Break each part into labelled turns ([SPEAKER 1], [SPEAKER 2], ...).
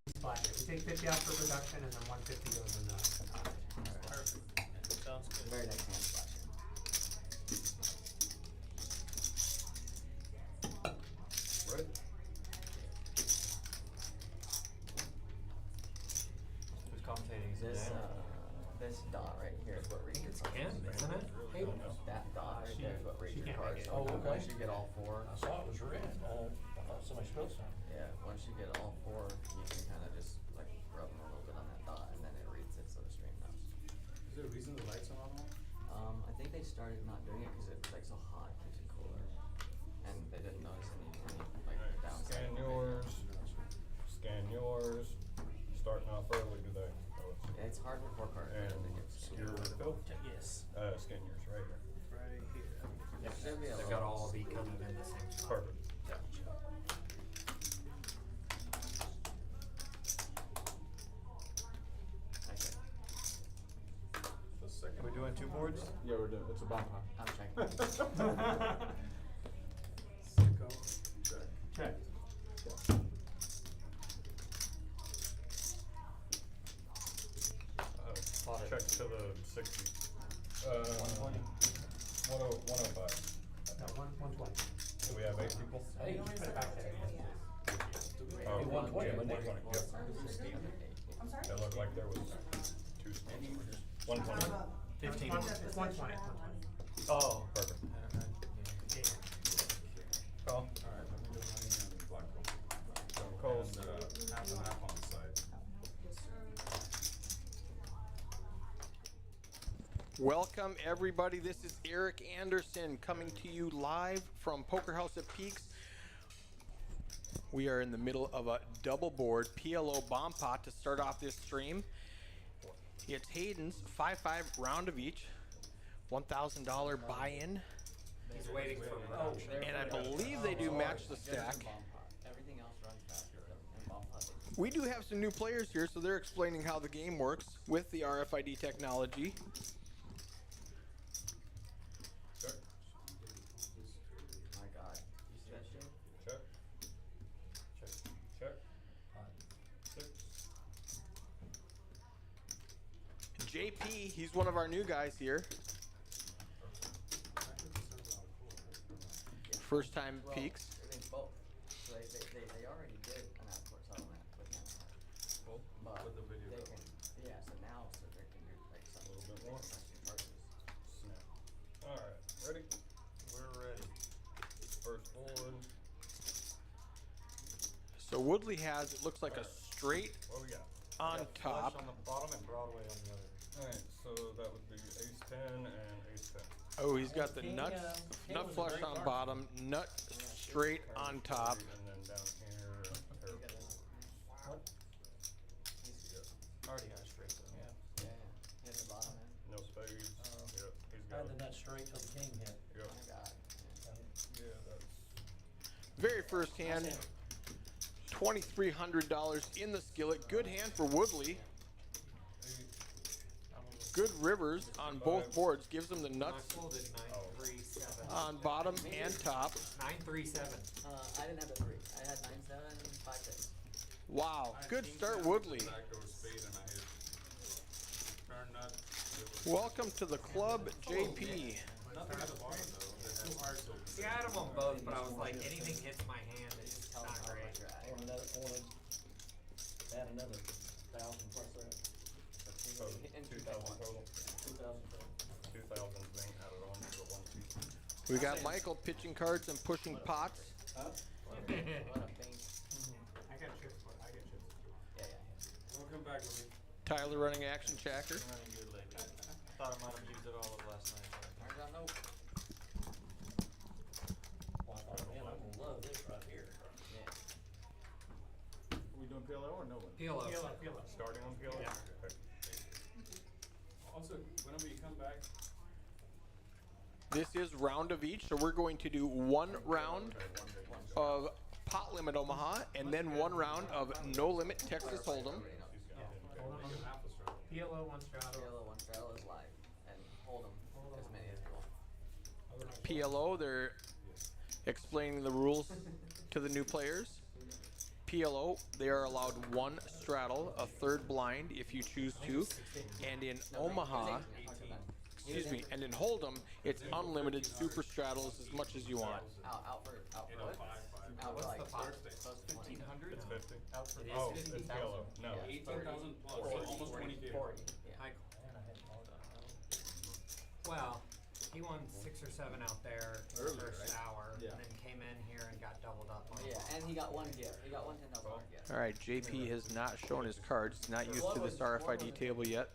[SPEAKER 1] spot here. We take 50 out for production and then 150 goes in the cottage.
[SPEAKER 2] Perfect. Sounds good.
[SPEAKER 3] Very next hand splash.
[SPEAKER 4] Right.
[SPEAKER 2] Who's commentating? Is it Dan?
[SPEAKER 3] This dot right here is what reads your
[SPEAKER 1] It's
[SPEAKER 3] cards.
[SPEAKER 1] Kim, isn't it? Hayden.
[SPEAKER 3] That dot right there is what reads
[SPEAKER 1] she
[SPEAKER 3] your
[SPEAKER 1] can't
[SPEAKER 3] cards.
[SPEAKER 1] make it.
[SPEAKER 3] So
[SPEAKER 5] Oh, okay.
[SPEAKER 3] once you get all four,
[SPEAKER 5] I saw it was red. I thought somebody spilled some.
[SPEAKER 3] yeah, once you get all four, you can kind of just like rub them a little bit on that dot, and then it reads it so the stream knows.
[SPEAKER 4] Is there a reason the lights are not on?
[SPEAKER 3] I think they started not doing it because it was like so hot, it keeps it cooler, and they didn't notice any like downside.
[SPEAKER 4] Scan yours. Scan yours. Starting off early today.
[SPEAKER 3] Yeah, it's hard with 4 cards.
[SPEAKER 4] And your Phil?
[SPEAKER 2] Yes.
[SPEAKER 4] Scan yours right here.
[SPEAKER 2] Right here.
[SPEAKER 3] There should be a
[SPEAKER 1] They've
[SPEAKER 3] little-
[SPEAKER 1] got all be kind of in the same spot.
[SPEAKER 4] Perfect.
[SPEAKER 3] Okay,
[SPEAKER 4] The second.
[SPEAKER 2] Are we doing 2 boards?
[SPEAKER 6] Yeah, we're doing. It's a bomb time.
[SPEAKER 3] I'm checking.
[SPEAKER 4] Sicko. Check.
[SPEAKER 1] Check.
[SPEAKER 4] Check to the 60.
[SPEAKER 2] 120.
[SPEAKER 4] 105.
[SPEAKER 1] No, 120.
[SPEAKER 4] Do we have 8 people?
[SPEAKER 5] Hey,
[SPEAKER 1] Put it back there.
[SPEAKER 4] Oh,
[SPEAKER 5] Hey, 120,
[SPEAKER 4] yeah,
[SPEAKER 5] but they-
[SPEAKER 4] 120, yep.
[SPEAKER 7] I'm sorry?
[SPEAKER 4] It looked like there was 2 spots. 120.
[SPEAKER 2] 15.
[SPEAKER 1] It's 120. 120.
[SPEAKER 2] Oh.
[SPEAKER 4] Perfect.
[SPEAKER 1] Yeah.
[SPEAKER 4] Call.
[SPEAKER 8] Alright, let me do my hand in black roll.
[SPEAKER 4] So calls.
[SPEAKER 8] And, half and half on the side.
[SPEAKER 6] Welcome, everybody. This is Eric Anderson coming to you live from Poker House at Peaks. We are in the middle of a double board PLO bomb pot to start off this stream. It's Hayden's 5-5 round of each, $1,000 buy-in,
[SPEAKER 1] He's waiting for
[SPEAKER 3] Oh,
[SPEAKER 6] and I believe they do match the stack.
[SPEAKER 3] Everything else runs faster than bomb pot.
[SPEAKER 6] We do have some new players here, so they're explaining how the game works with the RFID technology.
[SPEAKER 4] Check.
[SPEAKER 3] My God, you see that shit?
[SPEAKER 4] Check. Check. Check. 6.
[SPEAKER 6] JP, he's one of our new guys here. First time
[SPEAKER 3] Well,
[SPEAKER 6] Peaks.
[SPEAKER 3] I think both. So they already did an out-of-court settlement with them.
[SPEAKER 4] Well,
[SPEAKER 3] But
[SPEAKER 4] put the video
[SPEAKER 3] they
[SPEAKER 4] up.
[SPEAKER 3] can, yeah, so now so they can do like some
[SPEAKER 4] A little bit more.
[SPEAKER 3] interesting purchase.
[SPEAKER 4] Snap. Alright, ready?
[SPEAKER 2] We're ready.
[SPEAKER 4] First board.
[SPEAKER 6] So Woodley has, it looks like a straight
[SPEAKER 4] What we got?
[SPEAKER 6] on
[SPEAKER 2] Got
[SPEAKER 6] top.
[SPEAKER 2] Flush on the bottom and Broadway on the other.
[SPEAKER 4] Alright, so that would be ace 10 and ace 10.
[SPEAKER 6] Oh, he's got the
[SPEAKER 5] King,
[SPEAKER 6] nut
[SPEAKER 5] King
[SPEAKER 6] nut
[SPEAKER 5] was a
[SPEAKER 6] flush
[SPEAKER 5] great
[SPEAKER 6] on
[SPEAKER 5] card.
[SPEAKER 6] bottom, nut straight on top.
[SPEAKER 4] And then down here, pair of fours.
[SPEAKER 2] What? Already got a straight though.
[SPEAKER 5] Yeah.
[SPEAKER 3] Yeah, hit the bottom end.
[SPEAKER 4] No spades. Yep, he's
[SPEAKER 5] I
[SPEAKER 4] got
[SPEAKER 5] had the
[SPEAKER 4] it.
[SPEAKER 5] nut straight till the king hit.
[SPEAKER 4] Yep.
[SPEAKER 3] My God.
[SPEAKER 4] Yeah, that's.
[SPEAKER 6] Very first hand, $2,300 in the skillet. Good hand for Woodley. Good rivers on both boards. Gives him the
[SPEAKER 1] I
[SPEAKER 6] nuts
[SPEAKER 1] folded 937.
[SPEAKER 6] on bottom and top.
[SPEAKER 1] 937.
[SPEAKER 3] I didn't have a 3. I had 9-7, 5-6.
[SPEAKER 6] Wow, good start, Woodley.
[SPEAKER 8] Back goes spade and I hit turn nut.
[SPEAKER 6] Welcome to the club, JP.
[SPEAKER 8] Nothing at the bottom though. It's too hard to.
[SPEAKER 1] See, I had them on both, but I was like, anything hits my hand, it's
[SPEAKER 3] Tell
[SPEAKER 1] not
[SPEAKER 3] them how
[SPEAKER 1] great.
[SPEAKER 3] much you're at.
[SPEAKER 5] I wanted add another 1,000 plus that.
[SPEAKER 4] So, 2,000 total.
[SPEAKER 5] 2,000 total.
[SPEAKER 4] 2,000 being added on to the 1 piece.
[SPEAKER 6] We got Michael pitching cards and pushing pots.
[SPEAKER 5] Huh?
[SPEAKER 3] What a bink.
[SPEAKER 1] I got chips for it. I got chips.
[SPEAKER 3] Yeah, yeah.
[SPEAKER 8] Welcome back, Louis.
[SPEAKER 6] Tyler running action chacker.
[SPEAKER 2] I'm running good lately. I thought I might have used it all of last night.
[SPEAKER 3] Turns out nope.
[SPEAKER 5] Well, I thought, man, I'm gonna love this right here.
[SPEAKER 3] Yeah.
[SPEAKER 6] Are we doing PLO or no one?
[SPEAKER 1] PLO. PLO.
[SPEAKER 4] Starting on PLO?
[SPEAKER 1] Yeah.
[SPEAKER 4] Okay.
[SPEAKER 8] Also, whenever you come back,
[SPEAKER 6] This is round of each, so we're going to do one round of pot limit Omaha and then one round of no limit Texas Hold'em.
[SPEAKER 1] Hold on.
[SPEAKER 8] half a strike.
[SPEAKER 1] PLO one straddle.
[SPEAKER 3] PLO 1 straddle is live. And hold them as many as you want.
[SPEAKER 6] PLO, they're explaining the rules to the new players. PLO, they are allowed one straddle, a third blind if you choose to, and in Omaha, excuse me, and in Hold'em, it's unlimited super straddles as much as you want.
[SPEAKER 3] Out for what? Out for like close to
[SPEAKER 2] 1,500?
[SPEAKER 4] It's 50.
[SPEAKER 2] Out for
[SPEAKER 4] Oh, it's PLO. No.
[SPEAKER 8] 18,000 plus, so almost 20K.
[SPEAKER 3] 40, yeah.
[SPEAKER 1] Michael. Well, he won 6 or 7 out there in the first hour,
[SPEAKER 5] Yeah.
[SPEAKER 1] and then came in here and got doubled up on
[SPEAKER 3] Yeah, and he got one gift. He got one $10,000 gift.
[SPEAKER 6] All right, JP has not shown his cards. He's not used to this RFID table yet.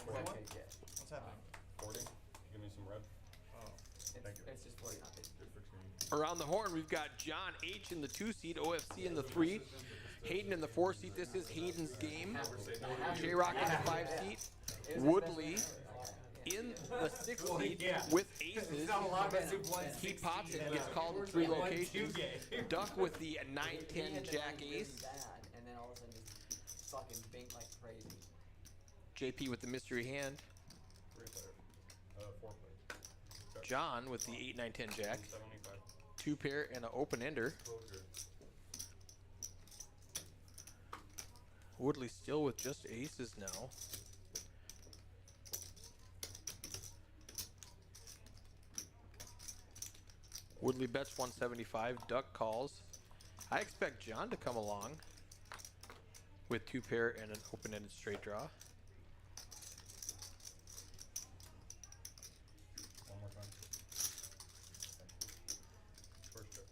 [SPEAKER 3] One big gift.
[SPEAKER 2] What's happening?
[SPEAKER 4] 40. Give me some red. Thank you.
[SPEAKER 3] It's just 40, not 50.
[SPEAKER 4] Good for change.
[SPEAKER 6] Around the horn, we've got John H in the 2 seat, OFC in the 3, Hayden in the 4 seat. This is Hayden's game. J-Rock in the 5 seat, Woodley in the 6 seat with aces. He pops it and gets called in 3 locations. Duck with the 9-10 jack ace.
[SPEAKER 3] Bad, and then all of a sudden just fucking bink like crazy.
[SPEAKER 6] JP with the mystery hand.
[SPEAKER 4] 3 player. 4 player.
[SPEAKER 6] John with the 8-9-10 jack.
[SPEAKER 4] 75.
[SPEAKER 6] 2 pair and an open ender. Woodley still with just aces now. Woodley bets 175. Duck calls. I expect John to come along with 2 pair and an open-ended straight draw.
[SPEAKER 4] One more time. First check.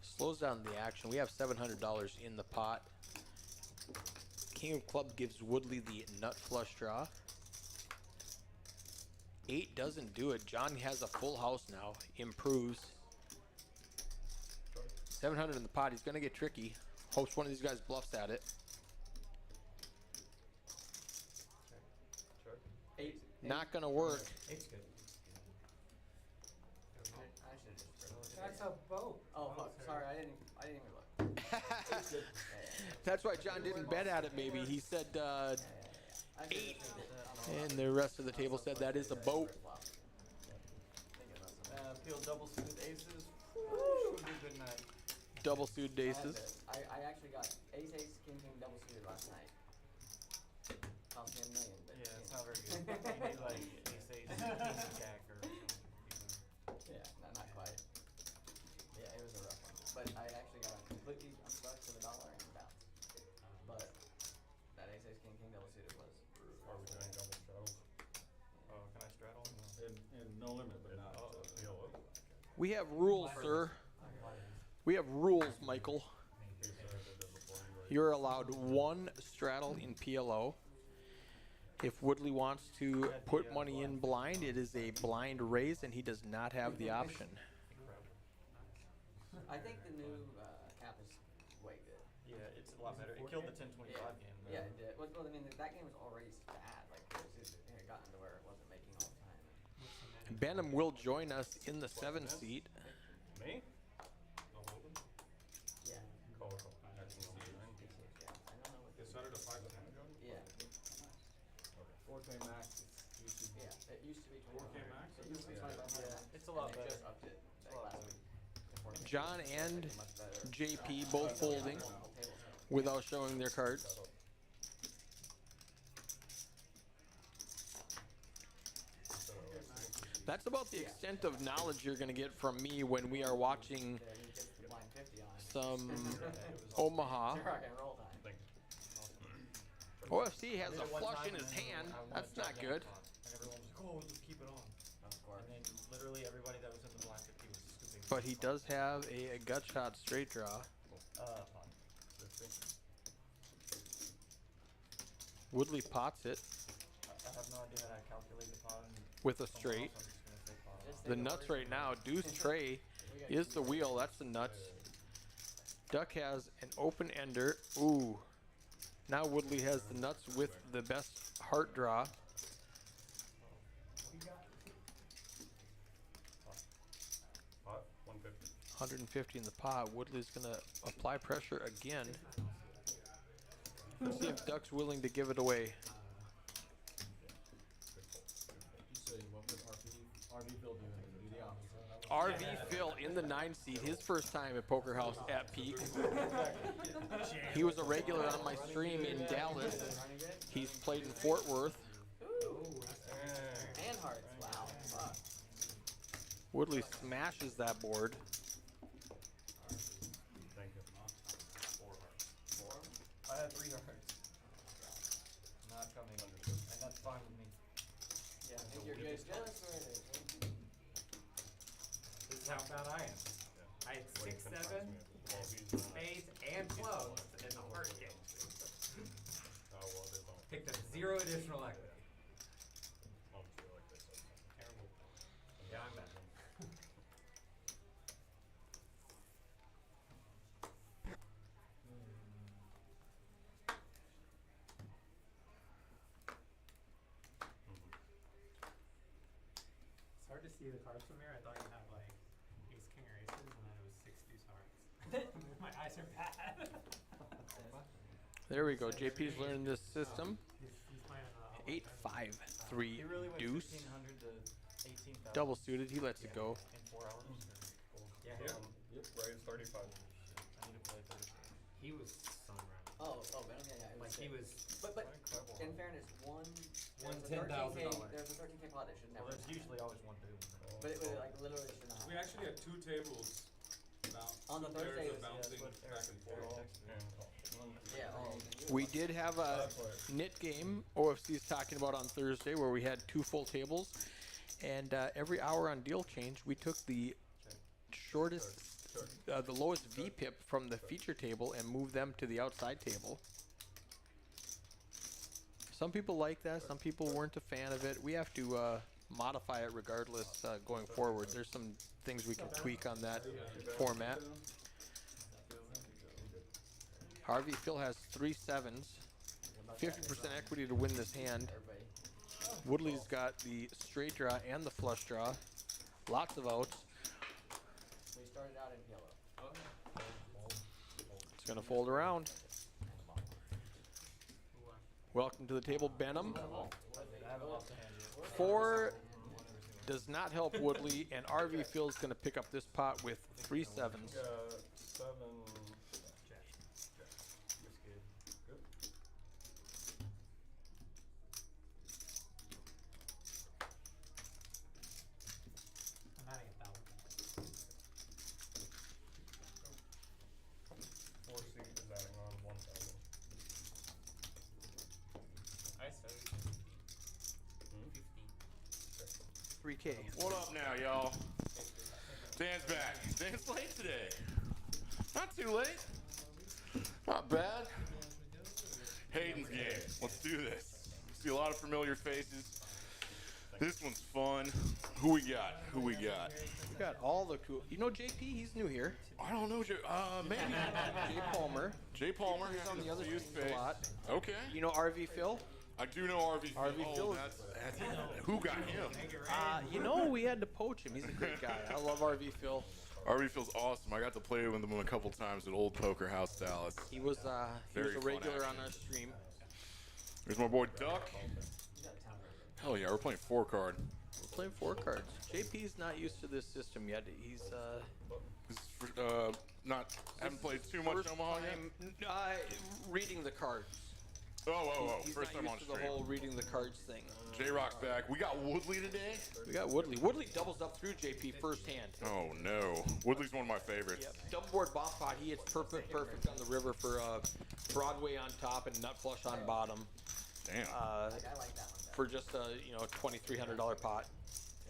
[SPEAKER 6] Slows down the action. We have $700 in the pot. King of Clubs gives Woodley the nut flush draw. 8 doesn't do it. John has a full house now. Improves. 700 in the pot. He's going to get tricky. Hopes one of these guys bluffs at it.
[SPEAKER 4] Check.
[SPEAKER 3] 8.
[SPEAKER 6] Not going to work.
[SPEAKER 1] 8's good.
[SPEAKER 3] I should just.
[SPEAKER 1] That's a boat.
[SPEAKER 3] Oh fuck! Sorry, I didn't even look.
[SPEAKER 6] That's why John didn't bet at it maybe. He said
[SPEAKER 3] I
[SPEAKER 6] 8. And the rest of the table said that is a boat.
[SPEAKER 2] Peel double suited aces. Woo! Should be a good night.
[SPEAKER 6] Double suited aces.
[SPEAKER 3] I actually got ace, king, double suited last night. Cost me $1 million. But
[SPEAKER 2] Yeah, it's not very good. You need like ace, king, jack, or something.
[SPEAKER 3] Yeah, not quite. Yeah, it was a rough one. But I actually got a completely unstuck for the dollar and bounce. But that ace, king, double suited was brutal.
[SPEAKER 4] Are we doing double straddles?
[SPEAKER 2] Oh, can I straddle?
[SPEAKER 5] And no limit, but not
[SPEAKER 4] PLO.
[SPEAKER 6] We have rules, sir. We have rules, Michael.
[SPEAKER 4] He said I did that before anyway.
[SPEAKER 6] You're allowed 1 straddle in PLO. If Woodley wants to put money in blind, it is a blind raise, and he does not have the option.
[SPEAKER 3] I think the new cap is way good.
[SPEAKER 2] Yeah, it's a lot better. It killed the 10-25 game. Though.
[SPEAKER 3] Yeah, it did. Well, I mean, that game was already bad. Like, it had gotten to where it wasn't making all the time.
[SPEAKER 6] Benham will join us in the 7 seat.
[SPEAKER 4] Me?
[SPEAKER 8] The Holden?
[SPEAKER 3] Yeah.
[SPEAKER 4] Call. Excellent.
[SPEAKER 3] Yeah. I don't know what.
[SPEAKER 8] They set it at 5 to 10, John?
[SPEAKER 3] Yeah.
[SPEAKER 5] 4K max. Used to be.
[SPEAKER 3] Yeah. It used to be
[SPEAKER 8] 4K max?
[SPEAKER 3] It used to be 2500 max.
[SPEAKER 2] It's a lot
[SPEAKER 3] and they
[SPEAKER 2] better.
[SPEAKER 3] just upped it
[SPEAKER 2] It's a
[SPEAKER 3] like
[SPEAKER 2] lot
[SPEAKER 3] last
[SPEAKER 2] better.
[SPEAKER 3] week. to 4K.
[SPEAKER 6] John and
[SPEAKER 3] Much better.
[SPEAKER 6] JP both folding
[SPEAKER 3] Whole table.
[SPEAKER 6] without showing their cards. That's about the extent of knowledge you're going to get from me when we are watching
[SPEAKER 3] Yeah, you get the blind 50 on it.
[SPEAKER 6] some Omaha.
[SPEAKER 3] Rock and roll time.
[SPEAKER 4] Thank you.
[SPEAKER 6] OFC has
[SPEAKER 2] I did
[SPEAKER 6] a
[SPEAKER 2] it one
[SPEAKER 6] flush
[SPEAKER 2] time
[SPEAKER 6] in his
[SPEAKER 2] and then
[SPEAKER 6] hand.
[SPEAKER 2] I won
[SPEAKER 6] That's
[SPEAKER 2] a
[SPEAKER 6] not
[SPEAKER 2] gigantic
[SPEAKER 6] good.
[SPEAKER 2] pot. And everyone was like, oh, just keep it on.
[SPEAKER 3] Of course.
[SPEAKER 2] And then literally everybody that was in the black 50 was scooping.
[SPEAKER 6] But he does have a gut shot straight draw.
[SPEAKER 2] Fine.
[SPEAKER 4] 50.
[SPEAKER 6] Woodley pots it
[SPEAKER 2] I have no idea how to calculate the pot.
[SPEAKER 6] with a straight.
[SPEAKER 2] So I'm just gonna say pot.
[SPEAKER 3] Just
[SPEAKER 6] The nuts right now, deuce tray is the wheel. That's the nuts. Duck has an open ender. Ooh. Now Woodley has the nuts with the best heart draw.
[SPEAKER 4] Pot. 150.
[SPEAKER 6] 150 in the pot. Woodley's going to apply pressure again. Let's see if Duck's willing to give it away.
[SPEAKER 5] You say what would RV Phil do? Do the opposite.
[SPEAKER 6] RV Phil in the 9 seat, his first time at Poker House at Peak. He was a regular on my stream in Dallas. He's played in Fort Worth.
[SPEAKER 3] And hearts. Wow. Fuck.
[SPEAKER 6] Woodley smashes that board.
[SPEAKER 4] Thank you.
[SPEAKER 3] Four.
[SPEAKER 2] I had 3 hearts. Not coming, and that's fine with me.
[SPEAKER 3] Yeah, I think you're good. Jealous or anything?
[SPEAKER 1] This is how bad I am. I had 6, 7, spades, and clubs in the heart game.
[SPEAKER 4] Oh, well, they don't.
[SPEAKER 1] Picked up 0 additional equity.
[SPEAKER 4] Honestly, like this.
[SPEAKER 1] Terrible. Yeah, I'm bad. It's hard to see the cards from here. I thought you had like ace, king, or aces, and then it was 6 deuce hearts. My eyes are bad.
[SPEAKER 6] There we go. JP's learning this system.
[SPEAKER 1] He's playing
[SPEAKER 6] 8, 5, 3,
[SPEAKER 2] He really went
[SPEAKER 6] deuce.
[SPEAKER 2] 1,500 to 18,000.
[SPEAKER 6] Double suited. He lets it go.
[SPEAKER 2] In 4 hours.
[SPEAKER 1] Yeah,
[SPEAKER 4] Yeah. Yep. Right. It's 35.
[SPEAKER 2] I need to play 30.
[SPEAKER 1] he was sunround.
[SPEAKER 3] Oh, Venom, yeah.
[SPEAKER 1] Like he was.
[SPEAKER 3] But in fairness,
[SPEAKER 1] Won
[SPEAKER 3] there's a
[SPEAKER 1] $10,000.
[SPEAKER 3] There's a 13K pot. It should
[SPEAKER 2] Well,
[SPEAKER 3] never.
[SPEAKER 2] there's usually always 1 2.
[SPEAKER 3] But it like literally should not.
[SPEAKER 8] We actually had 2 tables.
[SPEAKER 3] On the
[SPEAKER 8] Two pairs
[SPEAKER 3] Thursday
[SPEAKER 8] of
[SPEAKER 3] was-
[SPEAKER 8] bouncing
[SPEAKER 2] That's what
[SPEAKER 8] back and forth.
[SPEAKER 3] Yeah.
[SPEAKER 6] We did have a knit game OFC is talking about on Thursday where we had 2 full tables, and every hour on deal change we took the shortest, the lowest VPIP from the feature table and moved them to the outside table. Some people like that. Some people weren't a fan of it. We have to modify it regardless going forward. There's some things we can tweak on that format. Harvey Phil has 3 sevens, 50% equity to win this hand. Woodley's got the straight draw and the flush draw. Lots of outs.
[SPEAKER 3] We started out in yellow.
[SPEAKER 6] It's gonna fold around. Welcome to the table, Benham.
[SPEAKER 2] I haven't lost a hand yet.
[SPEAKER 6] 4 does not help Woodley, and RV Phil's gonna pick up this pot with 3 sevens.
[SPEAKER 4] 7.
[SPEAKER 2] That's good.
[SPEAKER 4] Good.
[SPEAKER 1] I'm adding 1,000.
[SPEAKER 4] 4 seat is adding on 1,000.
[SPEAKER 1] I said 15.
[SPEAKER 6] 3K.
[SPEAKER 7] What up now, y'all? Dan's back. Dan's late today. Not too late. Not bad. Hayden's game. Let's do this. See a lot of familiar faces. This one's fun. Who we got? Who we got?
[SPEAKER 6] We got all the cool. You know JP, he's new here.
[SPEAKER 7] I don't know. Maybe.
[SPEAKER 6] Jay Palmer.
[SPEAKER 7] Jay Palmer.
[SPEAKER 6] He's on the other
[SPEAKER 7] See his
[SPEAKER 6] streams
[SPEAKER 7] face.
[SPEAKER 6] a lot.
[SPEAKER 7] Okay.
[SPEAKER 6] You know RV Phil?
[SPEAKER 7] I do know RV Phil.
[SPEAKER 6] RV Phil.
[SPEAKER 7] That's who got him?
[SPEAKER 6] You know we had to poach him. He's a great guy. I love RV Phil.
[SPEAKER 7] RV Phil's awesome. I got to play with him a couple times at Old Poker House, Dallas.
[SPEAKER 6] He was
[SPEAKER 7] Very
[SPEAKER 6] a
[SPEAKER 7] fun
[SPEAKER 6] regular on
[SPEAKER 7] action.
[SPEAKER 6] our stream.
[SPEAKER 7] There's my boy Duck. Hell yeah, we're playing 4 card.
[SPEAKER 6] We're playing 4 cards. JP's not used to this system yet. He's
[SPEAKER 7] This is for, haven't played too much
[SPEAKER 6] first
[SPEAKER 7] Omaha yet.
[SPEAKER 6] time reading the cards.
[SPEAKER 7] Oh,
[SPEAKER 6] He's
[SPEAKER 7] first
[SPEAKER 6] not
[SPEAKER 7] time on
[SPEAKER 6] used to the
[SPEAKER 7] stream.
[SPEAKER 6] whole reading the cards thing.
[SPEAKER 7] J-Rock's back. We got Woodley today.
[SPEAKER 6] We got Woodley. Woodley doubles up through JP first hand.
[SPEAKER 7] Oh no, Woodley's one of my favorites.
[SPEAKER 6] Yep. Double board bomb pot. He hits perfect on the river for Broadway on top and nut flush on bottom.
[SPEAKER 7] Damn.
[SPEAKER 3] I like that one.
[SPEAKER 6] For just a $2,300 pot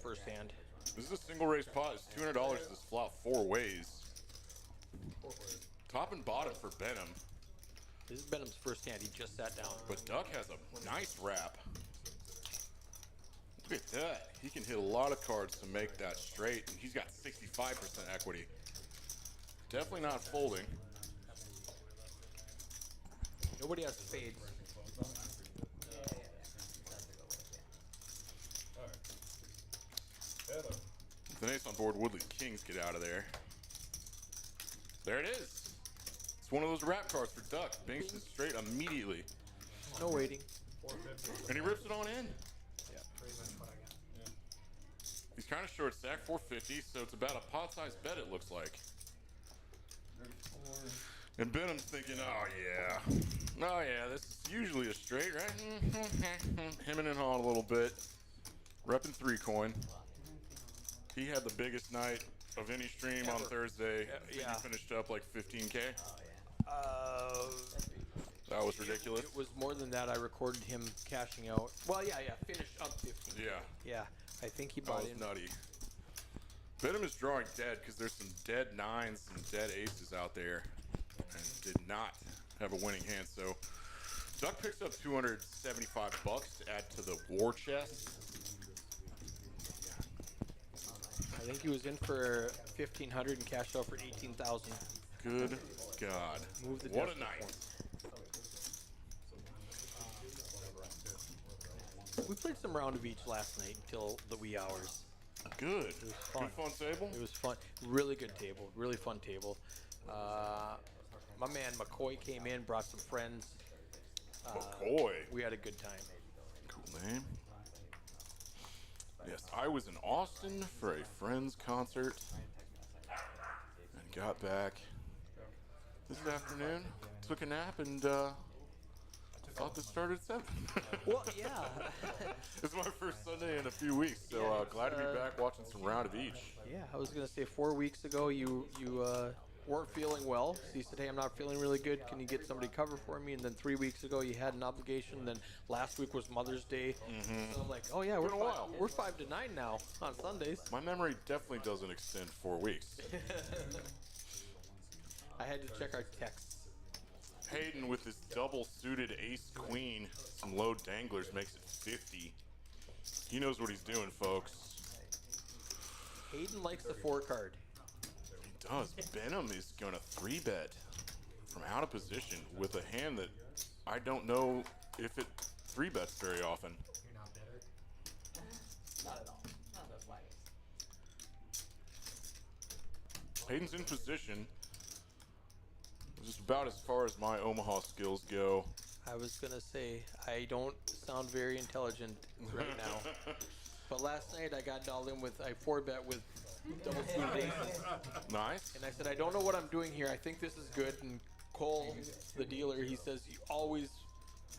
[SPEAKER 6] first hand.
[SPEAKER 7] This is a single raise pot. It's $200 to this flop 4 ways. Top and bottom for Benham,
[SPEAKER 6] This is Benham's first hand. He just sat down.
[SPEAKER 7] but Duck has a nice wrap. Look at that. He can hit a lot of cards to make that straight. And he's got 65% equity. Definitely not folding.
[SPEAKER 6] Nobody has spades.
[SPEAKER 4] Alright. Better.
[SPEAKER 7] With an ace on board, Woodley's kings get out of there. There it is. It's one of those wrap cards for Duck. Banks it straight immediately.
[SPEAKER 6] No waiting.
[SPEAKER 4] 450.
[SPEAKER 7] And he rips it on in.
[SPEAKER 1] Pretty much what I got.
[SPEAKER 7] He's kind of short stack, 450, so it's about a pot-sized bet, it looks like. And Benham's thinking, oh yeah, this is usually a straight, right? Hemming and hawing a little bit. Repping 3-coin. He had the biggest night of any stream on Thursday.
[SPEAKER 6] Yeah.
[SPEAKER 7] He finished up like 15K.
[SPEAKER 3] Oh,
[SPEAKER 7] That was ridiculous.
[SPEAKER 6] It was more than that. I recorded him cashing out. Well, yeah, finished up 15.
[SPEAKER 7] Yeah.
[SPEAKER 6] Yeah, I think he
[SPEAKER 7] That
[SPEAKER 6] bought
[SPEAKER 7] was
[SPEAKER 6] in.
[SPEAKER 7] nutty. Benham is drawing dead because there's some dead 9s and dead aces out there. And did not have a winning hand. So Duck picks up $275 to add to the war chest.
[SPEAKER 6] I think he was in for 1,500 and cashed out for 18,000.
[SPEAKER 7] Good God.
[SPEAKER 6] Move the
[SPEAKER 7] What a
[SPEAKER 6] decimal
[SPEAKER 7] night.
[SPEAKER 6] point. We played some round of each last night until the wee hours.
[SPEAKER 7] Good.
[SPEAKER 6] was fun.
[SPEAKER 7] Good fun table.
[SPEAKER 6] It was fun. Really good table. Really fun table. My man McCoy came in, brought some friends.
[SPEAKER 7] McCoy.
[SPEAKER 6] We had a good time.
[SPEAKER 7] Cool name. Yes, I was in Austin for a friend's concert and got back this afternoon. Took a nap and thought this started at 7.
[SPEAKER 6] Well, yeah.
[SPEAKER 7] It's my first Sunday in a few weeks, so glad to be back watching some round of each.
[SPEAKER 6] Yeah, I was gonna say 4 weeks ago you weren't feeling well. So you said, hey, I'm not feeling really good. Can you get somebody to cover for me? And then 3 weeks ago you had an obligation. Then last week was Mother's Day. So I'm like, oh yeah,
[SPEAKER 7] Been a while.
[SPEAKER 6] we're 5 to 9 now on Sundays.
[SPEAKER 7] My memory definitely doesn't extend 4 weeks.
[SPEAKER 6] I had to check our texts.
[SPEAKER 7] Hayden with his double suited ace queen, some low danglers makes it 50. He knows what he's doing, folks.
[SPEAKER 6] Hayden likes the 4 card.
[SPEAKER 7] He does. Benham is gonna 3-bet from out of position with a hand that I don't know if it 3-bets very often.
[SPEAKER 1] You're not bitter.
[SPEAKER 3] not at all. Not the slightest.
[SPEAKER 7] Hayden's in position. Just about as far as my Omaha skills go.
[SPEAKER 6] I was gonna say I don't sound very intelligent right now, but last night I got dialed in with I 4-bet with double suited aces,
[SPEAKER 7] Nice.
[SPEAKER 6] and I said I don't know what I'm doing here. I think this is good. And Cole, the dealer, he says you always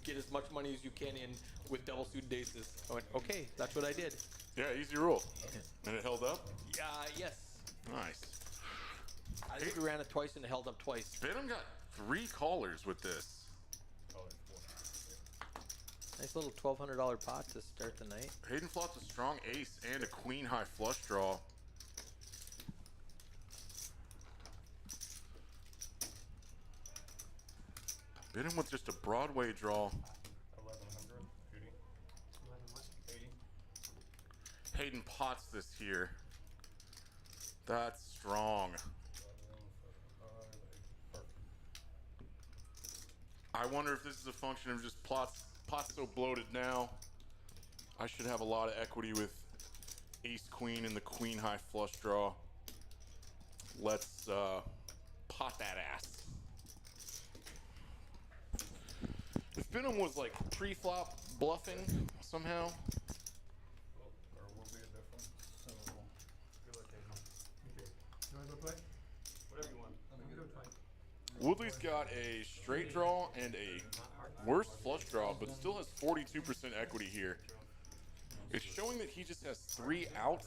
[SPEAKER 6] get as much money as you can in with double suited aces. I went, okay, that's what I did.
[SPEAKER 7] Yeah, easy rule. And it held up?
[SPEAKER 6] Yes.
[SPEAKER 7] Nice.
[SPEAKER 6] I think we ran it twice and it held up twice.
[SPEAKER 7] Benham got 3 callers with this.
[SPEAKER 6] Nice little $1,200 pot to start the night.
[SPEAKER 7] Hayden flops a strong ace and a queen high flush draw. Benham with just a Broadway draw.
[SPEAKER 4] 80.
[SPEAKER 7] Hayden pots this here. That's strong. I wonder if this is a function of just pot's so bloated now. I should have a lot of equity with ace queen and the queen high flush draw. Let's pot that ass. If Benham was like pre-flop bluffing somehow,
[SPEAKER 4] There will be a difference. So,
[SPEAKER 1] Good luck, Hayden. You wanna go play?
[SPEAKER 4] whatever you want.
[SPEAKER 1] I'm gonna go play.
[SPEAKER 7] Woodley's got a straight draw and a worse flush draw, but still has 42% equity here. It's showing that he just has 3 outs,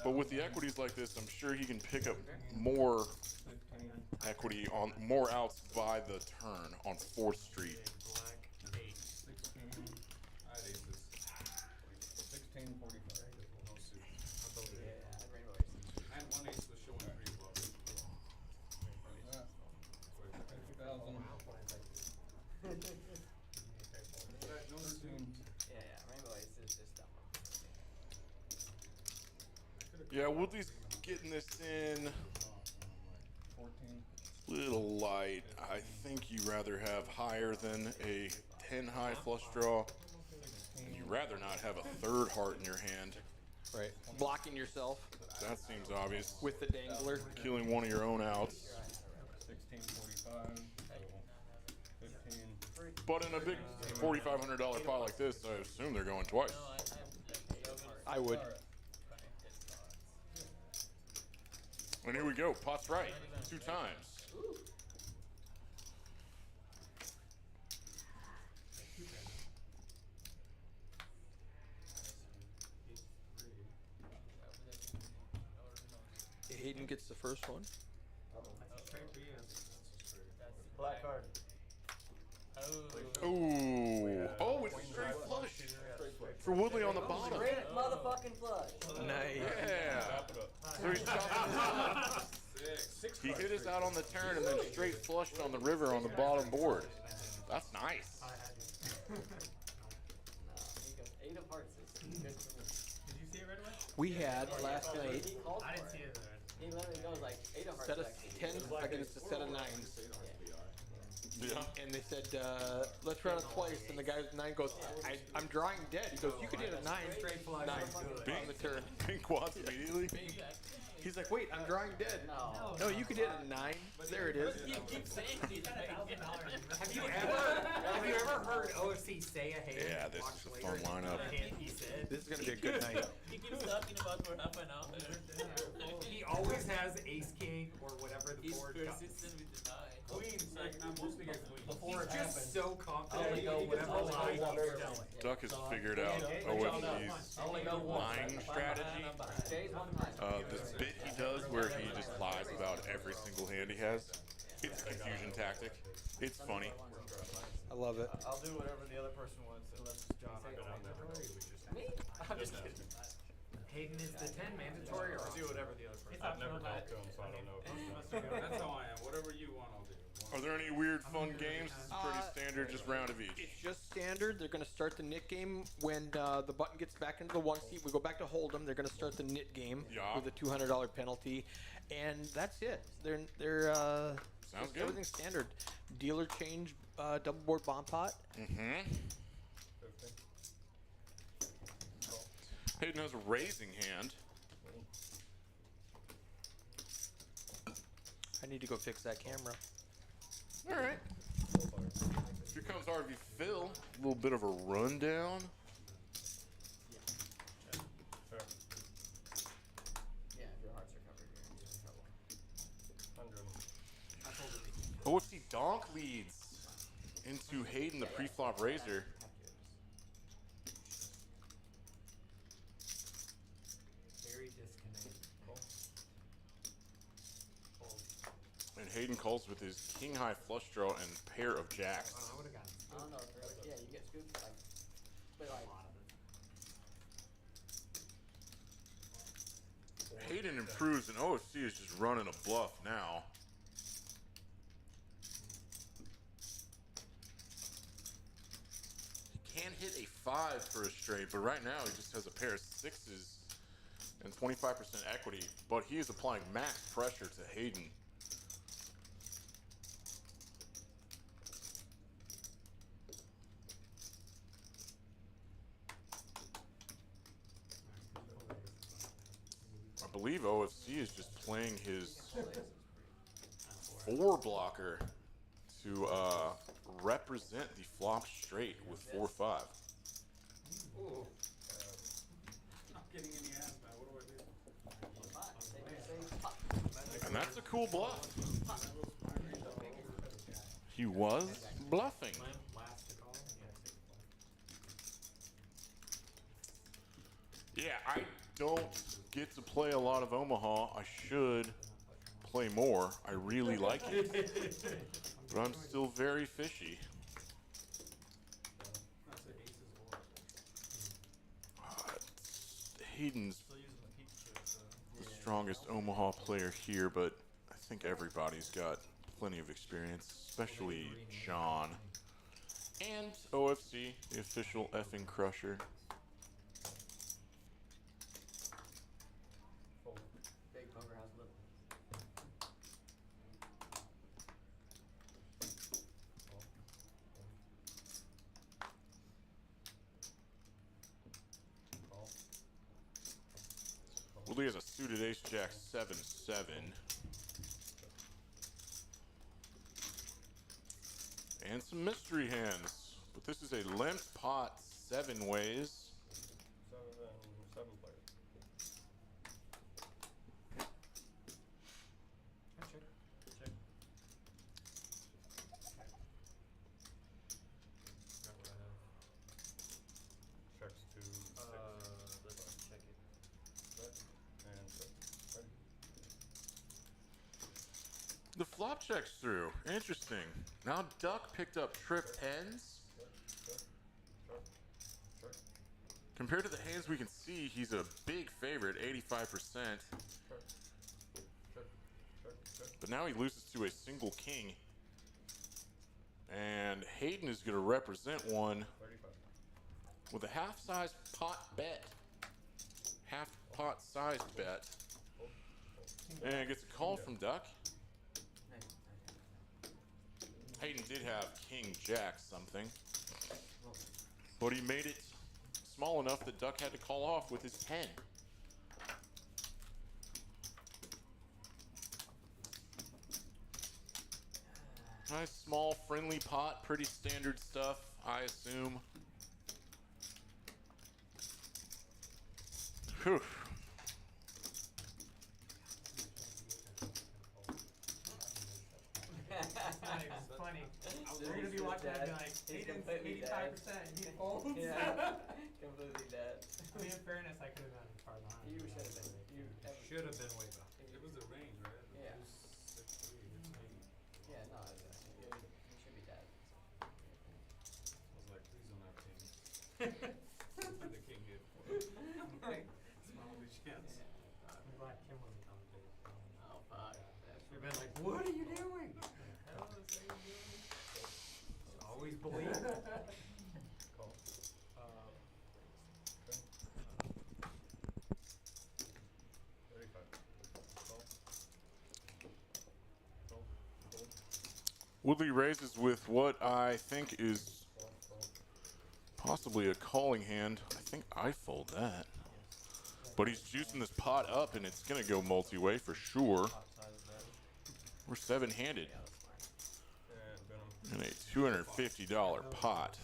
[SPEAKER 7] but with the equities like this, I'm sure he can pick up more equity on more outs by the turn on 4th Street.
[SPEAKER 1] Black 8.
[SPEAKER 4] 16. I had aces. 16, 45. No suit.
[SPEAKER 3] Yeah, I had rainbow aces.
[SPEAKER 4] I had 1 ace was showing pre-flop. 50,000. No suit.
[SPEAKER 3] Yeah, rainbow aces just dumb.
[SPEAKER 7] Yeah, Woodley's getting this in
[SPEAKER 4] 14.
[SPEAKER 7] little light. I think you rather have higher than a 10 high flush draw. And you rather not have a 3rd heart in your hand.
[SPEAKER 6] Right. Blocking yourself
[SPEAKER 7] That seems obvious.
[SPEAKER 6] with the dangler.
[SPEAKER 7] Killing one of your own outs.
[SPEAKER 4] 16, 45. So 15.
[SPEAKER 7] But in a big $4,500 pot like this, I assume they're going twice.
[SPEAKER 6] I would.
[SPEAKER 7] And here we go. Pot's right. 2 times.
[SPEAKER 6] Hayden gets the first one.
[SPEAKER 1] That's straight for you.
[SPEAKER 2] Black card.
[SPEAKER 7] Ooh. Oh, it's a straight flush for Woodley on the bottom.
[SPEAKER 3] Straight motherfucking flush.
[SPEAKER 6] Nice.
[SPEAKER 7] Yeah. So he's chopping he hit us out on the turn and then straight flushed on the river on the bottom board. That's nice.
[SPEAKER 1] I had you.
[SPEAKER 3] No, 8 of hearts is good for me.
[SPEAKER 1] Did you see it right away?
[SPEAKER 6] We had last night
[SPEAKER 3] He called
[SPEAKER 1] I
[SPEAKER 3] for
[SPEAKER 1] didn't see it there.
[SPEAKER 3] He literally goes like 8 of hearts.
[SPEAKER 6] set of
[SPEAKER 3] actually.
[SPEAKER 6] 10 against a set of 9s.
[SPEAKER 7] Yeah.
[SPEAKER 6] And they said, let's run it twice. And the guy with 9 goes, I'm drawing dead. He goes, you could hit a 9.
[SPEAKER 1] Straight flush.
[SPEAKER 6] 9
[SPEAKER 1] Good.
[SPEAKER 6] on the turn.
[SPEAKER 7] Pink quads immediately.
[SPEAKER 6] He's like, wait, I'm drawing dead. No, you could hit a 9. There it is.
[SPEAKER 2] You keep saying these things.
[SPEAKER 1] Have you ever heard OFC say a hand?
[SPEAKER 7] Yeah, this is a fun lineup.
[SPEAKER 1] He said.
[SPEAKER 6] This is going to be a good night.
[SPEAKER 2] He keeps talking about for half an hour.
[SPEAKER 1] He always has ace king or whatever the
[SPEAKER 2] He's
[SPEAKER 1] board comes.
[SPEAKER 2] persistent with the die.
[SPEAKER 1] Queens, like most of the guys queens.
[SPEAKER 5] Before it
[SPEAKER 1] He's just
[SPEAKER 5] happens,
[SPEAKER 1] so confident.
[SPEAKER 5] only go
[SPEAKER 1] Whatever
[SPEAKER 5] only
[SPEAKER 1] line
[SPEAKER 5] go one
[SPEAKER 1] he's
[SPEAKER 5] person.
[SPEAKER 1] telling.
[SPEAKER 7] Duck has figured out
[SPEAKER 5] I
[SPEAKER 7] OFC's
[SPEAKER 5] only go one.
[SPEAKER 7] lying strategy.
[SPEAKER 3] Jay's one time.
[SPEAKER 7] This bit he does where he just lies about every single hand he has. It's a confusion tactic. It's funny.
[SPEAKER 6] I love it.
[SPEAKER 2] I'll do whatever the other person wants unless it's John.
[SPEAKER 3] Me?
[SPEAKER 2] I'm just kidding.
[SPEAKER 1] Hayden is the 10 mandatory or
[SPEAKER 2] I'll do whatever the other person
[SPEAKER 8] I've never talked to him, so I don't know. That's how I am. Whatever you want, I'll do.
[SPEAKER 7] Are there any weird fun games? It's pretty standard, just round of each.
[SPEAKER 6] It's just standard. They're going to start the knit game when the button gets back into the 1 seat. We go back to Hold'em. They're going to start the knit game
[SPEAKER 7] Yeah.
[SPEAKER 6] with a $200 penalty, and that's it. They're
[SPEAKER 7] Sounds good.
[SPEAKER 6] everything's standard. Dealer change, double board bomb pot.
[SPEAKER 7] Mm-hmm. Hayden has a raising hand.
[SPEAKER 6] I need to go fix that camera.
[SPEAKER 7] All right. Here comes RV Phil. A little bit of a rundown.
[SPEAKER 3] Yeah, if your hearts are covered, you're in trouble.
[SPEAKER 7] OFC Donk leads into Hayden, the pre-flop raiser.
[SPEAKER 1] very disconnected.
[SPEAKER 7] And Hayden calls with his king high flush draw and pair of jacks.
[SPEAKER 1] I would have gotten
[SPEAKER 3] I don't know if they're like, yeah, you get scooped like, but
[SPEAKER 1] a
[SPEAKER 3] like,
[SPEAKER 1] lot of it.
[SPEAKER 7] Hayden improves and OFC is just running a bluff now. He can hit a 5 for a straight, but right now he just has a pair of 6s and 25% equity, but he is applying max pressure to Hayden. I believe OFC is just playing his 4 blocker to represent the flop straight with 4-5.
[SPEAKER 8] Ooh. Not getting any ass, man. What do I do?
[SPEAKER 7] And that's a cool bluff. He was bluffing.
[SPEAKER 1] Last to call.
[SPEAKER 7] Yeah, I don't get to play a lot of Omaha. I should play more. I really like it. But I'm still very fishy.
[SPEAKER 8] That's the aces or
[SPEAKER 7] Hayden's the strongest Omaha player here, but I think everybody's got plenty of experience, especially John. And OFC, the official effing crusher.
[SPEAKER 3] big poker house little.
[SPEAKER 7] Woodley has a suited ace jack 7-7. And some mystery hands. But this is a limp pot 7 ways.
[SPEAKER 8] 7 players.
[SPEAKER 7] flop checks through. Interesting. Now Duck picked up trip ends. Compared to the hands we can see, he's a big favorite, 85%. But now he loses to a single king. And Hayden is going to represent one with a half-size pot bet. Half pot sized bet. And gets a call from Duck. Hayden did have King Jack something. But he made it small enough that Duck had to call off with his 10. Nice small friendly pot, pretty standard stuff, I assume. Whew.
[SPEAKER 1] It's funny. We're gonna be watching that and be like, Hayden's 85% and he folds.
[SPEAKER 3] Yeah, completely dead.
[SPEAKER 1] I mean, in fairness, I could have been far behind.
[SPEAKER 3] You should have been. You
[SPEAKER 1] should have been way behind.
[SPEAKER 8] It was a range, right?
[SPEAKER 3] Yeah.
[SPEAKER 8] It was 6-3 or 3.
[SPEAKER 3] Yeah, no, you should be dead.
[SPEAKER 8] I was like, please don't have king. And the king hit for it. Like, it's my only chance.
[SPEAKER 1] I'm glad Kim wasn't on the big.
[SPEAKER 3] Oh, fuck.
[SPEAKER 1] We've been like, what are you doing? What the hell is that you doing? Always believe.
[SPEAKER 8] Call.
[SPEAKER 1] Uh,
[SPEAKER 8] 35. Call. Call. Call.
[SPEAKER 7] Woodley raises with what I think is possibly a calling hand. I think I fold that. But he's juicing this pot up and it's going to go multi-way for sure. We're seven-handed
[SPEAKER 8] And Venom.
[SPEAKER 7] in a $250 pot.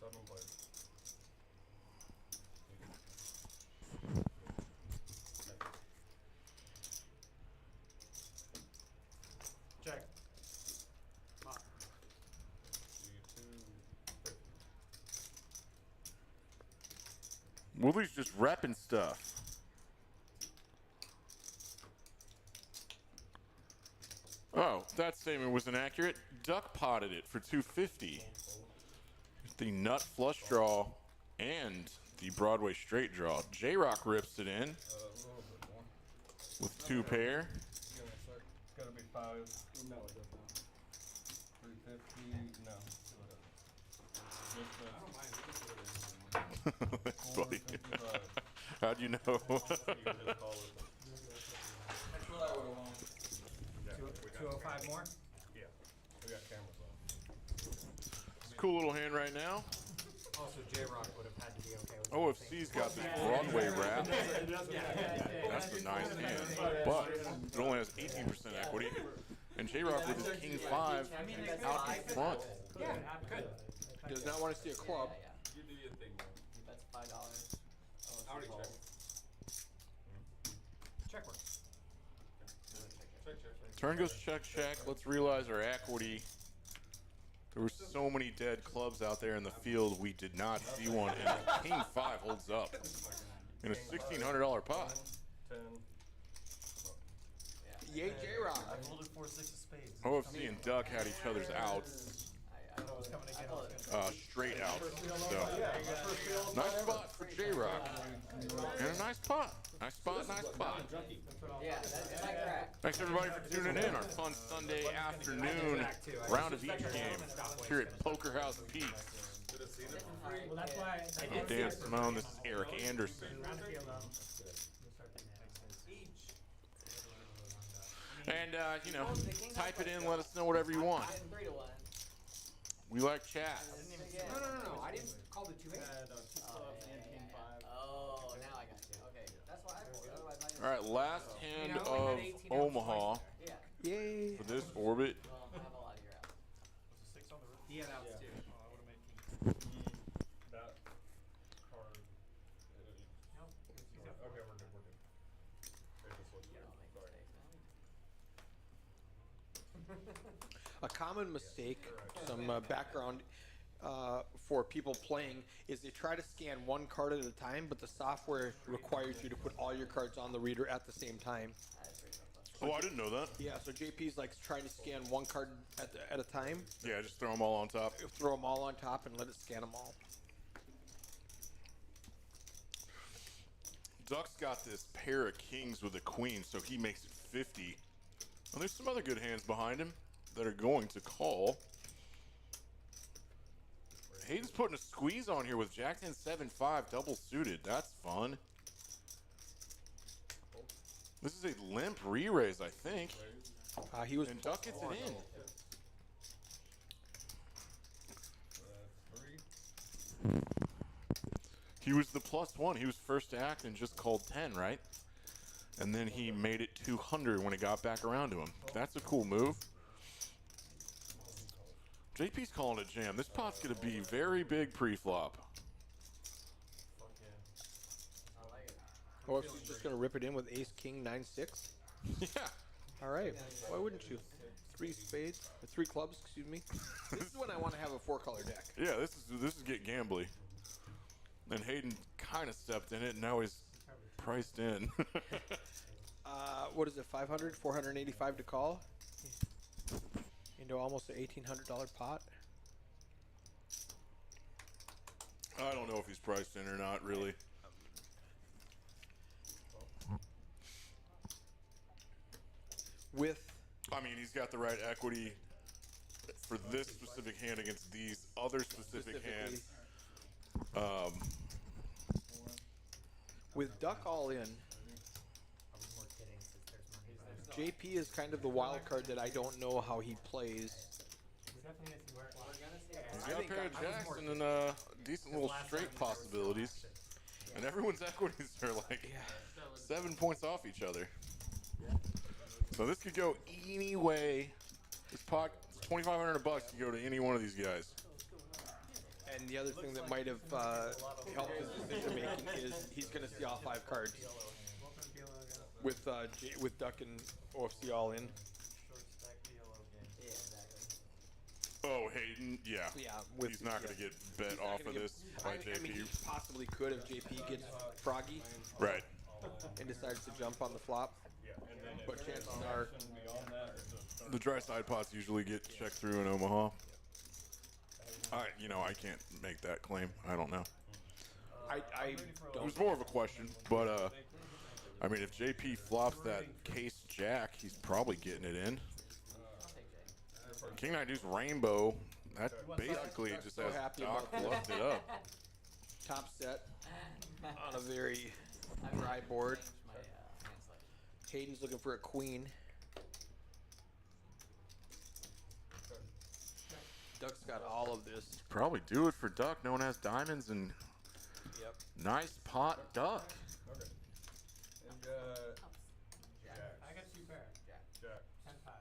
[SPEAKER 8] Seven players.
[SPEAKER 1] check. Pop.
[SPEAKER 8] Do you 250.
[SPEAKER 7] Woodley's just repping stuff. Oh, that statement was inaccurate. Duck potted it for 250. The nut flush draw and the Broadway straight draw. J-Rock rips it in
[SPEAKER 8] A little bit more.
[SPEAKER 7] with two pair.
[SPEAKER 8] Give me a sec. It's gotta be 5. No, it does not. 350. No, it doesn't. Just the
[SPEAKER 7] That's funny.
[SPEAKER 8] 455.
[SPEAKER 7] How'd you know?
[SPEAKER 8] You can just call it.
[SPEAKER 3] That's what I would have won.
[SPEAKER 8] Yeah, we got
[SPEAKER 1] 205 more?
[SPEAKER 8] Yeah, we got cameras on.
[SPEAKER 7] It's a cool little hand right now.
[SPEAKER 1] Also, J-Rock would have had to be okay with
[SPEAKER 7] OFC's got this Broadway wrap. That's the nice hand. But it only has 18% equity. And J-Rock with his King 5 out in front.
[SPEAKER 1] Yeah, good.
[SPEAKER 6] Does not want to see a club.
[SPEAKER 3] Yeah,
[SPEAKER 8] You do your thing, man.
[SPEAKER 3] That's $5. Oh,
[SPEAKER 8] I already checked.
[SPEAKER 1] Check work.
[SPEAKER 8] Check.
[SPEAKER 7] Turn goes check, check. Let's realize our equity. There were so many dead clubs out there in the field, we did not see one. And the King 5 holds up in a $1,600 pot.
[SPEAKER 8] 10.
[SPEAKER 6] Yay, J-Rock.
[SPEAKER 2] I folded 4 6 of spades.
[SPEAKER 7] OFC and Duck had each other's outs,
[SPEAKER 3] I thought it.
[SPEAKER 7] straight out. So, nice spot for J-Rock. And a nice pot. Nice spot, nice pot.
[SPEAKER 3] Yeah, that might crack.
[SPEAKER 7] Thanks everybody for tuning in. Our fun Sunday afternoon round of each game here at Poker House Peaks.
[SPEAKER 1] Well, that's why I
[SPEAKER 7] I'm Dan Simone. This is Eric Anderson. And, you know, type it in, let us know whatever you want.
[SPEAKER 3] 3 to 1.
[SPEAKER 7] We like chat.
[SPEAKER 1] No. I didn't call the 2 8.
[SPEAKER 3] Oh, now I got you. Okay, that's why I pulled it. Otherwise, I didn't.
[SPEAKER 7] All right, last hand of Omaha
[SPEAKER 3] Yeah.
[SPEAKER 6] Yay.
[SPEAKER 7] for this orbit.
[SPEAKER 3] Well, I have a lot of your outs.
[SPEAKER 1] He had outs too.
[SPEAKER 8] That card. Okay, we're good. Okay, this looks
[SPEAKER 3] You
[SPEAKER 8] good.
[SPEAKER 3] don't make
[SPEAKER 8] Sorry.
[SPEAKER 3] mistakes now.
[SPEAKER 6] A common mistake, some background for people playing is they try to scan one card at a time, but the software requires you to put all your cards on the reader at the same time.
[SPEAKER 3] That's pretty rough.
[SPEAKER 7] Oh, I didn't know that.
[SPEAKER 6] Yeah, so JP's like trying to scan one card at a time,
[SPEAKER 7] Yeah, just throw them all on top.
[SPEAKER 6] throw them all on top, and let it scan them all.
[SPEAKER 7] Duck's got this pair of kings with a queen, so he makes it 50. And there's some other good hands behind him that are going to call. Hayden's putting a squeeze on here with Jack 10 7-5 double suited. That's fun. This is a limp re-raise, I think.
[SPEAKER 6] He was
[SPEAKER 7] And Duck gets it in.
[SPEAKER 4] 3.
[SPEAKER 7] He was the +1. He was first to act and just called 10, right? And then he made it 200 when it got back around to him. That's a cool move. JP's calling a jam. This pot's going to be very big pre-flop.
[SPEAKER 2] Fuck yeah.
[SPEAKER 3] I like it.
[SPEAKER 6] Oh, so he's just gonna rip it in with Ace King 9-6.
[SPEAKER 7] Yeah.
[SPEAKER 6] All right. Why wouldn't you? 3 spades, or 3 clubs, excuse me. This is when I want to have a 4-color deck.
[SPEAKER 7] Yeah, this is get gambly. And Hayden kind of stepped in it, and now he's priced in.
[SPEAKER 6] What is it? 500, 485 to call into almost an $1,800 pot.
[SPEAKER 7] I don't know if he's priced in or not, really.
[SPEAKER 6] With
[SPEAKER 7] I mean, he's got the right equity for this specific hand against these other specific hands.
[SPEAKER 6] with Duck all in,
[SPEAKER 1] I was more kidding since there's money.
[SPEAKER 6] JP is kind of the wild card that I don't know how he plays.
[SPEAKER 1] We're definitely gonna see where it lies.
[SPEAKER 7] He's
[SPEAKER 6] I
[SPEAKER 7] got a
[SPEAKER 6] think
[SPEAKER 7] pair of
[SPEAKER 6] I was
[SPEAKER 7] jacks
[SPEAKER 1] more
[SPEAKER 7] and then decent little
[SPEAKER 1] Last
[SPEAKER 7] straight
[SPEAKER 1] time there was still
[SPEAKER 7] possibilities.
[SPEAKER 1] action.
[SPEAKER 7] And everyone's equities are like 7 points off each other. So this could go any way. This pot, $2,500 could go to any one of these guys.
[SPEAKER 6] And the other thing that might have helped his decision making is he's going to see all 5 cards with Duck and OFC all in.
[SPEAKER 2] Short stack PLO game.
[SPEAKER 3] Yeah, exactly.
[SPEAKER 7] Oh, Hayden, yeah.
[SPEAKER 6] Yeah, with
[SPEAKER 7] He's not going to get bet
[SPEAKER 6] he's not
[SPEAKER 7] off
[SPEAKER 6] gonna
[SPEAKER 7] of
[SPEAKER 6] get-
[SPEAKER 7] this by
[SPEAKER 6] I mean,
[SPEAKER 7] JP.
[SPEAKER 6] he possibly could if JP gets froggy
[SPEAKER 7] Right.
[SPEAKER 6] and decides to jump on the flop. But chances are,
[SPEAKER 7] The dry side pots usually get checked through in Omaha. I can't make that claim. I don't know.
[SPEAKER 6] I
[SPEAKER 7] It
[SPEAKER 6] don't.
[SPEAKER 7] was more of a question, but I mean, if JP flops that case jack, he's probably getting it in.
[SPEAKER 3] I'll take Jay.
[SPEAKER 7] King 9 Deuce Rainbow, that basically
[SPEAKER 6] Duck's
[SPEAKER 7] just
[SPEAKER 6] so
[SPEAKER 7] has
[SPEAKER 6] happy
[SPEAKER 7] Doc
[SPEAKER 6] about that.
[SPEAKER 7] left it up.
[SPEAKER 6] Top set on a very dry board.
[SPEAKER 3] Changed my hand selection.
[SPEAKER 6] Hayden's looking for a queen. Duck's got all of this.
[SPEAKER 7] Probably do it for Duck. No one has diamonds and
[SPEAKER 6] Yep.
[SPEAKER 7] nice pot, Duck.
[SPEAKER 4] Okay. And
[SPEAKER 1] I got 2 pair.
[SPEAKER 4] Jack.
[SPEAKER 1] 10-5.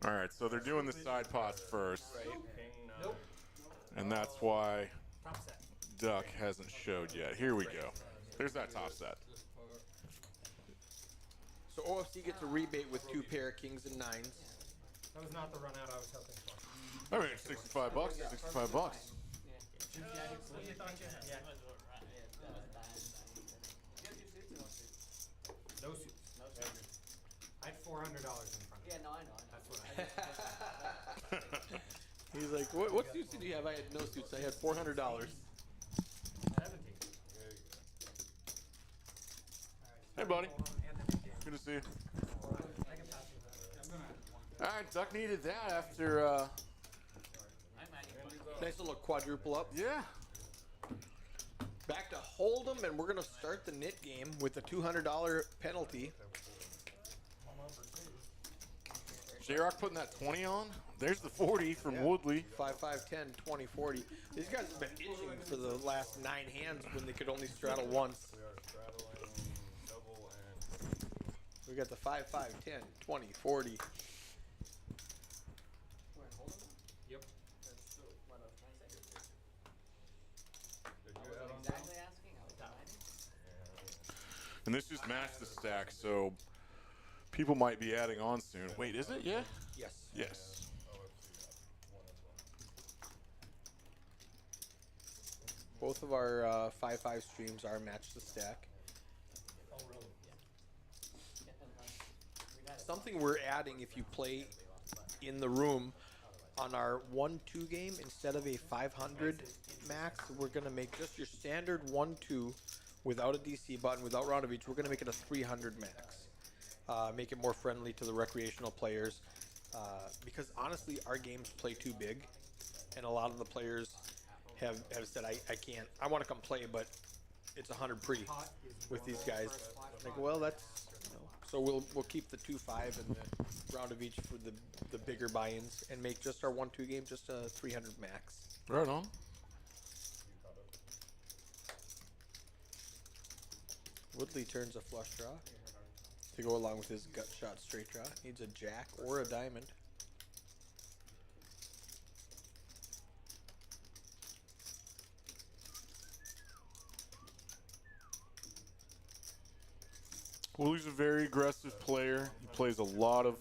[SPEAKER 7] All right, so they're doing the side pots first,
[SPEAKER 4] King 9.
[SPEAKER 7] and that's why
[SPEAKER 1] Top set.
[SPEAKER 7] Duck hasn't showed yet. Here we go. There's that top set.
[SPEAKER 4] This part.
[SPEAKER 6] So OFC gets a rebate with 2 pair of kings and 9s.
[SPEAKER 1] That was not the run out I was hoping for.
[SPEAKER 7] I mean, $65. $65.
[SPEAKER 1] What do you thought you had? Yeah.
[SPEAKER 3] Yeah, that was diamond. You have 2 suits or 1 suit?
[SPEAKER 1] No suits.
[SPEAKER 3] No suits.
[SPEAKER 1] I had $400 in front.
[SPEAKER 3] Yeah, no, I know.
[SPEAKER 1] That's what I had.
[SPEAKER 6] He's like, what suits did you have? I had no suits. I had $400.
[SPEAKER 1] 17.
[SPEAKER 4] There you go.
[SPEAKER 7] Hey, buddy.
[SPEAKER 1] And the big game.
[SPEAKER 7] Good to see you.
[SPEAKER 1] I can pass you that.
[SPEAKER 7] All right, Duck needed that after,
[SPEAKER 3] I might need one.
[SPEAKER 6] Nice little quadruple up.
[SPEAKER 7] yeah.
[SPEAKER 6] Back to Hold'em, and we're going to start the knit game with a $200 penalty.
[SPEAKER 7] J-Rock putting that 20 on. There's the 40 from
[SPEAKER 6] Yeah.
[SPEAKER 7] Woodley.
[SPEAKER 6] 5, 5, 10, 20, 40. These guys have been itching for the last 9 hands when they could only straddle once.
[SPEAKER 4] We are straddling double and
[SPEAKER 6] We got the 5, 5, 10, 20, 40.
[SPEAKER 3] We're in Hold'em?
[SPEAKER 1] Yep.
[SPEAKER 3] That's what I was trying to say.
[SPEAKER 4] did
[SPEAKER 3] I
[SPEAKER 4] you add on
[SPEAKER 3] wasn't
[SPEAKER 4] some?
[SPEAKER 3] exactly asking. I was reminding.
[SPEAKER 7] And this just matched the stack, so people might be adding on soon. Wait, is it? Yeah?
[SPEAKER 6] Yes.
[SPEAKER 7] Yes.
[SPEAKER 4] Oh, let's see. One as well.
[SPEAKER 6] Both of our 5-5 streams are match the stack.
[SPEAKER 1] Oh, really?
[SPEAKER 6] Something we're adding if you play in the room on our 1-2 game, instead of a 500 max, we're going to make just your standard 1-2 without a DC button, without round of each. We're going to make it a 300 max. Make it more friendly to the recreational players. Because honestly, our games play too big, and a lot of the players have said, I can't, I want to come play, but it's 100 pre with these guys. Like, well, that's, you know, so we'll keep the 2-5 and the round of each for the bigger buy-ins, and make just our 1-2 game just a 300 max.
[SPEAKER 7] Right on.
[SPEAKER 6] Woodley turns a flush draw to go along with his gut shot straight draw. Needs a jack or a diamond.
[SPEAKER 7] Well, he's a very aggressive player. He plays a lot of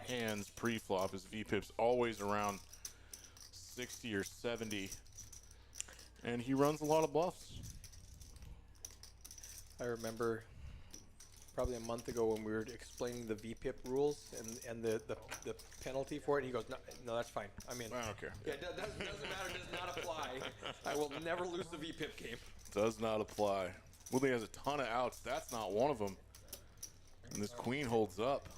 [SPEAKER 7] hands pre-flop. His VPIP's always around 60 or 70. And he runs a lot of bluffs.
[SPEAKER 6] I remember probably a month ago when we were explaining the VPIP rules and the penalty for it. He goes, no, that's fine. I'm in.
[SPEAKER 7] I don't care.
[SPEAKER 6] Yeah, doesn't matter. Does not apply. I will never lose the VPIP game.
[SPEAKER 7] Does not apply. Woodley has a ton of outs. That's not one of them. And this queen holds up.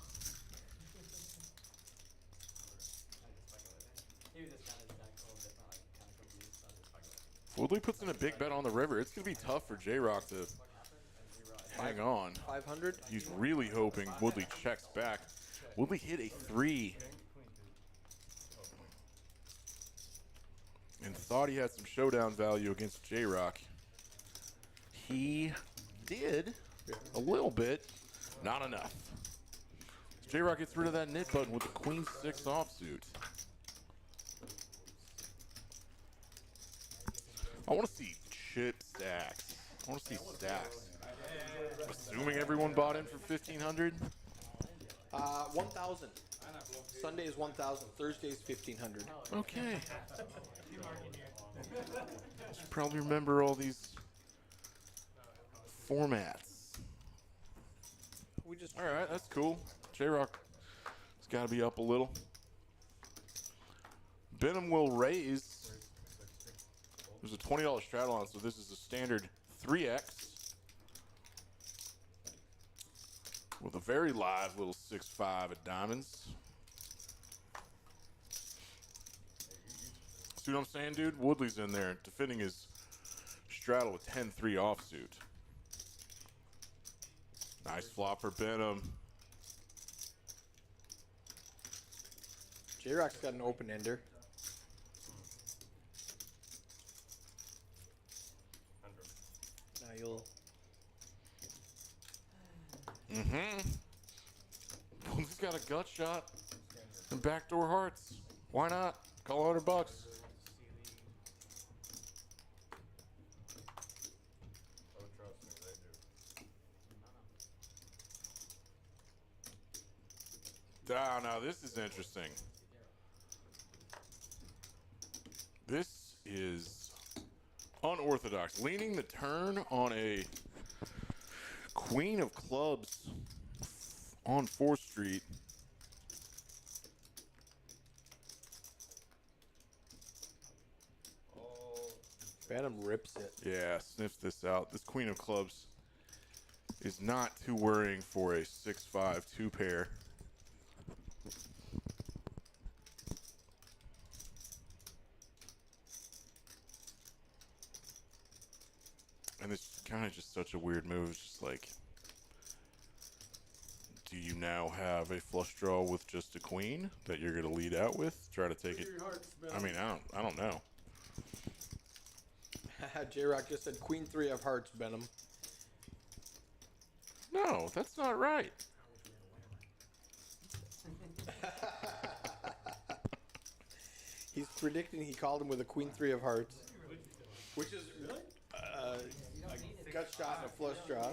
[SPEAKER 7] Woodley puts in a big bet on the river. It's going to be tough for J-Rock to hang on.
[SPEAKER 6] 500.
[SPEAKER 7] He's really hoping Woodley checks back. Woodley hit a 3. And thought he had some showdown value against J-Rock. He did a little bit. Not enough. J-Rock gets rid of that knit button with the queen 6 offsuit. I want to see chip stacks. I want to see stacks. Assuming everyone bought in for 1,500.
[SPEAKER 6] 1,000. Sunday is 1,000. Thursday is 1,500.
[SPEAKER 7] Okay. Should probably remember all these formats.
[SPEAKER 6] We just
[SPEAKER 7] All right, that's cool. J-Rock has got to be up a little. Benham will raise. There's a $20 straddle on, so this is a standard 3X with a very live little 6-5 at diamonds. See what I'm saying, dude? Woodley's in there defending his straddle with 10-3 offsuit. Nice flop for Benham.
[SPEAKER 6] J-Rock's got an open ender. Now you'll.
[SPEAKER 7] He's got a gut shot and backdoor hearts. Why not? Call $100.
[SPEAKER 8] Oh, trust me, they do.
[SPEAKER 7] Ah, now this is interesting. This is unorthodox. Leaning the turn on a queen of clubs on 4th Street.
[SPEAKER 6] Benham rips it.
[SPEAKER 7] Yeah, sniffs this out. This queen of clubs is not too worrying for a 6-5 2-pair. And it's kind of just such a weird move. It's just like, do you now have a flush draw with just a queen that you're going to lead out with? Try to take it. I mean, I don't know.
[SPEAKER 6] J-Rock just said queen 3 of hearts, Benham.
[SPEAKER 7] No, that's not right.
[SPEAKER 6] He's predicting he called him with a queen 3 of hearts, which is a gut shot and a flush draw.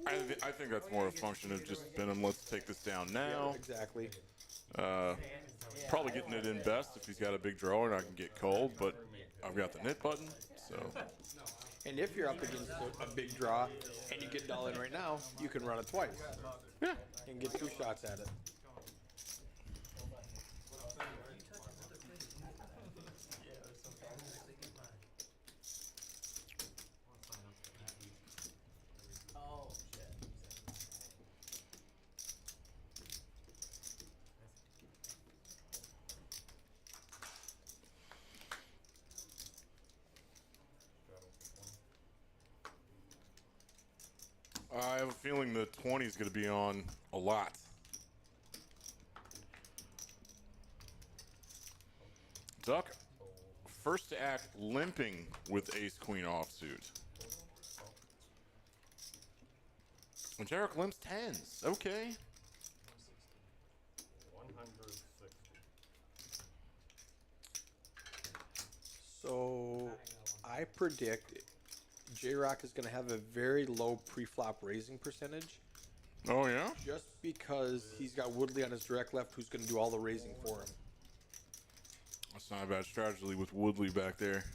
[SPEAKER 7] I think that's more a function of just Benham. Let's take this down now.
[SPEAKER 6] Yeah, exactly.
[SPEAKER 7] Probably getting it in best if he's got a big draw and I can get cold, but I've got the knit button, so
[SPEAKER 6] And if you're up against a big draw and you get all in right now, you can run it twice.
[SPEAKER 7] yeah.
[SPEAKER 6] And get 2 shots at it.
[SPEAKER 3] Oh, shit.
[SPEAKER 7] I have a feeling the 20 is going to be on a lot. Duck, first to act limping with ace queen offsuit. And Jarek limps 10s. Okay.
[SPEAKER 8] 160.
[SPEAKER 6] So I predict J-Rock is going to have a very low pre-flop raising percentage.
[SPEAKER 7] Oh, yeah?
[SPEAKER 6] Just because he's got Woodley on his direct left who's going to do all the raising for him.
[SPEAKER 7] That's not a bad strategy with Woodley back there.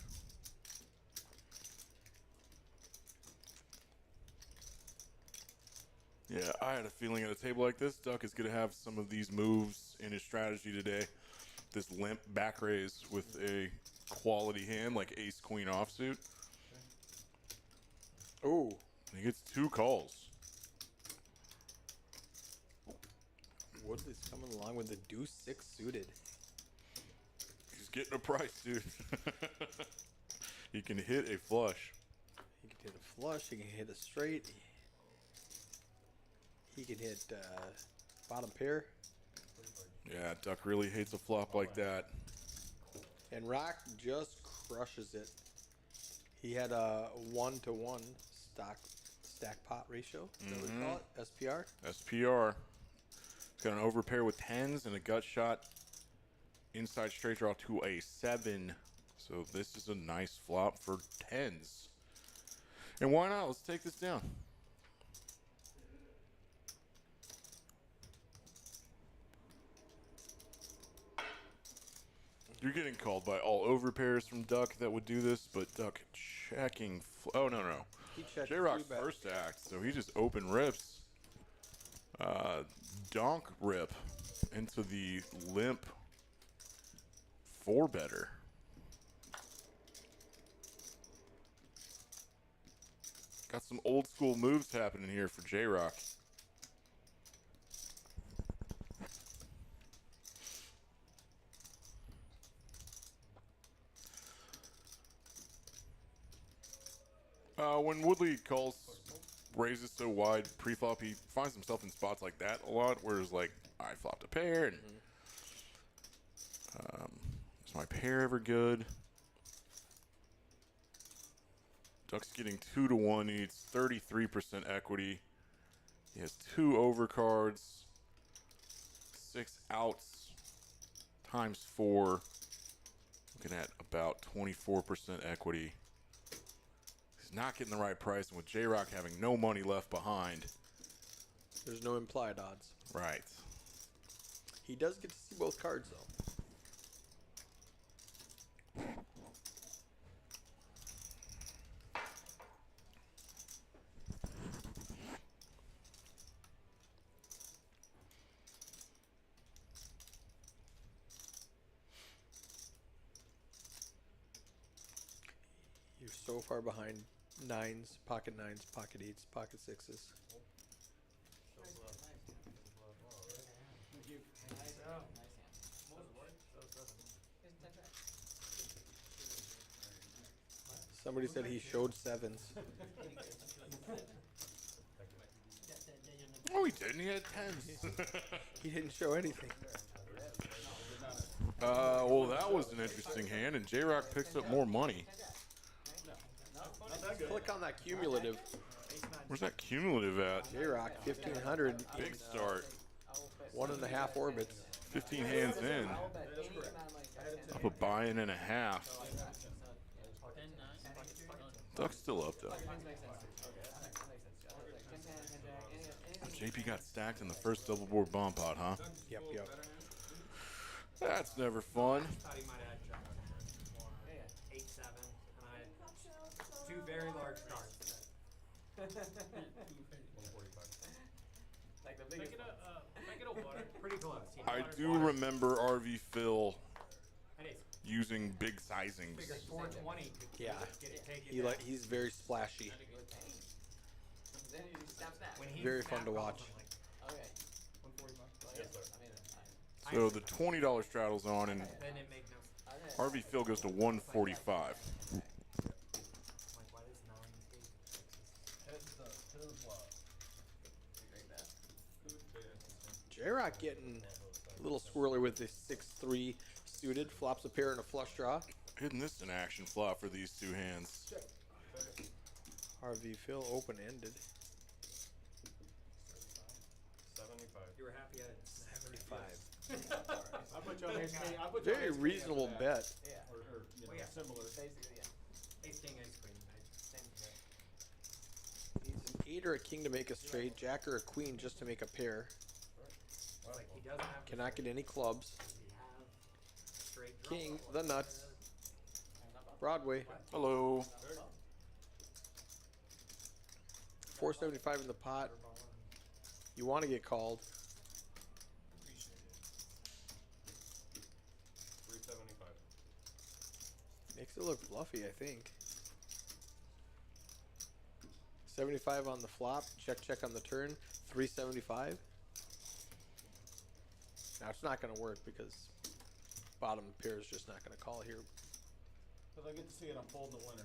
[SPEAKER 7] Yeah, I had a feeling at a table like this, Duck is going to have some of these moves in his strategy today. This limp back raise with a quality hand like ace queen offsuit.
[SPEAKER 6] Oh,
[SPEAKER 7] He gets 2 calls.
[SPEAKER 6] Woodley's coming along with the deuce 6 suited.
[SPEAKER 7] He's getting a price, dude. He can hit a flush.
[SPEAKER 6] He can hit a flush. He can hit a straight. He can hit bottom pair.
[SPEAKER 7] Yeah, Duck really hates a flop like that.
[SPEAKER 6] And Rock just crushes it. He had a 1-to-1 stack pot ratio. Is that what we call it? SPR.
[SPEAKER 7] SPR. He's got an overpair with 10s and a gut shot inside straight draw to a 7. So this is a nice flop for 10s. And why not? Let's take this down. You're getting called by all overpairs from Duck that would do this, but Duck checking. Oh, no.
[SPEAKER 6] He checked
[SPEAKER 7] J-Rock's
[SPEAKER 6] 3 bet.
[SPEAKER 7] first act, so he just open rips. Donk rip into the limp 4-better. Got some old school moves happening here for J-Rock. When Woodley calls raises so wide pre-flop, he finds himself in spots like that a lot, whereas like I flopped a pair and is my pair ever good? Duck's getting 2-to-1. He needs 33% equity. He has 2 overcards, 6 outs times 4. Looking at about 24% equity. He's not getting the right price, and with J-Rock having no money left behind.
[SPEAKER 6] There's no implied odds.
[SPEAKER 7] Right.
[SPEAKER 6] He does get to see both cards, though. You're so far behind 9s, pocket 9s, pocket 8s, pocket 6s. Somebody said he showed 7s.
[SPEAKER 7] Oh, he didn't. He had 10s.
[SPEAKER 6] He didn't show anything.
[SPEAKER 7] Well, that was an interesting hand, and J-Rock picks up more money.
[SPEAKER 6] Click on that cumulative.
[SPEAKER 7] Where's that cumulative at?
[SPEAKER 6] J-Rock, 1,500.
[SPEAKER 7] Big start.
[SPEAKER 6] 1.5 orbits.
[SPEAKER 7] 15 hands in. Up a buy-in and a half. Duck's still up, though. JP got stacked in the first double board bomb pot, huh?
[SPEAKER 6] Yep.
[SPEAKER 7] That's never fun.
[SPEAKER 1] 8-7, and I had 2 very large cards. That
[SPEAKER 8] 145.
[SPEAKER 3] Like the
[SPEAKER 1] Can I
[SPEAKER 3] biggest
[SPEAKER 1] get
[SPEAKER 3] ones.
[SPEAKER 1] can I get a water? Pretty close. Yeah.
[SPEAKER 7] I
[SPEAKER 1] Water-
[SPEAKER 7] do
[SPEAKER 1] water.
[SPEAKER 7] remember RV Phil
[SPEAKER 1] And it's
[SPEAKER 7] using big sizings.
[SPEAKER 1] figured 420 could
[SPEAKER 6] Yeah.
[SPEAKER 1] take it down.
[SPEAKER 6] He's very splashy.
[SPEAKER 3] With pain. Then you just snap.
[SPEAKER 1] When he
[SPEAKER 6] Very fun to
[SPEAKER 1] snapped
[SPEAKER 6] watch.
[SPEAKER 1] off, I'm like,
[SPEAKER 3] Okay.
[SPEAKER 8] 145.
[SPEAKER 3] Well,
[SPEAKER 8] Yes,
[SPEAKER 3] yeah.
[SPEAKER 8] sir.
[SPEAKER 3] I mean,
[SPEAKER 7] So the $20 straddles on, and
[SPEAKER 1] then it make no sense.
[SPEAKER 7] RV Phil goes to 145.
[SPEAKER 1] Like, why does 9 take 6?
[SPEAKER 3] Great bet.
[SPEAKER 6] J-Rock getting a little squirrely with this 6-3 suited. Flops a pair and a flush draw.
[SPEAKER 7] Isn't this an action flop for these two hands?
[SPEAKER 6] RV Phil open-ended.
[SPEAKER 8] 75.
[SPEAKER 1] You were happy at
[SPEAKER 6] 75.
[SPEAKER 5] I put you on ace king. I put you on
[SPEAKER 6] Very
[SPEAKER 5] ace king
[SPEAKER 6] reasonable
[SPEAKER 5] after that.
[SPEAKER 6] bet.
[SPEAKER 3] Yeah.
[SPEAKER 5] Or you know,
[SPEAKER 1] Well, yeah.
[SPEAKER 5] similar.
[SPEAKER 3] Basically, yeah.
[SPEAKER 1] Ace King, Ace Queen. Same thing.
[SPEAKER 6] Needs an 8 or a king to make a straight. Jack or a queen just to make a pair.
[SPEAKER 1] It's like he doesn't have to
[SPEAKER 6] Cannot get any clubs.
[SPEAKER 1] Does he have straight draw?
[SPEAKER 6] King, the nuts. Broadway.
[SPEAKER 7] Hello.
[SPEAKER 6] 475 in the pot. You want to get called.
[SPEAKER 8] 375.
[SPEAKER 6] Makes it look bluffy, I think. 75 on the flop. Check on the turn. 375. Now it's not going to work because bottom pair is just not going to call here.
[SPEAKER 5] Because I get to see it unfold in the winter.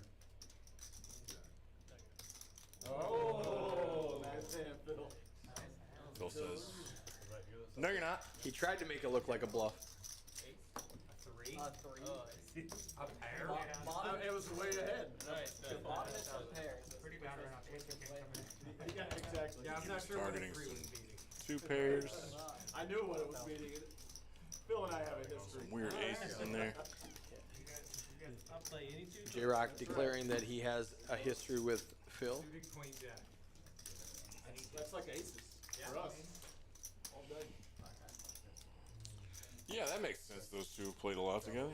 [SPEAKER 5] Oh, nice hand, Phil.
[SPEAKER 7] Phil says, no, you're not.
[SPEAKER 6] He tried to make it look like a bluff.
[SPEAKER 1] A 3?
[SPEAKER 3] A 3.
[SPEAKER 1] A pair?
[SPEAKER 3] Bottom.
[SPEAKER 5] It was way ahead.
[SPEAKER 3] The bottom is a pair. So
[SPEAKER 1] Pretty bad right now. Ace King coming in.
[SPEAKER 5] Yeah, exactly.
[SPEAKER 1] Yeah, I'm not sure what a
[SPEAKER 7] Targeting
[SPEAKER 1] 3 was beating.
[SPEAKER 7] 2 pairs.
[SPEAKER 5] I knew what it was beating. Phil and I have a history.
[SPEAKER 7] Some weird aces in there.
[SPEAKER 1] I'll play any 2.
[SPEAKER 6] J-Rock declaring that he has a history with Phil.
[SPEAKER 1] Suited Queen Jack.
[SPEAKER 5] That's like aces for us. All day.
[SPEAKER 7] Yeah, that makes sense. Those two played a lot together.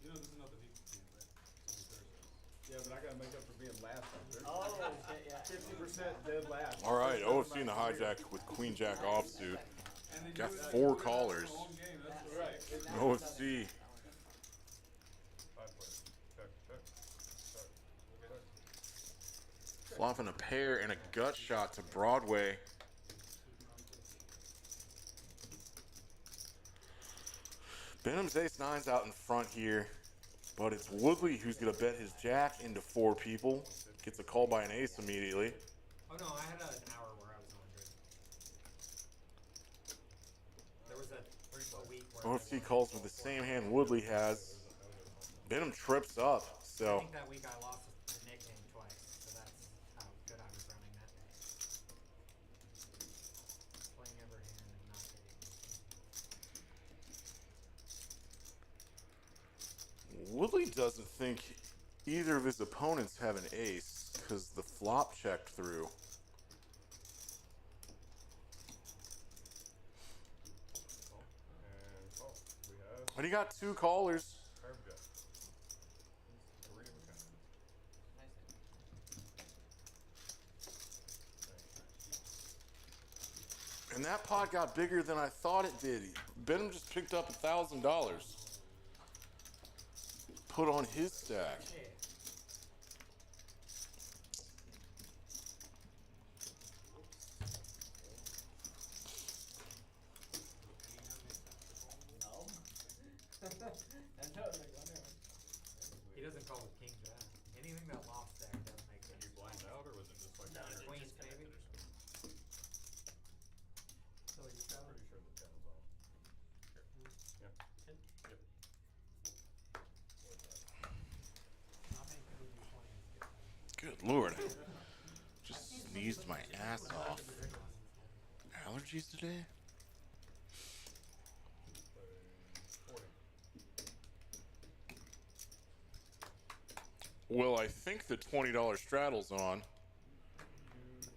[SPEAKER 8] You know, this is not the deep game, right? It's only Thursday.
[SPEAKER 5] Yeah, but I gotta make up for being last up there.
[SPEAKER 3] Oh, shit, yeah.
[SPEAKER 5] 50% dead last.
[SPEAKER 7] All right, OFC in the hijack with Queen Jack offsuit.
[SPEAKER 8] And then
[SPEAKER 7] Got
[SPEAKER 8] you,
[SPEAKER 7] 4
[SPEAKER 8] you would've had
[SPEAKER 7] callers.
[SPEAKER 8] a long game, that's
[SPEAKER 5] Right.
[SPEAKER 7] OFC.
[SPEAKER 8] 5 players. Check, check, check, check.
[SPEAKER 7] Flopping a pair and a gut shot to Broadway. Benham's ace-9's out in front here, but it's Woodley who's going to bet his jack into 4 people. Gets a call by an ace immediately.
[SPEAKER 1] Oh no, I had an hour where I was on good. There was a week where
[SPEAKER 7] OFC calls with the same hand Woodley has. Benham trips up,
[SPEAKER 1] I
[SPEAKER 7] so
[SPEAKER 1] think that week I lost the Nick game twice, so that's how good I was running that day. Playing every hand and not hitting.
[SPEAKER 7] Woodley doesn't think either of his opponents have an ace because the flop checked through.
[SPEAKER 8] And call. We have
[SPEAKER 7] But he got 2 callers.
[SPEAKER 8] curve gut. 3 of a kind.
[SPEAKER 7] And that pot got bigger than I thought it did. Benham just picked up $1,000. Put on his stack.
[SPEAKER 1] Yeah.
[SPEAKER 3] No. That's how it's like, wonder.
[SPEAKER 1] He doesn't call with King Jack. Anything that lost there doesn't make
[SPEAKER 8] Did you
[SPEAKER 1] sense.
[SPEAKER 8] blind out or was it just like
[SPEAKER 1] Queens, maybe? So you got
[SPEAKER 8] Pretty sure the 10 was off. Here. Yeah. Yep.
[SPEAKER 1] I'll make move your 20s.
[SPEAKER 7] Good Lord. Just sneezed my ass off. allergies today? Well, I think the $20 straddle's on.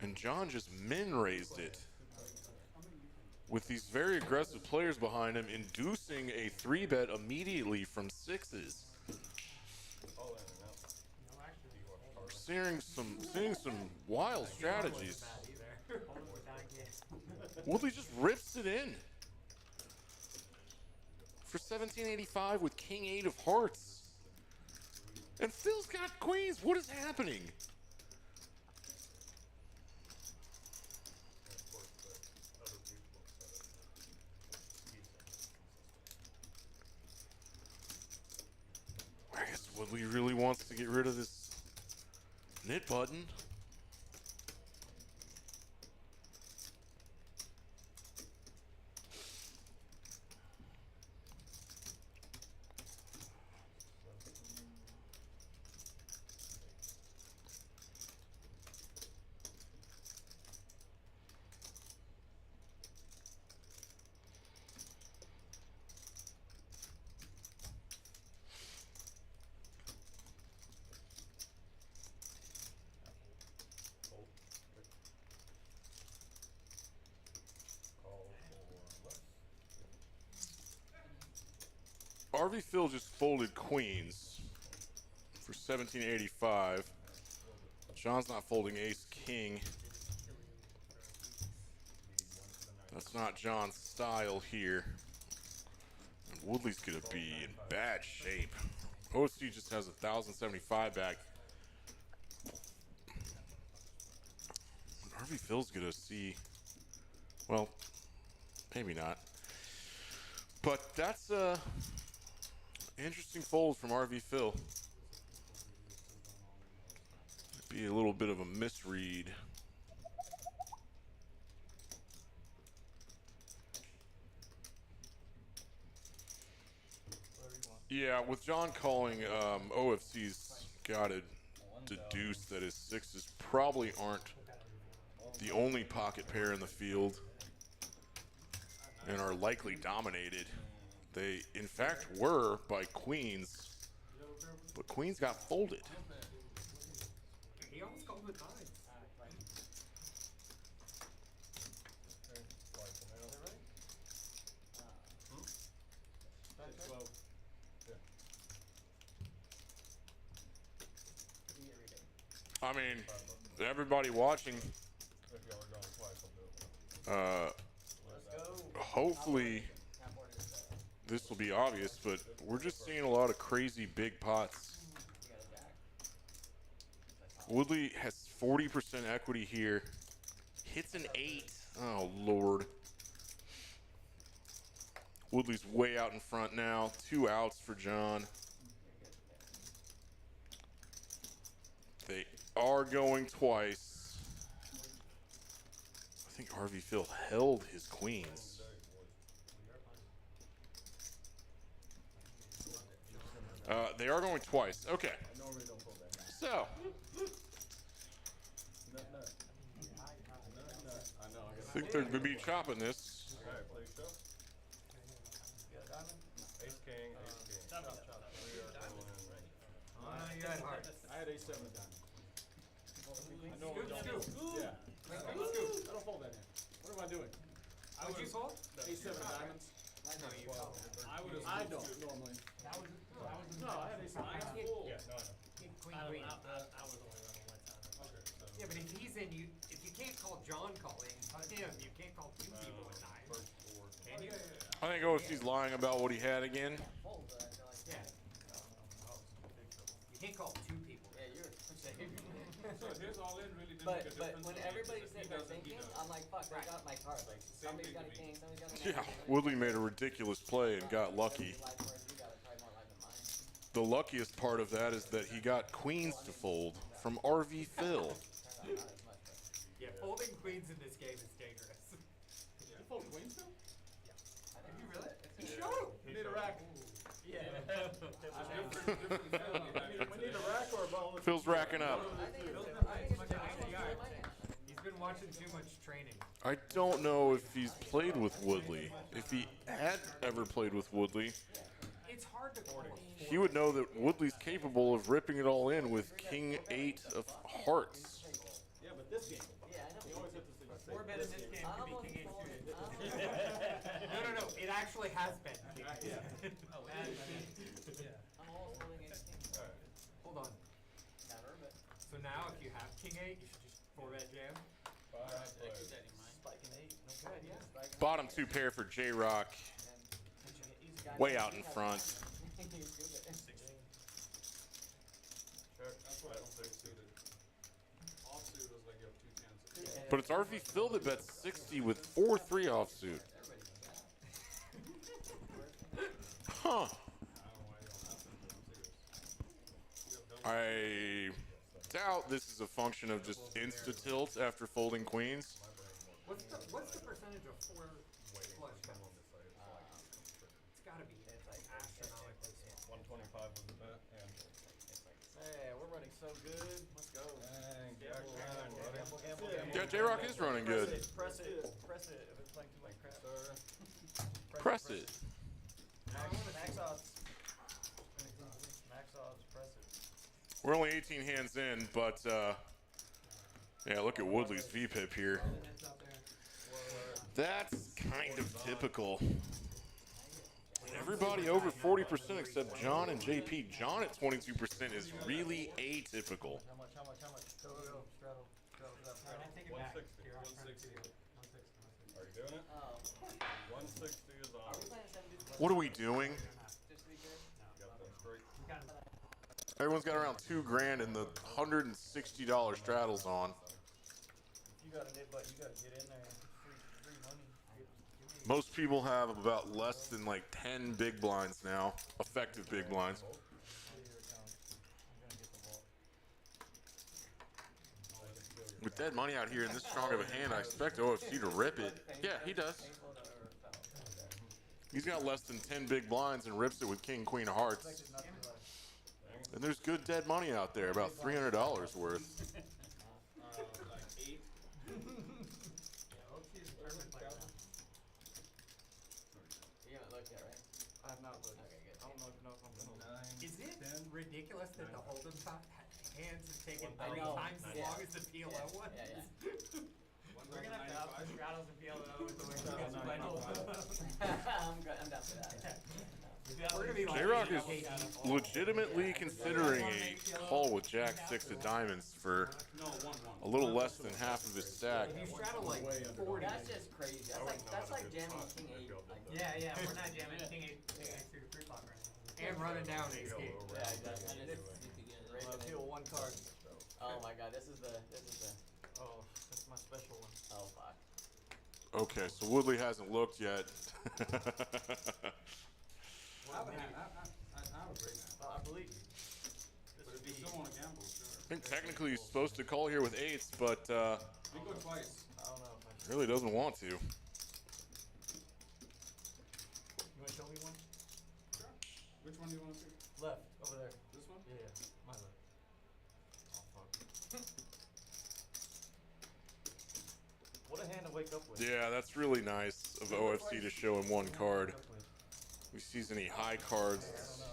[SPEAKER 7] And John just min raised it. With these very aggressive players behind him, inducing a 3-bet immediately from sixes. Seeing some wild strategies. Woodley just rips it in for 1785 with King 8 of hearts. And Phil's got queens. What is happening? I guess Woodley really wants to get rid of this knit button. RV Phil just folded queens for 1785. John's not folding ace king. That's not John's style here. And Woodley's gonna be in bad shape. OC just has 1,075 back. RV Phil's gonna see, well, maybe not. But that's interesting fold from RV Phil. Be a little bit of a misread. Yeah, with John calling, OFC's got to deduce that his sixes probably aren't the only pocket pair in the field and are likely dominated. They, in fact, were by queens, but queens got folded.
[SPEAKER 1] He almost called with nines.
[SPEAKER 7] I mean, everybody watching, hopefully this will be obvious, but we're just seeing a lot of crazy big pots. Woodley has 40% equity here. Hits an 8. Oh, Lord. Woodley's way out in front now. 2 outs for John. They are going twice. I think RV Phil held his queens. They are going twice. Okay. So. I think they're going to be chopping this.
[SPEAKER 8] Ace king, ace king.
[SPEAKER 1] You had hearts.
[SPEAKER 5] I had ace 7 of diamonds. I know
[SPEAKER 1] Scoop,
[SPEAKER 5] I
[SPEAKER 1] scoop.
[SPEAKER 5] Yeah. I don't fold that hand. What am I doing?
[SPEAKER 1] Would you fold?
[SPEAKER 5] Ace 7 of diamonds.
[SPEAKER 1] No, you fold.
[SPEAKER 5] I don't normally. No, I had ace 7 of diamonds.
[SPEAKER 8] Yeah, no, I know.
[SPEAKER 1] Queen.
[SPEAKER 2] I was only running one time.
[SPEAKER 8] Okay, so
[SPEAKER 1] Yeah, but if he's in, if you can't call John calling, him, you can't call 2 people with nines.
[SPEAKER 8] first 4.
[SPEAKER 1] Can you?
[SPEAKER 7] I think OC's lying about what he had again.
[SPEAKER 1] Yeah. You can't call 2 people.
[SPEAKER 3] Yeah, you're
[SPEAKER 8] So his all in really didn't
[SPEAKER 3] But
[SPEAKER 8] make a difference.
[SPEAKER 3] when
[SPEAKER 8] to me,
[SPEAKER 3] everybody's
[SPEAKER 8] because if he
[SPEAKER 3] sitting there
[SPEAKER 8] doesn't, he
[SPEAKER 3] thinking,
[SPEAKER 8] does.
[SPEAKER 3] I'm like, fuck, they got my card. Like,
[SPEAKER 8] Same
[SPEAKER 3] somebody's
[SPEAKER 8] thing
[SPEAKER 3] got a
[SPEAKER 8] to me.
[SPEAKER 3] king, somebody's got a
[SPEAKER 7] Yeah,
[SPEAKER 3] nine,
[SPEAKER 7] Woodley made a ridiculous play and got lucky. The luckiest part of that is that he got queens to fold from RV Phil.
[SPEAKER 1] Yeah, folding queens in this game is dangerous.
[SPEAKER 5] You fold queens though?
[SPEAKER 1] Did you really? He showed him.
[SPEAKER 5] We need a rack.
[SPEAKER 1] Yeah.
[SPEAKER 5] We need a rack or a ball.
[SPEAKER 7] Phil's racking up.
[SPEAKER 1] He's been watching too much training.
[SPEAKER 7] I don't know if he's played with Woodley. If he had ever played with Woodley,
[SPEAKER 1] It's hard to call.
[SPEAKER 7] he would know that Woodley's capable of ripping it all in with King 8 of Hearts.
[SPEAKER 5] Yeah, but this game.
[SPEAKER 3] Yeah, I know.
[SPEAKER 5] You always have to say
[SPEAKER 1] Four bet in this game could be King 8 suited.
[SPEAKER 3] I'm
[SPEAKER 1] No. It actually has been.
[SPEAKER 5] Yeah.
[SPEAKER 3] I'm almost holding ace king.
[SPEAKER 1] Hold on.
[SPEAKER 3] Never, but
[SPEAKER 1] So now, if you have King 8, you should just 4-bet jam.
[SPEAKER 3] spike an 8. No good, yeah. Spike
[SPEAKER 7] Bottom 2 pair for J-Rock. Way out in front.
[SPEAKER 4] That's why I don't say suited. Offsuit is like you have 2 chances.
[SPEAKER 7] But it's RV Phil that bets 60 with 4-3 offsuit. Huh.
[SPEAKER 4] I don't know why you don't have to, but I'm serious. You have
[SPEAKER 7] I doubt this is a function of just insta-tilt after folding queens.
[SPEAKER 1] What's the percentage of 4 flush combos? It's gotta be astronomically small.
[SPEAKER 4] 125 was the bet. Yeah.
[SPEAKER 3] Hey, we're running so good. Let's go.
[SPEAKER 4] Dang,
[SPEAKER 3] Gamble,
[SPEAKER 4] Jack,
[SPEAKER 3] gamble.
[SPEAKER 7] Yeah, J-Rock is running good.
[SPEAKER 3] Press it. Press it. If it's playing too much crap.
[SPEAKER 7] Press it.
[SPEAKER 3] Max odds. Max odds. Press it.
[SPEAKER 7] We're only 18 hands in, but yeah, look at Woodley's VPIP here. That's kind of typical. Everybody over 40% except John and JP. John at 22% is really atypical.
[SPEAKER 3] How much? Go. Straddle.
[SPEAKER 1] Alright, I take it back.
[SPEAKER 4] 160,
[SPEAKER 1] Here, I'm trying to
[SPEAKER 4] 160.
[SPEAKER 1] do it. 160.
[SPEAKER 4] Are you doing it?
[SPEAKER 3] Oh.
[SPEAKER 4] 160 is on.
[SPEAKER 7] What are we doing?
[SPEAKER 3] Just to be good.
[SPEAKER 4] Got them straight.
[SPEAKER 1] We got
[SPEAKER 7] Everyone's got around $2 grand and the $160 straddles on.
[SPEAKER 3] If you got a nit butt, you gotta get in there. Free money.
[SPEAKER 7] Most people have about less than like 10 big blinds now, effective big blinds.
[SPEAKER 3] I'm gonna get the vault.
[SPEAKER 7] With dead money out here in this strong of a hand, I expect OFC to rip it. Yeah, he does. He's got less than 10 big blinds and rips it with King, Queen of Hearts. And there's good dead money out there, about $300 worth.
[SPEAKER 5] Like 8.
[SPEAKER 3] You haven't looked yet, right?
[SPEAKER 5] I have not looked.
[SPEAKER 3] Okay, good.
[SPEAKER 5] I don't know if I'm gonna look.
[SPEAKER 1] Is it ridiculous that the Hold'em hands have taken
[SPEAKER 3] I
[SPEAKER 1] 3
[SPEAKER 3] know.
[SPEAKER 1] times as
[SPEAKER 3] Yeah.
[SPEAKER 1] long as the PLO ones?
[SPEAKER 3] Yeah.
[SPEAKER 1] We're gonna have to up the straddles and PLO with the way we
[SPEAKER 5] Straddle
[SPEAKER 1] guys play.
[SPEAKER 3] 95. I'm down for that.
[SPEAKER 1] We're gonna be like
[SPEAKER 7] J-Rock is
[SPEAKER 1] 80.
[SPEAKER 7] legitimately considering a call with Jack 6 of diamonds for
[SPEAKER 5] No, 1-1.
[SPEAKER 7] a little less than half of his stack.
[SPEAKER 1] If you straddle like 40.
[SPEAKER 3] That's just crazy. That's like jamming King 8. Like,
[SPEAKER 1] Yeah, we're not jamming King 8 through 3 clock right now. And running down ace king.
[SPEAKER 3] yeah, exactly.
[SPEAKER 5] I'll peel 1 card.
[SPEAKER 3] Oh my god, this is the.
[SPEAKER 5] Oh, that's my special one.
[SPEAKER 3] Oh fuck.
[SPEAKER 7] Okay, so Woodley hasn't looked yet.
[SPEAKER 4] I would agree now.
[SPEAKER 3] I believe you.
[SPEAKER 4] But if you still want to gamble, sure.
[SPEAKER 7] I think technically he's supposed to call here with 8s, but
[SPEAKER 4] We go twice.
[SPEAKER 3] I don't know if I
[SPEAKER 7] really doesn't want to.
[SPEAKER 1] You wanna show me one?
[SPEAKER 4] Sure. Which one do you want to see?
[SPEAKER 3] left over there.
[SPEAKER 4] This one?
[SPEAKER 3] Yeah, my left.
[SPEAKER 5] Oh, fuck.
[SPEAKER 3] What a hand to wake up with.
[SPEAKER 7] Yeah, that's really nice of OFC to show him 1 card. If he sees any high cards, it's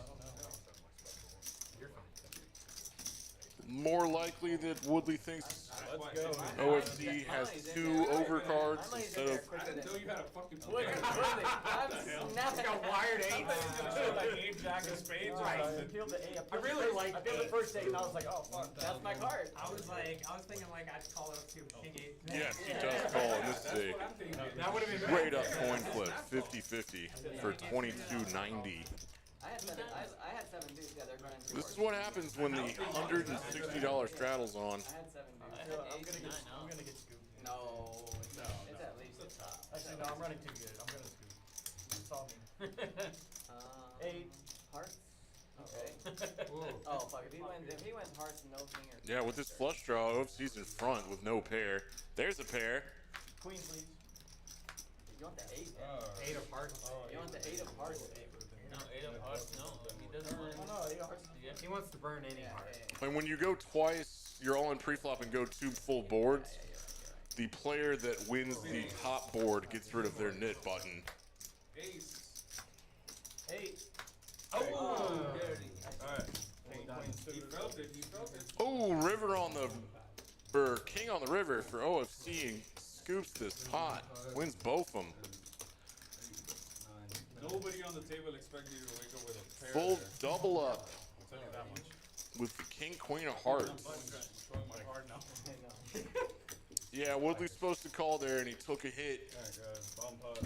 [SPEAKER 1] You're fine.
[SPEAKER 7] more likely that Woodley thinks
[SPEAKER 5] Let's go.
[SPEAKER 7] OFC has 2 overcards instead of.
[SPEAKER 4] I didn't know you had a fucking
[SPEAKER 3] Look, I'm snapping.
[SPEAKER 1] Got wired 8s.
[SPEAKER 5] Like 8 jack of spades.
[SPEAKER 1] Right.
[SPEAKER 3] I peeled the 8.
[SPEAKER 1] I really like
[SPEAKER 3] I peeled the first 8 and I was like, oh fuck, that's my card.
[SPEAKER 1] I was thinking like I'd call it to King 8.
[SPEAKER 7] Yes, he does call in this day.
[SPEAKER 1] That would have been
[SPEAKER 7] Straight up coin flip, 50-50 for $22.90.
[SPEAKER 3] I had 7 dudes. Yeah, they're running 3
[SPEAKER 7] This is what happens when the $160 straddles on.
[SPEAKER 3] I had 7 dudes. I'm gonna get scooped. No, it's at least a top. Actually, no, I'm running too good. I'm gonna scoop. You saw me. 8 hearts. Okay. Oh fuck! If he went hearts and no finger.
[SPEAKER 7] Yeah, with this flush draw, OFC's in front with no pair. There's a pair.
[SPEAKER 3] Queen, please. You want the 8?
[SPEAKER 1] 8 of hearts.
[SPEAKER 3] You want the 8 of hearts?
[SPEAKER 2] No, 8 of hearts, no. He doesn't want
[SPEAKER 3] Oh no, 8 of hearts.
[SPEAKER 1] He wants to burn any heart.
[SPEAKER 7] And when you go twice, you're all in pre-flop and go 2 full boards. the player that wins the top board gets rid of their knit button.
[SPEAKER 8] Ace.
[SPEAKER 3] 8.
[SPEAKER 8] Oh, dirty. Alright. He felt it. He felt it.
[SPEAKER 7] Oh, river on the, or king on the river for OFC and scoops this pot. Wins both of them.
[SPEAKER 8] Nobody on the table expected you to wake up with a pair.
[SPEAKER 7] Full
[SPEAKER 8] there.
[SPEAKER 7] double up
[SPEAKER 8] I'll tell you that much.
[SPEAKER 7] with the king, queen of hearts.
[SPEAKER 8] Throwing my card now.
[SPEAKER 7] Yeah, Woodley's supposed to call there and he took a hit.
[SPEAKER 8] Alright, guys. Bomb pot.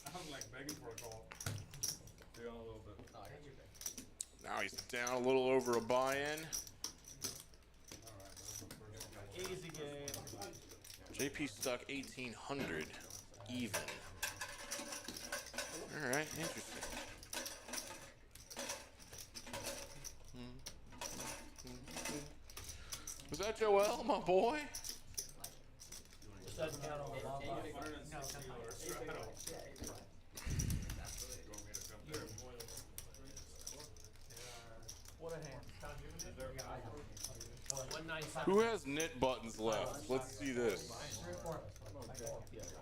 [SPEAKER 8] I'm like begging for a call. Stay on a little bit.
[SPEAKER 7] Now he's down a little over a buy-in.
[SPEAKER 8] Alright, that was my first one.
[SPEAKER 3] Easy game.
[SPEAKER 7] JP stuck 1800 even. All right, interesting. Was that Joel, my boy?
[SPEAKER 3] Just doesn't count on the long line.
[SPEAKER 8] 160 or straddle. You want me to come there?
[SPEAKER 3] What a hand.
[SPEAKER 7] Who has knit buttons left? Let's see this.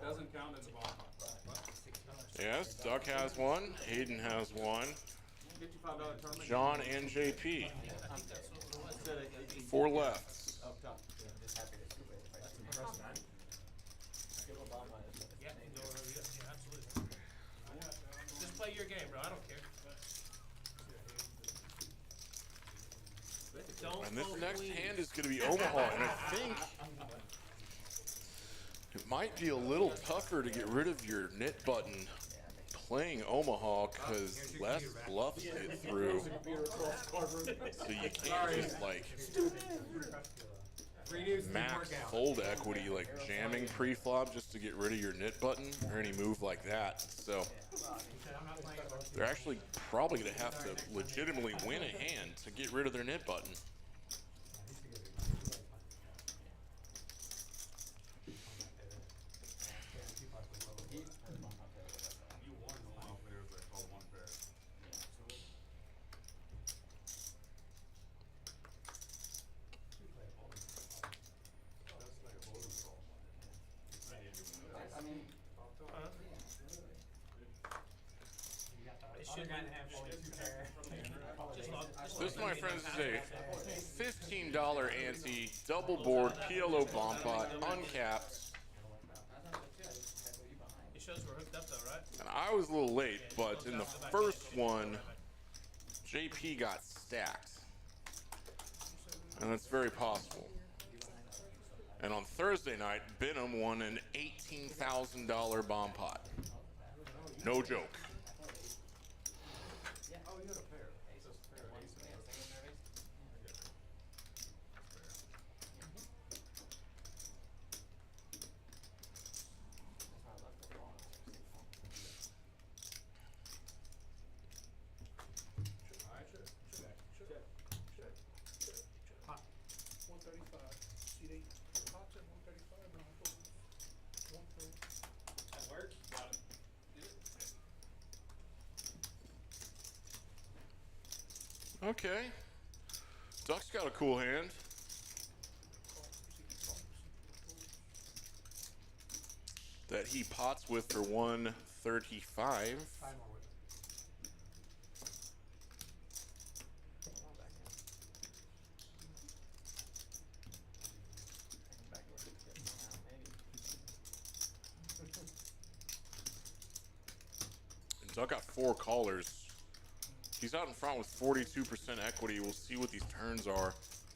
[SPEAKER 8] Doesn't count as a bomb pot.
[SPEAKER 7] Yes, Duck has one. Hayden has one.
[SPEAKER 5] $55 tournament.
[SPEAKER 7] John and JP. 4 left.
[SPEAKER 2] Just play your game, bro. I don't care. Don't
[SPEAKER 7] And this
[SPEAKER 2] go
[SPEAKER 7] next
[SPEAKER 2] clean.
[SPEAKER 7] hand is going to be Omaha, and I think it might be a little tougher to get rid of your knit button playing Omaha because less bluffs hit through. So you can't just like max fold equity like jamming pre-flop just to get rid of your knit button or any move like that. So they're actually probably going to have to legitimately win a hand to get rid of their knit button.
[SPEAKER 8] You won the long players that call one pair. That's like a voting call.
[SPEAKER 2] It should be.
[SPEAKER 7] This, my friends, is a $15 ante double board PLO bomb pot, uncapped.
[SPEAKER 2] It shows we're hooked up though, right?
[SPEAKER 7] And I was a little late, but in the first one, JP got stacked. And that's very possible. And on Thursday night, Benham won an $18,000 bomb pot. No joke.
[SPEAKER 8] Oh, you had a pair. It's just a pair. Ace and Alright, check.
[SPEAKER 5] 135. Seat 8. Pots at 135. Now I go 130.
[SPEAKER 8] That worked. Got it. Did it?
[SPEAKER 7] Okay. Duck's got a cool hand. That he pots with for 135. And Duck got 4 callers. He's out in front with 42% equity. We'll see what these turns are.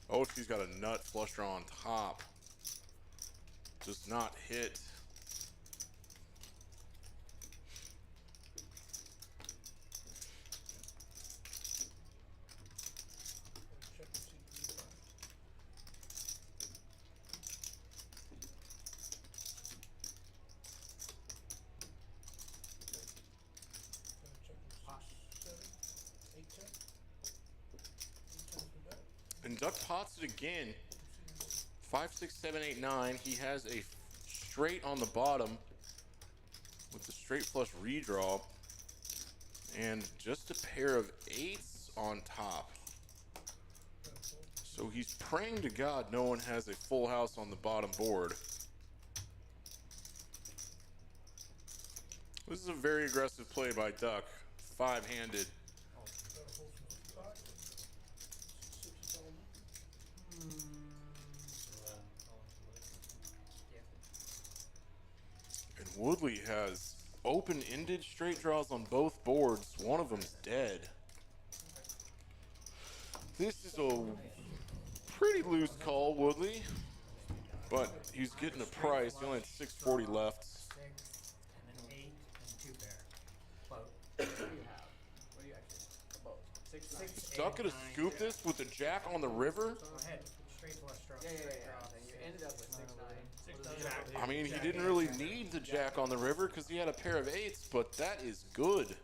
[SPEAKER 7] Oh, she's got a nut flush draw on top. Does not hit.
[SPEAKER 5] Check and see. 35. Check and 6, 7, 8, 10. 8 times the bet.
[SPEAKER 7] And Duck pots it again. 5, 6, 7, 8, 9. He has a straight on the bottom with the straight flush redraw. And just a pair of 8s on top. So So he's praying to God no one has a full house on the bottom board. This is a very aggressive play by Duck. 5-handed. And Woodley has open-ended straight draws on both boards. One of them's dead. This is a pretty loose call, Woodley. But he's getting a price. He only had 640 left.
[SPEAKER 1] 6 and an 8 and 2 pair.
[SPEAKER 3] What do you have? What do you actually? About 6, 9.
[SPEAKER 1] Six,
[SPEAKER 7] Duck gonna scoop this with a jack on the river?
[SPEAKER 1] Go ahead. Straight flush draw.
[SPEAKER 3] Yeah.
[SPEAKER 1] straight draw,
[SPEAKER 3] And you
[SPEAKER 1] six.
[SPEAKER 3] ended up with 6, 9.
[SPEAKER 1] Jack.
[SPEAKER 7] I mean, he
[SPEAKER 1] Jack
[SPEAKER 7] didn't
[SPEAKER 1] eight,
[SPEAKER 7] really
[SPEAKER 1] jack.
[SPEAKER 7] need the jack on the river because he had a pair of 8s, but that is good.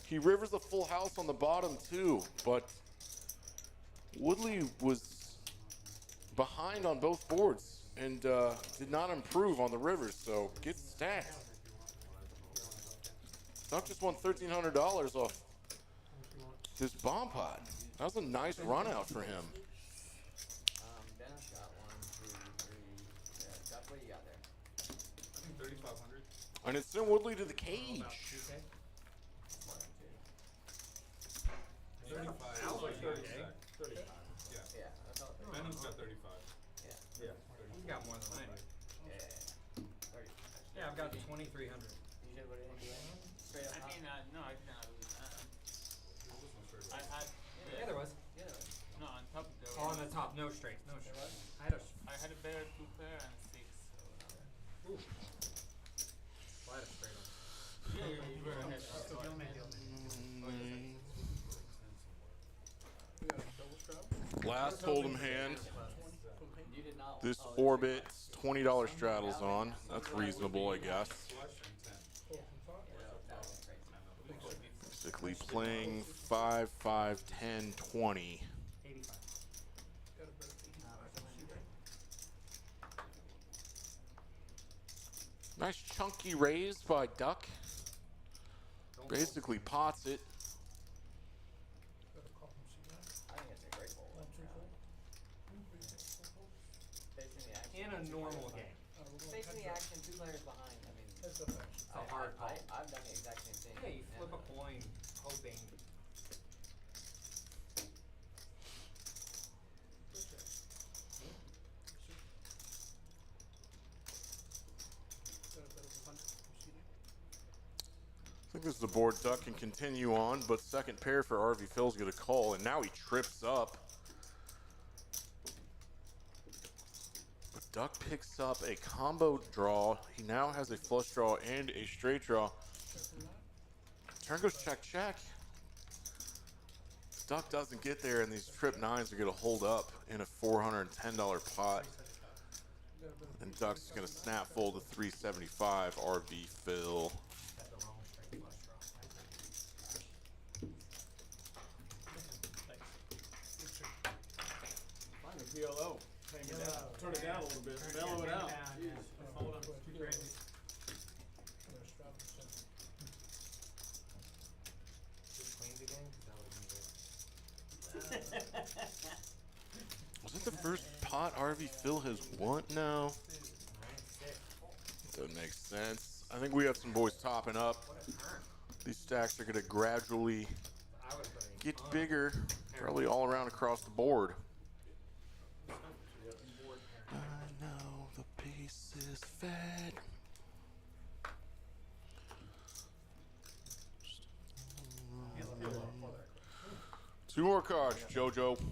[SPEAKER 7] He rivers a full house on the bottom too, but Woodley was behind on both boards and did not improve on the river, so gets stacked. Duck just won $1,300 off this bomb pot. That was a nice run out for him.
[SPEAKER 3] Dennis got 1, 2, 3. Yeah, Duck, what do you got there?
[SPEAKER 8] I think 3,500.
[SPEAKER 7] And it sent Woodley to the cage.
[SPEAKER 1] 2K.
[SPEAKER 8] 35.
[SPEAKER 1] That was like
[SPEAKER 8] 30
[SPEAKER 1] okay.
[SPEAKER 8] stack. 35. Yeah.
[SPEAKER 3] Yeah, that's all.
[SPEAKER 8] Benham's got 35.
[SPEAKER 3] Yeah.
[SPEAKER 8] Yeah.
[SPEAKER 1] He's got more than I do.
[SPEAKER 3] Yeah. 30.
[SPEAKER 1] Yeah, I've got 2,300.
[SPEAKER 3] You said what did you do? Straight up.
[SPEAKER 2] I mean, no, I didn't lose. I had,
[SPEAKER 1] Yeah, there was.
[SPEAKER 3] Yeah, there was.
[SPEAKER 2] no, on top of the.
[SPEAKER 1] Oh, on the top, no straights, no
[SPEAKER 3] There
[SPEAKER 1] straights.
[SPEAKER 3] was?
[SPEAKER 1] I had a
[SPEAKER 2] I had a better 2 pair and a 6. So,
[SPEAKER 1] ooh. Well, I had a straight on.
[SPEAKER 2] yeah, you were ahead.
[SPEAKER 5] We got a double strap.
[SPEAKER 7] Last hold'em hand.
[SPEAKER 3] You did not.
[SPEAKER 7] This Orbit $20 straddles on. That's reasonable, I guess.
[SPEAKER 8] Flush and 10.
[SPEAKER 5] Open top.
[SPEAKER 3] That was crazy.
[SPEAKER 7] Basically playing 5, 5, 10, 20.
[SPEAKER 1] 85.
[SPEAKER 5] Got a better 85.
[SPEAKER 7] Nice chunky raise by Duck. Basically pots it.
[SPEAKER 5] Got a call from C9.
[SPEAKER 3] I think it's a great hole.
[SPEAKER 5] 1, 2, 4.
[SPEAKER 3] Facing the action.
[SPEAKER 1] In a normal game.
[SPEAKER 5] We're going
[SPEAKER 3] Facing the
[SPEAKER 5] heads up.
[SPEAKER 3] action, 2 players behind. I mean,
[SPEAKER 5] Heads up action.
[SPEAKER 1] It's a hard call.
[SPEAKER 3] I've done the exact same thing.
[SPEAKER 1] Yeah, you flip
[SPEAKER 3] and,
[SPEAKER 1] a coin, hoping.
[SPEAKER 5] Got a better 100 from C9.
[SPEAKER 7] I think this is the board Duck can continue on, but second pair for RV Phil's gonna call, and now he trips up. But Duck picks up a combo draw. He now has a flush draw and a straight draw. Turn goes check, check. Duck doesn't get there, and these trip 9s are gonna hold up in a $410 pot. And Duck's gonna snap fold to 375 RV Phil.
[SPEAKER 1] Got the wrong straight flush draw.
[SPEAKER 3] Find the PLO. Turn it down a little bit. Mellow it out.
[SPEAKER 1] Hold on, too crazy.
[SPEAKER 5] Got a strap in center.
[SPEAKER 1] Just cleans again? That would've been good.
[SPEAKER 7] Was it the first pot RV Phil has won? No.
[SPEAKER 1] 96.
[SPEAKER 7] Doesn't make sense. I think we have some boys topping up.
[SPEAKER 1] What a turn.
[SPEAKER 7] These stacks are going to gradually
[SPEAKER 1] I would've put a
[SPEAKER 7] get
[SPEAKER 1] ton.
[SPEAKER 7] bigger, probably all around across the board.
[SPEAKER 1] Board pair.
[SPEAKER 7] I know the piece is fed. Two more cards, JoJo.
[SPEAKER 5] 35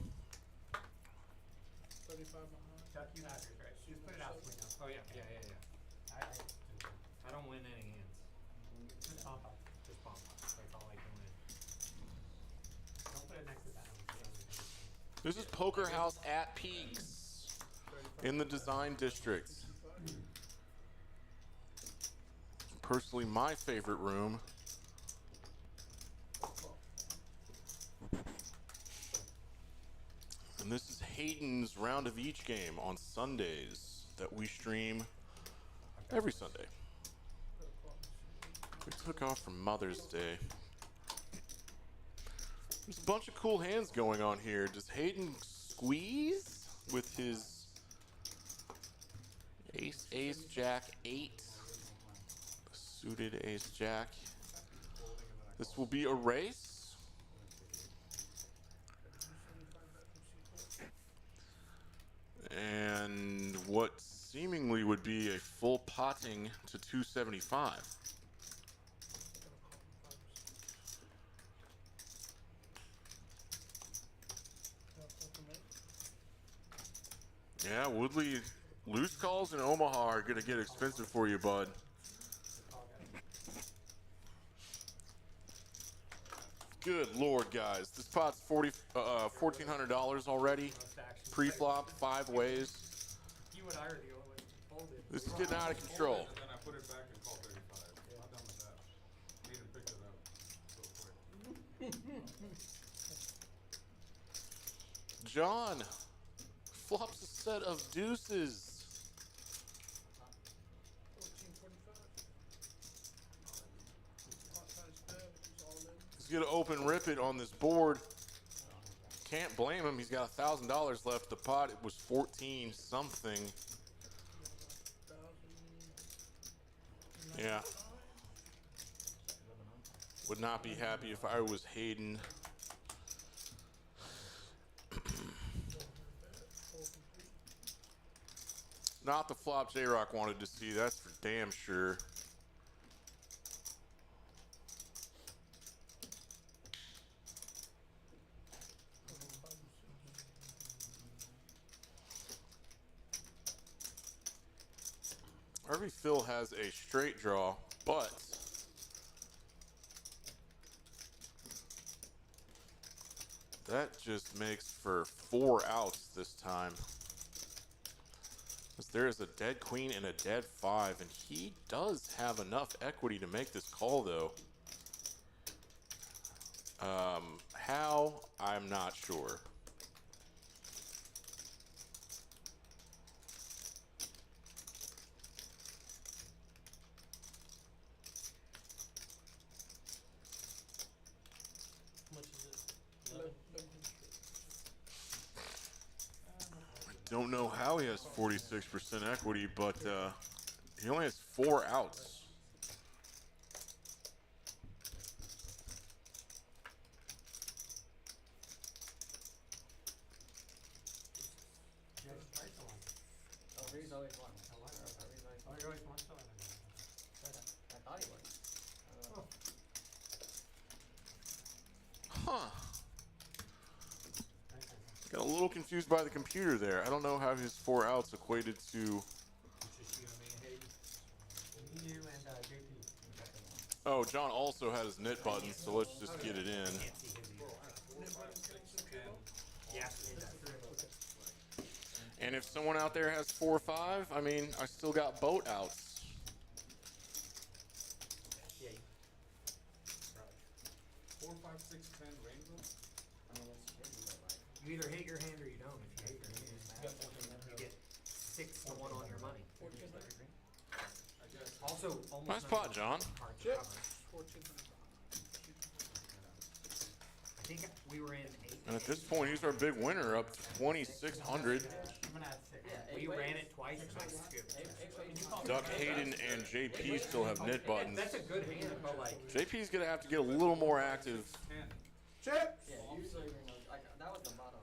[SPEAKER 5] behind.
[SPEAKER 1] Chuck, you have yours, right? Just put it out the window. Oh, yeah. I don't win any hands. Just bump up. Just bump up. That's all I can win. Don't put it next to that one.
[SPEAKER 7] This is Poker House at Peaks in the Design District. Personally, my favorite room. And this is Hayden's round of each game on Sundays that we stream every Sunday. We took off from Mother's Day. There's a bunch of cool hands going on here. Does Hayden squeeze with his ace, ace, jack, 8. Suited ace, jack. This will be a race. And what seemingly would be a full potting to 275. Yeah, Woodley, loose calls in Omaha are going to get expensive for you, bud. Good Lord, guys. This pot's $1,400 already. Pre-flop, 5 ways.
[SPEAKER 1] You and I are the only ones who folded.
[SPEAKER 7] This is getting out of control.
[SPEAKER 4] And then I put it back and called 35. I'm done with that. Hayden picked it up real quick.
[SPEAKER 7] John flops a set of deuces.
[SPEAKER 5] 14.25.
[SPEAKER 7] He's going to open rip it on this board. Can't blame him. He's got $1,000 left. The pot, it was 14 something. Yeah. Would not be happy if I was Hayden. Not the flop J-Rock wanted to see, that's for damn sure. Harvey Phil has a straight draw, but that just makes for 4 outs this time. There is a dead queen and a dead 5, and he does have enough equity to make this call, though. How? I'm not sure. Don't know how he has 46% equity, but he only has 4 outs.
[SPEAKER 3] Reed's always won.
[SPEAKER 1] You always won, so
[SPEAKER 3] I thought he won.
[SPEAKER 7] Huh. Got a little confused by the computer there. I don't know how his 4 outs equated to.
[SPEAKER 1] It's just you and me and Hayden. You and JP.
[SPEAKER 7] Oh, John also had his knit button, so let's just get it in.
[SPEAKER 1] Can't see his either. Yeah.
[SPEAKER 7] And if someone out there has 4 or 5, I mean, I still got boat outs.
[SPEAKER 1] Yeah.
[SPEAKER 4] 4, 5, 6, 10 rainbow.
[SPEAKER 1] You either hate your hand or you don't. If you hate your hand, you get 6 to 1 on your money. Also, almost
[SPEAKER 7] Nice pot, John.
[SPEAKER 1] hard to cover.
[SPEAKER 5] 14.25.
[SPEAKER 1] I think we were in 8.
[SPEAKER 7] And at this point, he's our big winner, up to 2,600.
[SPEAKER 1] I'm gonna add 6. We ran it twice and I scooped.
[SPEAKER 7] Duck, Hayden, and JP still have knit buttons.
[SPEAKER 1] That's a good hand, but like.
[SPEAKER 7] JP's gonna have to get a little more active
[SPEAKER 4] 10.
[SPEAKER 5] Chip!
[SPEAKER 3] Yeah, usually that was the motto.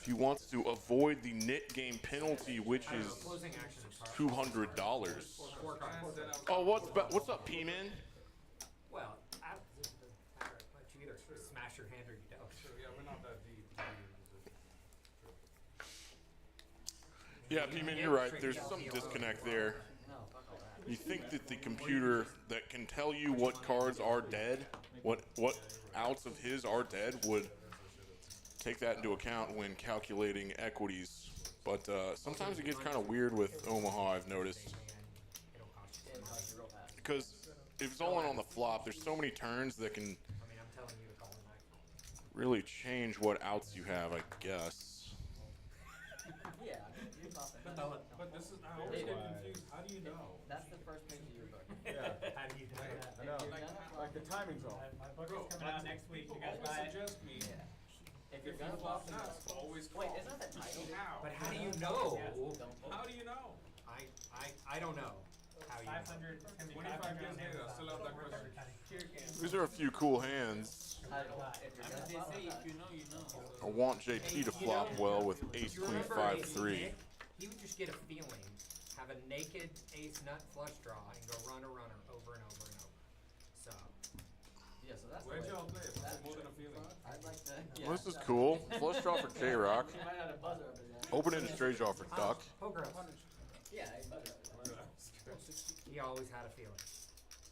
[SPEAKER 7] if he wants to avoid the knit game penalty, which is
[SPEAKER 1] Closing action is hard.
[SPEAKER 7] $200.
[SPEAKER 1] 4 cards.
[SPEAKER 7] Oh, what's up, P-Man?
[SPEAKER 1] Well, but you either smash your hand or you don't.
[SPEAKER 4] So yeah, we're not that deep.
[SPEAKER 7] Yeah, P-Man, you're right. There's some disconnect there.
[SPEAKER 3] No, fuck all that.
[SPEAKER 7] You think that the computer that can tell you what cards are dead, what outs of his are dead, would take that into account when calculating equities. But sometimes it gets kind of weird with Omaha, I've noticed. Because if it's all in on the flop, there's so many turns that can
[SPEAKER 1] I mean, I'm telling you to call it.
[SPEAKER 7] really change what outs you have, I guess.
[SPEAKER 3] Yeah, you thought that.
[SPEAKER 4] But this is, I always get confused. How do you know?
[SPEAKER 3] That's the first page of your book.
[SPEAKER 8] Yeah,
[SPEAKER 1] How do you do that?
[SPEAKER 8] I know. Like the timing's off.
[SPEAKER 1] My book is coming out next week. You guys
[SPEAKER 4] People
[SPEAKER 1] buy
[SPEAKER 4] always
[SPEAKER 1] it?
[SPEAKER 4] suggest me.
[SPEAKER 3] If
[SPEAKER 4] If
[SPEAKER 3] you're
[SPEAKER 4] you
[SPEAKER 3] gonna
[SPEAKER 4] flop
[SPEAKER 3] flop
[SPEAKER 4] nuts, always
[SPEAKER 3] Wait,
[SPEAKER 4] call.
[SPEAKER 3] isn't
[SPEAKER 1] know.
[SPEAKER 8] How do you know?
[SPEAKER 1] I don't know how you know.
[SPEAKER 2] 500, it's gonna be
[SPEAKER 8] 25
[SPEAKER 2] 500
[SPEAKER 8] years
[SPEAKER 2] on
[SPEAKER 8] later, I
[SPEAKER 2] Amazon.
[SPEAKER 8] still have that
[SPEAKER 2] Worth
[SPEAKER 8] question.
[SPEAKER 2] every penny.
[SPEAKER 7] These are a few cool hands. I want JP to flop well with ace,
[SPEAKER 1] You
[SPEAKER 7] queen,
[SPEAKER 1] remember
[SPEAKER 7] 5-3.
[SPEAKER 1] Nick? He would just get a feeling, have a naked ace nut flush draw, and go runner over and over and over. So.
[SPEAKER 3] Yeah, so that's
[SPEAKER 8] Where'd
[SPEAKER 3] the way.
[SPEAKER 8] y'all play? What's more than a feeling?
[SPEAKER 3] I'd like to.
[SPEAKER 7] Well, this is cool. Flush draw for J-Rock.
[SPEAKER 3] He might have a buzzer up his ass.
[SPEAKER 7] Open-ended straight draw for Duck.
[SPEAKER 1] Poker.
[SPEAKER 3] Yeah, he buzzer up his ass.
[SPEAKER 1] He always had a feeling.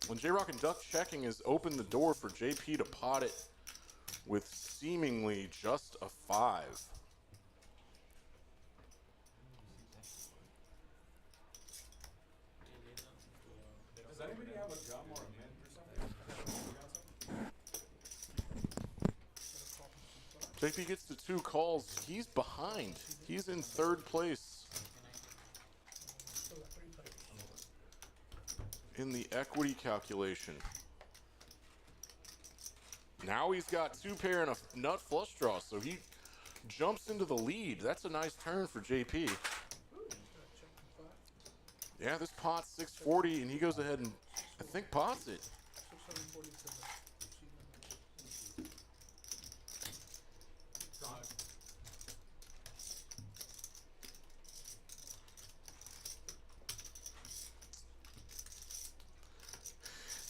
[SPEAKER 7] When J-Rock and Duck checking has opened the door for JP to pot it with seemingly just a 5.
[SPEAKER 8] Does anybody have a gum or a mint or something?
[SPEAKER 7] JP gets the 2 calls. He's behind. He's in 3rd place
[SPEAKER 5] Still got 3 players.
[SPEAKER 7] in the equity calculation. Now he's got 2 pair and a nut flush draw, so he jumps into the lead. That's a nice turn for JP. Yeah, this pot's 640, and he goes ahead and I think pots it.
[SPEAKER 5] 640 to the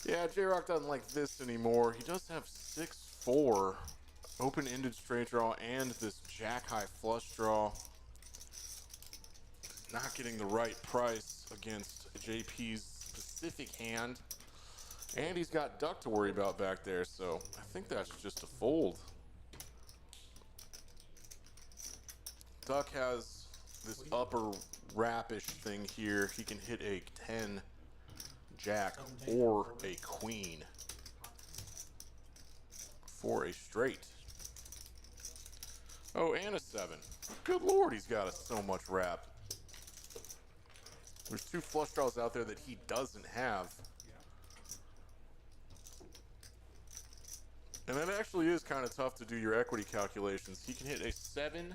[SPEAKER 7] Yeah, J-Rock doesn't like this anymore. He does have 6-4 open-ended straight draw and this jack-high flush draw. Not getting the right price against JP's specific hand. And he's got Duck to worry about back there, so I think that's just a fold. Duck has this upper wrap-ish thing here. He can hit a 10 jack or a queen for a straight. Oh, and a 7. Good lord, he's got so much wrap. There's 2 flush draws out there that he doesn't have. And it actually is kind of tough to do your equity calculations. He can hit a 7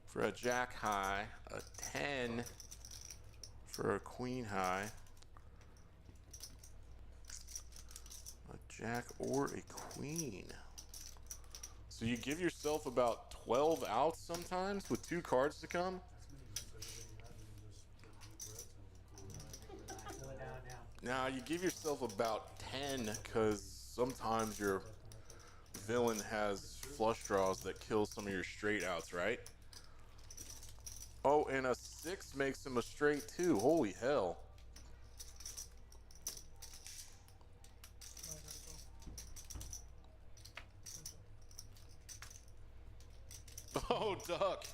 [SPEAKER 7] for a jack high, a 10 for a queen high, a jack or a queen. So you give yourself about 12 outs sometimes with 2 cards to come. Now you give yourself about 10 because sometimes your villain has flush draws that kill some of your straight outs, right? Oh, and a 6 makes him a straight too. Holy hell. Oh, Duck.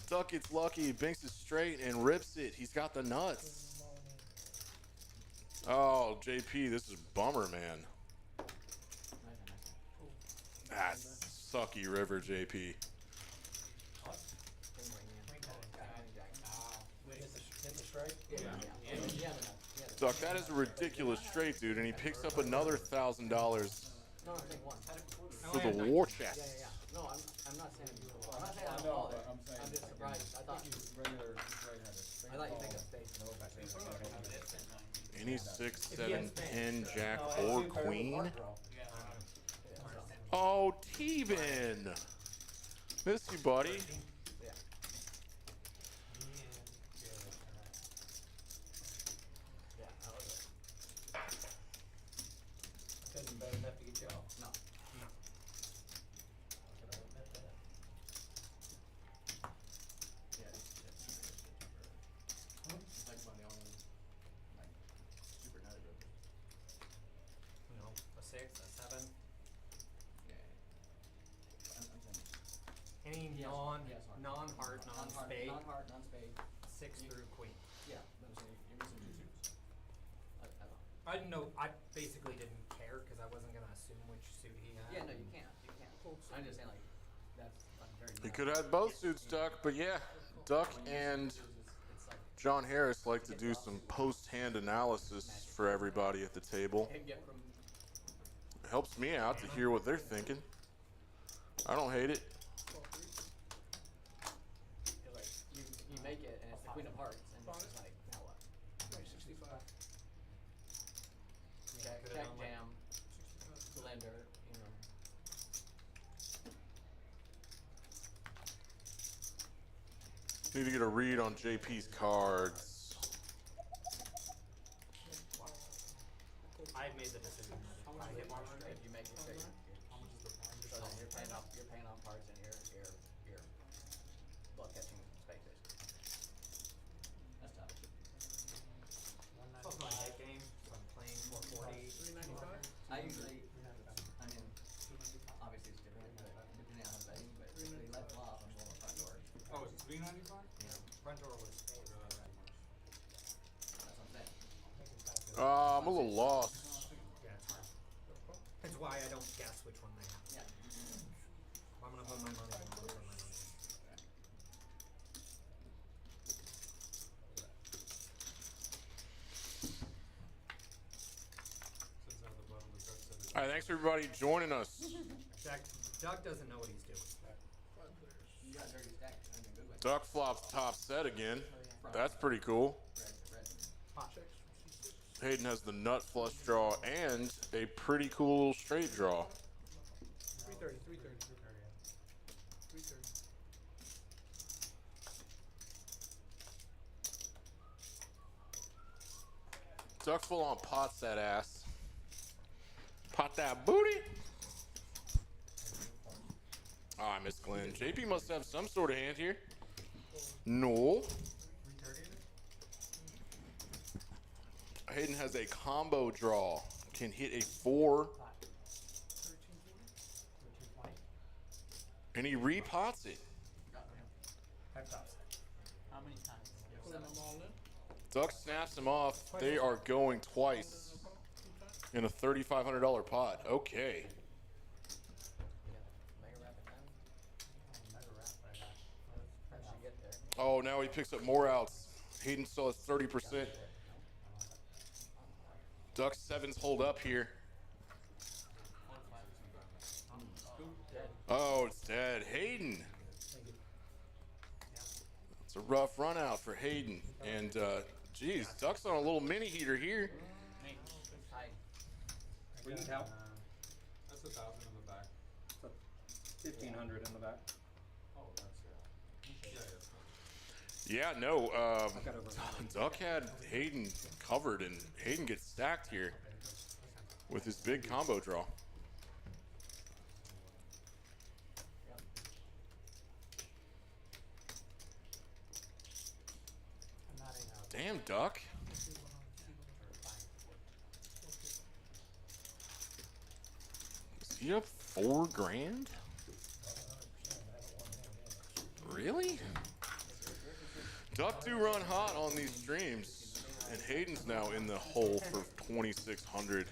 [SPEAKER 7] Duck gets lucky, banks it straight and rips it. He's got the nuts. Oh, JP, this is bummer, man. That's sucky river, JP. Duck, that is a ridiculous straight, dude, and he picks up another $1,000 for the war chest.
[SPEAKER 3] No, I'm not saying I'm not saying I don't call it. I'm just surprised. I thought you picked up space.
[SPEAKER 7] Any 6, 7, 10, jack, or queen? Oh, T-Ben! Miss you, buddy.
[SPEAKER 3] Yeah. Yeah, that was it.
[SPEAKER 2] Couldn't bet enough to get you off.
[SPEAKER 3] No. Yeah, it's like one of the only super nutted rivers.
[SPEAKER 1] You know, a 6, a 7.
[SPEAKER 3] Yeah. I'm saying.
[SPEAKER 1] Any
[SPEAKER 3] Yes, yes, hard.
[SPEAKER 1] non-heart, non-spade.
[SPEAKER 3] Non-heart, non-spade.
[SPEAKER 1] 6 through queen.
[SPEAKER 3] Yeah, I'm saying you're missing 2 suits.
[SPEAKER 1] I didn't know. I basically didn't care because I wasn't gonna assume which suit he had.
[SPEAKER 3] Yeah, no, you can't. You can't. I'm just saying, like, that's very.
[SPEAKER 7] He could have both suits, Duck, but yeah, Duck and
[SPEAKER 3] It's like
[SPEAKER 7] John Harris like to do some post-hand analysis for everybody at the table.
[SPEAKER 3] and get from.
[SPEAKER 7] It helps me out to hear what they're thinking. I don't hate it.
[SPEAKER 3] Like, queen of hearts, and it's just like, now what?
[SPEAKER 5] Right, 65.
[SPEAKER 3] Check,
[SPEAKER 1] could've
[SPEAKER 3] check,
[SPEAKER 1] done like-
[SPEAKER 3] jam, blender, you know.
[SPEAKER 7] Need to get a read on JP's cards.
[SPEAKER 1] I made the decision that if I hit more straight,
[SPEAKER 3] If you make it straight,
[SPEAKER 8] How much is the blind?
[SPEAKER 3] so then you're paying off parts and you're blood catching spaces. That's tough.
[SPEAKER 1] it's also my hit game, so I'm playing 440.
[SPEAKER 5] 395.
[SPEAKER 3] I usually, I mean, obviously it's different, but depending on how I'm betting, but if we let them off, I'm going front door.
[SPEAKER 8] Oh, it's $3.95?
[SPEAKER 3] You know,
[SPEAKER 1] Front door was
[SPEAKER 8] That's too much.
[SPEAKER 3] that's what I'm saying.
[SPEAKER 7] I'm a little lost.
[SPEAKER 1] yeah, it's hard. That's why I don't guess which one they have.
[SPEAKER 3] Yeah.
[SPEAKER 1] If I'm gonna put my money, I'm gonna put my money.
[SPEAKER 8] Since at the bottom the card said
[SPEAKER 7] All right, thanks everybody joining us.
[SPEAKER 1] Zach, Doug doesn't know what he's doing.
[SPEAKER 5] 5 players.
[SPEAKER 3] You got dirty stack, I mean, good way.
[SPEAKER 7] Duck flops top set again. That's pretty cool.
[SPEAKER 3] Red.
[SPEAKER 1] Hot.
[SPEAKER 5] Checks from C6.
[SPEAKER 7] Hayden has the nut flush draw and a pretty cool little straight draw.
[SPEAKER 5] 330, 330. 330.
[SPEAKER 7] Duck full on pots that ass. Pot that booty. Oh, I missed Glenn. JP must have some sort of hand here. No.
[SPEAKER 1] 330.
[SPEAKER 7] Hayden has a combo draw. Can hit a 4,
[SPEAKER 1] 1320.
[SPEAKER 7] and he repots it.
[SPEAKER 1] Five tops.
[SPEAKER 2] How many times?
[SPEAKER 5] Putting them all in.
[SPEAKER 7] Duck snaps him off. They are going twice in a $3,500 pot. Okay.
[SPEAKER 3] Mega rapid time,
[SPEAKER 1] Never wrap like that.
[SPEAKER 3] how did you get there?
[SPEAKER 7] Oh, now he picks up more outs. Hayden still has 30%. Duck sevens hold up here. Oh, it's dead. Hayden. It's a rough run out for Hayden. And, geez, Duck's on a little mini heater here.
[SPEAKER 3] Hi.
[SPEAKER 1] We need help.
[SPEAKER 8] that's 1,000 in the back.
[SPEAKER 1] 1500 in the back.
[SPEAKER 8] Oh, that's yeah.
[SPEAKER 7] Yeah, no,
[SPEAKER 1] I've got over.
[SPEAKER 7] Duck had Hayden covered, and Hayden gets stacked here with his big combo draw. Damn, Duck. Is he up $4,000? Really? Duck do run hot on these streams, and Hayden's now in the hole for 2,600.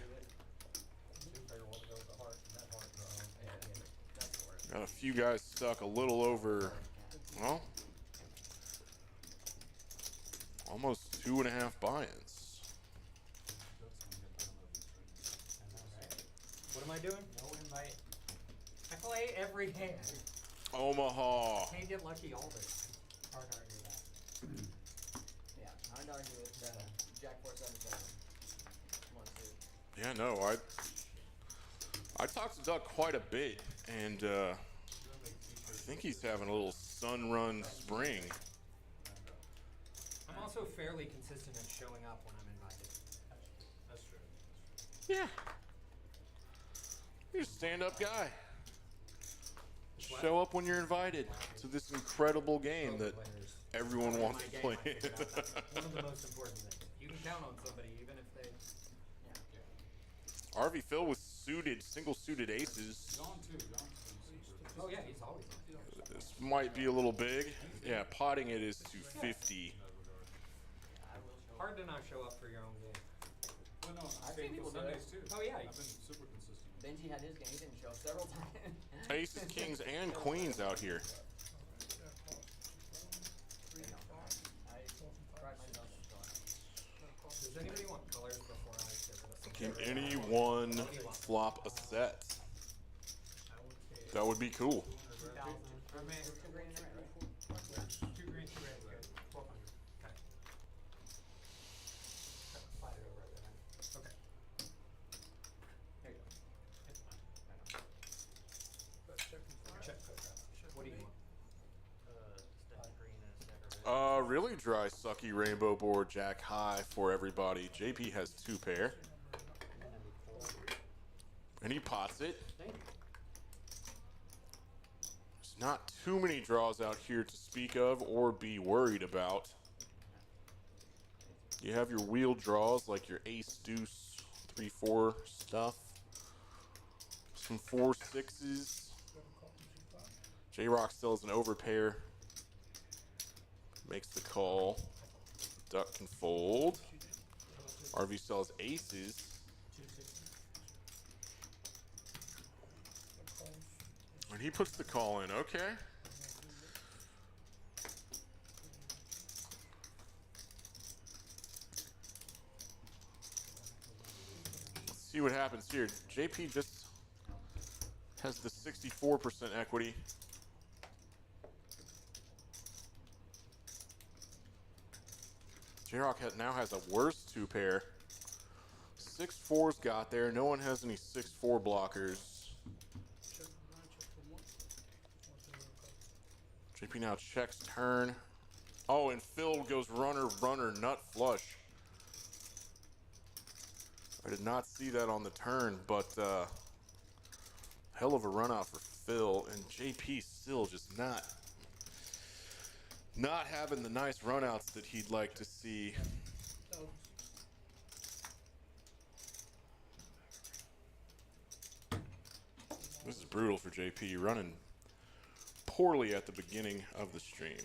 [SPEAKER 7] Got a few guys stuck a little over, well, almost 2.5 buy-ins.
[SPEAKER 1] What am I doing? No invite. I play every hand.
[SPEAKER 7] Omaha.
[SPEAKER 1] Can't get lucky all the time. Hard to argue that.
[SPEAKER 3] Yeah, hard to argue with Jack 477. One, two.
[SPEAKER 7] Yeah, no, I talked to Duck quite a bit, and I think he's having a little sun-run spring.
[SPEAKER 1] I'm also fairly consistent at showing up when I'm invited.
[SPEAKER 8] That's true.
[SPEAKER 7] Yeah. You're a stand-up guy.
[SPEAKER 1] What?
[SPEAKER 7] Show up when you're invited to this incredible game that everyone wants to play.
[SPEAKER 1] One of the most important things. You can count on somebody even if they.
[SPEAKER 7] RV Phil with suited, single-suited aces.
[SPEAKER 8] John too. John's been super.
[SPEAKER 1] Oh yeah, he's always on.
[SPEAKER 7] This might be a little big. Yeah, potting it is to 50.
[SPEAKER 3] I will show
[SPEAKER 1] Hard to not show up for your own game.
[SPEAKER 8] Well, no,
[SPEAKER 3] I've
[SPEAKER 8] I'm
[SPEAKER 3] seen people do
[SPEAKER 8] Sundays
[SPEAKER 3] it.
[SPEAKER 8] too.
[SPEAKER 1] Oh, yeah.
[SPEAKER 8] I've been super consistent.
[SPEAKER 3] Benji had his game, he didn't show up several times.
[SPEAKER 7] Aces, kings, and queens out here.
[SPEAKER 3] I pride myself in showing up.
[SPEAKER 1] Does anybody want colors before I get rid of some?
[SPEAKER 7] Can anyone flop a set? That would be cool.
[SPEAKER 1] 2,000. Or man,
[SPEAKER 3] Two green and a red, right?
[SPEAKER 1] 2 green, 2 red. Good. 1,200.
[SPEAKER 7] Really dry, sucky rainbow board, jack high for everybody. JP has 2 pair. And he pots it. There's not too many draws out here to speak of or be worried about. You have your wheel draws like your ace, deuce, 3-4 stuff. Some 4-6s. J-Rock still has an overpair. Makes the call. Duck can fold. RV still has aces. And he puts the call in, okay. Let's see what happens here. JP just has the 64% equity. J-Rock now has a worse 2 pair. 6-4's got there. No one has any 6-4 blockers. JP now checks turn. Oh, and Phil goes runner, runner, nut flush. I did not see that on the turn, but hell of a run out for Phil. And JP still just not having the nice runouts that he'd like to see. This is brutal for JP, running poorly at the beginning of the stream.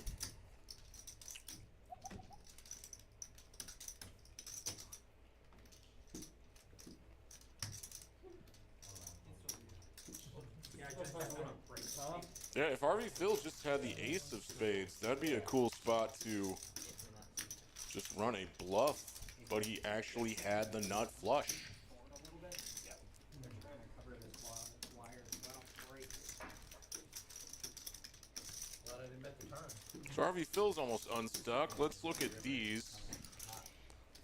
[SPEAKER 7] Yeah, if RV Phil just had the ace of spades, that'd be a cool spot to just run a bluff, but he actually had the nut flush. So RV Phil's almost unstuck. Let's look at these.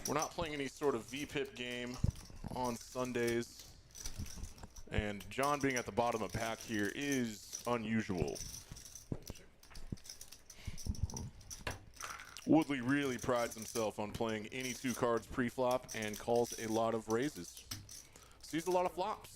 [SPEAKER 7] We're not playing any sort of VPIP game on Sundays. And John being at the bottom of pack here is unusual. Woodley really prides himself on playing any 2 cards pre-flop and calls a lot of raises. Sees a lot of flops.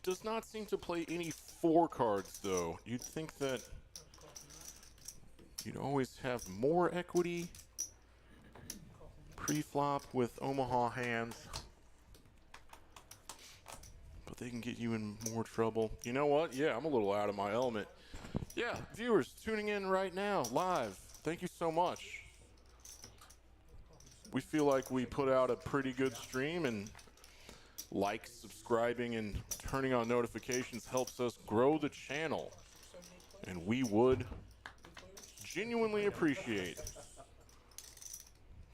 [SPEAKER 7] Does not seem to play any 4 cards though. You'd think that you'd always have more equity pre-flop with Omaha hands, but they can get you in more trouble. You know what? Yeah, I'm a little out of my element. Yeah, viewers tuning in right now live, thank you so much. We feel like we put out a pretty good stream, and like, subscribing, and turning on notifications helps us grow the channel. And we would genuinely appreciate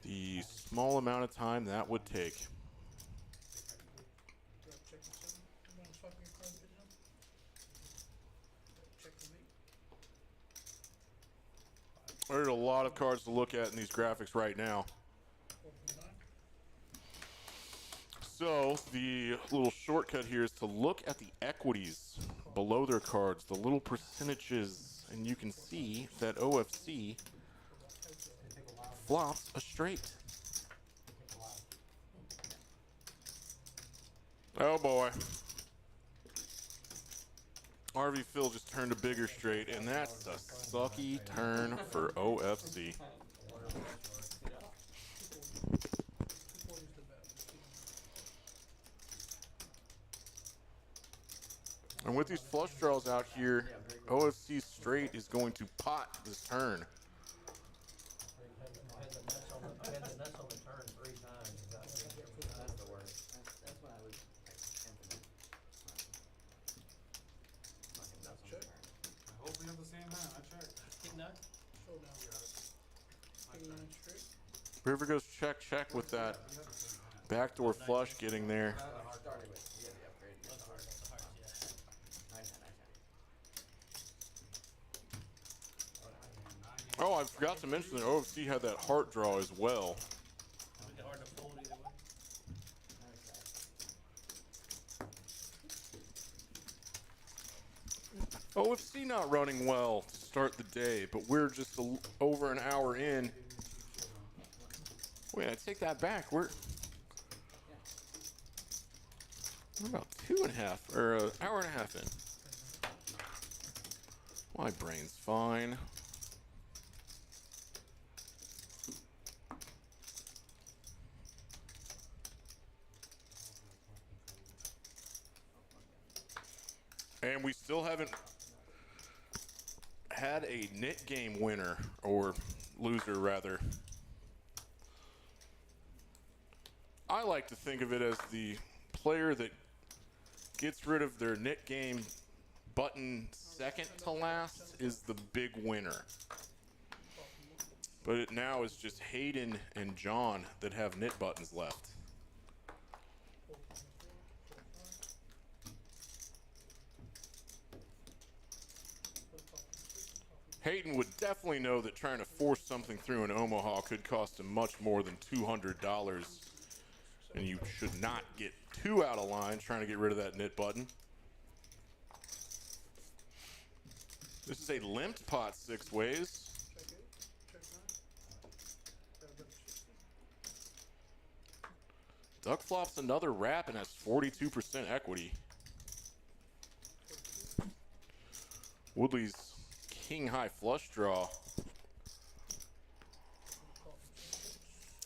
[SPEAKER 7] the small amount of time that would take. There's a lot of cards to look at in these graphics right now. So the little shortcut here is to look at the equities below their cards, the little percentages, and you can see that OFC flops a straight. Oh boy. RV Phil just turned a bigger straight, and that's a sucky turn for OFC. And with these flush draws out here, OFC straight is going to pot this turn.
[SPEAKER 8] I hope we have the same hand. I checked.
[SPEAKER 7] River goes check, check with that backdoor flush getting there. Oh, I forgot to mention that OFC had that heart draw as well.
[SPEAKER 3] It'd be hard to fold either way.
[SPEAKER 7] OFC not running well to start the day, but we're just over an hour in. Wait, I take that back. We're about 2.5 or an hour and a half in. My brain's fine. And we still haven't had a knit game winner, or loser rather. I like to think of it as the player that gets rid of their knit game button second to last is the big winner. But it now is just Hayden and John that have knit buttons left. Hayden would definitely know that trying to force something through an Omaha could cost him much more than $200, and you should not get too out of line trying to get rid of that knit button. This is a limped pot 6 ways. Duck flops another wrap and has 42% equity. Woodley's king high flush draw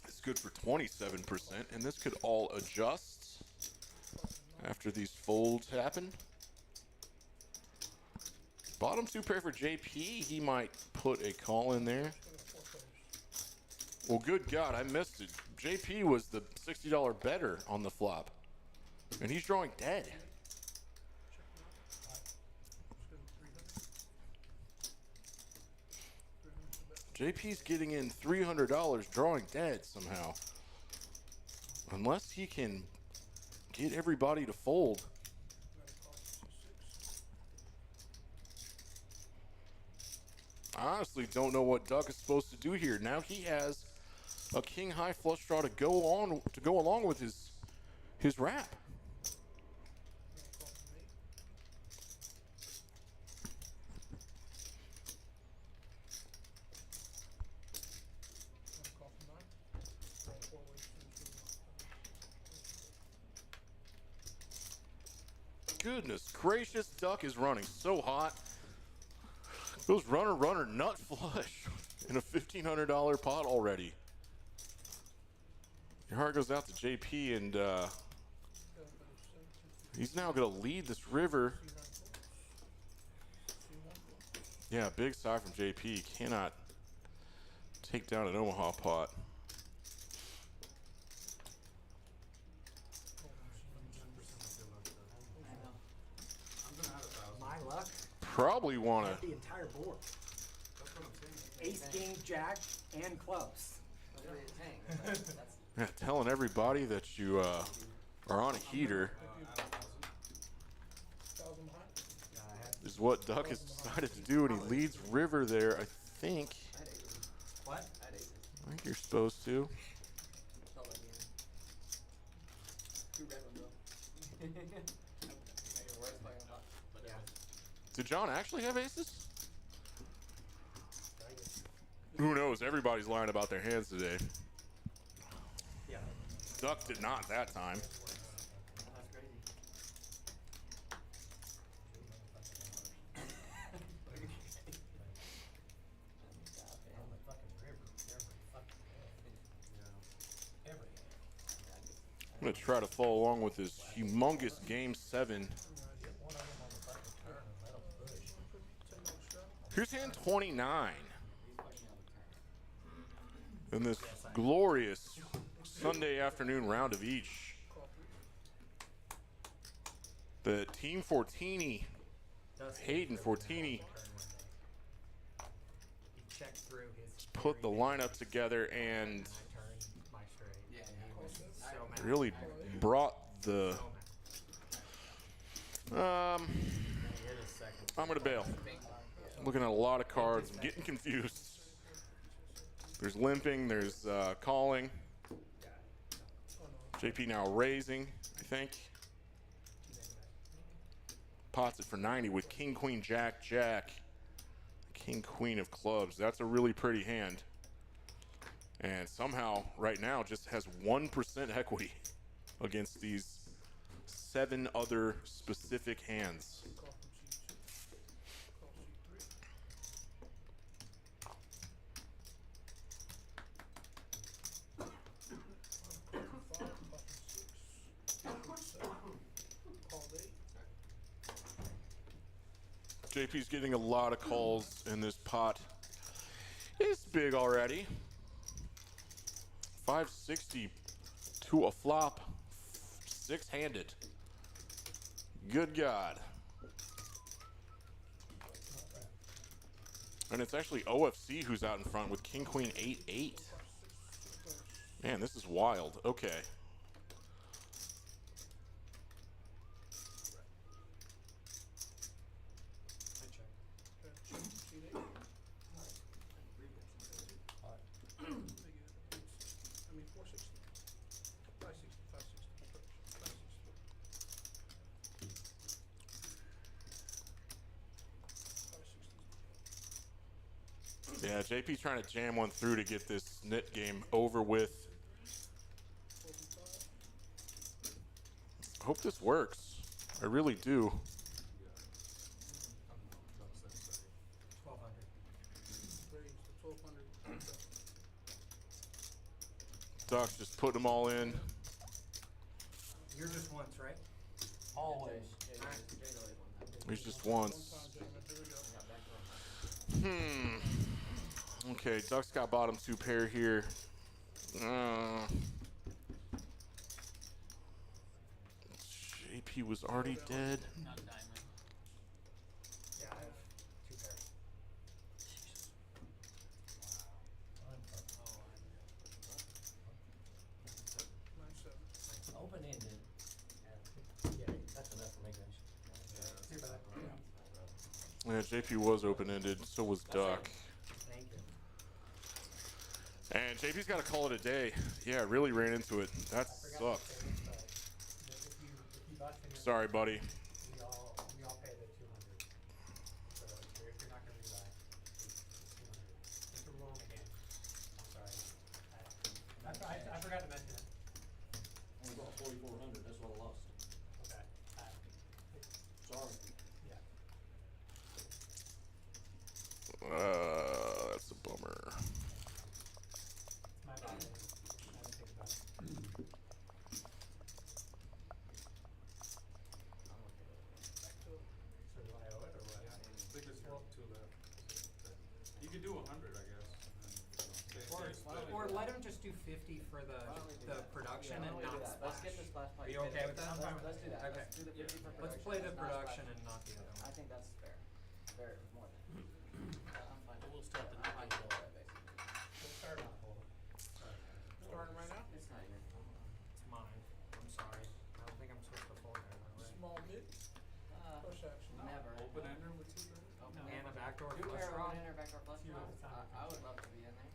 [SPEAKER 7] is good for 27%, and this could all adjust after these folds happen. Bottom 2 pair for JP, he might put a call in there. Well, good God, I missed it. JP was the $60 better on the flop, and he's drawing dead. JP's getting in $300 drawing dead somehow. Unless he can get everybody to fold. I honestly don't know what Duck is supposed to do here. Now he has a king high flush draw to go along with his wrap. Goodness gracious, Duck is running so hot. Goes runner, nut flush in a $1,500 pot already. Your heart goes out to JP, and he's now going to lead this river. Yeah, big side from JP. Cannot take down an Omaha pot.
[SPEAKER 9] My luck.
[SPEAKER 7] Probably want to.
[SPEAKER 9] The entire board. Ace, king, jack, and clubs.
[SPEAKER 7] Yeah, telling everybody that you are on a heater is what Duck has decided to do, and he leads river there, I think.
[SPEAKER 9] What?
[SPEAKER 7] I think you're supposed to. Did John actually have aces? Who knows? Everybody's lying about their hands today.
[SPEAKER 9] Yeah.
[SPEAKER 7] Duck did not that time.
[SPEAKER 9] That's crazy.
[SPEAKER 7] I'm going to try to follow along with his humongous Game 7. Here's hand 29. In this glorious Sunday afternoon round of each. The Team Fortini, Hayden Fortini, put the lineup together and really brought the... I'm going to bail. Looking at a lot of cards. I'm getting confused. There's limping. There's calling. JP now raising, I think. Pots it for 90 with king, queen, jack, jack. King, queen of clubs. That's a really pretty hand. And somehow, right now, just has 1% equity against these 7 other specific hands. JP's getting a lot of calls in this pot. It's big already. 560 to a flop. 6-handed. Good God. And it's actually OFC who's out in front with king, queen, 8-8. Man, this is wild. Okay. Yeah, JP's trying to jam one through to get this nit game over with. I hope this works. I really do.
[SPEAKER 5] 1200.
[SPEAKER 7] Doc's just putting them all in.
[SPEAKER 1] You're just once, right?
[SPEAKER 3] Always.
[SPEAKER 7] He's just once. Okay, Duck's got bottom 2 pair here. JP was already dead.
[SPEAKER 2] Not diamond.
[SPEAKER 1] Yeah, I have 2 pairs.
[SPEAKER 3] Open-ended.
[SPEAKER 1] Yeah,
[SPEAKER 3] That's enough for me, guys.
[SPEAKER 1] too bad.
[SPEAKER 7] Yeah, JP was open-ended, so was Duck.
[SPEAKER 1] Thank you.
[SPEAKER 7] And JP's got to call it a day. Yeah, really ran into it. That sucked.
[SPEAKER 1] If you bust in your
[SPEAKER 7] Sorry, buddy.
[SPEAKER 1] we all pay the 200. So if you're not gonna rebuy, it's 200. It's a rule in the game. I'm sorry. I forgot to mention it.
[SPEAKER 9] Only got 4,400, that's what I lost.
[SPEAKER 1] Okay.
[SPEAKER 9] Sorry.
[SPEAKER 1] Yeah.
[SPEAKER 7] That's a bummer.
[SPEAKER 1] My bad. I didn't think about it. So do I owe it or what?
[SPEAKER 8] I think it's your 2 left. You could do 100, I guess.
[SPEAKER 1] Or let him just do 50 for the production and not splash.
[SPEAKER 3] Let's get the splash pot.
[SPEAKER 1] Are you okay with that? I'm fine with
[SPEAKER 3] Let's do that.
[SPEAKER 1] Okay.
[SPEAKER 3] Let's do the 50 for production.
[SPEAKER 1] Let's play the
[SPEAKER 3] Let's not
[SPEAKER 1] production
[SPEAKER 3] splash.
[SPEAKER 1] and not the other
[SPEAKER 3] I
[SPEAKER 1] one.
[SPEAKER 3] think that's fair. Very, more than. I'm fine.
[SPEAKER 2] We'll start the
[SPEAKER 3] I'm fine
[SPEAKER 2] night.
[SPEAKER 3] with that, basically.
[SPEAKER 1] Let's start on hold.
[SPEAKER 5] Starting right now?
[SPEAKER 3] It's not your fault.
[SPEAKER 1] It's mine. I'm sorry. I don't think I'm supposed to fold there, am I right?
[SPEAKER 5] Small mid, push action.
[SPEAKER 3] Never.
[SPEAKER 8] Open-ender with 2 pairs?
[SPEAKER 1] And a backdoor
[SPEAKER 3] 2
[SPEAKER 1] flush
[SPEAKER 3] pair
[SPEAKER 1] draw?
[SPEAKER 3] open ender, backdoor flush
[SPEAKER 1] See
[SPEAKER 3] draw.
[SPEAKER 1] what the time
[SPEAKER 3] I would love to be in there.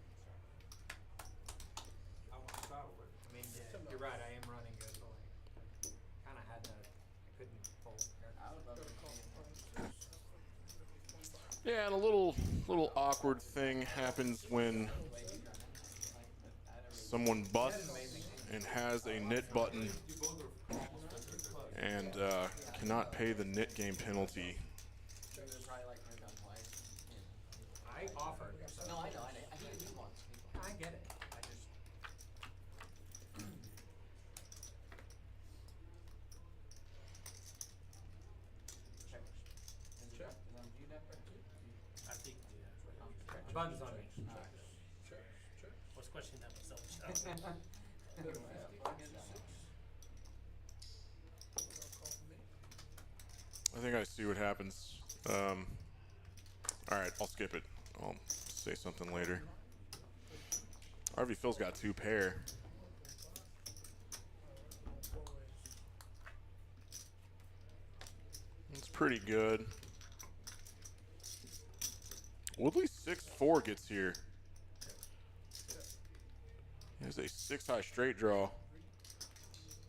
[SPEAKER 8] I want to start with.
[SPEAKER 1] I mean, yeah, you're right, I am running good, but like, kinda had to, I couldn't fold there.
[SPEAKER 3] I would love to be in there.
[SPEAKER 7] Yeah, and a little awkward thing happens when someone busts and has a nit button
[SPEAKER 8] You both are almost 50.
[SPEAKER 7] and cannot pay the nit game penalty.
[SPEAKER 3] He would probably like turned down twice.
[SPEAKER 1] I offered, so.
[SPEAKER 3] No, I know. He wants.
[SPEAKER 1] I get it, I just.
[SPEAKER 3] Check. Is it on you, Def, or?
[SPEAKER 2] I think, yeah.
[SPEAKER 1] Buttons on me.
[SPEAKER 5] Check.
[SPEAKER 2] Was questioning that myself.
[SPEAKER 7] I think I see what happens. Alright, I'll skip it. I'll say something later. RV Phil's got 2 pair. It's pretty good. Woodley 6-4 gets here. There's a 6-high straight draw.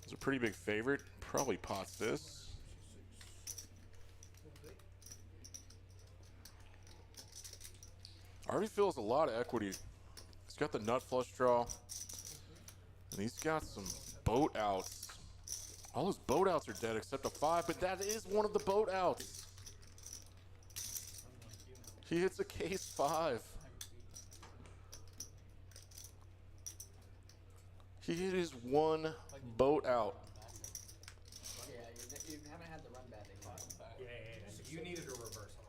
[SPEAKER 7] It's a pretty big favorite. Probably pots this. RV feels a lot of equity. He's got the nut flush draw. And he's got some boat outs. All his boat outs are dead except a 5, but that is one of the boat outs. He hits a case 5. He hit his one boat out.
[SPEAKER 3] Yeah, you haven't had the run bad thing.
[SPEAKER 1] Yeah. You needed a reversal.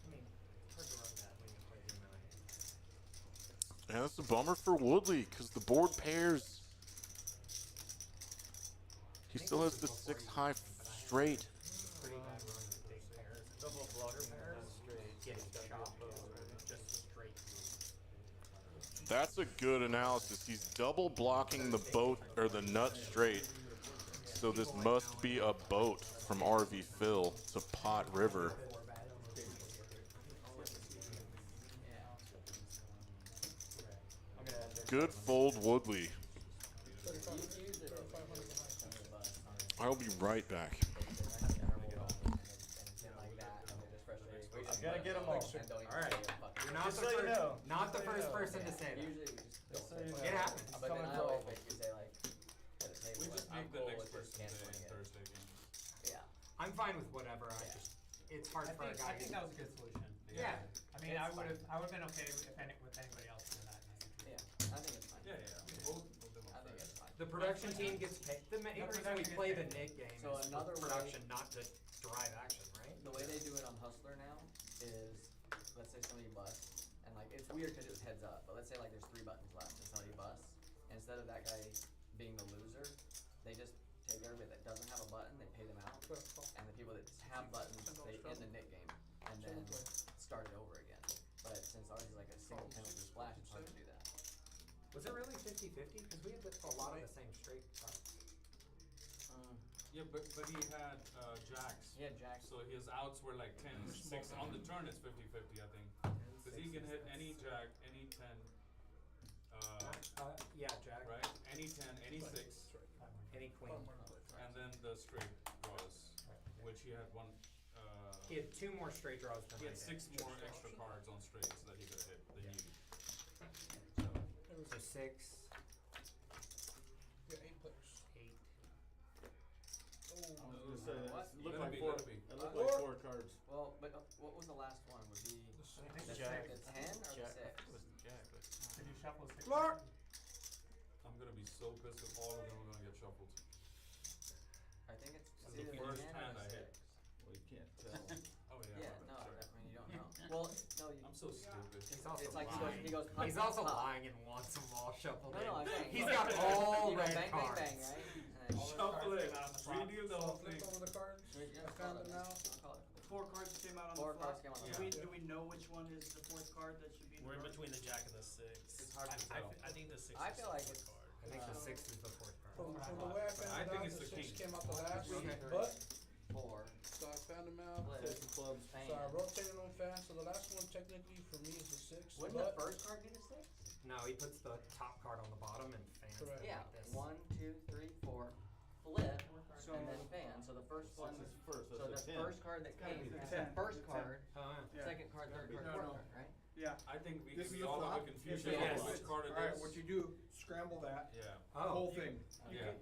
[SPEAKER 1] I mean, hard to run that when you play him.
[SPEAKER 7] And that's a bummer for Woodley because the board pairs. He still has the 6-high straight.
[SPEAKER 1] Pretty bad run of big pairs.
[SPEAKER 2] Double blocker pairs.
[SPEAKER 1] Getting chopped just straight.
[SPEAKER 7] That's a good analysis. He's double blocking the boat or the nut straight. So this must be a boat from RV Phil to Pot River. Good fold, Woodley. I'll be right back.
[SPEAKER 3] Gotta get them all.
[SPEAKER 1] Alright. You're not not the first person to say that. It happens.
[SPEAKER 3] But then I always make you say like, at a table,
[SPEAKER 8] We just
[SPEAKER 3] like,
[SPEAKER 8] make the
[SPEAKER 3] goal
[SPEAKER 8] next
[SPEAKER 3] is just
[SPEAKER 8] person
[SPEAKER 3] canceling
[SPEAKER 8] say
[SPEAKER 3] it.
[SPEAKER 8] Thursday game.
[SPEAKER 3] Yeah.
[SPEAKER 1] I'm fine with whatever. It's hard for a guy.
[SPEAKER 10] I think that was a good solution.
[SPEAKER 1] Yeah.
[SPEAKER 10] I mean, I would have been okay with anybody else doing that.
[SPEAKER 3] Yeah, I think it's fine.
[SPEAKER 8] Yeah. Both of them
[SPEAKER 3] I
[SPEAKER 8] are
[SPEAKER 3] think
[SPEAKER 8] fair.
[SPEAKER 3] it's fine.
[SPEAKER 1] The production team gets paid. The main reason we play the Nick game
[SPEAKER 3] So
[SPEAKER 1] is
[SPEAKER 3] another
[SPEAKER 1] for
[SPEAKER 3] way-
[SPEAKER 1] production, not to drive action, right?
[SPEAKER 3] The way they do it on Hustler now is, let's say somebody busts, and like, it's weird because it was heads up, but let's say like there's 3 buttons left and somebody busts, and instead of that guy being the loser, they just take everybody that doesn't have a button, they pay them out, and the people that have buttons, they end the Nick game, and then start it over again. But since ours is like a single penalty splash, it's hard to do that.
[SPEAKER 1] Was it really 50-50? Because we had a lot of the same straight cards.
[SPEAKER 8] Yeah, but he had jacks.
[SPEAKER 3] Yeah, Jack.
[SPEAKER 8] So his outs were like 10, 6. On the turn it's 50-50, I think. Because he can hit any jack, any 10.
[SPEAKER 1] Yeah, Jack.
[SPEAKER 8] Right? Any 10, any 6.
[SPEAKER 1] Any queen.
[SPEAKER 8] And then the straight draws, which he had one.
[SPEAKER 1] He had 2 more straight draws than
[SPEAKER 8] He
[SPEAKER 1] I
[SPEAKER 8] had
[SPEAKER 1] did.
[SPEAKER 8] 6 more extra cards on straights that he could have hit. They needed.
[SPEAKER 1] So 6,
[SPEAKER 5] Yeah, 8 players.
[SPEAKER 1] 8.
[SPEAKER 3] What?
[SPEAKER 8] Let it be.
[SPEAKER 2] It looked like 4 cards.
[SPEAKER 3] Well, but what was the last one? Was he the
[SPEAKER 2] Jack.
[SPEAKER 3] 10 or the 6?
[SPEAKER 2] It was the jack.
[SPEAKER 10] Did you shuffle 6?
[SPEAKER 5] Clark!
[SPEAKER 8] I'm gonna be so pissed if all of them are gonna get shuffled.
[SPEAKER 3] I think it's
[SPEAKER 8] The
[SPEAKER 3] either
[SPEAKER 8] first
[SPEAKER 3] 10
[SPEAKER 8] hand
[SPEAKER 3] or
[SPEAKER 8] I
[SPEAKER 3] 6.
[SPEAKER 8] hit.
[SPEAKER 2] Well, you can't tell.
[SPEAKER 8] Oh
[SPEAKER 3] Yeah,
[SPEAKER 8] yeah.
[SPEAKER 3] no,
[SPEAKER 8] sure.
[SPEAKER 3] I mean, you don't know. Well, no, you.
[SPEAKER 8] I'm so stupid.
[SPEAKER 1] He's also
[SPEAKER 3] It's like
[SPEAKER 1] lying.
[SPEAKER 3] he goes putt,
[SPEAKER 1] He's
[SPEAKER 3] putt,
[SPEAKER 1] also
[SPEAKER 3] putt.
[SPEAKER 1] lying and wants them all shuffled
[SPEAKER 3] No,
[SPEAKER 1] in.
[SPEAKER 3] no, I'm saying.
[SPEAKER 1] He's got all
[SPEAKER 3] you go
[SPEAKER 1] red
[SPEAKER 3] bang,
[SPEAKER 1] cards.
[SPEAKER 3] bang, bang, right? And then
[SPEAKER 8] Shuffle it. Redeal the whole thing.
[SPEAKER 5] Flip over the cards.
[SPEAKER 3] Yeah,
[SPEAKER 5] I found
[SPEAKER 3] call
[SPEAKER 5] them
[SPEAKER 3] it.
[SPEAKER 5] now.
[SPEAKER 3] I'll call it.
[SPEAKER 11] 4 cards came out on
[SPEAKER 3] 4
[SPEAKER 11] the flop.
[SPEAKER 3] cards came on the
[SPEAKER 8] Yeah.
[SPEAKER 3] flop.
[SPEAKER 11] Do we know which one is the 4th card that should be in the
[SPEAKER 2] We're in
[SPEAKER 11] row?
[SPEAKER 2] between the jack and the 6.
[SPEAKER 8] It's hard to tell.
[SPEAKER 2] I think the 6
[SPEAKER 3] I
[SPEAKER 2] is
[SPEAKER 3] feel
[SPEAKER 2] the
[SPEAKER 3] like
[SPEAKER 2] 4th
[SPEAKER 3] it's-
[SPEAKER 2] card.
[SPEAKER 1] I think the 6 is the 4th
[SPEAKER 5] From
[SPEAKER 1] card.
[SPEAKER 5] the way I
[SPEAKER 8] I
[SPEAKER 5] found
[SPEAKER 8] think
[SPEAKER 5] out,
[SPEAKER 8] it's
[SPEAKER 5] the
[SPEAKER 8] the
[SPEAKER 5] 6
[SPEAKER 8] king.
[SPEAKER 5] came out the last week,
[SPEAKER 1] Okay.
[SPEAKER 5] but,
[SPEAKER 3] 4.
[SPEAKER 5] so I found them out.
[SPEAKER 3] Flip.
[SPEAKER 2] Clubs.
[SPEAKER 3] Fan.
[SPEAKER 5] So I rotated them fast, so the last one technically for me is the 6,
[SPEAKER 3] Wouldn't the
[SPEAKER 5] but
[SPEAKER 3] first card be the 6?
[SPEAKER 1] No, he puts the top card on the bottom and fans
[SPEAKER 5] Correct.
[SPEAKER 1] them
[SPEAKER 3] Yeah,
[SPEAKER 1] like this.
[SPEAKER 3] 1, 2, 3, 4, flip,
[SPEAKER 11] So-
[SPEAKER 3] and then fan. So the first one,
[SPEAKER 2] Is first,
[SPEAKER 3] so
[SPEAKER 2] so
[SPEAKER 3] the
[SPEAKER 2] it's a 10.
[SPEAKER 3] first card that
[SPEAKER 11] gotta
[SPEAKER 3] came,
[SPEAKER 11] be the
[SPEAKER 3] is the
[SPEAKER 11] 10.
[SPEAKER 3] first
[SPEAKER 11] The 10.
[SPEAKER 3] card,
[SPEAKER 11] Yeah.
[SPEAKER 3] second card, third card,
[SPEAKER 11] No,
[SPEAKER 3] fourth
[SPEAKER 11] no.
[SPEAKER 3] card, right?
[SPEAKER 11] Yeah.
[SPEAKER 8] I think we
[SPEAKER 5] This is
[SPEAKER 8] we
[SPEAKER 5] your
[SPEAKER 8] all have
[SPEAKER 5] flop?
[SPEAKER 8] a confusion
[SPEAKER 1] Yes.
[SPEAKER 8] on which card it
[SPEAKER 5] alright,
[SPEAKER 8] is.
[SPEAKER 5] what you do, scramble that,
[SPEAKER 8] Yeah.
[SPEAKER 1] Oh.
[SPEAKER 5] whole thing.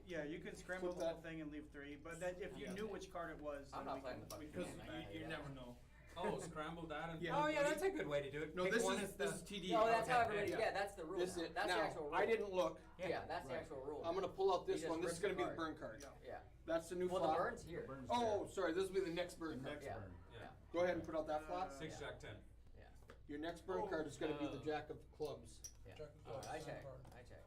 [SPEAKER 11] You can scramble
[SPEAKER 5] Flip
[SPEAKER 11] the whole
[SPEAKER 5] that.
[SPEAKER 11] thing and leave 3, but that, if you knew which card it was,
[SPEAKER 3] I'm
[SPEAKER 11] then
[SPEAKER 3] not
[SPEAKER 11] we
[SPEAKER 3] playing
[SPEAKER 11] can,
[SPEAKER 3] the
[SPEAKER 11] we
[SPEAKER 3] fucking
[SPEAKER 11] can.
[SPEAKER 3] game.
[SPEAKER 5] You never know.
[SPEAKER 8] Oh, scramble that and.
[SPEAKER 5] Yeah.
[SPEAKER 1] Oh yeah, that's a good way to do it.
[SPEAKER 5] No,
[SPEAKER 1] Pick
[SPEAKER 5] this
[SPEAKER 1] one
[SPEAKER 5] is,
[SPEAKER 1] as the.
[SPEAKER 5] this is TD.
[SPEAKER 3] No, that's how
[SPEAKER 1] Okay,
[SPEAKER 3] everybody,
[SPEAKER 5] yeah.
[SPEAKER 3] yeah, that's the rule
[SPEAKER 5] This
[SPEAKER 3] now.
[SPEAKER 5] is,
[SPEAKER 3] That's the
[SPEAKER 5] now,
[SPEAKER 3] actual rule.
[SPEAKER 5] I didn't look,
[SPEAKER 3] Yeah, that's the
[SPEAKER 5] Right.
[SPEAKER 3] actual rule.
[SPEAKER 5] I'm gonna pull out this
[SPEAKER 3] You just
[SPEAKER 5] one, this
[SPEAKER 3] rip
[SPEAKER 5] is gonna
[SPEAKER 3] the
[SPEAKER 5] be the burn
[SPEAKER 3] card.
[SPEAKER 5] card.
[SPEAKER 3] Yeah.
[SPEAKER 5] That's the new
[SPEAKER 3] Well,
[SPEAKER 5] flop.
[SPEAKER 3] the burn's here.
[SPEAKER 5] Oh, sorry, this will be the next burn card.
[SPEAKER 3] Yeah.
[SPEAKER 8] Yeah.
[SPEAKER 5] Go ahead and put out that flop.
[SPEAKER 8] 6 jack 10.
[SPEAKER 3] Yeah.
[SPEAKER 5] Your next burn card is gonna be the jack of clubs.
[SPEAKER 3] Yeah.
[SPEAKER 5] Jack of
[SPEAKER 3] Alright,
[SPEAKER 5] clubs,
[SPEAKER 3] I
[SPEAKER 5] same
[SPEAKER 3] check.
[SPEAKER 5] card.
[SPEAKER 3] I check.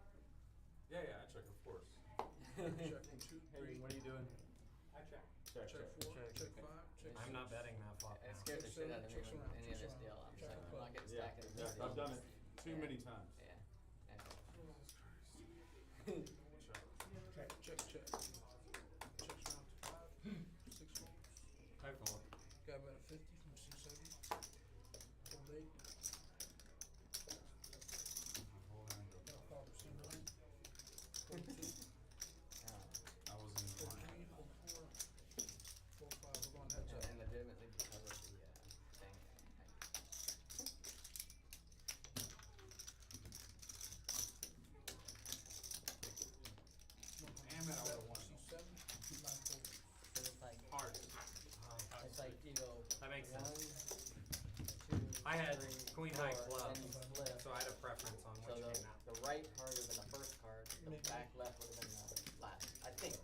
[SPEAKER 8] Yeah, I check, of course.
[SPEAKER 5] Check 1, 2, 3.
[SPEAKER 2] What are you doing?
[SPEAKER 1] I check.
[SPEAKER 2] Check,
[SPEAKER 5] Check 4, check 5, check
[SPEAKER 1] I'm
[SPEAKER 5] 6.
[SPEAKER 1] not betting that flop
[SPEAKER 3] It
[SPEAKER 1] now.
[SPEAKER 3] scares the shit out of me
[SPEAKER 5] Checks
[SPEAKER 3] when
[SPEAKER 5] around,
[SPEAKER 3] any of
[SPEAKER 5] checks
[SPEAKER 3] this deal.
[SPEAKER 5] around.
[SPEAKER 3] I'm just
[SPEAKER 5] Check
[SPEAKER 3] like, I'm
[SPEAKER 5] club.
[SPEAKER 3] not getting
[SPEAKER 2] Yeah,
[SPEAKER 3] stacked in
[SPEAKER 2] yeah,
[SPEAKER 3] this deal.
[SPEAKER 2] I've done it.
[SPEAKER 8] Too many times.
[SPEAKER 3] Yeah.
[SPEAKER 5] Check, check. Checks round to 5, 6 rolls.
[SPEAKER 1] I fold.
[SPEAKER 5] Got about a 50 from 670. Hold 8.
[SPEAKER 8] Whole hand
[SPEAKER 5] Got
[SPEAKER 8] up.
[SPEAKER 1] I had queen high
[SPEAKER 3] four,
[SPEAKER 1] club,
[SPEAKER 3] and you flip.
[SPEAKER 1] so I had a preference on
[SPEAKER 3] So
[SPEAKER 1] which hand out.
[SPEAKER 3] the right card would have been the first card, the back left would have been the last. I think.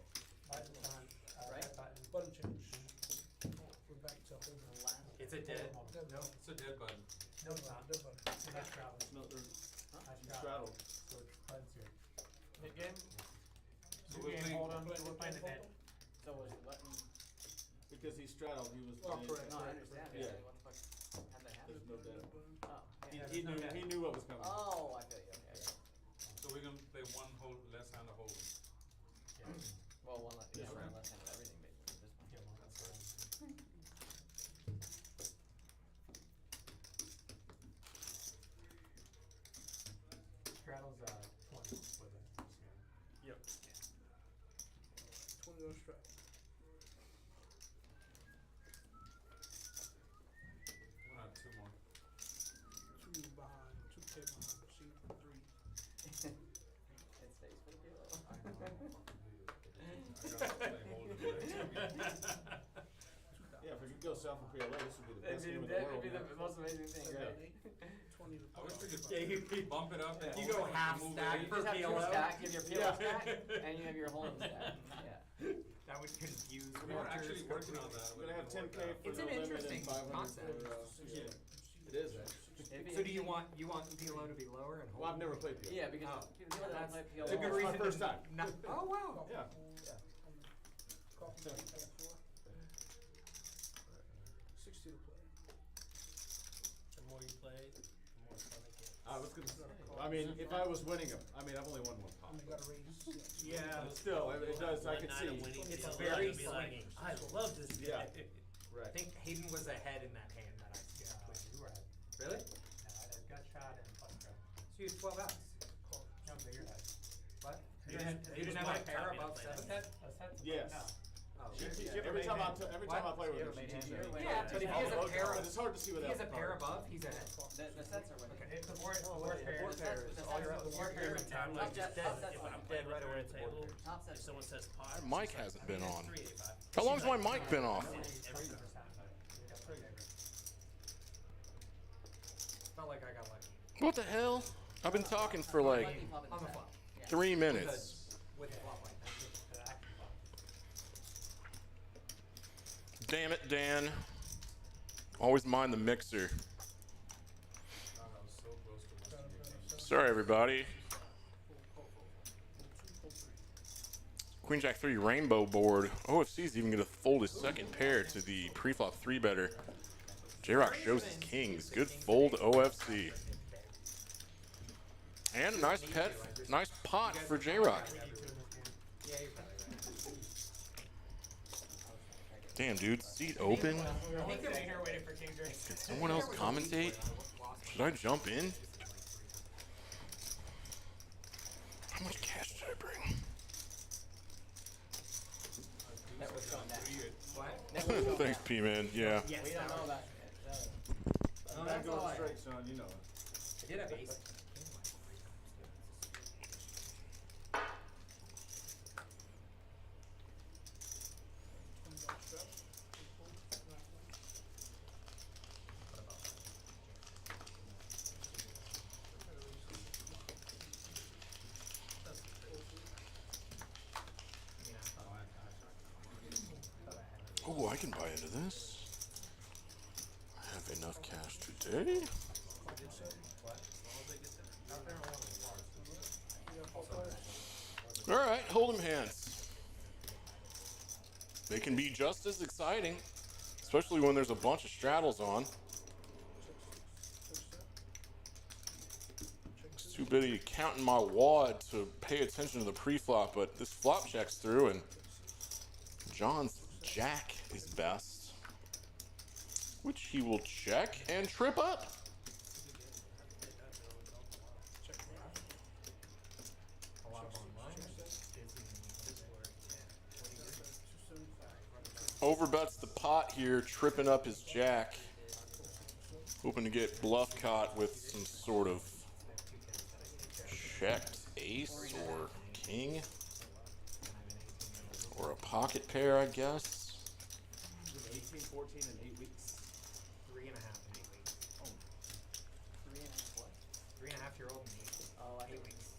[SPEAKER 10] Button on,
[SPEAKER 3] Right?
[SPEAKER 10] red button.
[SPEAKER 5] Button change. We're back to holding.
[SPEAKER 3] The last.
[SPEAKER 1] It's a dead.
[SPEAKER 10] No,
[SPEAKER 8] It's a dead button.
[SPEAKER 10] no, it's not.
[SPEAKER 5] Dead button.
[SPEAKER 10] It's a straddle.
[SPEAKER 4] No, they're
[SPEAKER 10] I
[SPEAKER 4] straddled.
[SPEAKER 10] So it's buttons here.
[SPEAKER 3] Hit game?
[SPEAKER 8] So
[SPEAKER 10] New
[SPEAKER 8] we're
[SPEAKER 10] game,
[SPEAKER 8] playing-
[SPEAKER 10] hold on, we're playing the dead.
[SPEAKER 3] So was the button?
[SPEAKER 4] Because he straddled, he was
[SPEAKER 5] Oh,
[SPEAKER 4] playing.
[SPEAKER 5] correct.
[SPEAKER 3] No, I understand.
[SPEAKER 4] Yeah.
[SPEAKER 3] What the fuck? How'd that happen?
[SPEAKER 4] There's no dead.
[SPEAKER 3] Oh,
[SPEAKER 4] He,
[SPEAKER 3] yeah.
[SPEAKER 4] he
[SPEAKER 10] no
[SPEAKER 4] knew,
[SPEAKER 10] dead.
[SPEAKER 4] he knew what was coming.
[SPEAKER 3] Oh, I feel you. Okay.
[SPEAKER 8] So we're gonna play one hold, less hand of hold'em.
[SPEAKER 3] Well, one less, yeah,
[SPEAKER 8] This
[SPEAKER 3] one
[SPEAKER 8] round.
[SPEAKER 3] less hand of everything basically. This one.
[SPEAKER 10] Yeah, well, that's right. Straddle's 20 with it.
[SPEAKER 1] Yep.
[SPEAKER 5] $20 strap.
[SPEAKER 8] We'll have two more.
[SPEAKER 5] 2 behind, 2K behind, see, 3.
[SPEAKER 3] It stays for the pillow.
[SPEAKER 8] I gotta play hold'em.
[SPEAKER 4] Yeah, if we could go south of PLA, this would be the best game in the
[SPEAKER 3] That'd
[SPEAKER 4] world.
[SPEAKER 3] be the
[SPEAKER 4] man.
[SPEAKER 3] most amazing thing, right?
[SPEAKER 5] 20 to
[SPEAKER 8] I wish we could
[SPEAKER 1] Yeah, you
[SPEAKER 8] bump it up. and
[SPEAKER 1] You
[SPEAKER 8] move
[SPEAKER 1] go
[SPEAKER 8] it,
[SPEAKER 1] half
[SPEAKER 8] move
[SPEAKER 1] stack
[SPEAKER 8] it.
[SPEAKER 3] You
[SPEAKER 1] for
[SPEAKER 3] just have two
[SPEAKER 1] PLO.
[SPEAKER 3] stack, you have your PLO
[SPEAKER 1] Yeah.
[SPEAKER 3] stack, and you have your home stack. Yeah.
[SPEAKER 1] That would confuse
[SPEAKER 8] We were actually working on that.
[SPEAKER 4] We're gonna have 10K for
[SPEAKER 1] It's
[SPEAKER 4] no
[SPEAKER 1] an
[SPEAKER 4] limit
[SPEAKER 1] interesting
[SPEAKER 4] and 500
[SPEAKER 1] concept.
[SPEAKER 4] for, yeah. It is, actually.
[SPEAKER 1] So do you want PLO to be lower and hold?
[SPEAKER 4] Well, I've never played PLA.
[SPEAKER 3] Yeah, because
[SPEAKER 1] Oh.
[SPEAKER 3] people that don't play PLO.
[SPEAKER 1] It's a good
[SPEAKER 4] It's my
[SPEAKER 1] reason.
[SPEAKER 4] first time.
[SPEAKER 1] Oh wow.
[SPEAKER 4] Yeah.
[SPEAKER 5] Coffee, 60 to play.
[SPEAKER 9] The more you play, the more fun it gets.
[SPEAKER 4] I was gonna say, I mean, if I was winning them, I mean, I've only won one pop.
[SPEAKER 5] And they got a raise.
[SPEAKER 1] Yeah.
[SPEAKER 4] But still, it does, I
[SPEAKER 9] One
[SPEAKER 4] can
[SPEAKER 9] night
[SPEAKER 4] see.
[SPEAKER 9] of winning
[SPEAKER 1] It's
[SPEAKER 9] PLO,
[SPEAKER 1] very
[SPEAKER 9] you'll be like,
[SPEAKER 1] swingy.
[SPEAKER 9] I love this game.
[SPEAKER 4] Yeah.
[SPEAKER 1] I
[SPEAKER 4] Right.
[SPEAKER 1] think Hayden was ahead in that hand that I skipped.
[SPEAKER 10] You were ahead.
[SPEAKER 1] Really?
[SPEAKER 10] Yeah, I had gut shot and plus go.
[SPEAKER 1] So you had 12 outs.
[SPEAKER 10] No, bigger head. What?
[SPEAKER 1] You didn't have a pair above
[SPEAKER 10] A
[SPEAKER 1] 7?
[SPEAKER 10] set? A set?
[SPEAKER 4] Yes.
[SPEAKER 10] No.
[SPEAKER 1] Oh.
[SPEAKER 4] Every time I play with him, she teaches me.
[SPEAKER 1] Yeah, but if he has a pair,
[SPEAKER 4] But it's hard to see
[SPEAKER 1] if he
[SPEAKER 4] without
[SPEAKER 1] has a
[SPEAKER 4] the
[SPEAKER 1] pair
[SPEAKER 4] card.
[SPEAKER 1] above, he's ahead.
[SPEAKER 3] The sets are winning.
[SPEAKER 10] It's the board
[SPEAKER 3] The
[SPEAKER 10] pair.
[SPEAKER 3] board pairs,
[SPEAKER 10] The
[SPEAKER 3] all your
[SPEAKER 10] board
[SPEAKER 3] board
[SPEAKER 10] pair.
[SPEAKER 3] pairs.
[SPEAKER 9] I'm
[SPEAKER 3] Top
[SPEAKER 9] like
[SPEAKER 3] set-
[SPEAKER 9] dead.
[SPEAKER 3] top set's
[SPEAKER 9] If
[SPEAKER 3] winning.
[SPEAKER 9] I'm dead right away at the table,
[SPEAKER 3] Top
[SPEAKER 9] if
[SPEAKER 3] set's
[SPEAKER 9] someone says pot,
[SPEAKER 7] My mic hasn't been on.
[SPEAKER 9] 385.
[SPEAKER 7] How long's my mic been off?
[SPEAKER 1] Felt like I got lucky.
[SPEAKER 7] What the hell? I've been talking for like
[SPEAKER 3] Lucky flop and
[SPEAKER 1] On the
[SPEAKER 3] set.
[SPEAKER 1] flop.
[SPEAKER 3] Yeah.
[SPEAKER 7] 3 minutes.
[SPEAKER 1] With the flop like that.
[SPEAKER 7] Damn it, Dan. Always mind the mixer.
[SPEAKER 8] God, I was so close to messing your game.
[SPEAKER 7] Sorry, everybody. Queen Jack 3 rainbow board. OFC's even going to fold his second pair to the pre-flop 3-better. J-Rock shows his kings. Good fold, OFC. And a nice pot for J-Rock.
[SPEAKER 1] Yeah, you're probably right.
[SPEAKER 7] Damn, dude, seat open.
[SPEAKER 10] I think they're here waiting for King Drake.
[SPEAKER 7] Can someone else commentate? Should I jump in? How much cash should I bring?
[SPEAKER 3] That was going down.
[SPEAKER 1] What?
[SPEAKER 7] Thanks, P-Man. Yeah.
[SPEAKER 1] Yes,
[SPEAKER 3] We
[SPEAKER 1] that
[SPEAKER 3] don't know
[SPEAKER 1] was-
[SPEAKER 3] that yet.
[SPEAKER 1] Oh,
[SPEAKER 4] That
[SPEAKER 1] that's
[SPEAKER 4] goes
[SPEAKER 1] all I
[SPEAKER 4] straight, son, you know it.
[SPEAKER 1] I did have ace.
[SPEAKER 7] Oh, I can buy into this. I have enough cash today. All right, hold 'em hands. They can be just as exciting, especially when there's a bunch of straddles on. It's too busy counting my wad to pay attention to the pre-flop, but this flop checks through, and John's jack is best, which he will check and trip up.
[SPEAKER 1] A lot of online.
[SPEAKER 7] Overbets the pot here, tripping up his jack. Hoping to get bluff caught with some sort of checked ace or king. Or a pocket pair, I guess.
[SPEAKER 4] 18, 14, and 8 weeks.
[SPEAKER 1] 3.5 in 8 weeks.
[SPEAKER 10] 6-year-old and 8 weeks.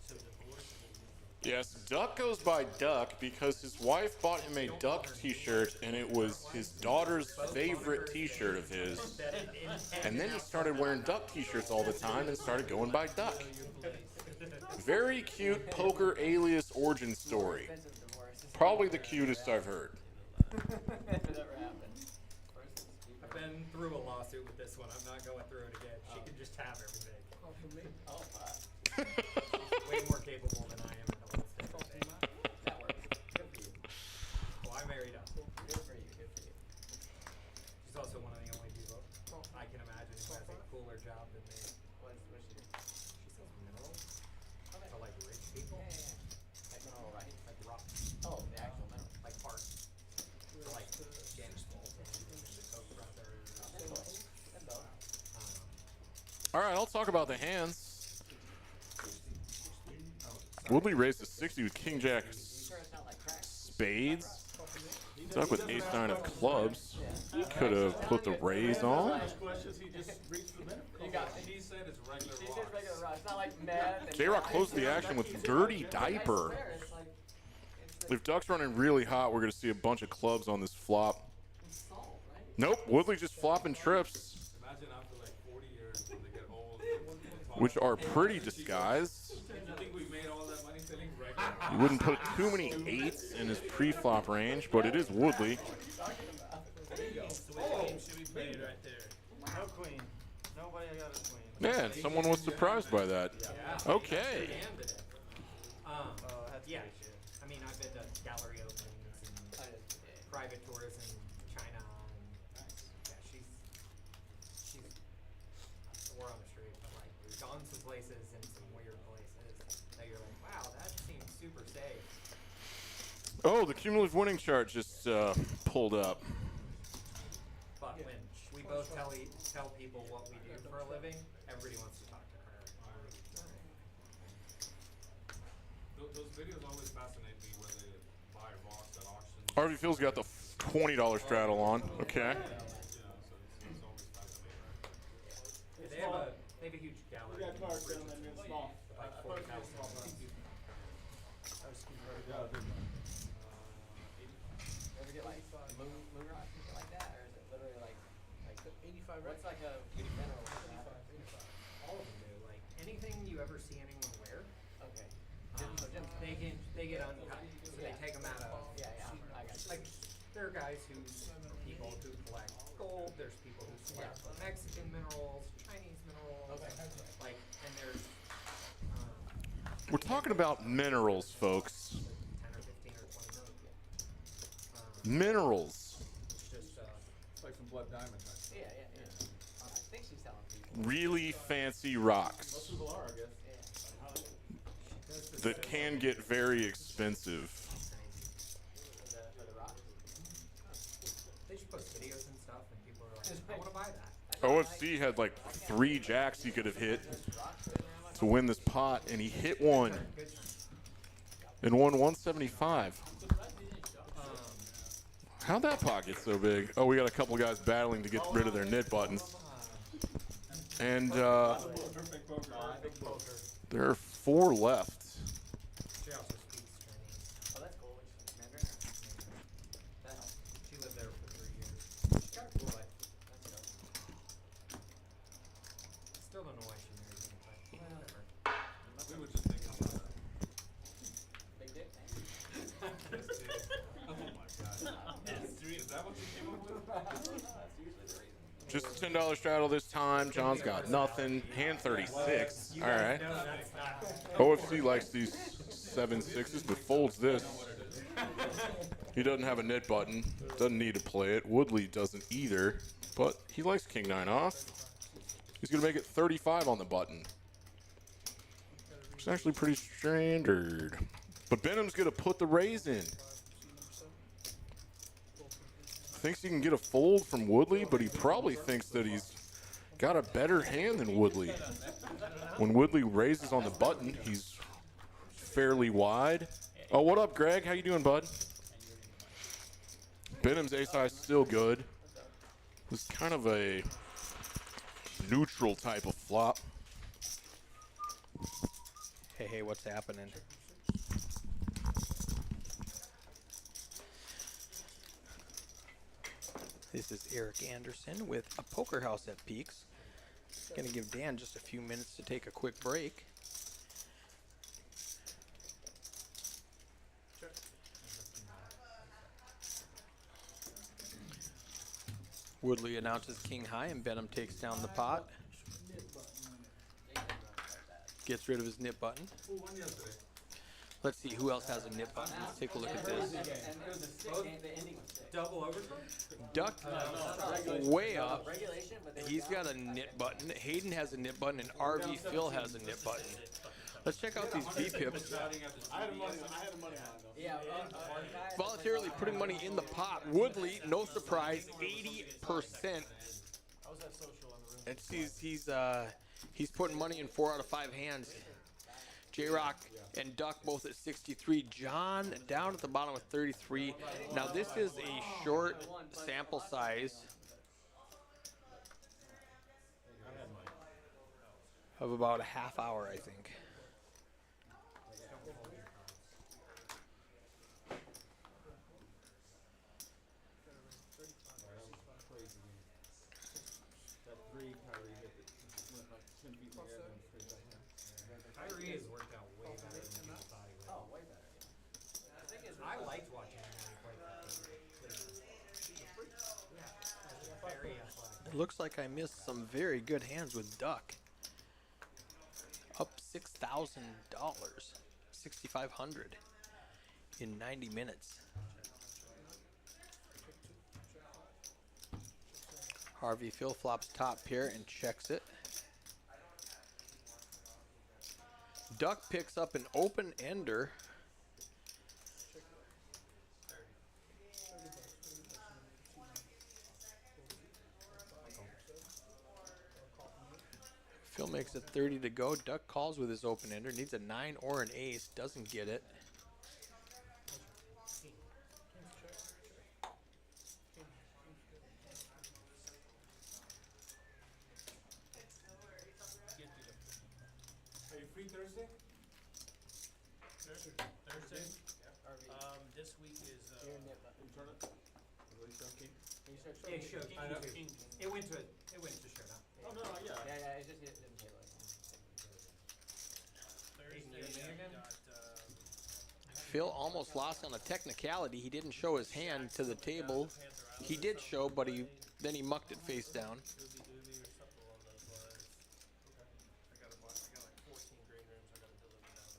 [SPEAKER 5] So divorce.
[SPEAKER 7] Yes, Duck goes by Duck because his wife bought him a Duck t-shirt and it was his daughter's favorite t-shirt of his. And then he started wearing Duck t-shirts all the time and started going by Duck. Very cute poker alias origin story. Probably the cutest I've heard.
[SPEAKER 10] I've been through a lawsuit with this one. I'm not going through it again. She can just have everything.
[SPEAKER 5] Call for me.
[SPEAKER 10] She's way more capable than I am in the whole thing.
[SPEAKER 3] That works. Good for you.
[SPEAKER 10] Well, I married up.
[SPEAKER 3] Good for you. Good for you.
[SPEAKER 10] She's also one of the only people I can imagine who has a cooler job than me.
[SPEAKER 3] What's she do?
[SPEAKER 10] She sells minerals
[SPEAKER 3] Okay.
[SPEAKER 10] to like rich people.
[SPEAKER 3] Yeah. Like mineral rights.
[SPEAKER 10] Like rocks.
[SPEAKER 3] Oh, the actual mineral.
[SPEAKER 10] Like parts. For like James Bolton and the Koch brothers.
[SPEAKER 3] That's all.
[SPEAKER 7] All right, I'll talk about the hands. Woodley raised a 60 with King Jack spades. Duck with ace 9 of clubs. He could have put the raise on.
[SPEAKER 4] Questions, he just reached the minute.
[SPEAKER 3] You got
[SPEAKER 4] He said it's regular
[SPEAKER 3] She
[SPEAKER 4] rocks.
[SPEAKER 3] says regular rocks. It's not like mad. and
[SPEAKER 7] J-Rock
[SPEAKER 3] nice.
[SPEAKER 7] closed the action with dirty diaper.
[SPEAKER 3] It's like
[SPEAKER 7] If Duck's running really hot, we're going to see a bunch of clubs on this flop.
[SPEAKER 3] salt, right?
[SPEAKER 7] Nope, Woodley just flopping trips,
[SPEAKER 8] Imagine after like 40 years when they get old.
[SPEAKER 7] which are pretty disguised.
[SPEAKER 8] You think we made all that money selling regular?
[SPEAKER 7] You wouldn't put too many 8s in his pre-flop range, but it is Woodley.
[SPEAKER 5] Should be played right there.
[SPEAKER 2] No queen. Nobody got a queen.
[SPEAKER 7] Yeah, and someone was surprised by that.
[SPEAKER 10] Yeah.
[SPEAKER 7] Okay.
[SPEAKER 10] Damn did it.
[SPEAKER 2] That's
[SPEAKER 10] Yeah.
[SPEAKER 2] pretty shit.
[SPEAKER 10] I mean, I've been to gallery openings and private tours in China, and yeah, she's we're on the street, but like we've gone some places and some weird places that you're like, wow, that seems super safe.
[SPEAKER 7] Oh, the cumulative winning chart just pulled up.
[SPEAKER 10] But when we both tell people what we do for a living, everybody wants to talk to her.
[SPEAKER 8] Those videos always fascinate me where they buy rocks at auctions.
[SPEAKER 7] Harvey Phil's got the $20 straddle on. Okay.
[SPEAKER 8] You know, so it's always fascinating.
[SPEAKER 10] They have a huge gallery.
[SPEAKER 11] We got cards down there, man, small.
[SPEAKER 10] Like 40,000.
[SPEAKER 3] Ever get like moon rocks and shit like that, or is it literally like
[SPEAKER 5] 85
[SPEAKER 3] what's like a mineral? like that?
[SPEAKER 10] All of them do. Like anything you ever see anyone wear,
[SPEAKER 3] Okay.
[SPEAKER 10] they get uncut. So they take them out of.
[SPEAKER 3] Yeah, I got you.
[SPEAKER 10] Like there are guys who people who collect gold. There's people who collect Mexican minerals, Chinese minerals.
[SPEAKER 3] Okay.
[SPEAKER 10] Like and there's
[SPEAKER 7] We're talking about minerals, folks.
[SPEAKER 10] 10 or 15 or 20 million.
[SPEAKER 7] Minerals.
[SPEAKER 10] It's just
[SPEAKER 4] It's like some blood diamond type.
[SPEAKER 3] Yeah. I think she's telling people.
[SPEAKER 7] Really fancy rocks
[SPEAKER 4] Most people are, I guess.
[SPEAKER 3] Yeah.
[SPEAKER 7] that can get very expensive.
[SPEAKER 3] For the rocks.
[SPEAKER 10] they just post videos and stuff, and people are like, I want to buy that.
[SPEAKER 7] OFC had like 3 jacks he could have hit to win this pot, and he hit one and won 175. How'd that pot get so big? Oh, we got a couple guys battling to get rid of their knit buttons. And there are 4 left.
[SPEAKER 10] She also speaks Chinese.
[SPEAKER 3] Oh, that's cool. Which Mandarin? That helps.
[SPEAKER 10] She lived there for 3 years. She got a cool life.
[SPEAKER 3] That's dope.
[SPEAKER 10] Still don't know why she married me, but whatever.
[SPEAKER 8] We were just thinking about that.
[SPEAKER 3] Big dick.
[SPEAKER 8] Oh my god. Is that what you came up with?
[SPEAKER 3] That's usually the reason.
[SPEAKER 7] Just a $10 straddle this time. John's got nothing. Hand 36. All right.
[SPEAKER 10] No, that's not.
[SPEAKER 7] OFC likes these 7-6s, but folds this. He doesn't have a knit button. Doesn't need to play it. Woodley doesn't either, but he likes King 9 off. He's going to make it 35 on the button. It's actually pretty standard. But Benham's going to put the raise in. Thinks he can get a fold from Woodley, but he probably thinks that he's got a better hand than Woodley. When Woodley raises on the button, he's fairly wide. Oh, what up, Greg? How you doing, bud? Benham's ace high is still good. It's kind of a neutral type of flop.
[SPEAKER 6] Hey, what's happening? This is Eric Anderson with a Poker House at Peaks. Gonna give Dan just a few minutes to take a quick break. Woodley announces king high and Benham takes down the pot. Gets rid of his nip button.
[SPEAKER 8] Who won yesterday?
[SPEAKER 6] Let's see who else has a nip button. Let's take a look at this.
[SPEAKER 10] Double overtime?
[SPEAKER 6] Duck way up. He's got a nip button. Hayden has a nip button and RV Phil has a nip button. Let's check out these V-pips.
[SPEAKER 3] I had a money line though. Yeah,
[SPEAKER 6] Voluntarily putting money in the pot. Woodley, no surprise, 80%.
[SPEAKER 3] I was at social in the room.
[SPEAKER 6] And he's putting money in 4 out of 5 hands. J-Rock and Duck both at 63. John down at the bottom with 33. Now this is a short sample size of about a half hour, I think.
[SPEAKER 10] Kyrie has worked out way better than people thought he would.
[SPEAKER 3] Oh, way better. Yeah. The thing is,
[SPEAKER 10] I liked watching him when he played that game. Yeah, very athletic.
[SPEAKER 6] It looks like I missed some very good hands with Duck. Up $6,000, $6,500 in 90 minutes. Harvey Phil flops top pair and checks it. Duck picks up an open ender. Phil makes it 30 to go. Duck calls with his open ender. Needs a 9 or an ace. Doesn't get it.
[SPEAKER 8] Are you free Thursday?
[SPEAKER 5] Thursday? This week is,
[SPEAKER 8] Turn it.
[SPEAKER 10] Yeah, he showed King. It went to showdown.
[SPEAKER 8] Oh, no, yeah.
[SPEAKER 3] yeah, it just didn't pay like
[SPEAKER 5] Thursday, I've got,
[SPEAKER 6] Phil almost lost on a technicality. He didn't show his hand to the table. He did show, but then he mucked it face down.
[SPEAKER 5] doobie or something along those lines. I got like 14 green rooms I gotta deliver down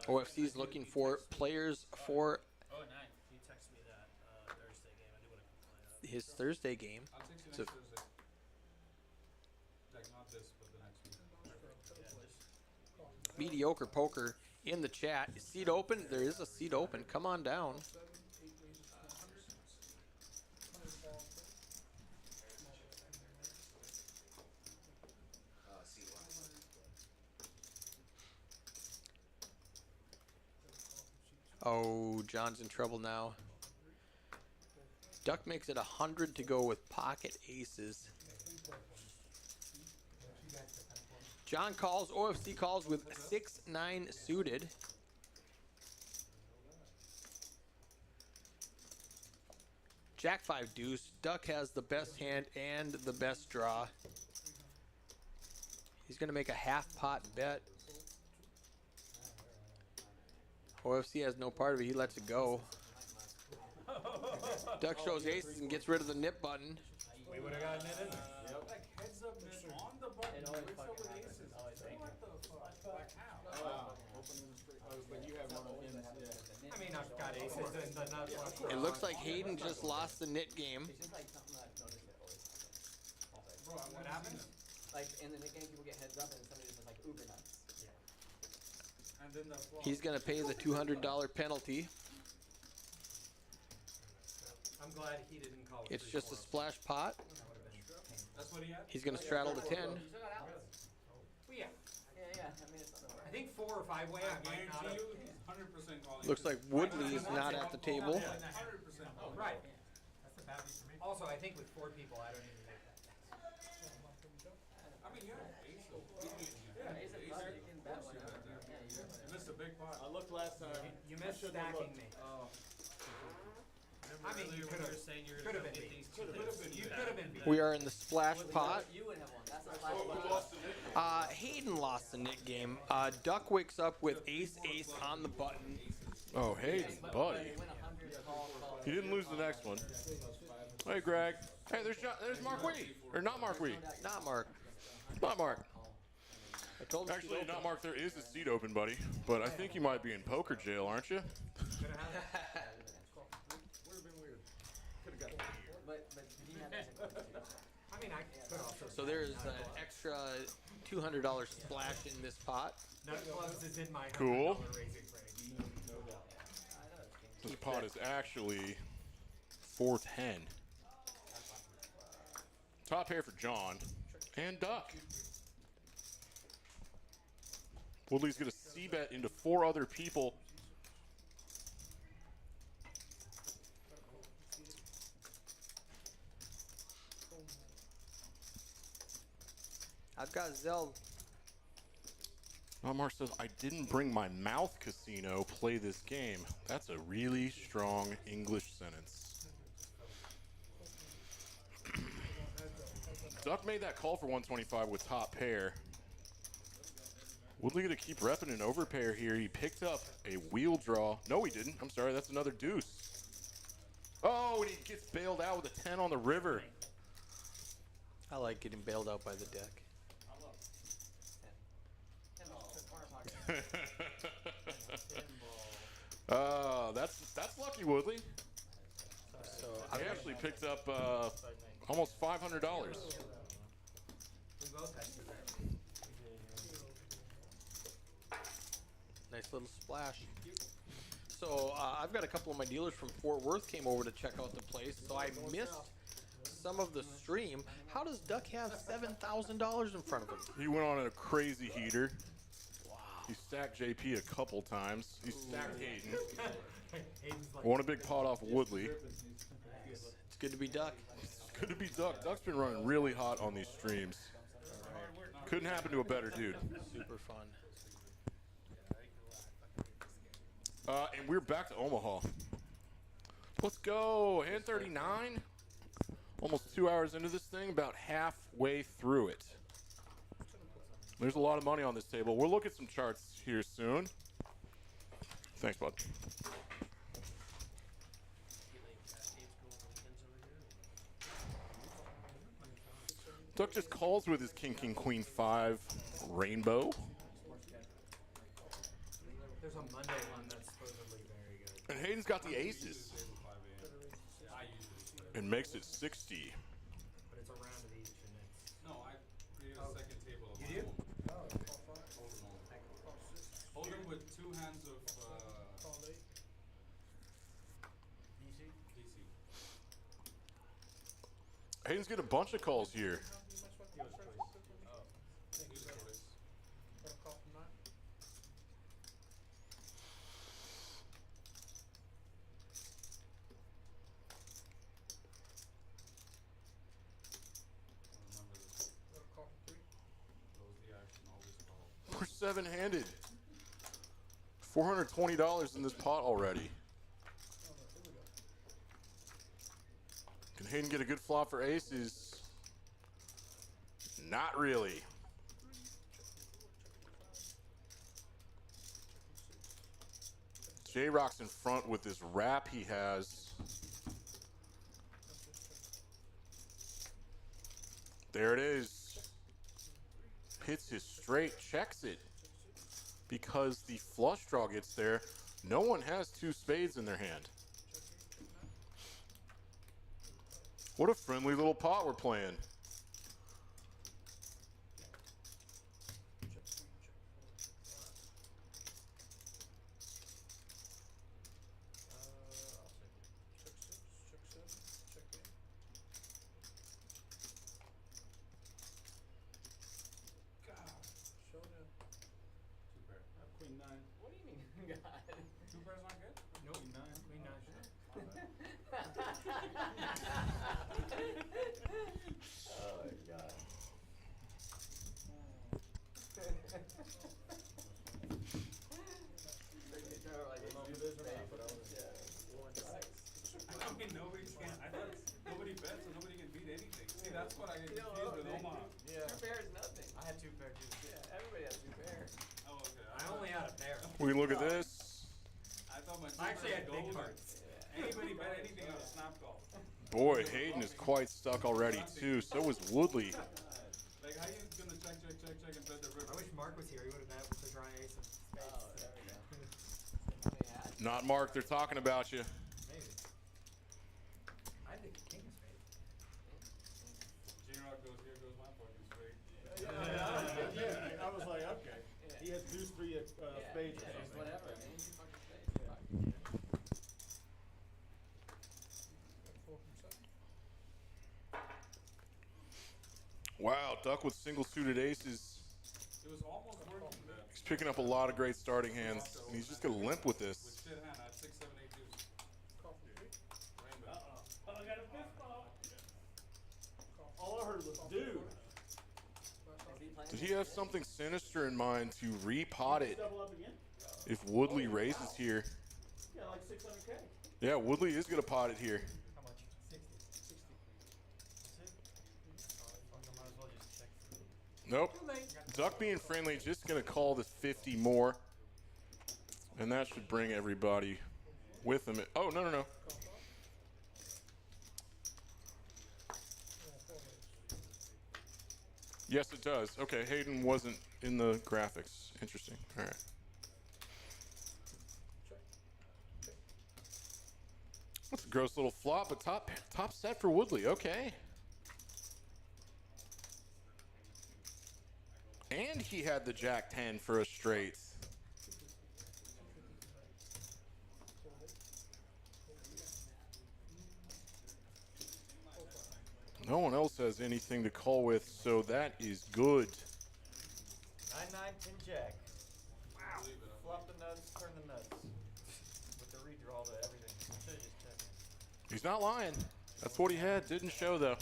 [SPEAKER 5] there.
[SPEAKER 6] OFC is looking for players for
[SPEAKER 5] Oh, nice. He texted me that, Thursday game. I do wanna play that.
[SPEAKER 6] his Thursday game.
[SPEAKER 8] I'll take you
[SPEAKER 6] So-
[SPEAKER 8] next Thursday. Like not this, but the next week.
[SPEAKER 6] Mediocre poker in the chat. Seat open? There is a seat open. Come on down.
[SPEAKER 5] 7, 8 raises to 100. 100 ball.
[SPEAKER 6] Oh, John's in trouble now. Duck makes it 100 to go with pocket aces. John calls. OFC calls with 6-9 suited. Jack 5 deuce. Duck has the best hand and the best draw. He's going to make a half pot bet. OFC has no part of it. He lets it go. Duck shows aces and gets rid of the nip button.
[SPEAKER 10] We would have gotten it in there.
[SPEAKER 8] Like heads up, man, on the button.
[SPEAKER 3] It always
[SPEAKER 8] What's up
[SPEAKER 3] fucking
[SPEAKER 8] with
[SPEAKER 3] happens.
[SPEAKER 8] aces?
[SPEAKER 3] Always thank
[SPEAKER 8] What the fuck? Like how?
[SPEAKER 3] But you have one in, yeah.
[SPEAKER 10] I mean, I've got aces and the nuts left.
[SPEAKER 6] It looks like Hayden just lost the knit game.
[SPEAKER 3] It's just like something that I've noticed that always happens.
[SPEAKER 8] Bro,
[SPEAKER 10] What happens?
[SPEAKER 3] Like in the nickname, people get heads up and somebody just has like uber nuts.
[SPEAKER 8] and then the flop.
[SPEAKER 6] He's going to pay the $200 penalty.
[SPEAKER 10] I'm glad he didn't call it.
[SPEAKER 6] It's just a splash pot.
[SPEAKER 8] That's what he had?
[SPEAKER 6] He's going to straddle the 10.
[SPEAKER 3] You still got outs.
[SPEAKER 10] Well, yeah.
[SPEAKER 3] Yeah. I mean, it's not
[SPEAKER 10] I think 4 or 5 way I
[SPEAKER 8] I
[SPEAKER 10] might not
[SPEAKER 8] guarantee
[SPEAKER 10] have.
[SPEAKER 8] you, he's 100% calling.
[SPEAKER 6] Looks like Woodley is not at the table.
[SPEAKER 8] 100% calling.
[SPEAKER 10] Right. That's the bad piece for me. Also, I think with 4 people, I don't even make that.
[SPEAKER 8] I mean, yeah, aces.
[SPEAKER 4] You missed a big pot.
[SPEAKER 3] I looked last time.
[SPEAKER 10] You missed stacking me.
[SPEAKER 3] Oh.
[SPEAKER 10] I mean, you could have
[SPEAKER 1] saying you're
[SPEAKER 10] could have
[SPEAKER 1] gonna
[SPEAKER 10] been
[SPEAKER 1] get
[SPEAKER 10] beat.
[SPEAKER 1] these two
[SPEAKER 10] You could have been beat.
[SPEAKER 6] We are in the splash pot.
[SPEAKER 3] You would have won. That's the
[SPEAKER 4] Who lost the nick?
[SPEAKER 6] Hayden lost the Nick game. Duck wakes up with ace on the button.
[SPEAKER 7] Oh, Hayden, buddy. He didn't lose the next one. Hey, Greg. Hey, there's Mark Wee. Or not Mark Wee.
[SPEAKER 6] Not Mark.
[SPEAKER 7] Not Mark.
[SPEAKER 6] I told him to
[SPEAKER 7] Actually,
[SPEAKER 6] open.
[SPEAKER 7] not Mark. There is a seat open, buddy. But I think you might be in poker jail, aren't you?
[SPEAKER 3] Would have been weird. Could have got it. But you have
[SPEAKER 10] I mean, I could also.
[SPEAKER 6] So there's an extra $200 splash in this pot.
[SPEAKER 10] Nut clubs is in my
[SPEAKER 7] Cool.
[SPEAKER 10] $100 raising frame.
[SPEAKER 7] This pot is actually 410. Top pair for John and Duck. Woodley's gonna c-bet into 4 other people.
[SPEAKER 6] I've got Zell.
[SPEAKER 7] Mark says, I didn't bring my mouth casino, play this game. That's a really strong English sentence. Duck made that call for 125 with top pair. Woodley gonna keep repping an overpair here. He picked up a wheel draw. No, he didn't. I'm sorry, that's another deuce. Oh, and he gets bailed out with a 10 on the river.
[SPEAKER 6] I like getting bailed out by the deck. That's lucky, Woodley. So
[SPEAKER 7] I actually picked up almost $500.
[SPEAKER 10] We both had two bets.
[SPEAKER 6] Nice little splash. So I've got a couple of my dealers from Fort Worth came over to check out the place, so I missed some of the stream. How does Duck have $7,000 in front of him?
[SPEAKER 7] He went on a crazy heater. Wow. He stacked JP a couple times. He stacked Hayden.
[SPEAKER 10] Hayden's like,
[SPEAKER 7] Won a big pot off Woodley.
[SPEAKER 6] It's good to be Duck.
[SPEAKER 7] It's good to be Duck. Duck's been running really hot on these streams. Couldn't happen to a better dude.
[SPEAKER 6] Super fun.
[SPEAKER 7] And we're back to Omaha. Let's go. Hand 39. Almost 2 hours into this thing, about halfway through it. There's a lot of money on this table. We'll look at some charts here soon. Thanks, bud. Duck just calls with his King, King, Queen 5 rainbow.
[SPEAKER 10] there's a Monday one that's supposedly very good.
[SPEAKER 7] And Hayden's got the aces. And makes it 60.
[SPEAKER 10] But it's a round of each and it's.
[SPEAKER 4] No, I created a second table of
[SPEAKER 10] You
[SPEAKER 4] my
[SPEAKER 10] do?
[SPEAKER 4] own. Hold him with 2 hands of DC.
[SPEAKER 7] Hayden's getting a bunch of calls here. We're 7-handed. $420 in this pot already. Can Hayden get a good flop for aces? Not really. J-Rock's in front with this wrap he has. There it is. Hits his straight, checks it. Because the flush draw gets there. No one has 2 spades in their hand. What a friendly little pot we're playing.
[SPEAKER 4] Queen 9.
[SPEAKER 3] What do you mean, God?
[SPEAKER 4] 2 pairs not good?
[SPEAKER 10] Nope.
[SPEAKER 4] Queen 9.
[SPEAKER 10] Queen 9 shit.
[SPEAKER 4] My bad.
[SPEAKER 8] Wait, nobody can. I thought nobody bets, so nobody can beat anything. See, that's what I get confused with Omaha.
[SPEAKER 3] Yeah.
[SPEAKER 2] 2 pair is nothing.
[SPEAKER 3] I had 2 pair too.
[SPEAKER 2] Yeah, everybody has 2 pairs.
[SPEAKER 8] Oh, okay.
[SPEAKER 10] I only had a pair.
[SPEAKER 7] We look at this.
[SPEAKER 8] I thought my
[SPEAKER 10] I actually had big
[SPEAKER 8] golden.
[SPEAKER 10] hearts.
[SPEAKER 8] Anybody bet anything on a snap call?
[SPEAKER 7] Boy, Hayden is quite stuck already too. So is Woodley.
[SPEAKER 8] Like, how you gonna check and bet the river?
[SPEAKER 10] I wish Mark was here. He would have bet with the dry ace of spades.
[SPEAKER 2] Oh, there we go.
[SPEAKER 7] Not Mark, they're talking about you.
[SPEAKER 10] Maybe. I think king of spades.
[SPEAKER 8] J-Rock goes, here goes my fucking straight.
[SPEAKER 3] Yeah, I was like, okay.
[SPEAKER 2] Yeah.
[SPEAKER 3] He has deuce 3 spades or
[SPEAKER 2] Yeah,
[SPEAKER 3] something.
[SPEAKER 2] whatever. Man, you fucking spades.
[SPEAKER 5] Four from seven.
[SPEAKER 7] Wow, Duck with single suited aces.
[SPEAKER 8] It was almost working there.
[SPEAKER 7] He's picking up a lot of great starting hands, and he's just gonna limp with this.
[SPEAKER 8] With shit hand, I had 6, 7, 8 deuce.
[SPEAKER 5] Call from three.
[SPEAKER 8] Rainbow.
[SPEAKER 3] Oh, I got a fifth ball. All I heard was dude.
[SPEAKER 7] Did he have something sinister in mind to repot it
[SPEAKER 3] Double up again?
[SPEAKER 7] if Woodley raises here?
[SPEAKER 3] Yeah, like 600K.
[SPEAKER 7] Yeah, Woodley is gonna pot it here.
[SPEAKER 10] How much? 60.
[SPEAKER 5] 60.
[SPEAKER 3] I might as well just check through.
[SPEAKER 7] Nope. Duck being friendly, just gonna call this 50 more. And that should bring everybody with him. Oh, no, no, no. Yes, it does. Okay, Hayden wasn't in the graphics. Interesting. All right. That's a gross little flop, but top set for Woodley. Okay. And he had the Jack 10 for a straight. No one else has anything to call with, so that is good.
[SPEAKER 3] 9, 9, 10 jack. Wow. Flop the nuts, turn the nuts. With the redraw to everything. Should've just checked.
[SPEAKER 7] He's not lying. That's what he had. Didn't show, though.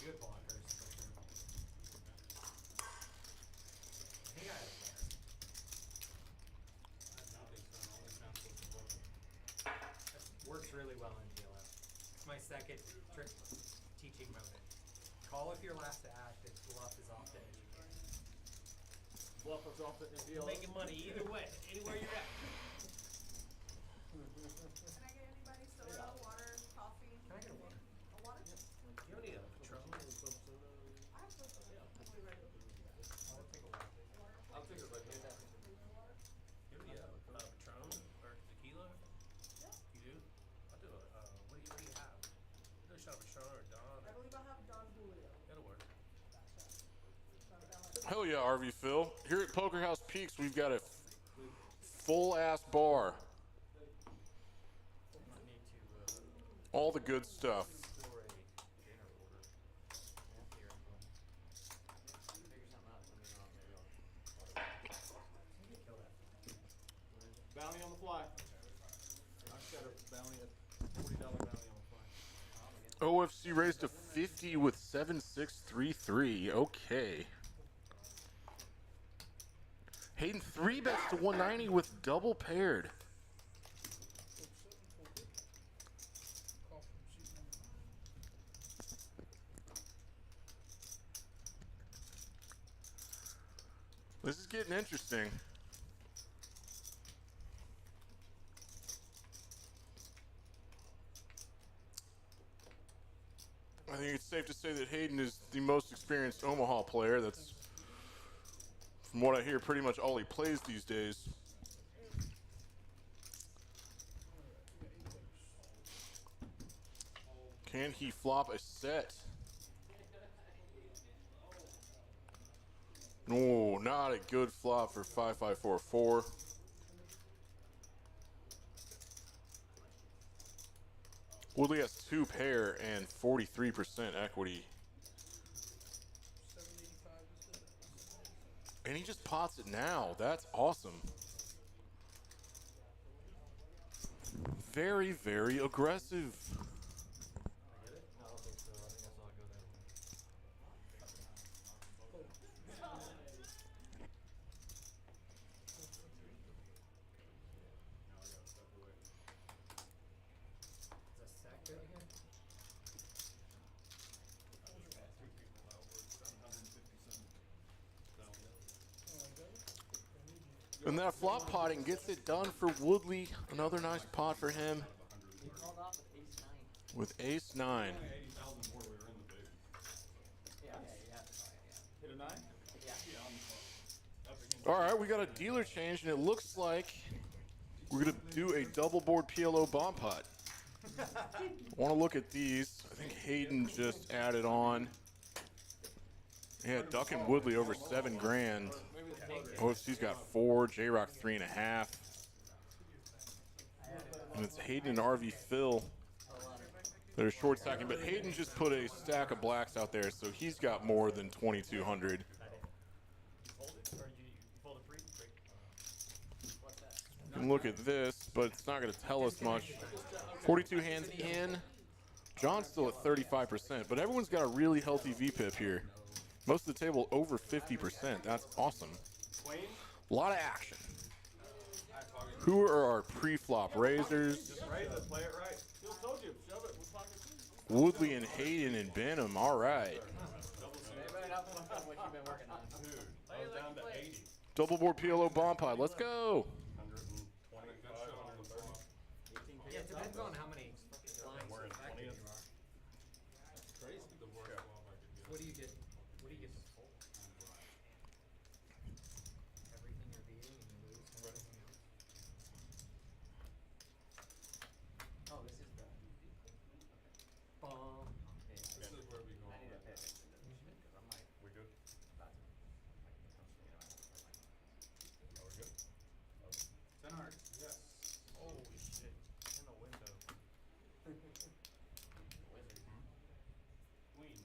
[SPEAKER 10] Good blockers. He got it there. That works really well in GLF. It's my second trick teaching moment. Call if you're last to act if bluff is off the edge.
[SPEAKER 3] Bluff was off the deal.
[SPEAKER 10] Making money either way, anywhere you're at.
[SPEAKER 12] Can I get anybody soda, water, coffee?
[SPEAKER 10] Can I get a water?
[SPEAKER 12] A water?
[SPEAKER 10] You don't need a Patron.
[SPEAKER 12] I have some soda. I'll be ready.
[SPEAKER 10] I'll take a water.
[SPEAKER 8] I'll take it right now.
[SPEAKER 2] You Patron or tequila?
[SPEAKER 12] Yeah.
[SPEAKER 2] You do? I'll do it. What do you have? Do a shot of Patron or Don.
[SPEAKER 12] I believe I have Don Julio.
[SPEAKER 2] That'll work.
[SPEAKER 7] Hell yeah, RV Phil. Here at Poker House Peaks, we've got a full-ass bar. All the good stuff.
[SPEAKER 3] Bounty on the fly. I've got a bounty at $40 bounty on the fly.
[SPEAKER 7] OFC raised to 50 with 7633. Okay. Hayden 3 bets to 190 with double paired.
[SPEAKER 5] Call from seat number 9.
[SPEAKER 7] This is getting interesting. I think it's safe to say that Hayden is the most experienced Omaha player. That's, from what I hear, pretty much all he plays these days. Can he flop a set? No, not a good flop for 5544. Woodley has 2 pair and 43% equity.
[SPEAKER 5] 785 is the.
[SPEAKER 7] And he just pots it now. That's awesome. Very, very aggressive.
[SPEAKER 3] I get it? No, I don't think so. I think I saw it go there.
[SPEAKER 7] And that flop potting gets it done for Woodley. Another nice pot for him.
[SPEAKER 3] He rolled off with
[SPEAKER 7] With
[SPEAKER 3] ace 9.
[SPEAKER 7] ace 9.
[SPEAKER 4] Only 80,000 more, we were in the big.
[SPEAKER 3] Yeah.
[SPEAKER 4] Hit a 9?
[SPEAKER 3] Yeah.
[SPEAKER 4] Yeah, on the flop. Up against
[SPEAKER 7] All right, we got a dealer change, and it looks like we're going to do a double board PLO bomb pot. I want to look at these. I think Hayden just added on. Yeah, Duck and Woodley over $7,000. OFC's got 4, J-Rock 3.5. And it's Hayden and RV Phil that are short stacking, but Hayden just put a stack of blacks out there, so he's got more than 2,200. You can look at this, but it's not going to tell us much. 42 hands in. John's still at 35%, but everyone's got a really healthy VPIP here. Most of the table over 50%. That's awesome. A lot of action. Who are our pre-flop raisers?
[SPEAKER 4] Just raise it, play it right. Phil told you, shove it, we'll talk it.
[SPEAKER 7] Woodley and Hayden and Benham. All right.
[SPEAKER 3] Maybe not what you've been working on.
[SPEAKER 4] Dude, I was down to 80.
[SPEAKER 7] Double board PLO bomb pot. Let's go.
[SPEAKER 4] 125, 130.
[SPEAKER 10] Yeah, it depends on how many lines
[SPEAKER 4] We're in
[SPEAKER 10] of factor
[SPEAKER 4] 20th.
[SPEAKER 10] you are.
[SPEAKER 4] That's crazy. The worst flop I could get.
[SPEAKER 10] What do you get? What do you get to fold? Everything you're beating and you lose and everything else.
[SPEAKER 3] Oh, this is the.
[SPEAKER 10] Bomb.
[SPEAKER 4] This is where we go.
[SPEAKER 3] I need to pay attention to this shit because I'm like,
[SPEAKER 4] We good?
[SPEAKER 3] about to.
[SPEAKER 4] Are we good? 10 hearts. Yes.
[SPEAKER 2] Holy shit. In the window.
[SPEAKER 3] Wizard.
[SPEAKER 2] Queen.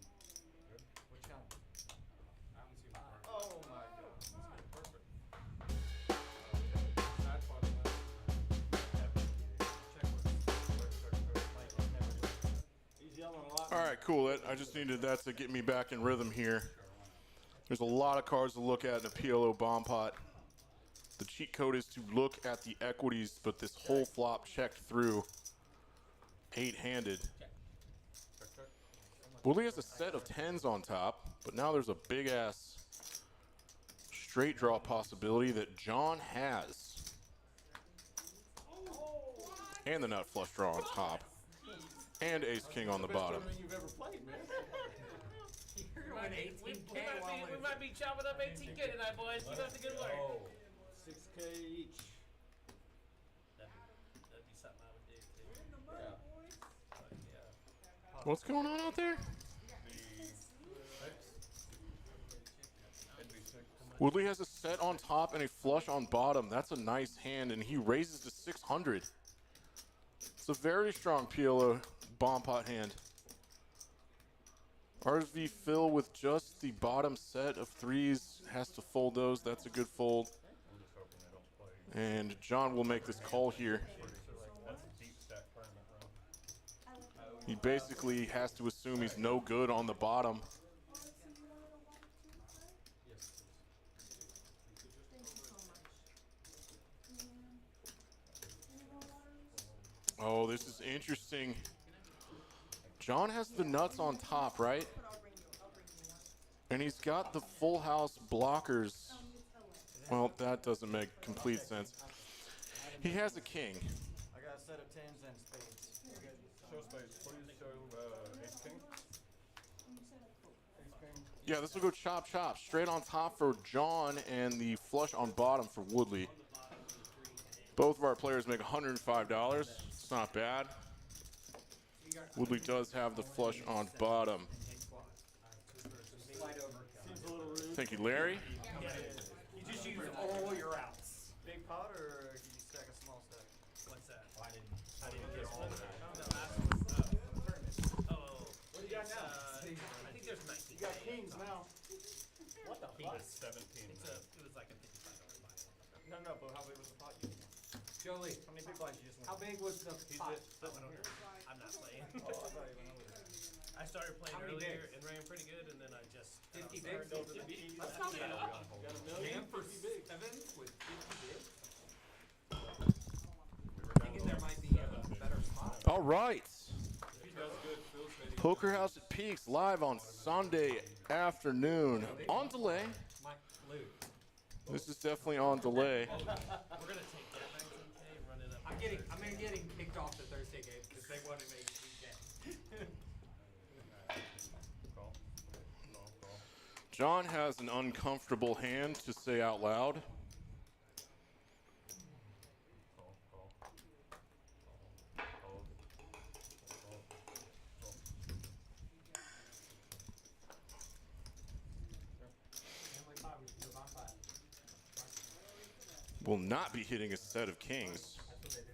[SPEAKER 4] Good.
[SPEAKER 3] Which one?
[SPEAKER 4] I haven't seen the card.
[SPEAKER 2] Oh my god.
[SPEAKER 4] Perfect. Sad spot in that.
[SPEAKER 2] He's yelling a lot.
[SPEAKER 7] All right, cool. I just needed that to get me back in rhythm here. There's a lot of cards to look at in a PLO bomb pot. The cheat code is to look at the equities, but this whole flop checked through 8-handed. Woodley has a set of 10s on top, but now there's a big-ass straight draw possibility that John has. And the nut flush draw on top. And ace-king on the bottom.
[SPEAKER 2] You've ever played, man.
[SPEAKER 10] You're going 18K while
[SPEAKER 2] We might be chopping up 18K tonight, boys. Keep up the good work.
[SPEAKER 4] Oh.
[SPEAKER 2] 6K each. That'd be something I would do too.
[SPEAKER 12] We're in the mud, boys.
[SPEAKER 2] Yeah.
[SPEAKER 7] What's going on out there?
[SPEAKER 4] It'd be 6.
[SPEAKER 7] Woodley has a set on top and a flush on bottom. That's a nice hand, and he raises to 600. It's a very strong PLO bomb pot hand. RV Phil with just the bottom set of 3s has to fold those. That's a good fold.
[SPEAKER 4] I'm just hoping they don't play.
[SPEAKER 7] And John will make this call here.
[SPEAKER 4] That's a deep stack tournament run.
[SPEAKER 7] He basically has to assume he's no good on the bottom. Oh, this is interesting. John has the nuts on top, right? And he's got the full house blockers. Well, that doesn't make complete sense. He has a king.
[SPEAKER 3] I got a set of 10s and spades.
[SPEAKER 4] Show spades, please. Show ace king.
[SPEAKER 7] Yeah, this will go chop chop. Straight on top for John and the flush on bottom for Woodley. Both of our players make $105. It's not bad. Woodley does have the flush on bottom. Thank you, Larry.
[SPEAKER 10] You just use all your outs.
[SPEAKER 3] Big pot or did you stack a small stack?
[SPEAKER 2] What's that?
[SPEAKER 10] I didn't get all of that.
[SPEAKER 2] No, last one. Oh.
[SPEAKER 3] What do you got now?
[SPEAKER 2] I think there's 19.
[SPEAKER 3] You got kings now. What the fuck?
[SPEAKER 4] 17.
[SPEAKER 2] It was like a $55 buy.
[SPEAKER 3] No, but how big was the pot you
[SPEAKER 10] Jolie,
[SPEAKER 3] How many big blinds you just
[SPEAKER 10] how big was the pot?
[SPEAKER 2] I'm not playing.
[SPEAKER 3] Oh, I thought you went over there.
[SPEAKER 2] I started playing
[SPEAKER 10] How many
[SPEAKER 2] earlier
[SPEAKER 10] bigs?
[SPEAKER 2] and ran pretty good, and then I just
[SPEAKER 10] 50
[SPEAKER 2] turned
[SPEAKER 10] bigs?
[SPEAKER 2] over the beat.
[SPEAKER 10] That's not bad.
[SPEAKER 3] Got a million,
[SPEAKER 10] Jam for
[SPEAKER 3] 50 bigs.
[SPEAKER 10] 7s with 50 bigs?
[SPEAKER 4] We were down
[SPEAKER 10] Thinking
[SPEAKER 4] to
[SPEAKER 10] there
[SPEAKER 4] like
[SPEAKER 10] might be a
[SPEAKER 4] 7 bigs.
[SPEAKER 10] better spot.
[SPEAKER 7] All right.
[SPEAKER 4] He does good. Phil said he
[SPEAKER 7] Poker House at Peaks live on Sunday afternoon. On delay.
[SPEAKER 10] My Luke.
[SPEAKER 7] This is definitely on delay.
[SPEAKER 3] We're gonna take that 19K and run it up.
[SPEAKER 10] I'm getting kicked off the Thursday game because they want to make weekend.
[SPEAKER 8] Call. Call.
[SPEAKER 7] John has an uncomfortable hand to say out loud.
[SPEAKER 8] Call.
[SPEAKER 10] Family 5, we should do a bomb 5.
[SPEAKER 7] Will not be hitting a set of kings.
[SPEAKER 10] That's what they do.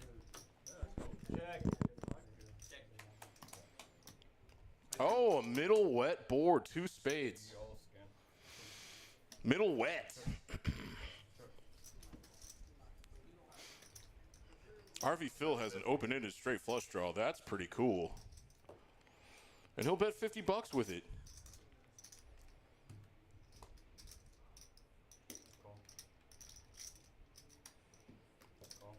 [SPEAKER 3] Check.
[SPEAKER 7] Oh, a middle wet board, 2 spades.
[SPEAKER 8] You all scan.
[SPEAKER 7] Middle wet. RV Phil has an open-ended straight flush draw. That's pretty cool. And he'll bet $50 with it.
[SPEAKER 8] Call. Call. Call.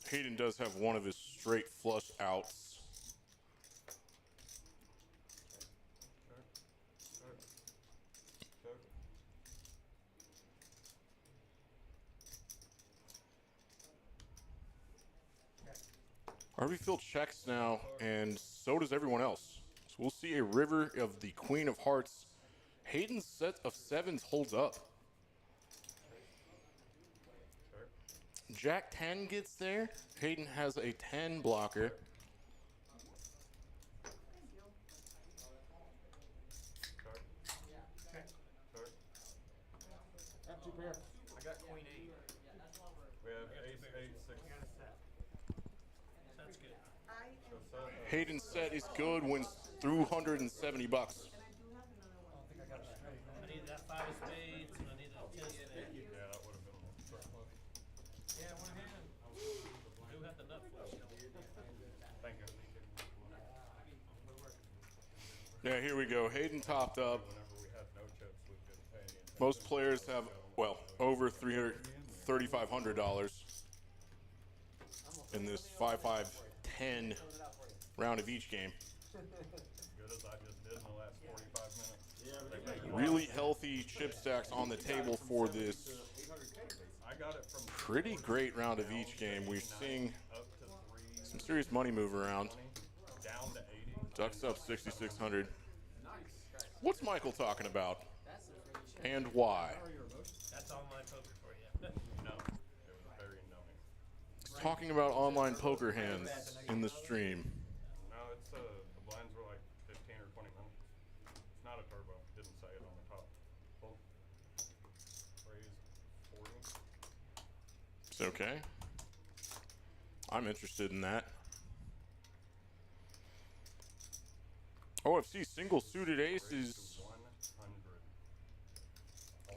[SPEAKER 7] Hayden does have one of his straight flush outs. RV Phil checks now, and so does everyone else. So we'll see a river of the Queen of Hearts. Hayden's set of 7s holds up. Jack 10 gets there. Hayden has a 10 blocker.
[SPEAKER 3] Have 2 pair. I got queen 8.
[SPEAKER 8] We have ace, 8, 6.
[SPEAKER 3] That's good.
[SPEAKER 7] Hayden's set is good, wins through $170.
[SPEAKER 3] I don't think I got it straight. I needed that 5 of spades and I needed a 10 of spades.
[SPEAKER 8] Yeah, that would have been more.
[SPEAKER 3] Yeah, one hand. I do have the nut flush.
[SPEAKER 8] Thank you.
[SPEAKER 7] Yeah, here we go. Hayden topped up.
[SPEAKER 8] Whenever we had no chips, we couldn't pay any attention.
[SPEAKER 7] Most players have, well, over $3,500 in this 5-5-10 round of each game.
[SPEAKER 8] Good as I just did in the last 45 minutes.
[SPEAKER 7] Really healthy chip stacks on the table for this
[SPEAKER 8] I got it from
[SPEAKER 7] pretty great round of each game. We're seeing
[SPEAKER 8] up to 3,
[SPEAKER 7] some serious money move around.
[SPEAKER 8] down to 80.
[SPEAKER 7] Ducks up 6,600. What's Michael talking about? And why?
[SPEAKER 3] That's online poker for you.
[SPEAKER 8] No, it was very numbing.
[SPEAKER 7] He's talking about online poker hands in the stream.
[SPEAKER 8] No, it's the blinds were like 15 or 20 minutes. It's not a turbo. Didn't say it on the top. Full. Raise 40.
[SPEAKER 7] It's okay. I'm interested in that. OFC single suited aces.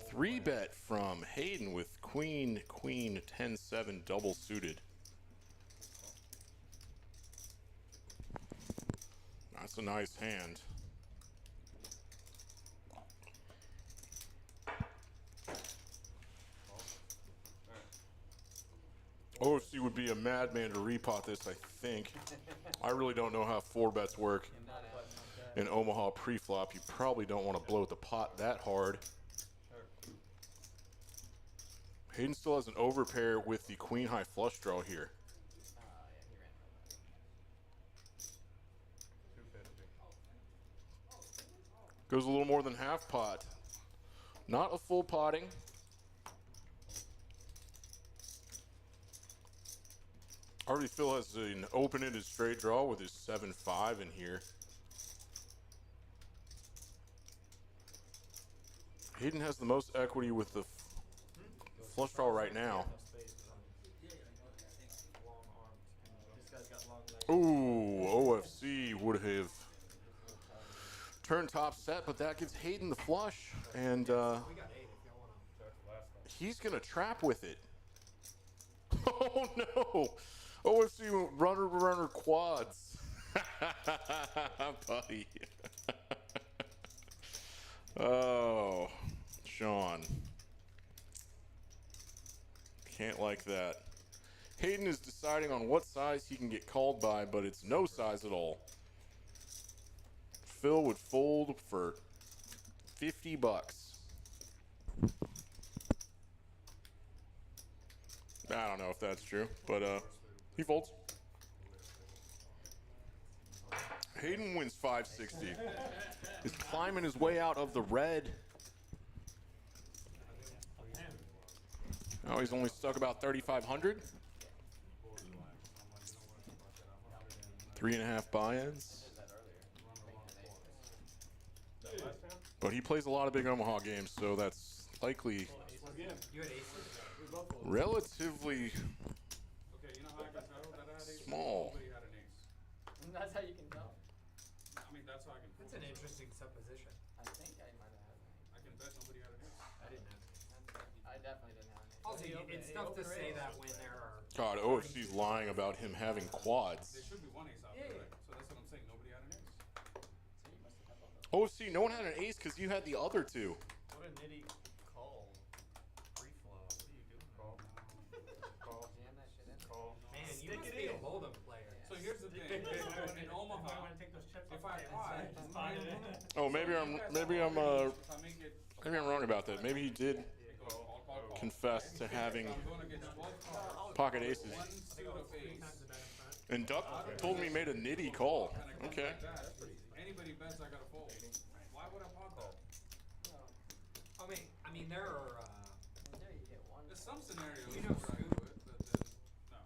[SPEAKER 8] 100.
[SPEAKER 7] 3-bet from Hayden with Queen, 10-7 double suited. That's a nice hand. OFC would be a madman to repot this, I think. I really don't know how 4-bets work in Omaha pre-flop. You probably don't want to blow the pot that hard. Hayden still has an overpair with the queen high flush draw here.
[SPEAKER 8] 250.
[SPEAKER 7] Goes a little more than half pot. Not a full potting. RV Phil has an open-ended straight draw with his 7-5 in here. Hayden has the most equity with the flush draw right now. Ooh, OFC would have turned top set, but that gives Hayden the flush, and he's gonna trap with it. Oh no! OFC runner quads, buddy. Oh, Sean. Can't like that. Hayden is deciding on what size he can get called by, but it's no size at all. Phil would fold for $50. I don't know if that's true, but he folds. Hayden wins 560. He's climbing his way out of the red. Now he's only stuck about 3,500. 3.5 buy-ins. But he plays a lot of big Omaha games, so that's likely relatively small.
[SPEAKER 3] That's how you can tell.
[SPEAKER 4] I mean, that's how I can.
[SPEAKER 10] That's an interesting supposition.
[SPEAKER 3] I think I might have had an ace.
[SPEAKER 4] I can bet nobody had an ace.
[SPEAKER 10] I didn't have an ace.
[SPEAKER 3] I definitely didn't have an ace.
[SPEAKER 10] Also, it's tough to say that when there are.
[SPEAKER 7] God, OFC's lying about him having quads.
[SPEAKER 4] There should be one ace out there, right? So that's what I'm saying. Nobody had an ace.
[SPEAKER 3] So you must have had both.
[SPEAKER 7] OFC, no one had an ace because you had the other two.
[SPEAKER 2] What a nitty call. Free flow. What are you doing?
[SPEAKER 8] Call. Call.
[SPEAKER 3] Jam that shit in.
[SPEAKER 8] Call.
[SPEAKER 10] Man, you must be a Hold'em player.
[SPEAKER 4] So here's the thing. In Omaha, if I pot,
[SPEAKER 7] Oh, maybe I'm wrong about that. Maybe he did confess to having pocket aces.
[SPEAKER 4] one suit of ace.
[SPEAKER 7] And Duck told me he made a nitty call. Okay.
[SPEAKER 4] Anybody bets, I gotta fold. Why would I pot that?
[SPEAKER 10] I mean, there are.
[SPEAKER 3] There you get one.
[SPEAKER 4] There's some scenarios
[SPEAKER 10] You
[SPEAKER 4] where
[SPEAKER 10] know,
[SPEAKER 4] I
[SPEAKER 10] scoop.
[SPEAKER 4] do it, but then, no.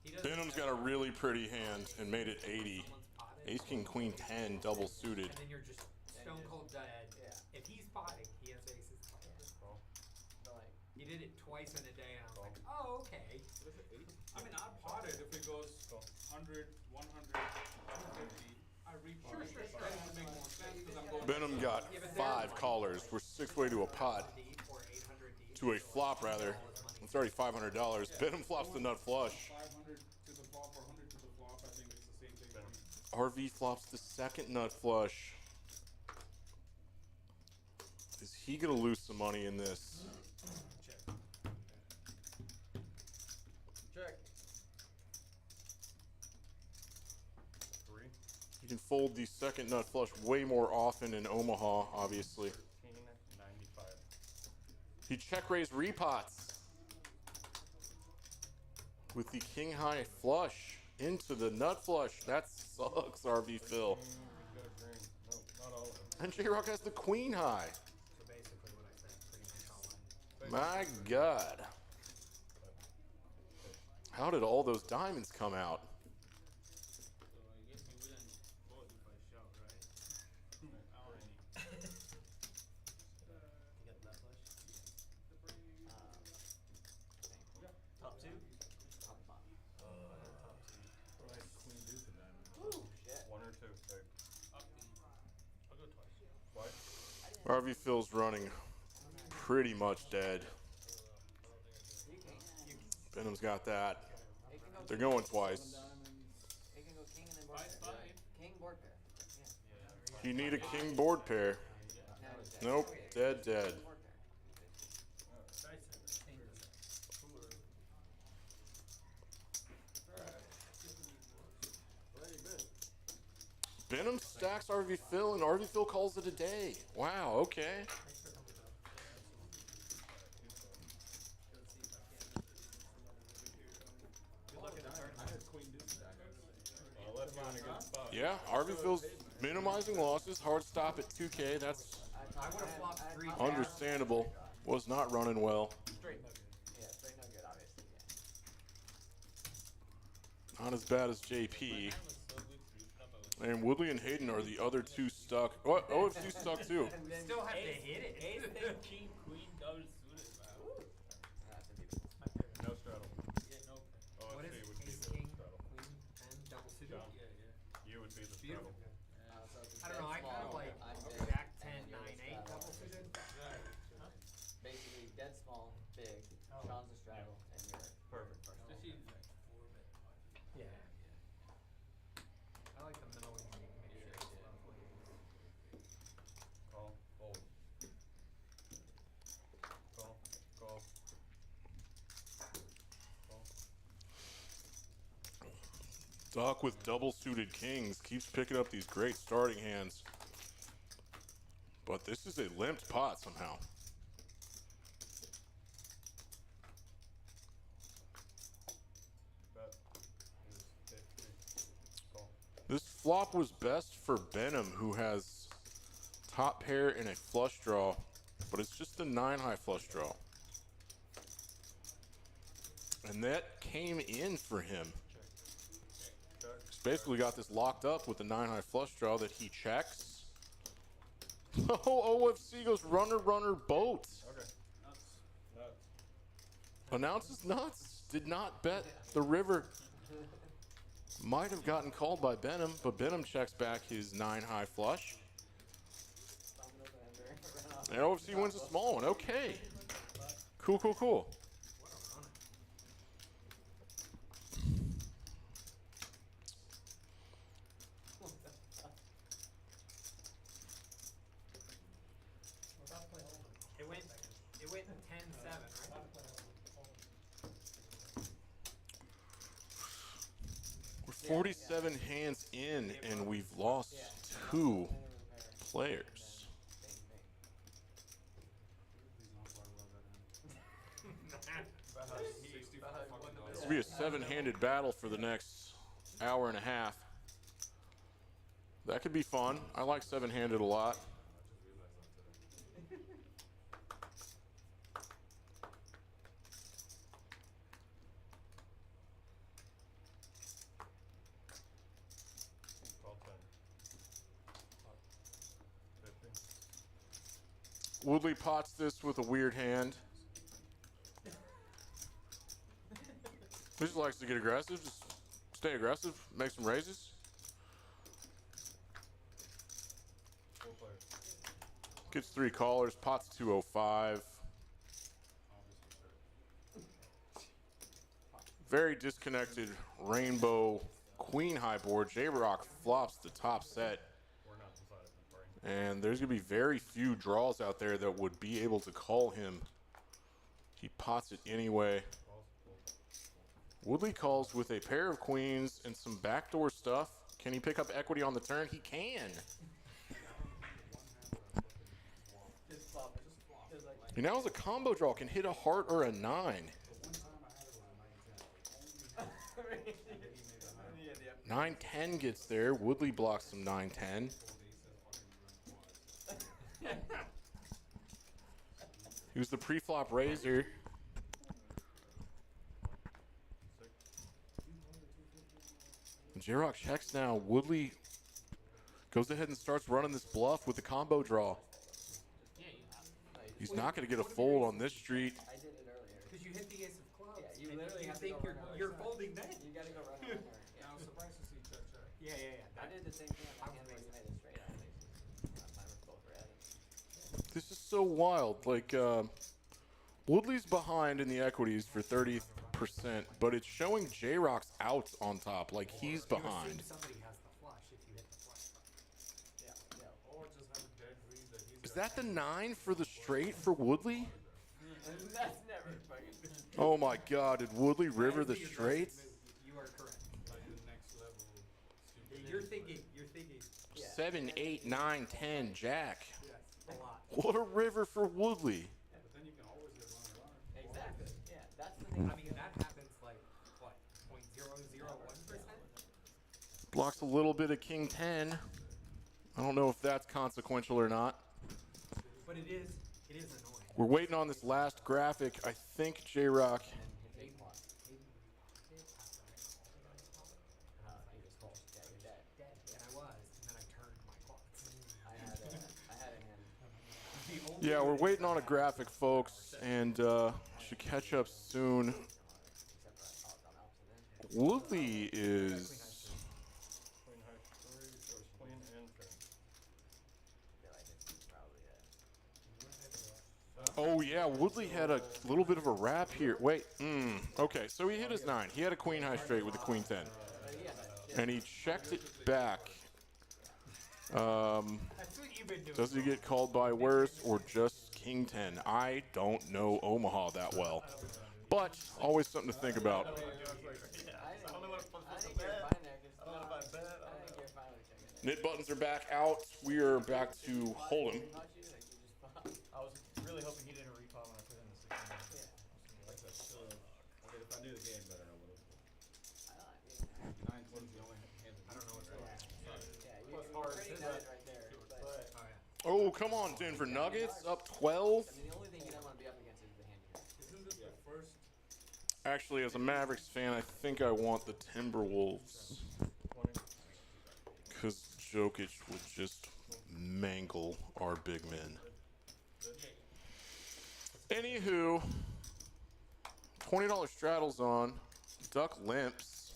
[SPEAKER 10] He doesn't
[SPEAKER 7] Benham's
[SPEAKER 10] have
[SPEAKER 7] got a really pretty hand and made it 80.
[SPEAKER 10] someone's potted,
[SPEAKER 7] Ace, king, queen, 10, double suited.
[SPEAKER 10] and then you're just stone cold dead.
[SPEAKER 3] Yeah.
[SPEAKER 10] If he's potting, he has aces.
[SPEAKER 8] Call.
[SPEAKER 3] But like,
[SPEAKER 10] He did it twice in a day, and I was like, oh, okay.
[SPEAKER 4] I mean, I'd pot it if it goes 100, 100, 250. I repot it.
[SPEAKER 10] Sure.
[SPEAKER 4] Then it would make more sense because I'm going.
[SPEAKER 7] Benham got 5 callers. We're 6 way to a pot.
[SPEAKER 10] Deep or 800 deep.
[SPEAKER 7] To a flop, rather. It's already $500. Benham flops the nut flush.
[SPEAKER 4] 500 to the flop or 100 to the flop. I think it's the same thing for me.
[SPEAKER 7] RV flops the second nut flush. Is he gonna lose some money in this?
[SPEAKER 3] check.
[SPEAKER 8] 3.
[SPEAKER 7] You can fold the second nut flush way more often in Omaha, obviously.
[SPEAKER 8] 13.95.
[SPEAKER 7] He check raised repots with the king high flush into the nut flush. That sucks, RV Phil.
[SPEAKER 8] He's got a green. No, not all of them.
[SPEAKER 7] And J Rock has the queen high.
[SPEAKER 10] So basically what I said, pretty much all in.
[SPEAKER 7] My God. How did all those diamonds come out?
[SPEAKER 2] Top two?
[SPEAKER 3] Top bottom. Shit.
[SPEAKER 8] 1 or 2. Okay.
[SPEAKER 2] I'll go twice.
[SPEAKER 8] Twice.
[SPEAKER 7] RV Phil's running pretty much dead.
[SPEAKER 3] You can.
[SPEAKER 7] Benham's got that.
[SPEAKER 3] It can go
[SPEAKER 7] They're
[SPEAKER 3] king.
[SPEAKER 7] going twice.
[SPEAKER 3] It can go king and then board pair. King board pair. Yeah.
[SPEAKER 7] You need a king board pair.
[SPEAKER 3] Now it's dead.
[SPEAKER 7] Nope, dead, dead.
[SPEAKER 3] King board pair.
[SPEAKER 7] Benham stacks RV Phil and RV Phil calls it a day. Wow, okay.
[SPEAKER 8] Well, left you in a good spot.
[SPEAKER 7] Yeah, RV Phil's minimizing losses. Hard stop at 2K. That's
[SPEAKER 10] I would have flopped 3
[SPEAKER 7] understandable. Was not running well.
[SPEAKER 3] Straight no good. Yeah, straight no good, obviously. Yeah.
[SPEAKER 7] Not as bad as JP. And Woodley and Hayden are the other two stuck. Oh, OFC stuck too.
[SPEAKER 3] And then
[SPEAKER 10] Still have to hit it.
[SPEAKER 2] Ace, then king, queen, double suited, man.
[SPEAKER 3] that's a beautiful.
[SPEAKER 8] No straddle.
[SPEAKER 2] Yeah, no.
[SPEAKER 8] OFC
[SPEAKER 10] What is
[SPEAKER 8] would be
[SPEAKER 10] ace,
[SPEAKER 8] the
[SPEAKER 10] king,
[SPEAKER 8] straddle.
[SPEAKER 10] queen, and double suited?
[SPEAKER 8] John.
[SPEAKER 2] Yeah.
[SPEAKER 8] You would be the
[SPEAKER 10] Beautiful.
[SPEAKER 8] straddle.
[SPEAKER 3] So it's
[SPEAKER 10] I don't know, I
[SPEAKER 3] dead
[SPEAKER 10] kind of
[SPEAKER 3] small,
[SPEAKER 10] like
[SPEAKER 3] I'm big,
[SPEAKER 10] Jack 10,
[SPEAKER 3] and you're
[SPEAKER 10] 9, 8
[SPEAKER 3] the straddle.
[SPEAKER 10] double suited.
[SPEAKER 3] Basically, dead small, big. Sean's the straddle, and you're
[SPEAKER 8] Perfect.
[SPEAKER 10] Yeah. I like the middle one. You can make sure it's lovely.
[SPEAKER 8] Call. Fold. Call.
[SPEAKER 7] Stuck with double suited kings. Keeps picking up these great starting hands. But this is a limped pot somehow.
[SPEAKER 8] Bet is 50. Call.
[SPEAKER 7] This flop was best for Benham, who has top pair and a flush draw, but it's just a 9 high flush draw. And that came in for him. He's basically got this locked up with the 9 high flush draw that he checks. Oh, OFC goes runner, runner, boat.
[SPEAKER 8] Okay. Nuts.
[SPEAKER 7] Announces nuts. Did not bet the river. Might have gotten called by Benham, but Benham checks back his 9 high flush. And OFC wins a small one. Okay. Cool, cool, cool.
[SPEAKER 10] It went 10-7, right?
[SPEAKER 7] We're 47 hands in, and we've lost 2 players. This will be a 7-handed battle for the next hour and a half. That could be fun. I like 7-handed a lot. Woodley pots this with a weird hand. He just likes to get aggressive. Just stay aggressive. Make some raises. Gets 3 callers. Pots 205. Very disconnected rainbow queen high board. J-Rock flops the top set. And there's going to be very few draws out there that would be able to call him. He pots it anyway. Woodley calls with a pair of queens and some backdoor stuff. Can he pick up equity on the turn? He can. He now has a combo draw. Can hit a heart or a 9. 9-10 gets there. Woodley blocks some 9-10. He was the pre-flop raiser. J-Rock checks now. Woodley goes ahead and starts running this bluff with the combo draw. He's not going to get a fold on this street.
[SPEAKER 10] I did it earlier. Because you hit the ace of clubs.
[SPEAKER 11] Yeah, you
[SPEAKER 10] and
[SPEAKER 11] literally
[SPEAKER 10] you
[SPEAKER 11] have to
[SPEAKER 10] think
[SPEAKER 11] go run
[SPEAKER 10] you're
[SPEAKER 11] over
[SPEAKER 10] folding then.
[SPEAKER 11] You gotta go run on there.
[SPEAKER 4] Yeah, I was surprised to see check.
[SPEAKER 10] Yeah.
[SPEAKER 11] I did the same thing on the hand where you made it straight on basis. Mine was both red.
[SPEAKER 7] This is so wild. Like, Woodley's behind in the equities for 30%, but it's showing J-Rock's outs on top. Like, he's behind.
[SPEAKER 10] Somebody has the flush if you hit the flush.
[SPEAKER 4] Yeah. Or just have a dead read that he's
[SPEAKER 7] Is that the 9 for the straight for Woodley?
[SPEAKER 11] That's never fucking.
[SPEAKER 7] Oh my God, did Woodley river the straights?
[SPEAKER 10] You are correct.
[SPEAKER 4] like the next level. Stupid.
[SPEAKER 10] You're thinking.
[SPEAKER 7] 7, 8, 9, 10, Jack.
[SPEAKER 10] Yes, a lot.
[SPEAKER 7] What a river for Woodley.
[SPEAKER 4] But then you can always get runner.
[SPEAKER 11] Exactly. Yeah, that's the thing.
[SPEAKER 10] I mean, that happens like, what, 0.001%?
[SPEAKER 7] Blocks a little bit of King 10. I don't know if that's consequential or not.
[SPEAKER 10] But it is annoying.
[SPEAKER 7] We're waiting on this last graphic. I think J-Rock. Yeah, we're waiting on a graphic, folks, and should catch up soon. Woodley is...
[SPEAKER 8] Queen high 3, goes queen and 10.
[SPEAKER 7] Oh, yeah, Woodley had a little bit of a wrap here. Wait, okay, so he hit his 9. He had a queen high straight with a queen 10. And he checked it back. Does he get called by worse or just King 10? I don't know Omaha that well. But always something to think about.
[SPEAKER 3] know what to put
[SPEAKER 11] I
[SPEAKER 3] the
[SPEAKER 11] think you're
[SPEAKER 3] bet.
[SPEAKER 11] fine there.
[SPEAKER 3] I don't know if I bet.
[SPEAKER 11] I think you're fine with checking it.
[SPEAKER 7] Knit buttons are back out. We are back to Hold'em.
[SPEAKER 3] I was really hoping he didn't repot when I put in the 16.
[SPEAKER 11] Yeah.
[SPEAKER 4] Like that. I mean, if I knew the game better, I would have.
[SPEAKER 11] I don't know.
[SPEAKER 4] 19's the only hand.
[SPEAKER 1] I don't know what's
[SPEAKER 11] Yeah.
[SPEAKER 1] going on.
[SPEAKER 11] Yeah,
[SPEAKER 1] Plus
[SPEAKER 11] you're
[SPEAKER 1] hard,
[SPEAKER 11] pretty
[SPEAKER 1] is
[SPEAKER 11] nutted
[SPEAKER 1] it?
[SPEAKER 11] right there. But,
[SPEAKER 1] Oh yeah.
[SPEAKER 7] Oh, come on, Denver Nuggets up 12.
[SPEAKER 11] I mean, the only thing you don't want to be up against is the hand here.
[SPEAKER 4] Isn't this the first?
[SPEAKER 7] Actually, as a Mavericks fan, I think I want the Timberwolves.
[SPEAKER 8] 20.
[SPEAKER 7] Because Jokic would just mangle our big men. Anywho, $20 straddles on. Duck limps.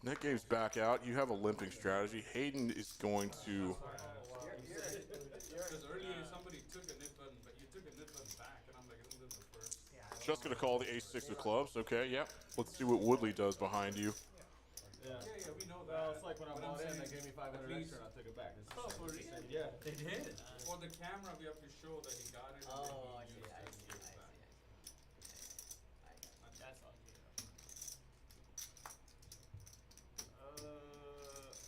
[SPEAKER 7] Net game's back out. You have a limping strategy. Hayden is going to...
[SPEAKER 4] Because earlier somebody took a nip button, but you took a nip button back, and I'm like, isn't this the first?
[SPEAKER 7] Just going to call the ace-6 of clubs. Okay, yep. Let's see what Woodley does behind you.
[SPEAKER 3] Yeah.
[SPEAKER 4] Yeah, we know that.
[SPEAKER 3] Well, it's like when I
[SPEAKER 4] But I'm
[SPEAKER 3] bought in,
[SPEAKER 4] saying
[SPEAKER 3] they gave me 500
[SPEAKER 4] at least-
[SPEAKER 3] extra and I took it back. It's
[SPEAKER 4] Oh, for
[SPEAKER 3] the
[SPEAKER 4] real?
[SPEAKER 3] same. Yeah, they did.
[SPEAKER 4] For the camera, we have to show that he got it. And
[SPEAKER 11] Oh, I
[SPEAKER 4] then he
[SPEAKER 11] see,
[SPEAKER 4] used
[SPEAKER 11] I
[SPEAKER 4] it
[SPEAKER 11] see,
[SPEAKER 4] and gave
[SPEAKER 11] I
[SPEAKER 4] it back.
[SPEAKER 11] see.
[SPEAKER 2] That's on you.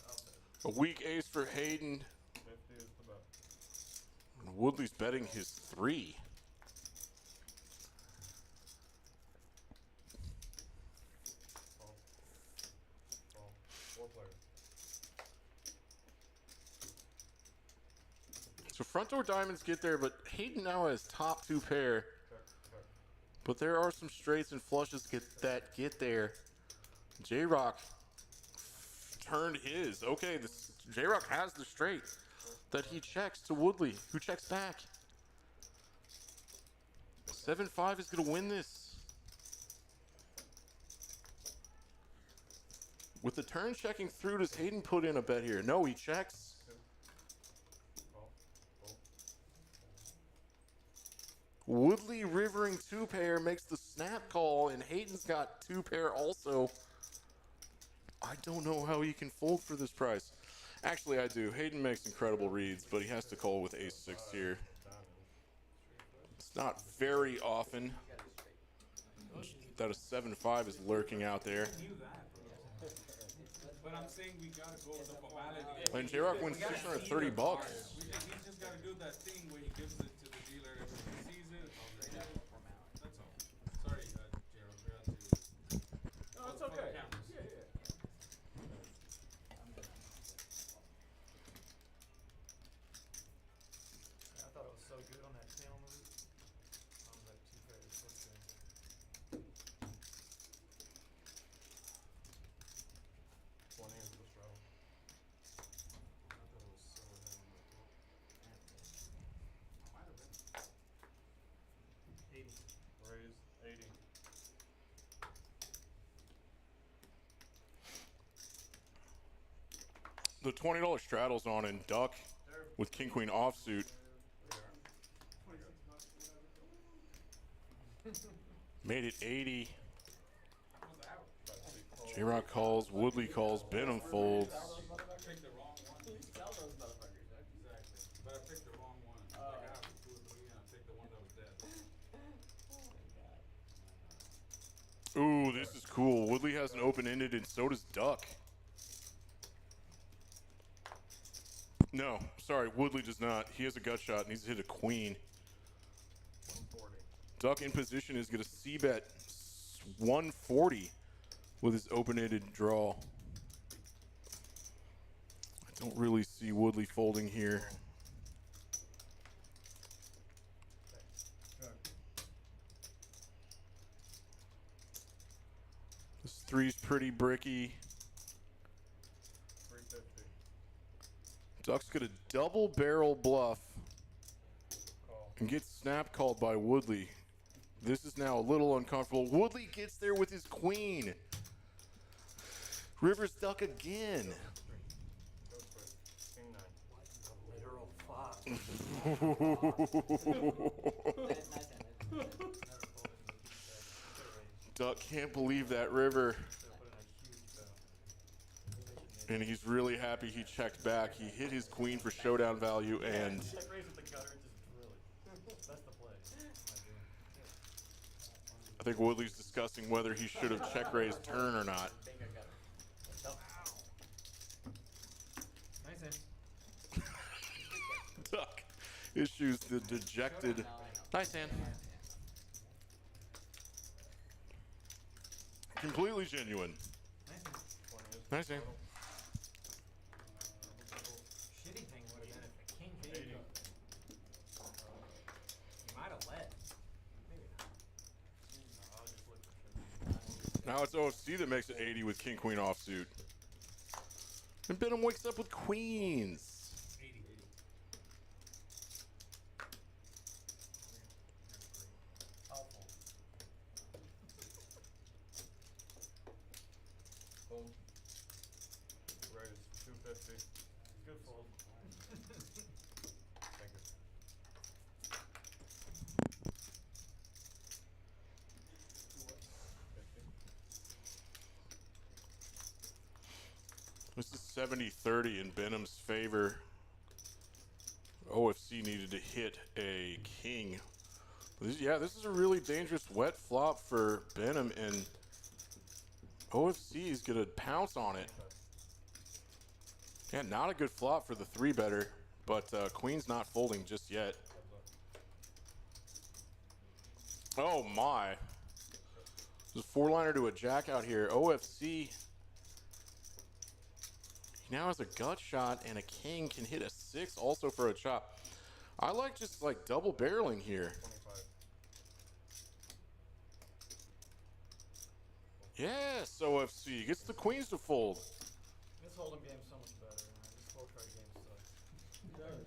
[SPEAKER 3] I'll bet.
[SPEAKER 7] A weak ace for Hayden.
[SPEAKER 8] 50 is the bet.
[SPEAKER 7] And Woodley's betting his 3.
[SPEAKER 8] Call. Call. 4 players.
[SPEAKER 7] So front door diamonds get there, but Hayden now has top 2 pair.
[SPEAKER 8] Check. Check.
[SPEAKER 7] But there are some straights and flushes that get there. J-Rock turned his. Okay, J-Rock has the straight that he checks to Woodley, who checks back. 7-5 is going to win this. With the turn checking through, does Hayden put in a bet here? No, he checks.
[SPEAKER 8] Call. Call.
[SPEAKER 7] Woodley rivering 2 pair makes the snap call, and Hayden's got 2 pair also. I don't know how he can fold for this price. Actually, I do. Hayden makes incredible reads, but he has to call with ace-6 here. It's not very often that a 7-5 is lurking out there.
[SPEAKER 4] I knew that, bro. But I'm saying we gotta go with the formality.
[SPEAKER 7] And J-Rock wins $630.
[SPEAKER 4] We just gotta do that thing where he gives it to the dealer if he sees it. That's all. Sorry, J-Rock, we have to.
[SPEAKER 3] No, it's
[SPEAKER 4] for the
[SPEAKER 3] okay.
[SPEAKER 4] cameras.
[SPEAKER 3] Yeah, yeah. I thought it was so good on that tail move. On that 2 pairs. Let's see.
[SPEAKER 8] 20 is the straddle.
[SPEAKER 4] I thought it was so ahead on the board. Might have been.
[SPEAKER 3] 80.
[SPEAKER 8] Raise 80.
[SPEAKER 7] The $20 straddles on and Duck with King-Queen offsuit. Made it 80. J-Rock calls, Woodley calls, Benham folds.
[SPEAKER 4] I picked the wrong one.
[SPEAKER 11] Sell those motherfuckers, right?
[SPEAKER 4] Exactly. But I picked the wrong one. Like I have 2 or 3 and I picked the one that was dead.
[SPEAKER 11] Oh my god.
[SPEAKER 7] Ooh, this is cool. Woodley has an open-ended and so does Duck. No, sorry, Woodley does not. He has a gut shot and he's hit a queen.
[SPEAKER 8] 140.
[SPEAKER 7] Duck in position is going to c-bet 140 with his open-ended draw. I don't really see Woodley folding here. This 3's pretty bricky.
[SPEAKER 8] 350.
[SPEAKER 7] Duck's going to double barrel bluff
[SPEAKER 8] Call.
[SPEAKER 7] and gets snap called by Woodley. This is now a little uncomfortable. Woodley gets there with his queen. Rivers Duck again.
[SPEAKER 8] Go for it. King 9.
[SPEAKER 3] Literal fuck.
[SPEAKER 11] Nice hand.
[SPEAKER 7] Duck can't believe that river. And he's really happy he checked back. He hit his queen for showdown value and
[SPEAKER 3] Check raise with the gutter and just drill it. That's the play.
[SPEAKER 7] I think Woodley's discussing whether he should have check raised turn or not.
[SPEAKER 10] Nice in.
[SPEAKER 7] Duck issues the dejected. Nice hand. Completely genuine. Nice hand.
[SPEAKER 10] Shitty thing would have been if the king hit you. You might have led. Maybe not.
[SPEAKER 7] Now it's OFC that makes it 80 with king queen offsuit. And Benham wakes up with queens.
[SPEAKER 1] 80.
[SPEAKER 8] Fold. Raise 250.
[SPEAKER 3] Good fold.
[SPEAKER 8] Thank you.
[SPEAKER 7] This is 70-30 in Benham's favor. OFC needed to hit a king. This is a really dangerous wet flop for Benham, and OFC is going to pounce on it. Yeah, not a good flop for the 3-better, but queen's not folding just yet. Oh my. There's a 4-liner to a jack out here. OFC now has a gut shot, and a king can hit a 6 also for a chop. I like just like double barreling here.
[SPEAKER 8] 25.
[SPEAKER 7] Yes, OFC gets the queens to fold.
[SPEAKER 3] This hold'em game's so much better. This full card game sucks.
[SPEAKER 5] It does.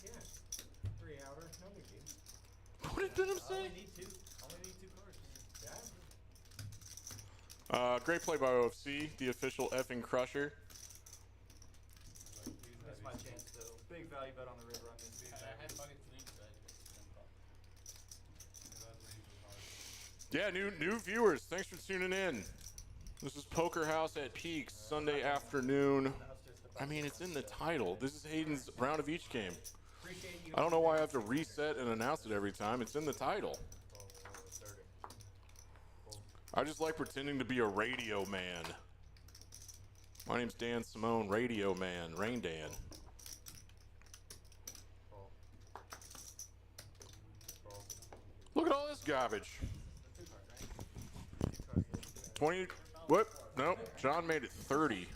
[SPEAKER 10] Yeah. 3 outer. No big deal.
[SPEAKER 7] What did Benham
[SPEAKER 3] I
[SPEAKER 7] say?
[SPEAKER 3] only need 2 cards.
[SPEAKER 10] Yeah.
[SPEAKER 7] Great play by OFC, the official effing crusher.
[SPEAKER 3] That's my chance though. Big value bet on the river on this.
[SPEAKER 11] I had buckets lead, but
[SPEAKER 7] Yeah, new viewers, thanks for tuning in. This is Poker House at Peaks, Sunday afternoon. I mean, it's in the title. This is Hayden's round of each game. I don't know why I have to reset and announce it every time. It's in the title. I just like pretending to be a radio man. My name's Dan Simone, Radio Man, Rain Dan. Look at all this garbage. 20, what? Nope, John made it 30.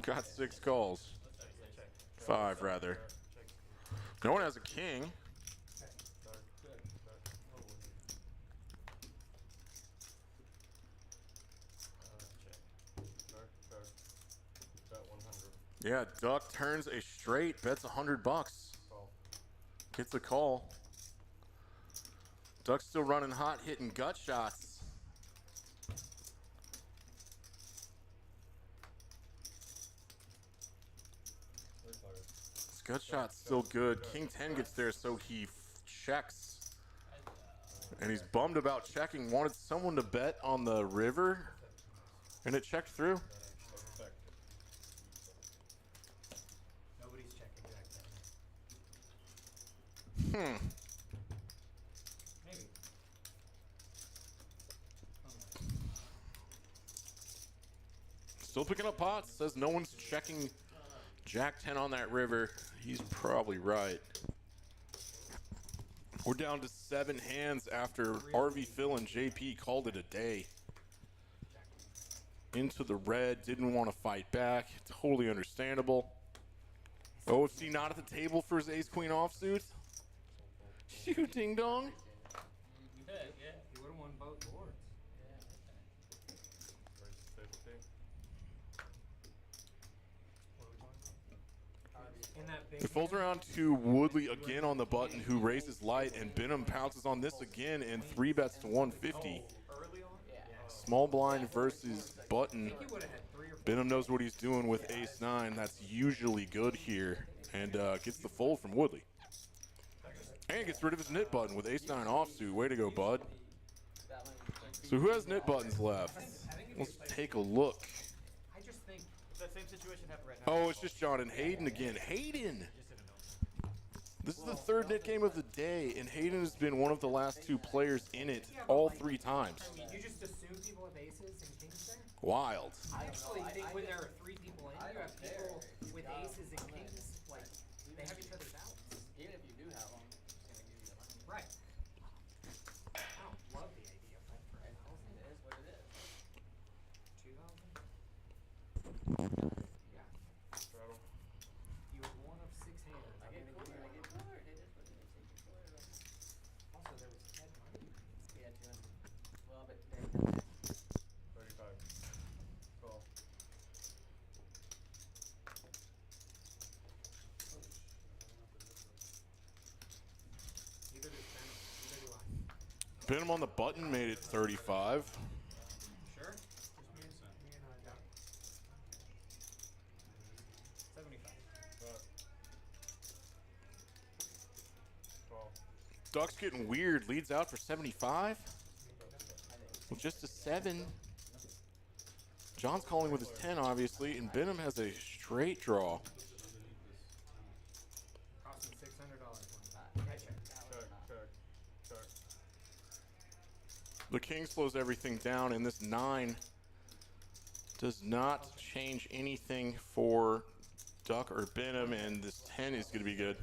[SPEAKER 7] Got 6 calls. 5, rather. No one has a king. Yeah, Duck turns a straight, bets $100. Gets a call. Duck's still running hot, hitting gut shots. His gut shot's still good. King 10 gets there, so he checks. And he's bummed about checking. Wanted someone to bet on the river, and it checked through.
[SPEAKER 10] Nobody's checking Jack 10. Maybe.
[SPEAKER 7] Still picking up pots. Says no one's checking Jack 10 on that river. He's probably right. We're down to 7 hands after RV Phil and JP called it a day. Into the red, didn't want to fight back. Totally understandable. OFC not at the table for his ace-queen offsuit. Shoot, ding dong.
[SPEAKER 11] yeah.
[SPEAKER 10] He would have won both boards. In that big
[SPEAKER 7] It folds around to Woodley again on the button, who raises light, and Benham pounces on this again and 3 bets to 150.
[SPEAKER 10] early on? Yeah.
[SPEAKER 7] Small blind versus button. Benham knows what he's doing with ace-9. That's usually good here, and gets the fold from Woodley. And gets rid of his knit button with ace-9 offsuit. Way to go, bud. So who has knit buttons left? Let's take a look.
[SPEAKER 10] I just think
[SPEAKER 3] that same situation happened right now.
[SPEAKER 7] Oh, it's just John and Hayden again. Hayden! This is the third net game of the day, and Hayden has been one of the last 2 players in it all 3 times.
[SPEAKER 10] I mean, you just assume people have aces and kings there?
[SPEAKER 7] Wild.
[SPEAKER 10] I actually think when there are 3 people in, you have people with aces and kings, like, they have each other's outs.
[SPEAKER 3] Even if you do have them, it's gonna give you the money.
[SPEAKER 10] Right. I don't love the idea of that for 1,000.
[SPEAKER 3] It is what it is.
[SPEAKER 10] 2,000? Yeah.
[SPEAKER 8] Straddle.
[SPEAKER 10] You have 1 of 6 hands.
[SPEAKER 3] I get cooler. It is what it is. Take your cooler.
[SPEAKER 10] Also, there was dead money.
[SPEAKER 3] Yeah, 200. Well, but they
[SPEAKER 8] 35. Call.
[SPEAKER 10] Neither does Ben. Neither do I.
[SPEAKER 7] Pin him on the button, made it 35.
[SPEAKER 10] Sure? Just me and Doc. 75.
[SPEAKER 8] Call.
[SPEAKER 7] Duck's getting weird. Leads out for 75. With just a 7. John's calling with his 10, obviously, and Benham has a straight draw.
[SPEAKER 10] Costing $600.
[SPEAKER 8] Check, check.
[SPEAKER 7] The king slows everything down, and this 9 does not change anything for Duck or Benham, and this 10 is going to be good.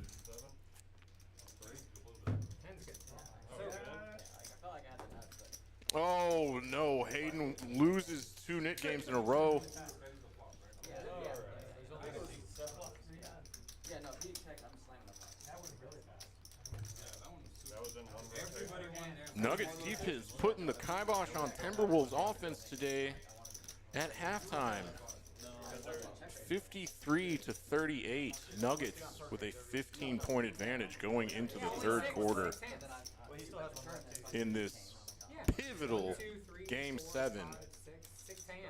[SPEAKER 10] 10's good.
[SPEAKER 3] I felt like I had the nuts, but
[SPEAKER 7] Oh, no. Hayden loses 2 net games in a row.
[SPEAKER 3] yeah, no, if he checked, I'm slamming the pot.
[SPEAKER 10] That was really fast.
[SPEAKER 8] That was in one rotation.
[SPEAKER 4] Everybody won there.
[SPEAKER 7] Nuggets Deep is putting the kibosh on Timberwolves offense today at halftime. 53-38. Nuggets with a 15-point advantage going into the third quarter in this pivotal Game 7.
[SPEAKER 10] 6 hands.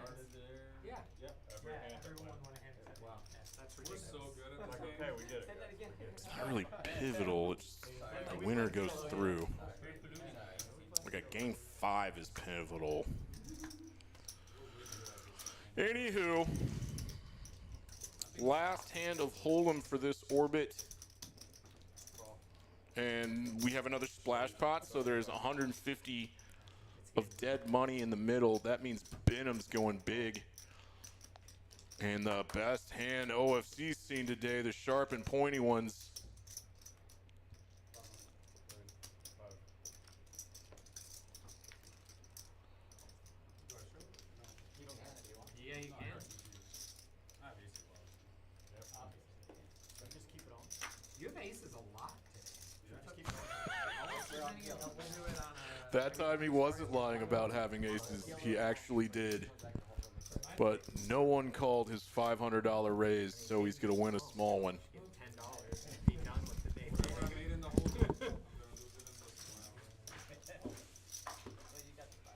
[SPEAKER 10] Yeah.
[SPEAKER 8] Yep. Every hand.
[SPEAKER 10] Everyone won a hand. Wow. That's
[SPEAKER 4] We're
[SPEAKER 10] ridiculous.
[SPEAKER 4] so good at
[SPEAKER 8] Like,
[SPEAKER 4] this
[SPEAKER 8] okay,
[SPEAKER 4] game.
[SPEAKER 8] we get it.
[SPEAKER 3] Say that again.
[SPEAKER 7] It's not really pivotal. It's the winner goes through. Like a Game 5 is pivotal. Anywho, last hand of Hold'em for this orbit. And we have another splash pot, so there's 150 of dead money in the middle. That means Benham's going big. And the best hand OFC's seen today, the sharp and pointy ones.
[SPEAKER 10] Yeah, you can.
[SPEAKER 3] Just keep it on.
[SPEAKER 10] You have aces a lot today.
[SPEAKER 7] That time he wasn't lying about having aces. He actually did. But no one called his $500 raise, so he's going to win a small one.
[SPEAKER 10] $10 and be done with the day.
[SPEAKER 4] We're gonna get in the whole thing. We're gonna lose it in the
[SPEAKER 3] Well, you got the 5.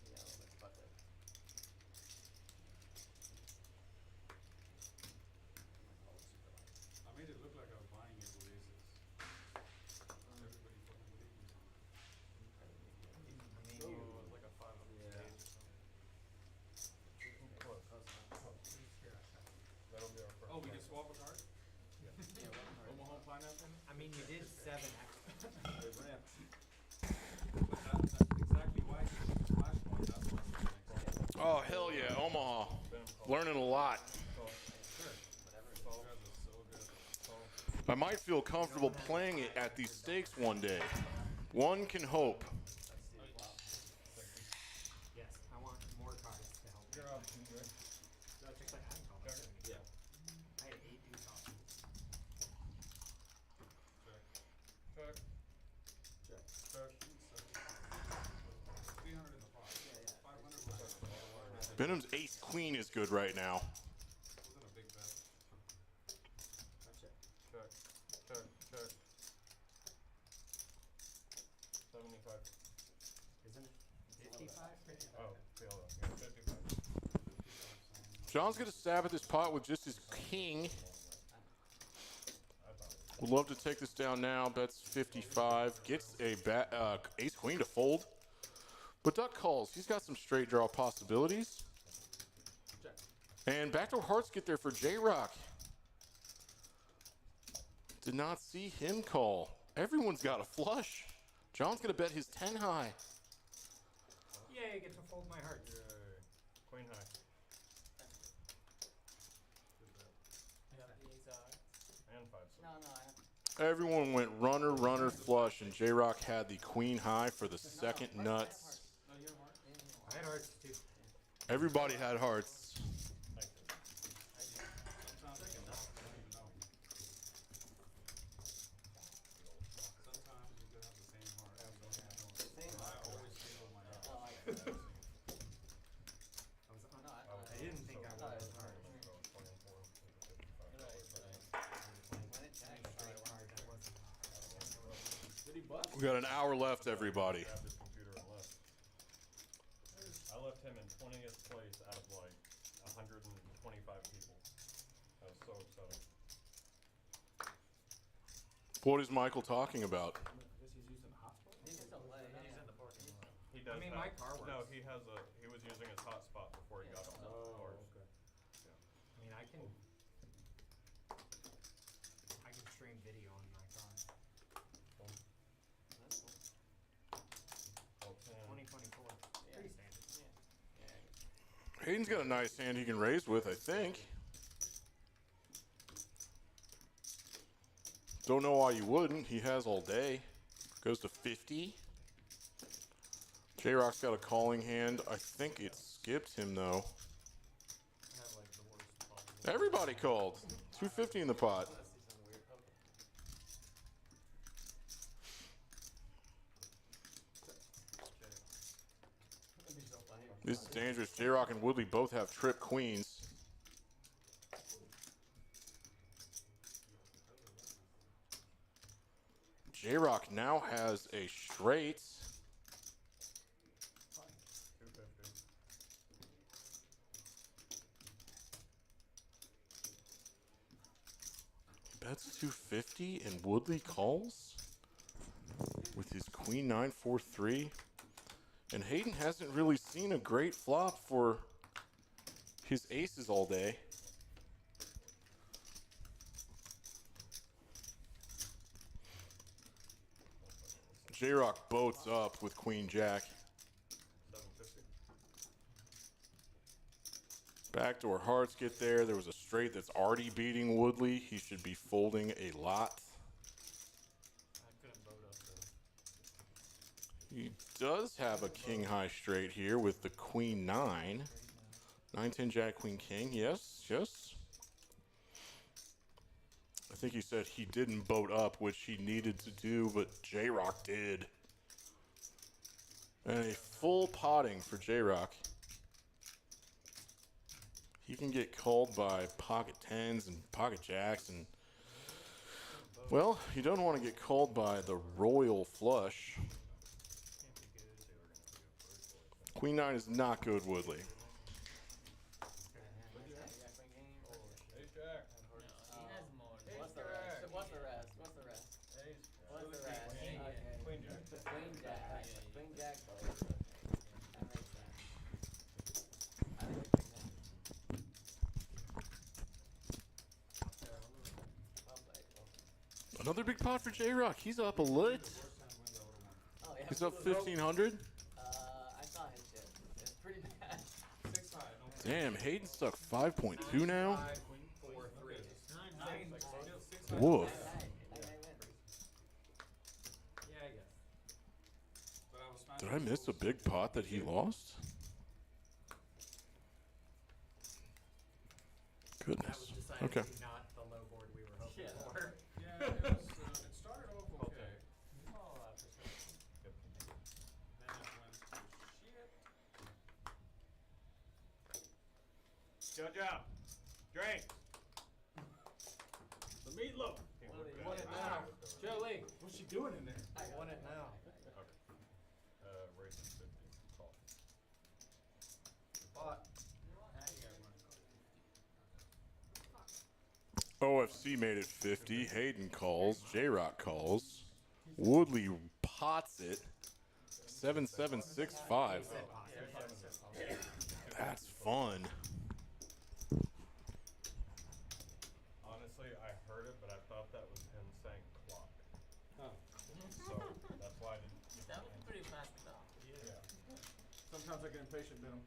[SPEAKER 3] Yeah, let's fuck it.
[SPEAKER 4] I made it look like I was buying it with aces. Everybody fucking believed me.
[SPEAKER 8] Like a 5 on the stage. Close. That'll be our first.
[SPEAKER 4] Oh, we can swap a card? Omaha Pineapple?
[SPEAKER 10] I mean, you did 7 extra.
[SPEAKER 4] But that's exactly why he was the splash point. That's why I'm saying.
[SPEAKER 7] Oh, hell yeah, Omaha. Learning a lot.
[SPEAKER 4] You guys are so good.
[SPEAKER 7] I might feel comfortable playing it at these stakes one day. One can hope.
[SPEAKER 10] Yes, I want more cards to help.
[SPEAKER 8] Your options, right?
[SPEAKER 10] Just like I call it.
[SPEAKER 4] Yeah.
[SPEAKER 10] I had 8 deuce options.
[SPEAKER 8] Check. Check.
[SPEAKER 4] 300 in the pot. 500 was
[SPEAKER 7] Benham's ace queen is good right now.
[SPEAKER 4] wasn't a big bet.
[SPEAKER 8] Check. Check. Check. 75.
[SPEAKER 10] Isn't it? 55?
[SPEAKER 8] Oh, failed up. Yeah, 55.
[SPEAKER 7] John's going to stab at this pot with just his king. Would love to take this down now. Bets 55. Gets a ace queen to fold. But Duck calls. He's got some straight draw possibilities. And backdoor hearts get there for J-Rock. Did not see him call. Everyone's got a flush. John's gonna bet his 10 high.
[SPEAKER 10] Yay, I get to fold my hearts.
[SPEAKER 8] Yay. Queen high. And 5 cents.
[SPEAKER 11] No, I have.
[SPEAKER 7] Everyone went runner, runner, flush, and J-Rock had the queen high for the second nuts.
[SPEAKER 10] I had hearts too.
[SPEAKER 7] Everybody had hearts.
[SPEAKER 4] Sometimes I don't even know. Sometimes you could have the same heart. I always feel my heart.
[SPEAKER 10] I didn't think I would have hearts.
[SPEAKER 7] We got an hour left, everybody.
[SPEAKER 8] Grabbed his computer and left. I left him in 20th place out of like 125 people. I was so upsetting.
[SPEAKER 7] What is Michael talking about?
[SPEAKER 11] He's in the parking lot.
[SPEAKER 8] He does.
[SPEAKER 10] I mean,
[SPEAKER 8] have,
[SPEAKER 10] my car works.
[SPEAKER 8] No, he was using his hotspot before he got on the cars.
[SPEAKER 10] I mean, I can stream video on my car. 2024. Pretty standard.
[SPEAKER 7] Hayden's got a nice hand he can raise with, I think. Don't know why you wouldn't. He has all day. Goes to 50. J-Rock's got a calling hand. I think it skipped him, though. Everybody called. 250 in the pot. This is dangerous. J-Rock and Woodley both have trip queens. J-Rock now has a straight. Bets 250 and Woodley calls with his queen 9-4-3. And Hayden hasn't really seen a great flop for his aces all day. J-Rock boats up with queen jack.
[SPEAKER 8] 750.
[SPEAKER 7] Backdoor hearts get there. There was a straight that's already beating Woodley. He should be folding a lot.
[SPEAKER 2] I couldn't vote up though.
[SPEAKER 7] He does have a king high straight here with the queen 9. 9-10 jack queen king. Yes, yes. I think he said he didn't boat up, which he needed to do, but J-Rock did. And a full potting for J-Rock. He can get called by pocket 10s and pocket jacks, and well, you don't want to get called by the royal flush. Queen 9 is not good, Woodley.
[SPEAKER 11] What's the rest? What's the rest? What's the rest? Okay.
[SPEAKER 8] Queen jack.
[SPEAKER 11] Queen jack. Queen jack both. That makes sense. I think it's queen jack.
[SPEAKER 7] Another big pot for J-Rock. He's up a lit.
[SPEAKER 11] Oh, yeah.
[SPEAKER 7] He's up 1,500.
[SPEAKER 11] I saw his shit. It's pretty bad.
[SPEAKER 4] 6 high.
[SPEAKER 7] Damn, Hayden stuck 5.2 now.
[SPEAKER 10] 4-3.
[SPEAKER 7] Woof.
[SPEAKER 10] Yeah, I guess.
[SPEAKER 7] Did I miss a big pot that he lost?
[SPEAKER 10] That
[SPEAKER 7] Goodness.
[SPEAKER 10] was decidedly
[SPEAKER 7] Okay.
[SPEAKER 10] not the low board we were hoping for.
[SPEAKER 4] Yeah, it started off okay. Then it went to shit.
[SPEAKER 8] Jojo, drink.
[SPEAKER 9] The meatloaf.
[SPEAKER 10] Want it now. Jolie.
[SPEAKER 9] What's she doing in there?
[SPEAKER 10] I want it now.
[SPEAKER 8] Racing 50. Call.
[SPEAKER 7] OFC made it 50. Hayden calls. J-Rock calls. Woodley pots it. 7-7-6-5. That's fun.
[SPEAKER 8] Honestly, I heard it, but I thought that was him So that's why I didn't.
[SPEAKER 2] That was pretty fast enough.
[SPEAKER 8] Yeah.
[SPEAKER 3] Sometimes I get impatient, Venom.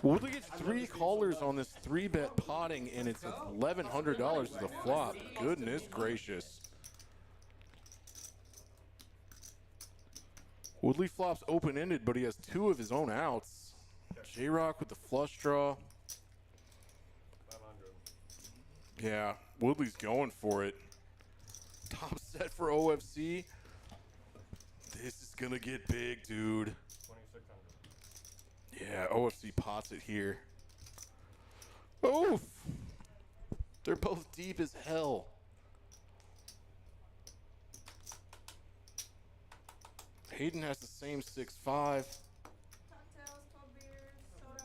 [SPEAKER 6] Woodley gets 3 callers on this 3-bet potting, and it's $1,100 to the flop. Goodness gracious. Woodley flops open-ended, but he has 2 of his own outs. J-Rock with the flush draw.
[SPEAKER 8] 500.
[SPEAKER 6] Yeah, Woodley's going for it. Top set for OFC. This is gonna get big, dude.
[SPEAKER 8] 2600.
[SPEAKER 6] Yeah, OFC pots it here. Oof! They're both deep as hell. Hayden has the same 6-5.
[SPEAKER 12] Cocktails, 12 beers, soda.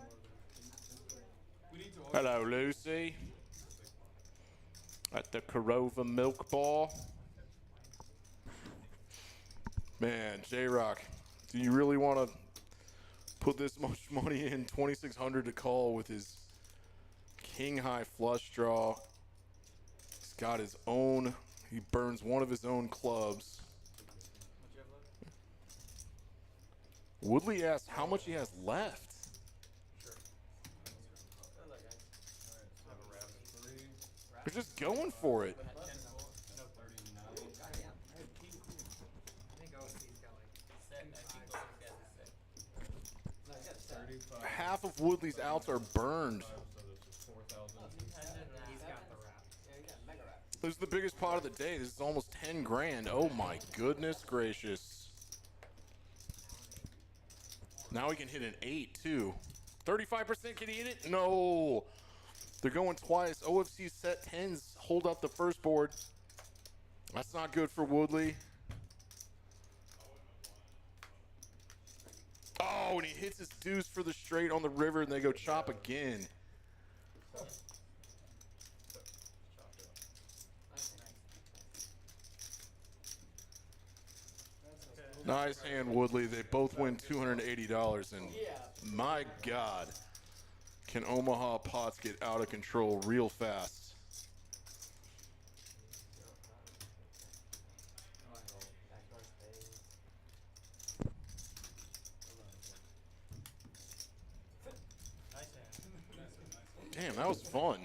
[SPEAKER 4] We need to
[SPEAKER 6] Hello, Lucy. At the Corova Milk Bar. Man, J-Rock, do you really want to put this much money in? 2,600 to call with his king high flush draw. He's got his own. He burns one of his own clubs. Woodley asks how much he has left. They're just going for it.
[SPEAKER 10] I think OC's got like
[SPEAKER 2] Set. I think OC has a set.
[SPEAKER 6] Half of Woodley's outs are burned.
[SPEAKER 4] So this is 4,000.
[SPEAKER 10] he's got the wrap.
[SPEAKER 6] This is the biggest pot of the day. This is almost 10 grand. Oh my goodness gracious. Now he can hit an 8 too. 35%, can he hit it? No. They're going twice. OFC set 10s hold up the first board. That's not good for Woodley. Oh, and he hits his deuce for the straight on the river, and they go chop again. Nice hand, Woodley. They both win $280, and my God, can Omaha pots get out of control real fast. Damn, that was fun.
[SPEAKER 2] What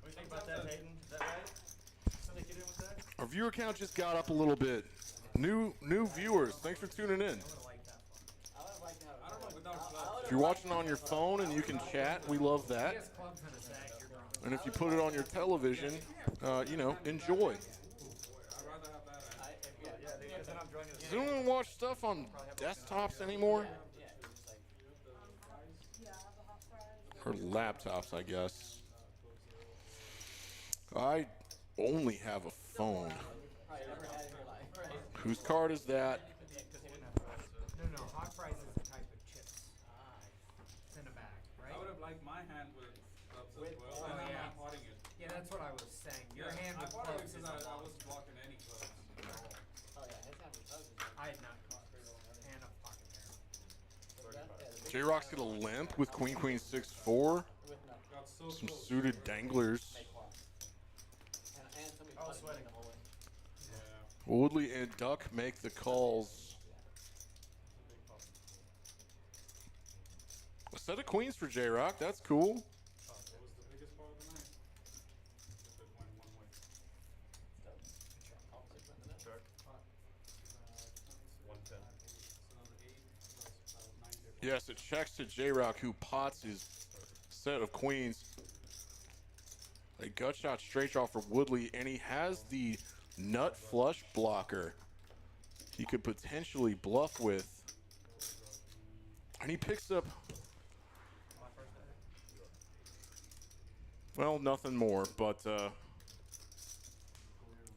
[SPEAKER 2] do you think about that, Hayden? Is that right? Somebody get in with that?
[SPEAKER 6] Our viewer count just got up a little bit. New viewers, thanks for tuning in. If you're watching on your phone and you can chat, we love that. And if you put it on your television, you know, enjoy. Does anyone watch stuff on desktops anymore? Or laptops, I guess. I only have a phone. Whose card is that?
[SPEAKER 10] No, hot fries is a type of chips. It's in a bag, right?
[SPEAKER 4] I would have liked my hand with clubs as well.
[SPEAKER 10] Oh,
[SPEAKER 4] I'm
[SPEAKER 10] yeah.
[SPEAKER 4] not potting it.
[SPEAKER 10] Yeah, that's what I was saying. Your hand
[SPEAKER 4] I
[SPEAKER 10] with
[SPEAKER 4] potted
[SPEAKER 10] clubs
[SPEAKER 4] it
[SPEAKER 10] is
[SPEAKER 4] because
[SPEAKER 10] a
[SPEAKER 4] I
[SPEAKER 10] lot.
[SPEAKER 4] wasn't blocking any clubs.
[SPEAKER 10] I had not clubs. And a pocket pair.
[SPEAKER 6] J-Rock's got a limp with Queen 6-4.
[SPEAKER 4] Got so
[SPEAKER 6] Some
[SPEAKER 4] close.
[SPEAKER 6] suited danglers.
[SPEAKER 2] I was sweating the whole way.
[SPEAKER 4] Yeah.
[SPEAKER 6] Woodley and Duck make the calls. A set of queens for J-Rock. That's cool.
[SPEAKER 4] What was the biggest part of the night? If it went one way.
[SPEAKER 8] Check. 110.
[SPEAKER 6] Yes, it checks to J-Rock, who pots his set of queens. A gut shot straight draw for Woodley, and he has the nut flush blocker he could potentially bluff with. And he picks up, well, nothing more, but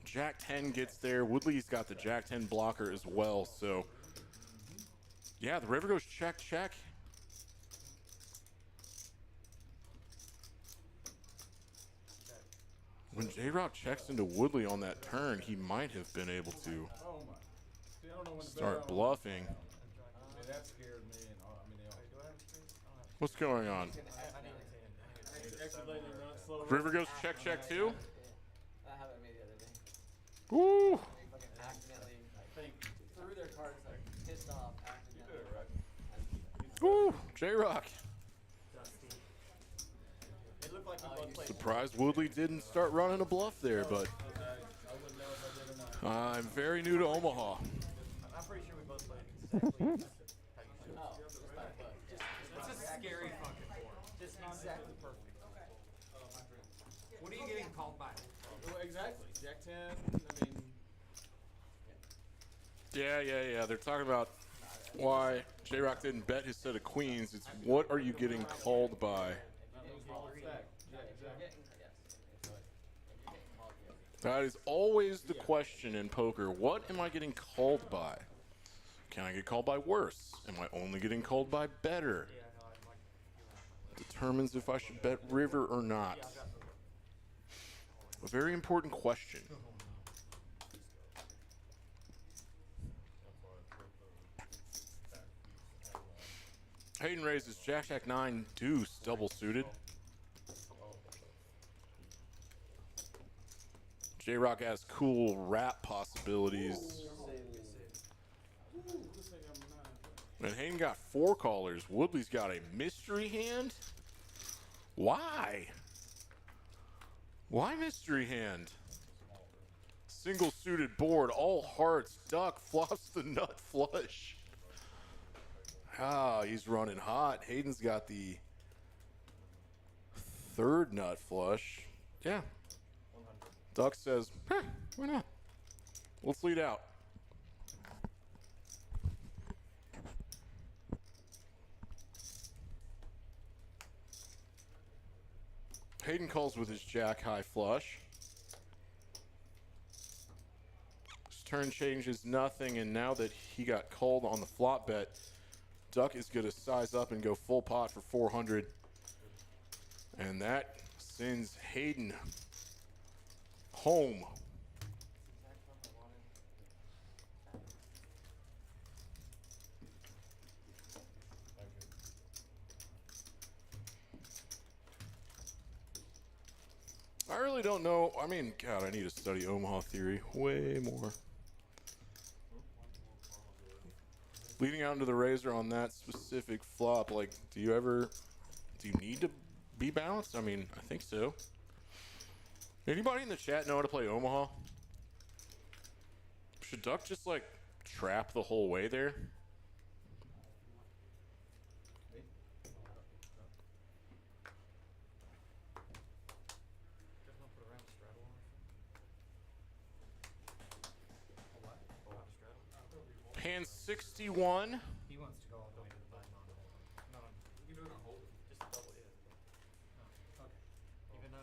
[SPEAKER 6] Jack 10 gets there. Woodley's got the Jack 10 blocker as well, so yeah, the river goes check, check. When J-Rock checks into Woodley on that turn, he might have been able to
[SPEAKER 3] Oh my. See, I don't know when to bet
[SPEAKER 6] start
[SPEAKER 3] on.
[SPEAKER 6] bluffing.
[SPEAKER 3] I mean, that scared me. And I mean, they all.
[SPEAKER 6] What's going on?
[SPEAKER 3] Accidentally run slow.
[SPEAKER 6] River goes check, check too? Woo!
[SPEAKER 11] They fucking accidentally threw their cards like pissed off accidentally.
[SPEAKER 6] Woo! J-Rock.
[SPEAKER 3] It looked like we both played.
[SPEAKER 7] Surprised Woodley didn't start running a bluff there, but
[SPEAKER 3] I wouldn't know if I did or not.
[SPEAKER 7] I'm very new to Omaha.
[SPEAKER 3] I'm pretty sure we both played exactly how you should.
[SPEAKER 11] Oh, just by a foot.
[SPEAKER 10] It's a scary fucking board.
[SPEAKER 3] Just exactly perfect.
[SPEAKER 10] What are you getting called by?
[SPEAKER 3] Well, exactly. Jack 10, I mean.
[SPEAKER 7] Yeah. They're talking about why J-Rock didn't bet his set of queens. It's what are you getting called by? That is always the question in poker. What am I getting called by? Can I get called by worse? Am I only getting called by better? Determines if I should bet river or not. A very important question. Hayden raises Jack Jack 9 deuce double suited. J-Rock has cool rap possibilities. And Hayden got 4 callers. Woodley's got a mystery hand? Why? Why mystery hand? Single suited board, all hearts, duck, flops the nut flush. Ah, he's running hot. Hayden's got the 3rd nut flush. Yeah. Duck says, why not? Let's lead out. Hayden calls with his jack high flush. His turn changes nothing, and now that he got called on the flop bet, Duck is going to size up and go full pot for 400. And that sends Hayden home. I really don't know. I mean, God, I need to study Omaha theory way more. Leading out into the razor on that specific flop, like, do you need to be balanced? I mean, I think so. Anybody in the chat know how to play Omaha? Should Duck just, like, trap the whole way there? Hand 61.
[SPEAKER 10] He wants to go all the way to the button on hold.
[SPEAKER 4] No, you can do it on hold.
[SPEAKER 3] Just double it.
[SPEAKER 10] Oh, okay.
[SPEAKER 3] Even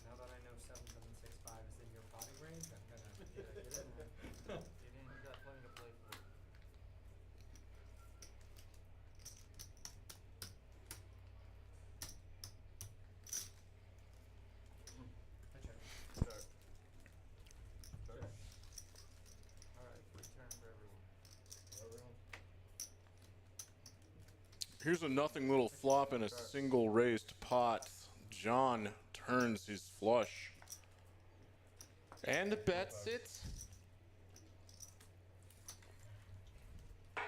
[SPEAKER 10] Now that I know 7765 is in your potting range, I'm gonna get in there.
[SPEAKER 3] you got plenty to play for. Alright, free turn for everyone.
[SPEAKER 7] Here's a nothing little flop and a single raised pot. John turns his flush. And bets it.
[SPEAKER 10] I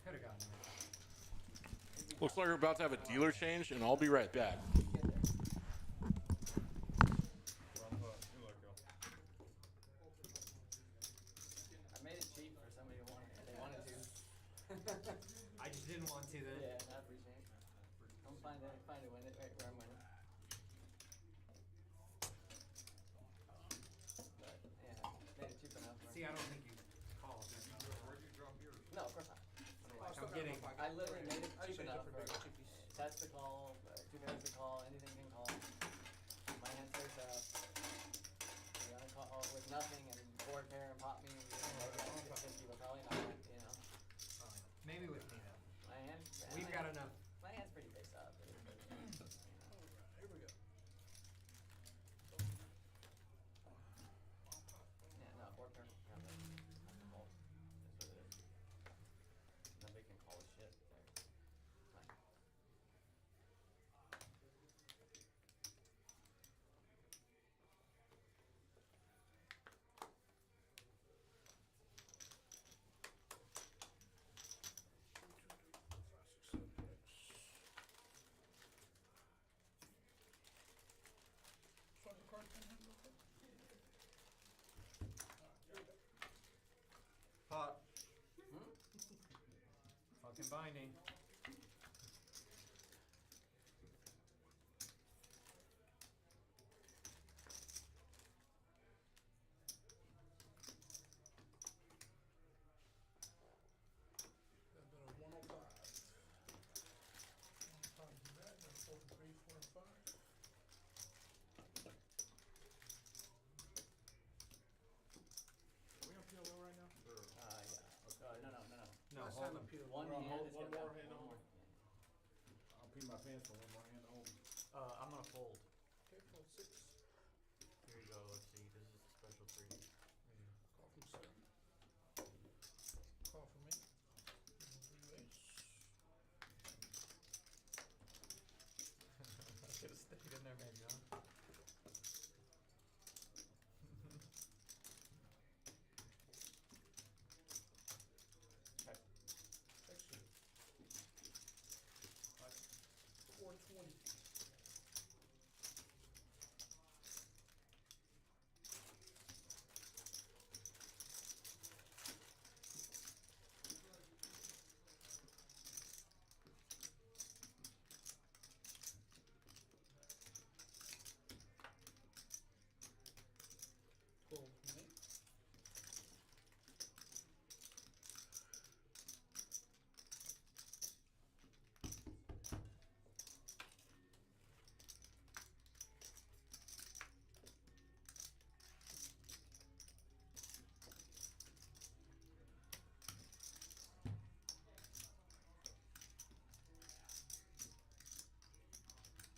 [SPEAKER 10] could've gotten there.
[SPEAKER 7] Looks like we're about to have a dealer change, and I'll be right back.
[SPEAKER 11] I made it cheap for somebody who wanted, they wanted to.
[SPEAKER 10] I just didn't want to then.
[SPEAKER 11] Yeah, I appreciate it. I'm find a win it right where I'm winning. But yeah, made it cheap enough.
[SPEAKER 10] See, I don't think you called.
[SPEAKER 4] Where'd you drop yours?
[SPEAKER 11] No, of course not.
[SPEAKER 10] Like, I'm getting.
[SPEAKER 11] I literally made it
[SPEAKER 5] I
[SPEAKER 11] cheap
[SPEAKER 5] usually
[SPEAKER 11] enough
[SPEAKER 5] go
[SPEAKER 11] for
[SPEAKER 5] for bigger chippies.
[SPEAKER 11] that's the call, 2 minutes to call, anything can call. My hand face up. You're gonna call with nothing and board pair and pop me. Maybe I get 50, but probably not. You know,
[SPEAKER 10] Maybe with me though.
[SPEAKER 11] my hand.
[SPEAKER 10] We've got enough.
[SPEAKER 11] My hand's pretty face up.
[SPEAKER 10] combining.
[SPEAKER 5] Got about a 105. 105 do that, then 4 for 3, 4 and 5.
[SPEAKER 4] Are we on PLO right now? Or?
[SPEAKER 11] Yeah. No.
[SPEAKER 10] No,
[SPEAKER 5] Last
[SPEAKER 10] hold
[SPEAKER 5] time
[SPEAKER 10] on.
[SPEAKER 5] I peeled
[SPEAKER 11] One
[SPEAKER 4] We're on
[SPEAKER 11] hand
[SPEAKER 4] hold-
[SPEAKER 11] is
[SPEAKER 4] one
[SPEAKER 11] gonna
[SPEAKER 4] more
[SPEAKER 11] have
[SPEAKER 4] hand
[SPEAKER 11] one
[SPEAKER 4] on.
[SPEAKER 11] more.
[SPEAKER 4] I'll pee my pants for one more hand hold.
[SPEAKER 3] I'm gonna fold.
[SPEAKER 5] Okay, fold 6.
[SPEAKER 2] Here you go. Let's see. This is a special 3D.
[SPEAKER 5] Call from 7. Call from 8. Blue ace.
[SPEAKER 3] I should have stayed in there, maybe, huh?
[SPEAKER 5] Check suit. 420. Twelve from 8.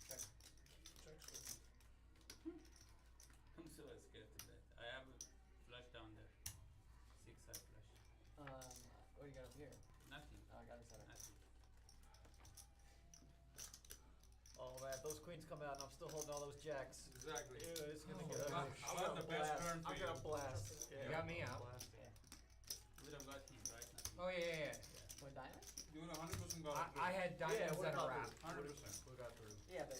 [SPEAKER 5] Check suit.
[SPEAKER 2] I'm so scared to death. I have a flush down there. 6 side flush.
[SPEAKER 11] What do you got up here?
[SPEAKER 2] Nothing.
[SPEAKER 11] Oh, I got it set up.
[SPEAKER 2] Nothing.
[SPEAKER 3] Oh man, if those queens come out and I'm still holding all those jacks.
[SPEAKER 4] Exactly.
[SPEAKER 3] Ew, it's gonna
[SPEAKER 5] Oh,
[SPEAKER 3] get
[SPEAKER 5] God.
[SPEAKER 3] ugly.
[SPEAKER 4] I'll have the best turn for
[SPEAKER 3] I'm
[SPEAKER 4] you.
[SPEAKER 3] gonna blast.
[SPEAKER 10] You
[SPEAKER 3] Yeah.
[SPEAKER 10] got me out.
[SPEAKER 2] We don't got him, right? Nothing.
[SPEAKER 10] Oh yeah.
[SPEAKER 11] What, diamond?
[SPEAKER 4] Doing 100% go.
[SPEAKER 10] I had diamonds
[SPEAKER 11] what
[SPEAKER 10] and a
[SPEAKER 11] about
[SPEAKER 10] wrap.
[SPEAKER 4] 100%.
[SPEAKER 3] We got through.
[SPEAKER 11] Yeah, but.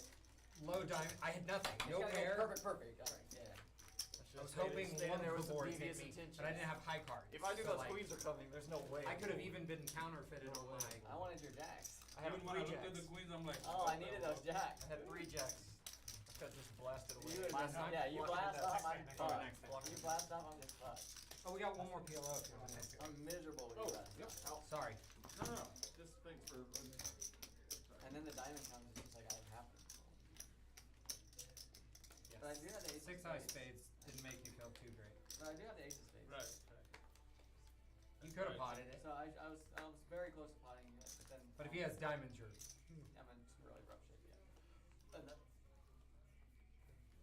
[SPEAKER 10] Low diamond. I had nothing. No
[SPEAKER 11] It's gotta go
[SPEAKER 10] pair.
[SPEAKER 11] Perfect, alright, yeah.
[SPEAKER 10] I was hoping one
[SPEAKER 3] there
[SPEAKER 10] of
[SPEAKER 3] was
[SPEAKER 10] the
[SPEAKER 3] some
[SPEAKER 10] boards hit
[SPEAKER 3] devious
[SPEAKER 10] me,
[SPEAKER 3] intentions.
[SPEAKER 10] but I didn't have high cards.
[SPEAKER 3] If I knew
[SPEAKER 10] so
[SPEAKER 3] those
[SPEAKER 10] like,
[SPEAKER 3] queens are coming, there's no way.
[SPEAKER 10] I could have even been counterfeited on my.
[SPEAKER 11] I wanted your jacks.
[SPEAKER 3] I had
[SPEAKER 4] Even when I
[SPEAKER 3] 3
[SPEAKER 4] looked at
[SPEAKER 3] jacks.
[SPEAKER 4] the queens, I'm like.
[SPEAKER 11] Oh, I needed those jacks.
[SPEAKER 3] I had 3 jacks. I could have just blasted away.
[SPEAKER 11] You would
[SPEAKER 3] Last
[SPEAKER 11] blast-
[SPEAKER 3] time.
[SPEAKER 11] yeah, you blast off, I'm
[SPEAKER 10] next
[SPEAKER 11] fucked.
[SPEAKER 10] time, next time.
[SPEAKER 11] You blast off, I'm just fucked.
[SPEAKER 10] Oh, we got one more PLO if you want to.
[SPEAKER 11] I'm miserable with
[SPEAKER 4] Oh,
[SPEAKER 11] that.
[SPEAKER 4] yep.
[SPEAKER 10] Sorry.
[SPEAKER 4] No. Just thanks for.
[SPEAKER 11] And then the diamond comes, it's just like I have to.
[SPEAKER 10] Yes.
[SPEAKER 11] But I do have the ace of
[SPEAKER 10] 6 high
[SPEAKER 11] spades.
[SPEAKER 10] spades didn't make you feel too great.
[SPEAKER 11] But I do have the ace of spades.
[SPEAKER 4] Right.
[SPEAKER 10] You could have potted it,
[SPEAKER 11] So I was very close to potting it, but then.
[SPEAKER 10] but if he has diamonds, you're.
[SPEAKER 11] I'm in really rough shape, yeah. And that,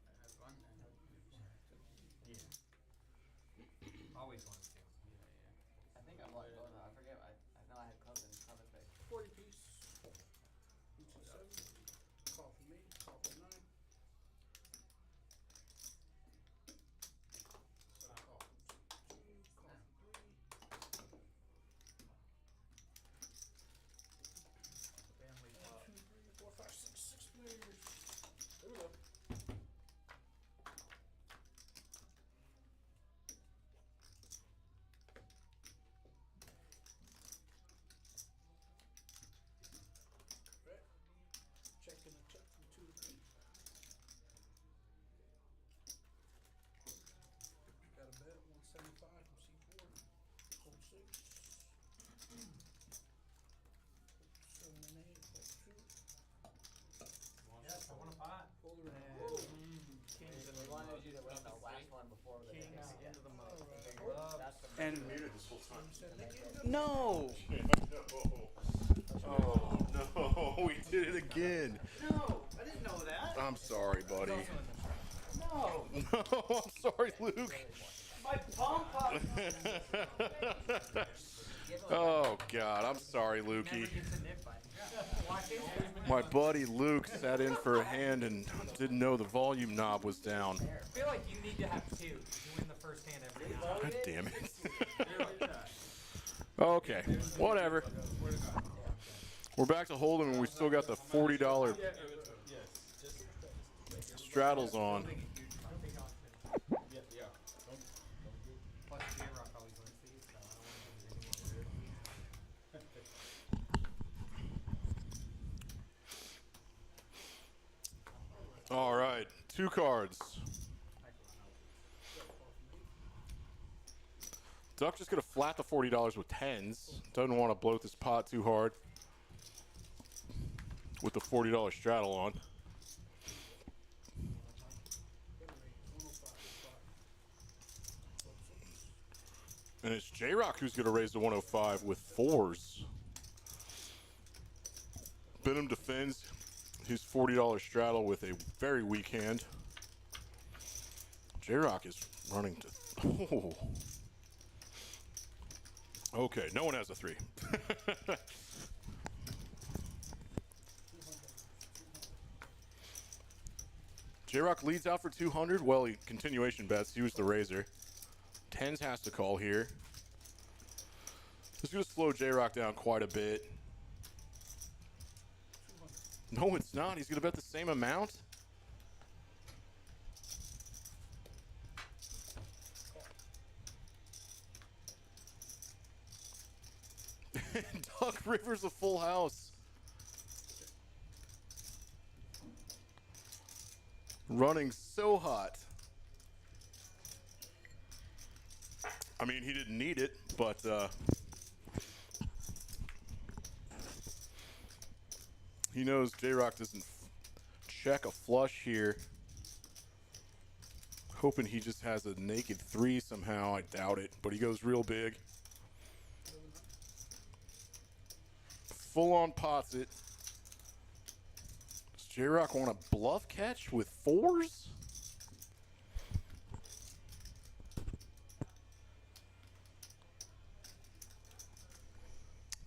[SPEAKER 2] I have one and
[SPEAKER 10] Yeah. Always wants to.
[SPEAKER 11] I think I'm like, oh no, I forget, I know I had clubs in club face.
[SPEAKER 5] 40 piece. Each of 7. Call from 8. Call from 9. Call from 2. Call from 3.
[SPEAKER 3] Family
[SPEAKER 5] 1,
[SPEAKER 3] pop.
[SPEAKER 5] 2, 3, 4, 5, 6. 6 players. There we go. Right. Checking a check from 2 to 3. Got a bet 175 from C4. Hold 6. 7 and 8. Hold 2.
[SPEAKER 10] Yes, I want a pot.
[SPEAKER 5] Fold around.
[SPEAKER 3] Kings
[SPEAKER 11] We wanted you to win the last one before the
[SPEAKER 3] Kings
[SPEAKER 11] yeah.
[SPEAKER 3] into the mud.
[SPEAKER 11] That's the
[SPEAKER 7] And
[SPEAKER 5] Said make it
[SPEAKER 7] no. Oh no, we did it again.
[SPEAKER 9] No, I didn't know that.
[SPEAKER 7] I'm sorry, buddy.
[SPEAKER 9] No,
[SPEAKER 7] No, I'm sorry, Luke.
[SPEAKER 9] my palm popped.
[SPEAKER 7] Oh God, I'm sorry,
[SPEAKER 10] Never
[SPEAKER 7] Lukey.
[SPEAKER 10] gets a nip bite. Watch it.
[SPEAKER 7] My buddy Luke sat in for a hand and didn't know the volume knob was down.
[SPEAKER 10] I feel like you need to have 2 to win the first hand every time.
[SPEAKER 7] God damn it. Okay, whatever. We're back to Hold'em and we still got the $40 straddles on.
[SPEAKER 10] Plus, J-Rock always wins these, so I don't want to lose any more.
[SPEAKER 7] 2 cards. Duck just gonna flat the $40 with 10s. Doesn't want to bloat this pot too hard with the $40 straddle on. And it's J-Rock who's gonna raise to 105 with 4s. Benham defends his $40 straddle with a very weak hand. J-Rock is running to... Oh. Okay, no one has a 3. J-Rock leads out for 200. Well, he continuation bets. He was the raiser. 10s has to call here. This is going to slow J-Rock down quite a bit. No, it's not. He's going to bet the same amount. Duck Rivers a full house. Running so hot. I mean, he didn't need it, but he knows J-Rock doesn't check a flush here. Hoping he just has a naked 3 somehow. I doubt it, but he goes real big. Full on pots it. Does J-Rock want a bluff catch with 4s?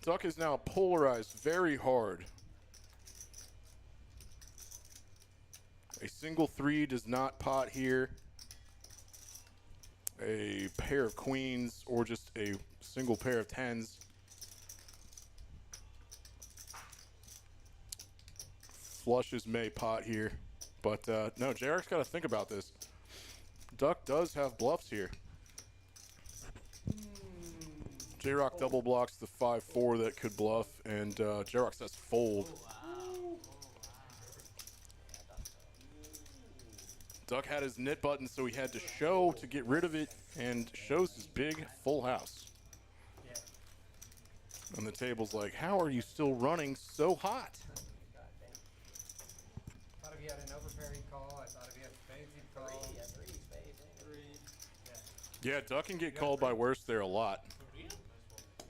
[SPEAKER 7] Duck is now polarized very hard. A single 3 does not pot here. A pair of queens or just a single pair of 10s. Flushes may pot here, but no, J-Rock's got to think about this. Duck does have bluffs here. J-Rock double blocks the 5-4 that could bluff, and J-Rock says fold. Duck had his knit button, so he had to show to get rid of it, and shows his big full house. And the table's like, how are you still running so hot?
[SPEAKER 10] Thought if you had an overpair, he'd call. I thought if you had spades, he'd call.
[SPEAKER 11] 3 spades. 3.
[SPEAKER 7] Yeah, Duck can get called by worse there a lot.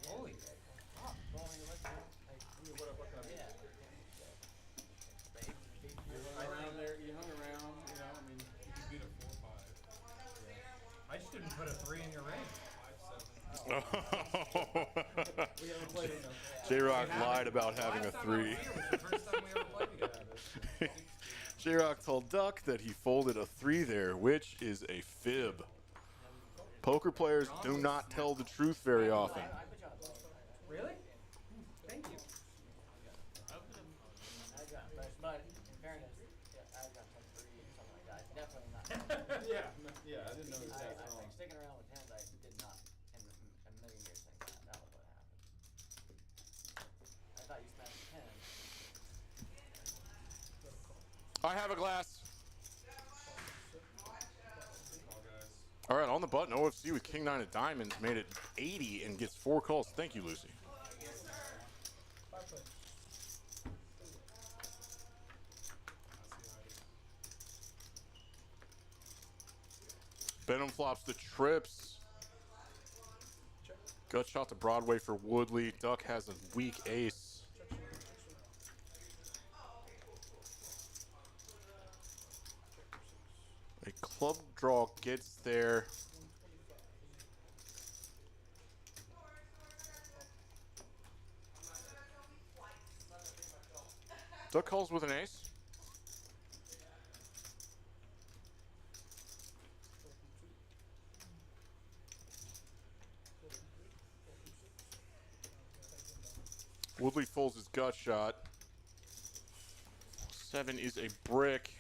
[SPEAKER 10] Holy.
[SPEAKER 4] You hung around, you know, I mean, you could beat a 4-5.
[SPEAKER 10] I just didn't put a 3 in your range.
[SPEAKER 4] 5-7.
[SPEAKER 7] J-Rock lied about having a 3. J-Rock told Duck that he folded a 3 there, which is a fib. Poker players do not tell the truth very often.
[SPEAKER 10] Really? Thank you.
[SPEAKER 11] But in fairness, I've got 10-3 or something like that. Definitely not.
[SPEAKER 4] Yeah, I didn't know that.
[SPEAKER 11] I think sticking around with 10s, I did not in a million years think that was what happened. I thought you smashed 10.
[SPEAKER 7] I have a glass. All right, on the button, OFC with King 9 of diamonds made it 80 and gets 4 calls. Thank you, Lucy. Benham flops the trips. Gut shot to Broadway for Woodley. Duck has a weak ace. A club draw gets there. Duck calls with an ace. Woodley folds his gut shot. 7 is a brick.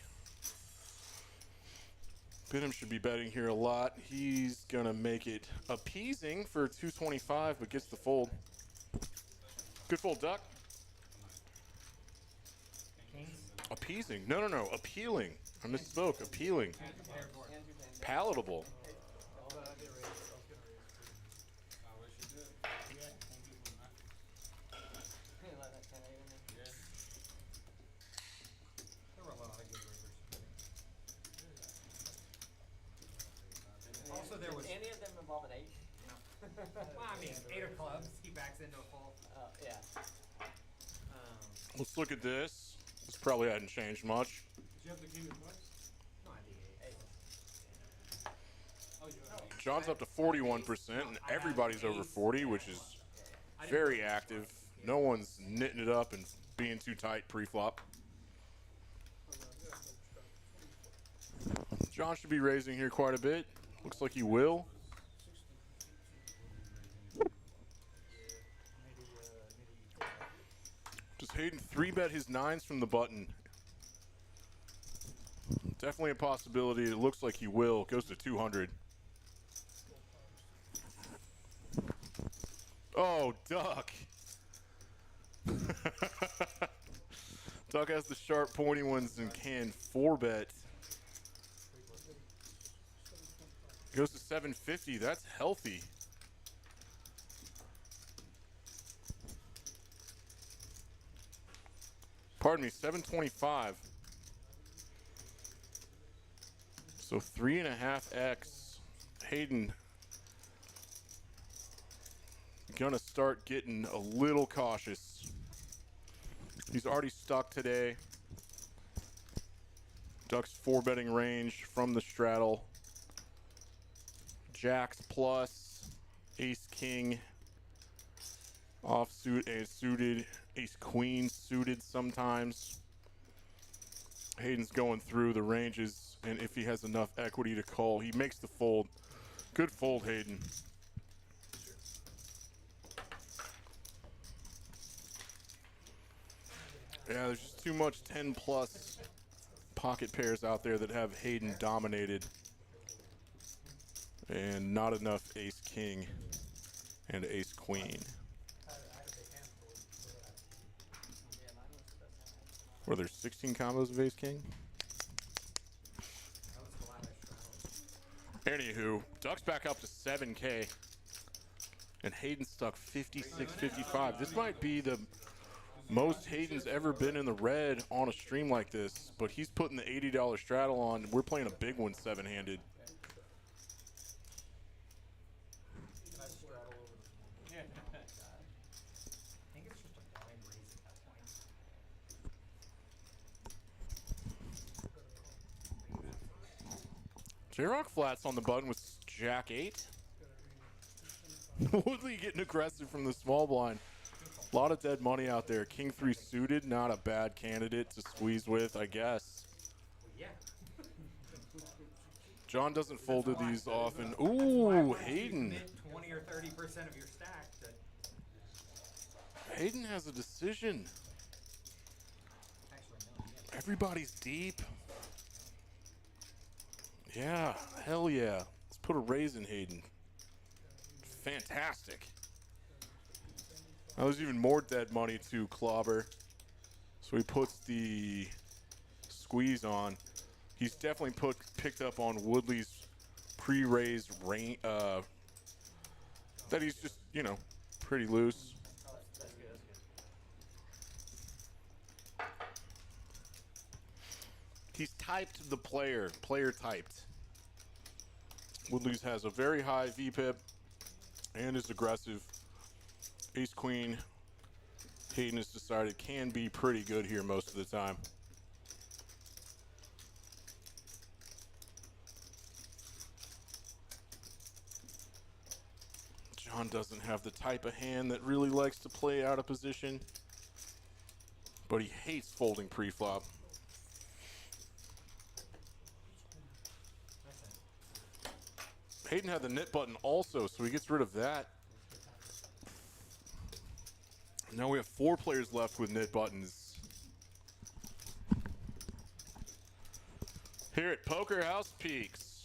[SPEAKER 7] Benham should be betting here a lot. He's gonna make it appeasing for 225, but gets the fold. Good fold, Duck.
[SPEAKER 10] Kings?
[SPEAKER 7] Appeasing. No. Appealing. I misspoke. Appealing. Palatable.
[SPEAKER 4] I wish you did.
[SPEAKER 11] Let that 10 in there.
[SPEAKER 4] Yeah.
[SPEAKER 10] There were a lot of good rivers. Also, there was.
[SPEAKER 11] Did any of them involve an 8?
[SPEAKER 10] No. Well, I mean, 8 of clubs. He backs into a full.
[SPEAKER 11] Yeah.
[SPEAKER 7] Let's look at this. This probably hadn't changed much.
[SPEAKER 4] Did you have the king of clubs?
[SPEAKER 10] No, I think 8.
[SPEAKER 4] Oh, you have 8.
[SPEAKER 7] John's up to 41%, and everybody's over 40, which is very active. No one's knitting it up and being too tight pre-flop. John should be raising here quite a bit. Looks like he will. Does Hayden 3-bet his 9s from the button? Definitely a possibility. It looks like he will. Goes to 200. Oh, Duck. Duck has the sharp pointy ones and can 4-bet. Goes to 750. That's healthy. Pardon me, 725. So 3.5x. Hayden gonna start getting a little cautious. He's already stuck today. Duck's 4-betting range from the straddle. Jacks plus, ace king, offsuit, ace suited, ace queen suited sometimes. Hayden's going through the ranges, and if he has enough equity to call, he makes the fold. Good fold, Hayden. Yeah, there's just too much 10 plus pocket pairs out there that have Hayden dominated. And not enough ace king and ace queen. Were there 16 combos of ace king? Anywho, Duck's back up to 7K. And Hayden's stuck 56.55. This might be the most Hayden's ever been in the red on a stream like this. But he's putting the $80 straddle on. We're playing a big one 7-handed. J-Rock flats on the button with Jack 8. Woodley getting aggressive from the small blind. A lot of dead money out there. King 3 suited, not a bad candidate to squeeze with, I guess.
[SPEAKER 10] Yeah.
[SPEAKER 7] John doesn't fold to these often. Ooh, Hayden.
[SPEAKER 10] 20 or 30% of your stack.
[SPEAKER 7] Hayden has a decision. Everybody's deep. Yeah, hell yeah. Let's put a raise in Hayden. Fantastic. Now there's even more dead money to clobber. So he puts the squeeze on. He's definitely picked up on Woodley's pre-raised range. That he's just, you know, pretty loose. He's typed the player typed. Woodley's has a very high VPIP and is aggressive. Ace Queen, Hayden has decided can be pretty good here most of the time. John doesn't have the type of hand that really likes to play out of position, but he hates folding pre-flop. Hayden had the knit button also, so he gets rid of that. Now we have 4 players left with knit buttons. Here at Poker House Peaks.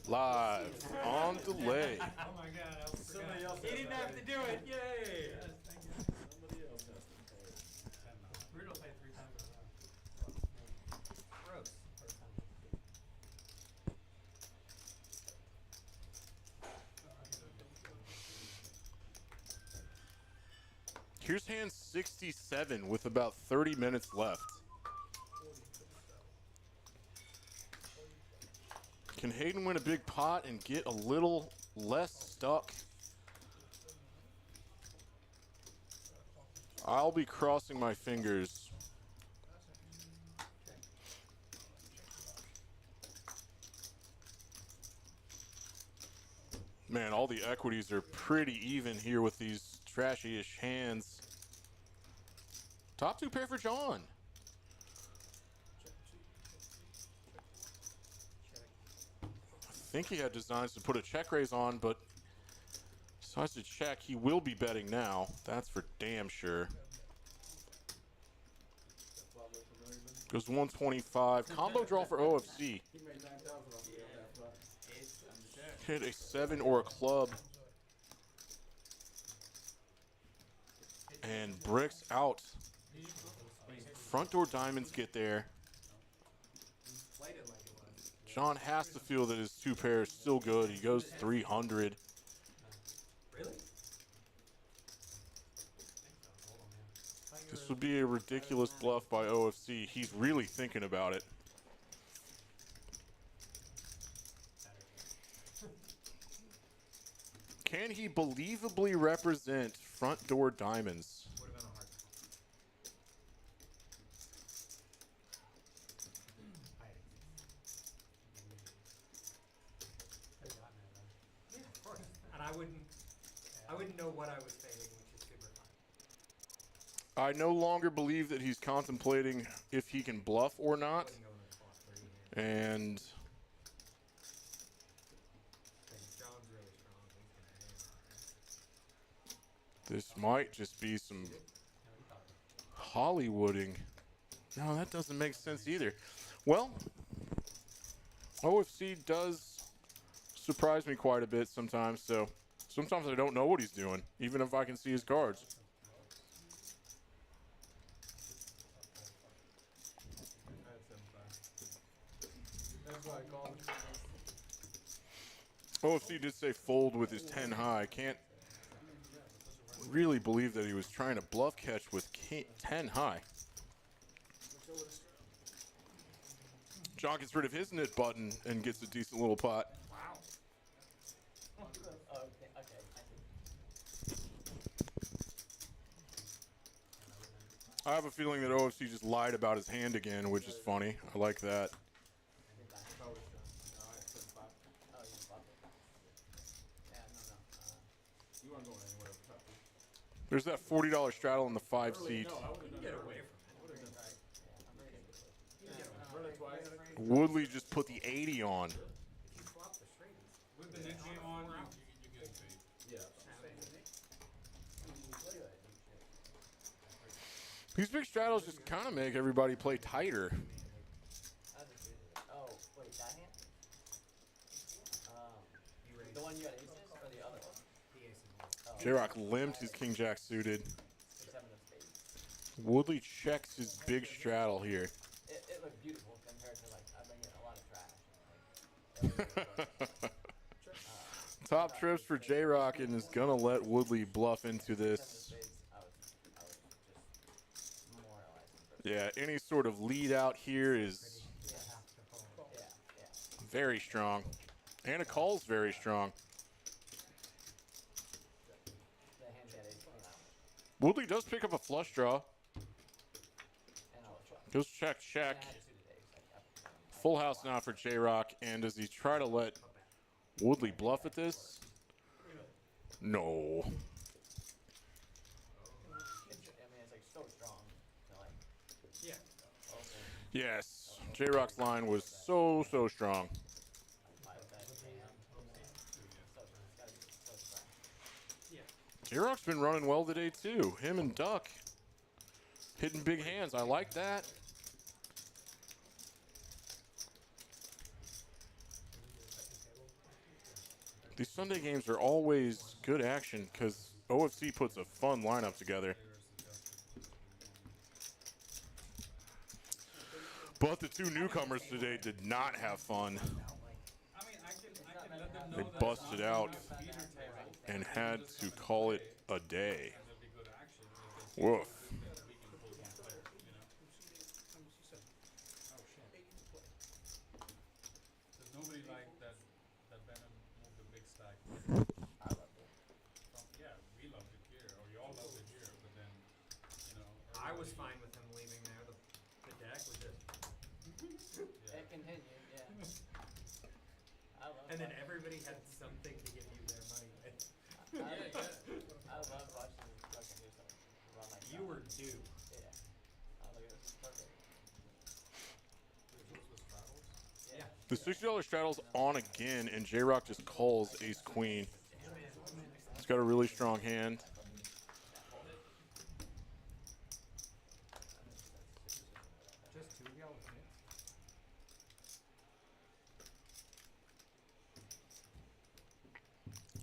[SPEAKER 7] Live on delay.
[SPEAKER 10] Oh my god, I forgot. He didn't have to do it. Yay!
[SPEAKER 4] Somebody else has to pay.
[SPEAKER 1] Bruno played 3 times in a row.
[SPEAKER 7] Here's hand 67 with about 30 minutes left. Can Hayden win a big pot and get a little less stuck? I'll be crossing my fingers. Man, all the equities are pretty even here with these trashy-ish hands. Top two pair for John. I think he had designs to put a check raise on, but decides to check. He will be betting now. That's for damn sure. Goes 125. Combo draw for OFC. Hit a 7 or a club. And bricks out. Front door diamonds get there. John has to feel that his two pair is still good. He goes 300.
[SPEAKER 10] Really?
[SPEAKER 7] This would be a ridiculous bluff by OFC. He's really thinking about it. Can he believably represent front door diamonds?
[SPEAKER 10] I wouldn't know what I was fading, which is super fun.
[SPEAKER 7] I no longer believe that he's contemplating if he can bluff or not. And this might just be some Hollywooding. No, that doesn't make sense either. Well, OFC does surprise me quite a bit sometimes, so sometimes I don't know what he's doing, even if I can see his cards. OFC did say fold with his 10 high. I can't really believe that he was trying to bluff catch with 10 high. John gets rid of his knit button and gets a decent little pot. I have a feeling that OFC just lied about his hand again, which is funny. I like that. There's that $40 straddle in the 5 seat. Woodley just put the 80 on.
[SPEAKER 4] With the net game on, you get paid.
[SPEAKER 7] These big straddles just kind of make everybody play tighter.
[SPEAKER 11] Oh, wait, that hand? The one you had aces or the other one?
[SPEAKER 7] J-Rock limped his king jack suited. Woodley checks his big straddle here.
[SPEAKER 11] It looked beautiful compared to, like, I've been getting a lot of trash.
[SPEAKER 7] Top trips for J-Rock and is going to let Woodley bluff into this. Yeah, any sort of lead out here is very strong. And a call's very strong. Woodley does pick up a flush draw. Goes check, check. Full house now for J-Rock. And does he try to let Woodley bluff at this? No. Yes, J-Rock's line was so strong. J-Rock's been running well today too. Him and Duck hitting big hands. I like that. These Sunday games are always good action because OFC puts a fun lineup together. But the two newcomers today did not have fun. They busted out and had to call it a day. Woof.
[SPEAKER 4] We can pull some players, you know?
[SPEAKER 5] Oh shit. 8 to play.
[SPEAKER 4] There's nobody like that Venom moved a big stack.
[SPEAKER 11] I loved it.
[SPEAKER 4] Yeah, we loved it here, or you all loved it here, but then, you know.
[SPEAKER 10] I was
[SPEAKER 4] everybody-
[SPEAKER 10] fine with him leaving there. The deck was just,
[SPEAKER 4] Yeah.
[SPEAKER 11] It continued, yeah. I love
[SPEAKER 10] and then
[SPEAKER 11] watching-
[SPEAKER 10] everybody had something to give you their money with.
[SPEAKER 11] I love watching this fucking do something. Run like
[SPEAKER 10] You
[SPEAKER 11] that.
[SPEAKER 10] were due.
[SPEAKER 11] Yeah. Oh, look at this. This is perfect.
[SPEAKER 4] Which was the straddles?
[SPEAKER 11] Yeah.
[SPEAKER 7] The $60 straddle's on again, and J-Rock just calls ace queen. He's got a really strong hand.
[SPEAKER 10] Just 2 of y'all with nits.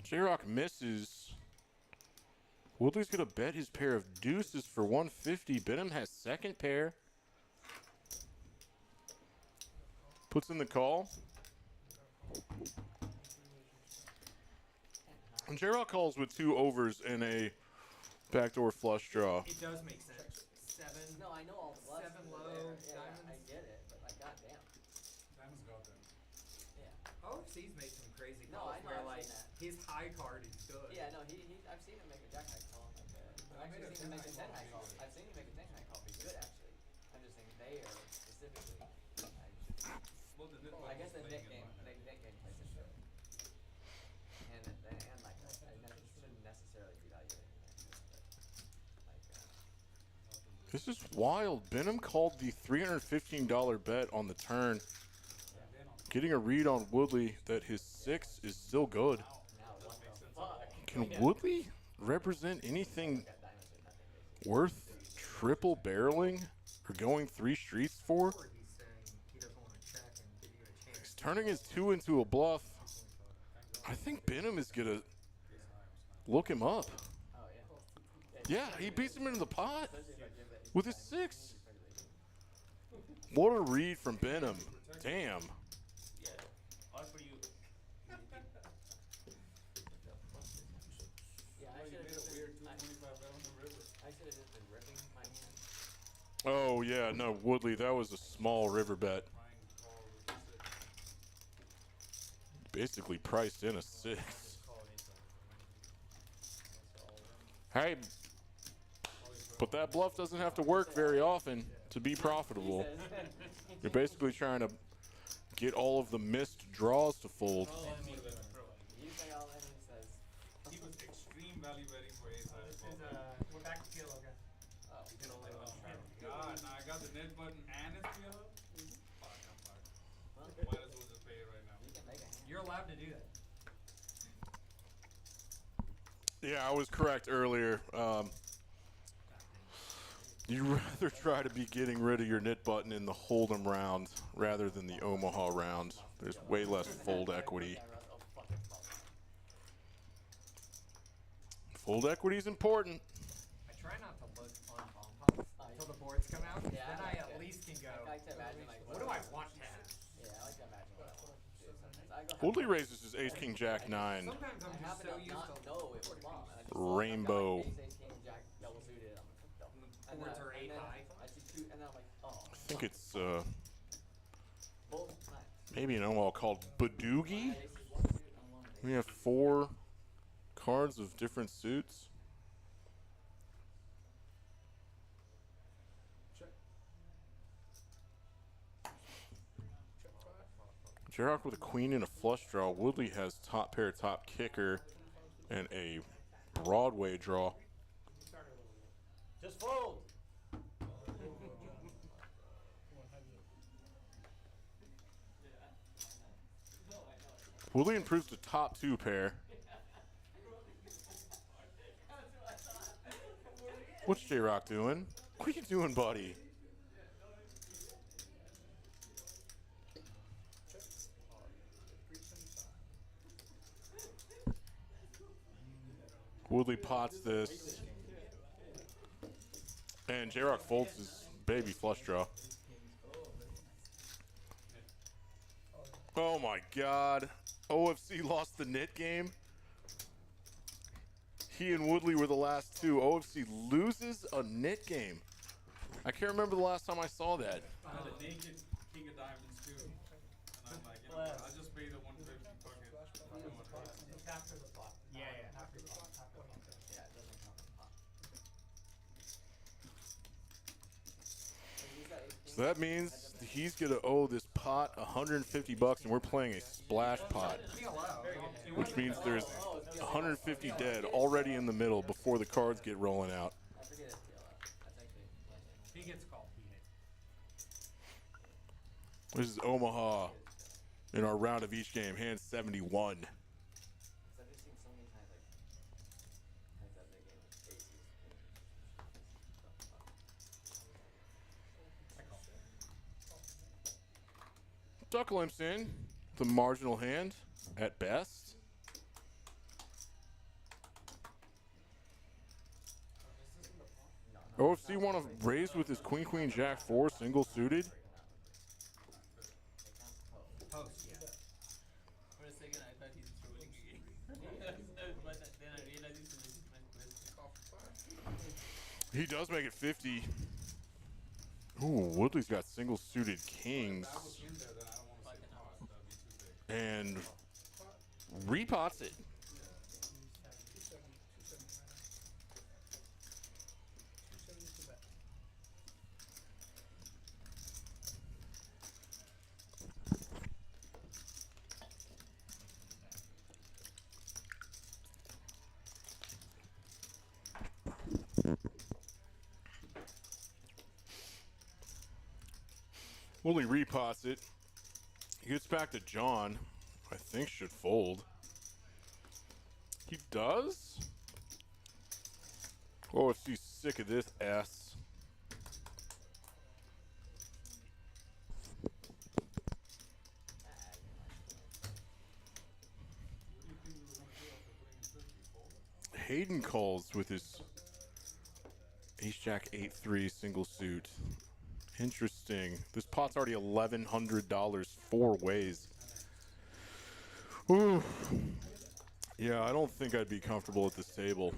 [SPEAKER 7] J-Rock misses. Woodley's gonna bet his pair of deuces for 150. Benham has second pair. Puts in the call. And J-Rock calls with 2 overs and a backdoor flush draw.
[SPEAKER 10] It does make sense. 7.
[SPEAKER 11] No, I know all the bluffs.
[SPEAKER 10] 7
[SPEAKER 11] are
[SPEAKER 10] low,
[SPEAKER 11] there. Yeah, I
[SPEAKER 10] diamonds.
[SPEAKER 11] get it, but like, goddamn.
[SPEAKER 4] Diamonds got them.
[SPEAKER 11] Yeah.
[SPEAKER 10] OFC's made some crazy
[SPEAKER 11] No,
[SPEAKER 10] calls
[SPEAKER 11] I know,
[SPEAKER 10] where
[SPEAKER 11] I've
[SPEAKER 10] like
[SPEAKER 11] seen that.
[SPEAKER 10] his high card is good.
[SPEAKER 11] Yeah, no, I've seen him make a jack high call. Like, I've actually seen him make a 10 high call. I've seen him make a 10 high call. Be good, actually. I'm just saying they are specifically.
[SPEAKER 4] Well, the net
[SPEAKER 11] I guess the
[SPEAKER 4] was
[SPEAKER 11] net
[SPEAKER 4] playing
[SPEAKER 11] game,
[SPEAKER 4] in my head.
[SPEAKER 11] net game plays into it. And like, shouldn't necessarily be evaluating that. But, like,
[SPEAKER 7] This is wild. Benham called the $315 bet on the turn, getting a read on Woodley that his 6 is still good.
[SPEAKER 11] now what the fuck?
[SPEAKER 7] Can Woodley represent anything worth triple barreling or going 3 streets for?
[SPEAKER 10] Or he's saying he doesn't want to check and give you a chance.
[SPEAKER 7] He's turning his 2 into a bluff. I think Benham is gonna look him up.
[SPEAKER 11] Oh, yeah.
[SPEAKER 7] Yeah, he beats him into the pot with his 6. What a read from Benham. Damn.
[SPEAKER 2] All for you.
[SPEAKER 11] Yeah, I
[SPEAKER 4] Oh, you
[SPEAKER 11] should have
[SPEAKER 4] made
[SPEAKER 11] just
[SPEAKER 4] a
[SPEAKER 11] been,
[SPEAKER 4] weird 225 bet on the river.
[SPEAKER 11] I should have just been ripping my hand.
[SPEAKER 7] Oh, yeah, no, Woodley, that was a small river bet.
[SPEAKER 4] Trying to call with the 6.
[SPEAKER 7] Basically priced in a 6. Hey, but that bluff doesn't have to work very often to be profitable. You're basically trying to get all of the missed draws to fold.
[SPEAKER 11] You say all that and he says,
[SPEAKER 4] He was extreme value betting for ace high.
[SPEAKER 10] This is we're back to PLO guys.
[SPEAKER 11] oh,
[SPEAKER 10] You can only one
[SPEAKER 4] God, now I got the net button and it's PLO? Fuck, I'm fucked.
[SPEAKER 11] well,
[SPEAKER 4] Might as well just pay it right now.
[SPEAKER 11] you can make a hand.
[SPEAKER 10] You're allowed to do that.
[SPEAKER 7] Yeah, I was correct earlier. You'd rather try to be getting rid of your nit button in the Hold'em round rather than the Omaha round. There's way less fold equity. Fold equity is important.
[SPEAKER 10] I try not to look on bomb pots until the boards come out.
[SPEAKER 11] Yeah,
[SPEAKER 10] then
[SPEAKER 11] I
[SPEAKER 10] I
[SPEAKER 11] like
[SPEAKER 10] at
[SPEAKER 11] it.
[SPEAKER 10] least can go.
[SPEAKER 11] I like to imagine like
[SPEAKER 10] What do I want to have?
[SPEAKER 11] Yeah, I like to imagine what I want to do sometimes. I go have
[SPEAKER 7] Woodley
[SPEAKER 11] fun.
[SPEAKER 7] raises his ace king jack 9.
[SPEAKER 10] Sometimes I'm
[SPEAKER 11] I
[SPEAKER 10] just
[SPEAKER 11] happen
[SPEAKER 10] so
[SPEAKER 11] to
[SPEAKER 10] used
[SPEAKER 11] not
[SPEAKER 10] to
[SPEAKER 11] know it was bomb. And I just
[SPEAKER 7] Rainbow.
[SPEAKER 11] I've got ace, king, jack, double suited. I'm like, no. And
[SPEAKER 10] boards
[SPEAKER 11] then-
[SPEAKER 10] are
[SPEAKER 11] and
[SPEAKER 10] 8
[SPEAKER 11] then
[SPEAKER 10] high.
[SPEAKER 11] I see 2, and then I'm like, oh.
[SPEAKER 7] I think it's
[SPEAKER 11] Both times.
[SPEAKER 7] maybe an Omaha called Badoogie.
[SPEAKER 11] My ace is 1 suit and 1 ace.
[SPEAKER 7] We have 4 cards of different suits.
[SPEAKER 5] Check. Check 5.
[SPEAKER 7] J-Rock with a queen and a flush draw. Woodley has top pair, top kicker, and a Broadway draw.
[SPEAKER 3] Just fold.
[SPEAKER 7] Woodley improves to top 2 pair. What's J-Rock doing? What are you doing, buddy? Woodley pots this. And J-Rock folds his baby flush draw. Oh my god. OFC lost the knit game. He and Woodley were the last two. OFC loses a knit game. I can't remember the last time I saw that.
[SPEAKER 4] I had a naked king of diamonds too. And I'm like, you know what, I'll just pay the 150 fucking.
[SPEAKER 10] It's after the flop. Yeah, after the flop.
[SPEAKER 11] Yeah, it doesn't count the pot.
[SPEAKER 7] So that means he's gonna owe this pot $150, and we're playing a splash pot, which means there's 150 dead already in the middle before the cards get rolling out.
[SPEAKER 11] I forget it's PLO. That's actually playing.
[SPEAKER 10] He gets called. He hits.
[SPEAKER 7] This is Omaha in our round of each game, hand 71.
[SPEAKER 11] I've just seen so many times like hands that big game with aces.
[SPEAKER 7] Duck limps in the marginal hand at best. OFC want to raise with his queen, queen, jack, 4 single suited.
[SPEAKER 10] Post, yeah.
[SPEAKER 2] For a second, I thought he's trolling again. But then I realized it's a legitimate question.
[SPEAKER 7] He does make it 50. Ooh, Woodley's got single suited kings. And repots it. Woodley repots it. He gets back to John. I think should fold. He does? OFC's sick of this ass. Hayden calls with his ace-jack 8-3 single suit. Interesting. This pot's already $1,100 4 ways. Ooh. Yeah, I don't think I'd be comfortable at this table.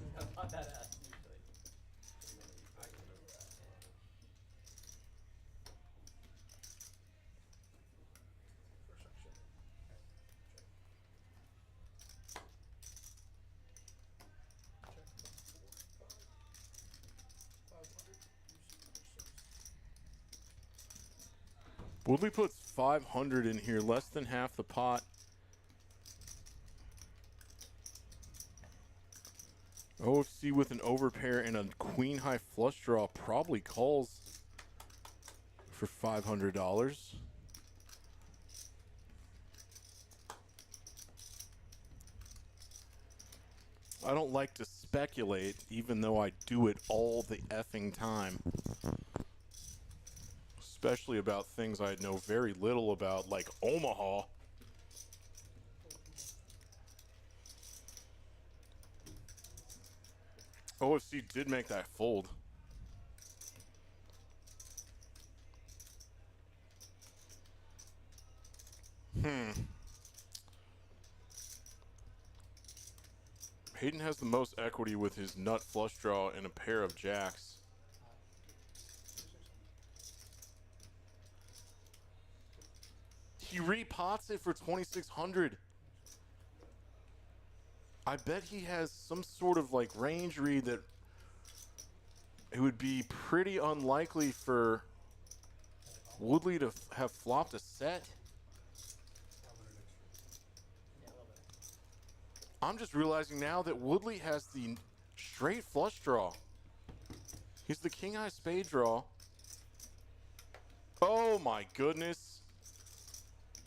[SPEAKER 7] Woodley puts 500 in here, less than half the pot. OFC with an overpair and a queen high flush draw probably calls for $500. I don't like to speculate, even though I do it all the effing time. Especially about things I know very little about, like Omaha. OFC did make that fold. Hayden has the most equity with his nut flush draw and a pair of jacks. He repots it for 2,600. I bet he has some sort of like range read that it would be pretty unlikely for Woodley to have flopped a set. I'm just realizing now that Woodley has the straight flush draw. He's the king high spade draw. Oh my goodness.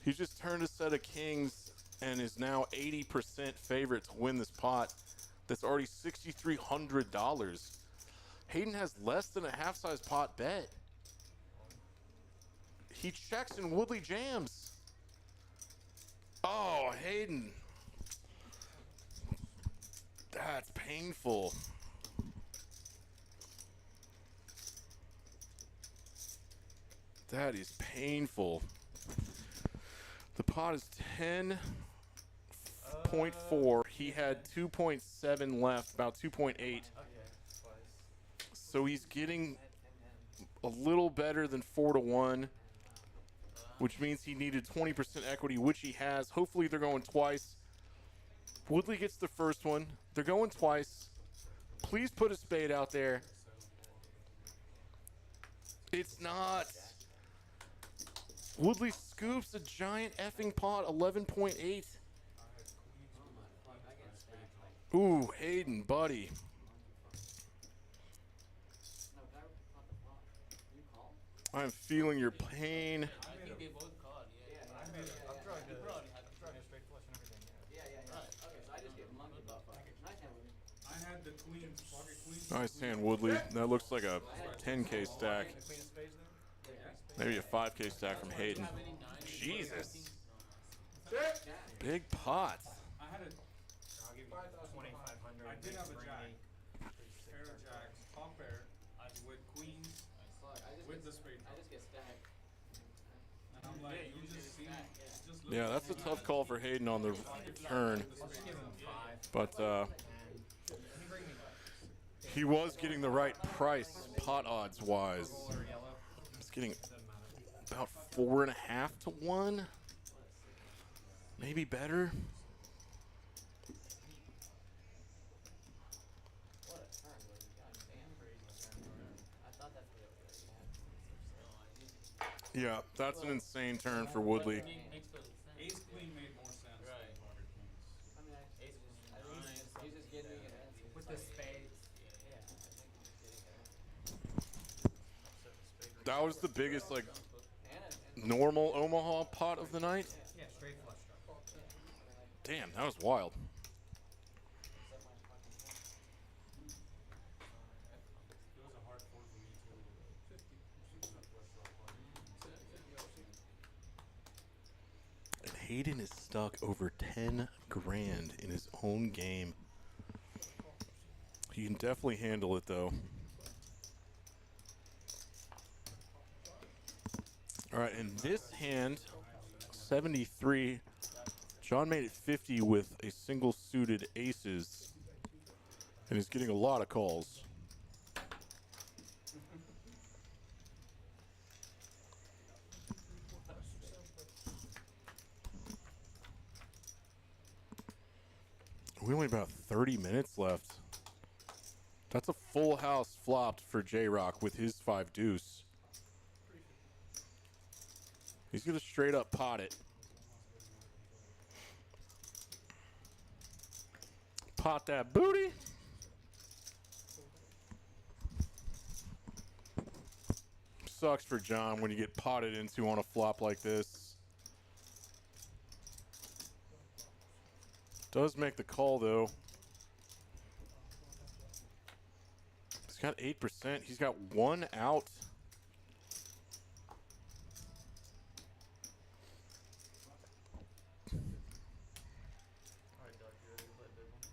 [SPEAKER 7] He just turned a set of kings and is now 80% favorite to win this pot. That's already $6,300. Hayden has less than a half-size pot bet. He checks and Woodley jams. Oh, Hayden. That's painful. That is painful. The pot is 10.4. He had 2.7 left, about 2.8. So he's getting a little better than 4-1, which means he needed 20% equity, which he has. Hopefully they're going twice. Woodley gets the first one. They're going twice. Please put a spade out there. It's not. Woodley scoops a giant effing pot, 11.8. Ooh, Hayden, buddy. I'm feeling your pain.
[SPEAKER 2] I think they both called, yeah.
[SPEAKER 3] I'm trying a straight flush and everything.
[SPEAKER 11] Yeah. Okay, so I just get monkey buff. Nice hand, Woodley.
[SPEAKER 4] I had the queen, pocket queen.
[SPEAKER 7] Nice hand, Woodley. That looks like a 10K stack.
[SPEAKER 3] Queen of spades there?
[SPEAKER 7] Maybe a 5K stack from Hayden. Jesus. Big pot.
[SPEAKER 4] I had a,
[SPEAKER 10] I'll give you 2,500.
[SPEAKER 4] I did have a jack. Pair of jacks, top pair, with queens, with the spade.
[SPEAKER 11] I just get stacked.
[SPEAKER 4] And I'm like, you just see, just look
[SPEAKER 7] Yeah,
[SPEAKER 4] at
[SPEAKER 7] that's a
[SPEAKER 4] me
[SPEAKER 7] tough
[SPEAKER 4] like-
[SPEAKER 7] call for Hayden on the turn.
[SPEAKER 10] I'll just give him 5.
[SPEAKER 7] But
[SPEAKER 10] And
[SPEAKER 7] he was getting the right price, pot odds wise.
[SPEAKER 10] gold or yellow.
[SPEAKER 7] He's getting
[SPEAKER 10] Doesn't matter.
[SPEAKER 7] about 4.5 to 1. Maybe better.
[SPEAKER 11] What a turn, Woodley. Goddamn. I thought that's what it was.
[SPEAKER 7] Yeah, that's an insane turn for Woodley.
[SPEAKER 2] Makes total sense.
[SPEAKER 4] Ace queen made more sense than
[SPEAKER 2] Right.
[SPEAKER 4] pocket queens.
[SPEAKER 11] I mean, he's just getting me an answer.
[SPEAKER 10] With the spades.
[SPEAKER 11] Yeah, I think he's just getting it.
[SPEAKER 7] That was the biggest, like,
[SPEAKER 11] And
[SPEAKER 7] normal Omaha pot of the night.
[SPEAKER 10] Yeah, straight flush draw.
[SPEAKER 7] Damn, that was wild.
[SPEAKER 11] except my fucking hand.
[SPEAKER 4] It was a hard four for me too. 50.
[SPEAKER 7] And Hayden is stuck over 10 grand in his own game. He can definitely handle it though. All right, in this hand, 73. John made it 50 with a single suited aces, and he's getting a lot of calls. We only about 30 minutes left. That's a full house flopped for J-Rock with his 5 deuce. He's gonna straight up pot it. Pot that booty. Sucks for John when you get potted into on a flop like this. Does make the call though. He's got 8%. He's got 1 out.
[SPEAKER 3] Alright, Doug, you ready to play a big one?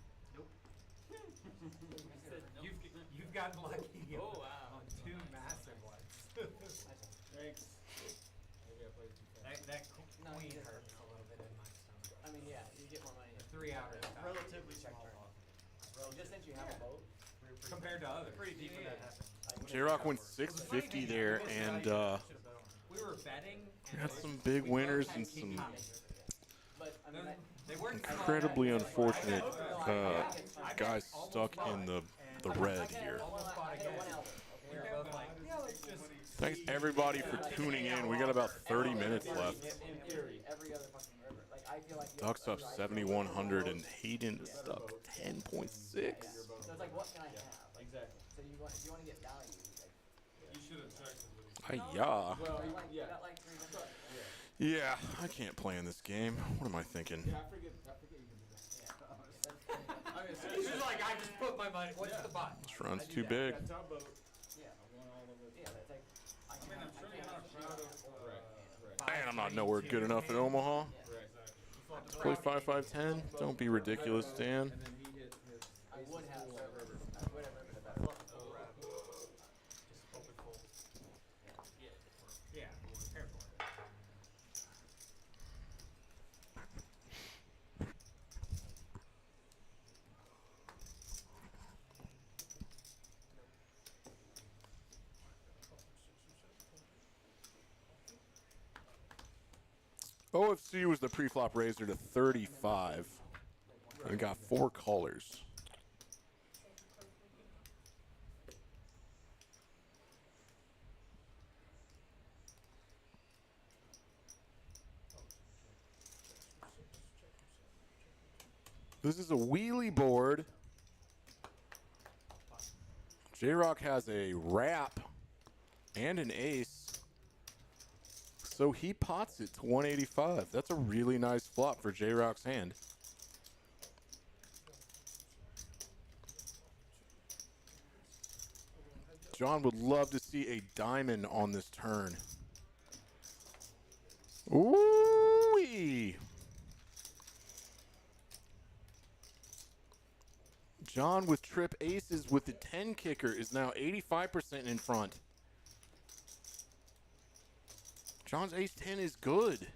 [SPEAKER 10] You've gotten lucky.
[SPEAKER 2] Oh, wow.
[SPEAKER 10] On 2 massive ones.
[SPEAKER 3] Thanks. Maybe I played too fast.
[SPEAKER 10] That
[SPEAKER 11] No,
[SPEAKER 10] queen
[SPEAKER 11] he
[SPEAKER 10] hurts
[SPEAKER 11] doesn't.
[SPEAKER 10] a little bit in my stomach.
[SPEAKER 11] I mean, yeah, you get more money.
[SPEAKER 10] 3 out of
[SPEAKER 3] Relatively
[SPEAKER 11] Check
[SPEAKER 3] small
[SPEAKER 11] turn.
[SPEAKER 3] pot.
[SPEAKER 11] Just since you have a boat.
[SPEAKER 10] compared to others.
[SPEAKER 3] Pretty deep when that happened.
[SPEAKER 7] J-Rock went 650 there, and
[SPEAKER 10] We were betting.
[SPEAKER 7] we had some big winners and some
[SPEAKER 11] But, I mean,
[SPEAKER 10] They weren't
[SPEAKER 7] incredibly unfortunate guys stuck in the red here.
[SPEAKER 10] almost bought
[SPEAKER 11] I hit
[SPEAKER 10] again.
[SPEAKER 11] one elbow.
[SPEAKER 10] We were both like, yeah, let's just.
[SPEAKER 7] Thanks everybody for tuning in. We got about 30 minutes left.
[SPEAKER 11] In theory, every other fucking river. Like, I feel like you
[SPEAKER 7] Ducks up 7,100 and Hayden is stuck 10.6.
[SPEAKER 11] So it's like, what can I have? Like,
[SPEAKER 3] Exactly.
[SPEAKER 11] so if you want to get value, like,
[SPEAKER 4] You should have checked it.
[SPEAKER 7] Hi-ya.
[SPEAKER 3] Well,
[SPEAKER 11] or you like,
[SPEAKER 3] yeah.
[SPEAKER 11] got like 300.
[SPEAKER 7] Yeah, I can't play in this game. What am I thinking?
[SPEAKER 3] Yeah, I forget you can do that.
[SPEAKER 11] Yeah.
[SPEAKER 3] I mean,
[SPEAKER 10] She's just like, I just put my money. What's the buy?
[SPEAKER 7] This run's too big.
[SPEAKER 3] That top boat.
[SPEAKER 11] Yeah.
[SPEAKER 3] I won all of it.
[SPEAKER 11] Yeah, that's like,
[SPEAKER 4] I mean, I'm sure you're not proud of.
[SPEAKER 7] Man, I'm not nowhere good enough in Omaha. Play 5-5-10. Don't be ridiculous, Dan.
[SPEAKER 3] And then he hit his
[SPEAKER 11] I
[SPEAKER 3] ace
[SPEAKER 11] would
[SPEAKER 3] is
[SPEAKER 11] have
[SPEAKER 3] full
[SPEAKER 11] river.
[SPEAKER 3] river.
[SPEAKER 11] I would have river the better.
[SPEAKER 10] Just open full. Yeah, prepare for it.
[SPEAKER 7] OFC was the pre-flop raiser to 35. And got 4 callers. This is a wheelie board. J-Rock has a wrap and an ace. So he pots it to 185. That's a really nice flop for J-Rock's hand. John would love to see a diamond on this turn. Ooh-wee. John with trip aces with the 10 kicker is now 85% in front. John's ace 10 is good.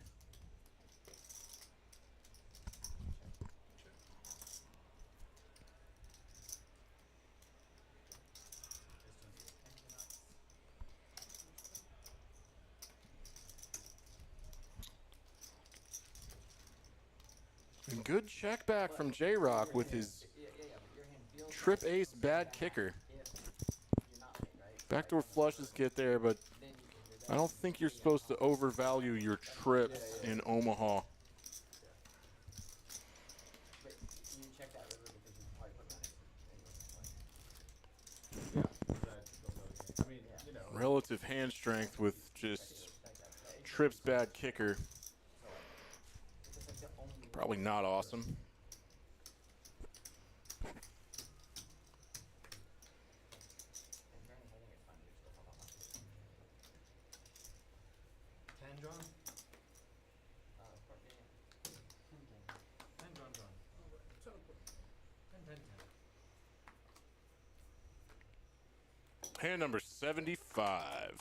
[SPEAKER 7] And good check back from J-Rock with his trip ace bad kicker. Backdoor flushes get there, but I don't think you're supposed to overvalue your trips in Omaha. Relative hand strength with just trips bad kicker. Probably not awesome. Hand number 75.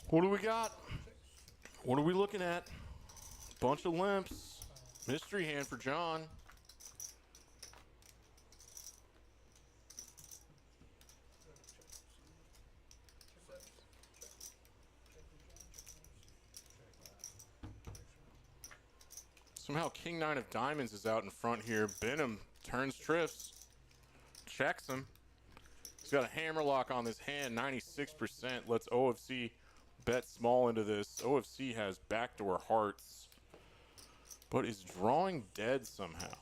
[SPEAKER 7] What do we got? What are we looking at? Bunch of limps. Mystery hand for John. Somehow King 9 of diamonds is out in front here. Benham turns trips. Checks him. He's got a hammer lock on this hand, 96%. Lets OFC bet small into this. OFC has backdoor hearts, but is drawing dead somehow.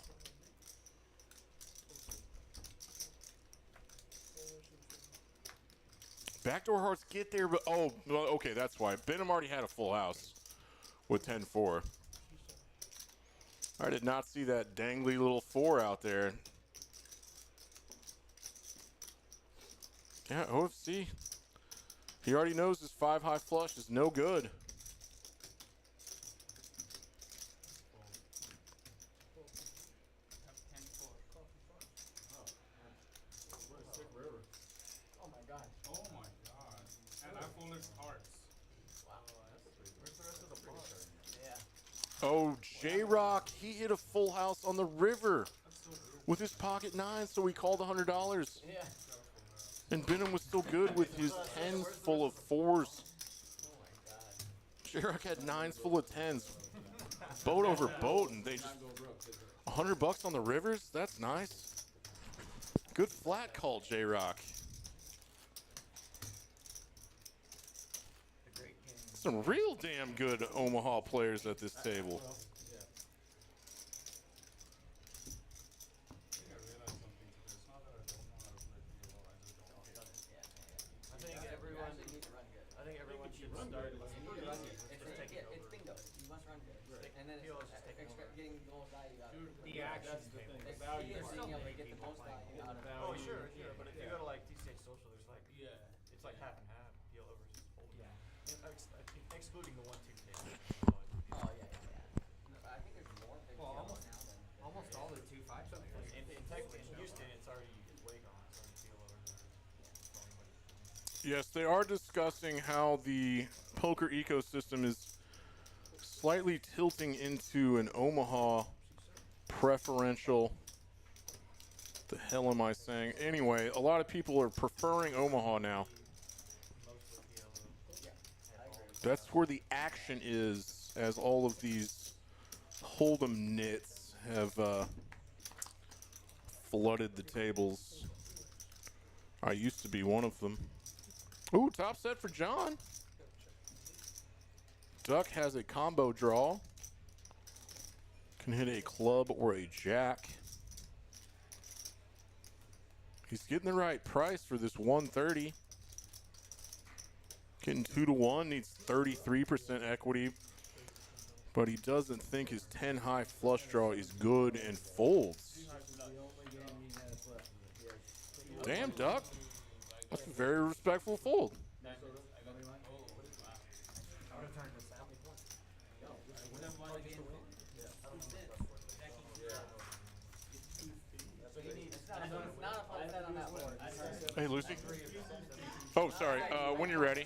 [SPEAKER 7] Backdoor hearts get there, but oh, okay, that's why. Benham already had a full house with 10-4. I did not see that dangly little 4 out there. Yeah, OFC. He already knows his 5 high flush is no good.
[SPEAKER 11] Oh my god.
[SPEAKER 4] Oh my god. And I pulled his hearts.
[SPEAKER 11] Wow.
[SPEAKER 3] Where's the rest of the pretty card?
[SPEAKER 11] Yeah.
[SPEAKER 7] Oh, J-Rock, he hit a full house on the river with his pocket 9, so he called $100.
[SPEAKER 11] Yeah.
[SPEAKER 7] And Benham was still good with his 10s full of 4s.
[SPEAKER 11] Oh my god.
[SPEAKER 7] J-Rock had 9s full of 10s. Boat over boat, and they just $100 on the rivers. That's nice. Good flat call, J-Rock. Some real damn good Omaha players at this table.
[SPEAKER 3] I think everyone should start.
[SPEAKER 11] It's bingo. You must run good. And then getting the most value out of it.
[SPEAKER 10] The action.
[SPEAKER 11] It's being able to get the most value out of it.
[SPEAKER 3] Oh, sure. But if you go to like TCH Social, there's like, it's like half and half. PLO versus folding. Yeah. Excluding the 1-2 table.
[SPEAKER 11] Oh yeah. No, I think there's more big
[SPEAKER 10] Well,
[SPEAKER 11] PLO now than.
[SPEAKER 10] Almost all the 2-5 players.
[SPEAKER 3] In Houston, it's already way gone. It's already PLO versus.
[SPEAKER 7] Yes, they are discussing how the poker ecosystem is slightly tilting into an Omaha preferential. The hell am I saying? Anyway, a lot of people are preferring Omaha now. That's where the action is, as all of these Hold'em nits have flooded the tables. I used to be one of them. Ooh, top set for John. Duck has a combo draw. Can hit a club or a jack. He's getting the right price for this 130. Getting 2-1, needs 33% equity. But he doesn't think his 10 high flush draw is good and folds. Damn, Duck. That's a very respectful fold. Hey, Lucy. Oh, sorry. When you're ready.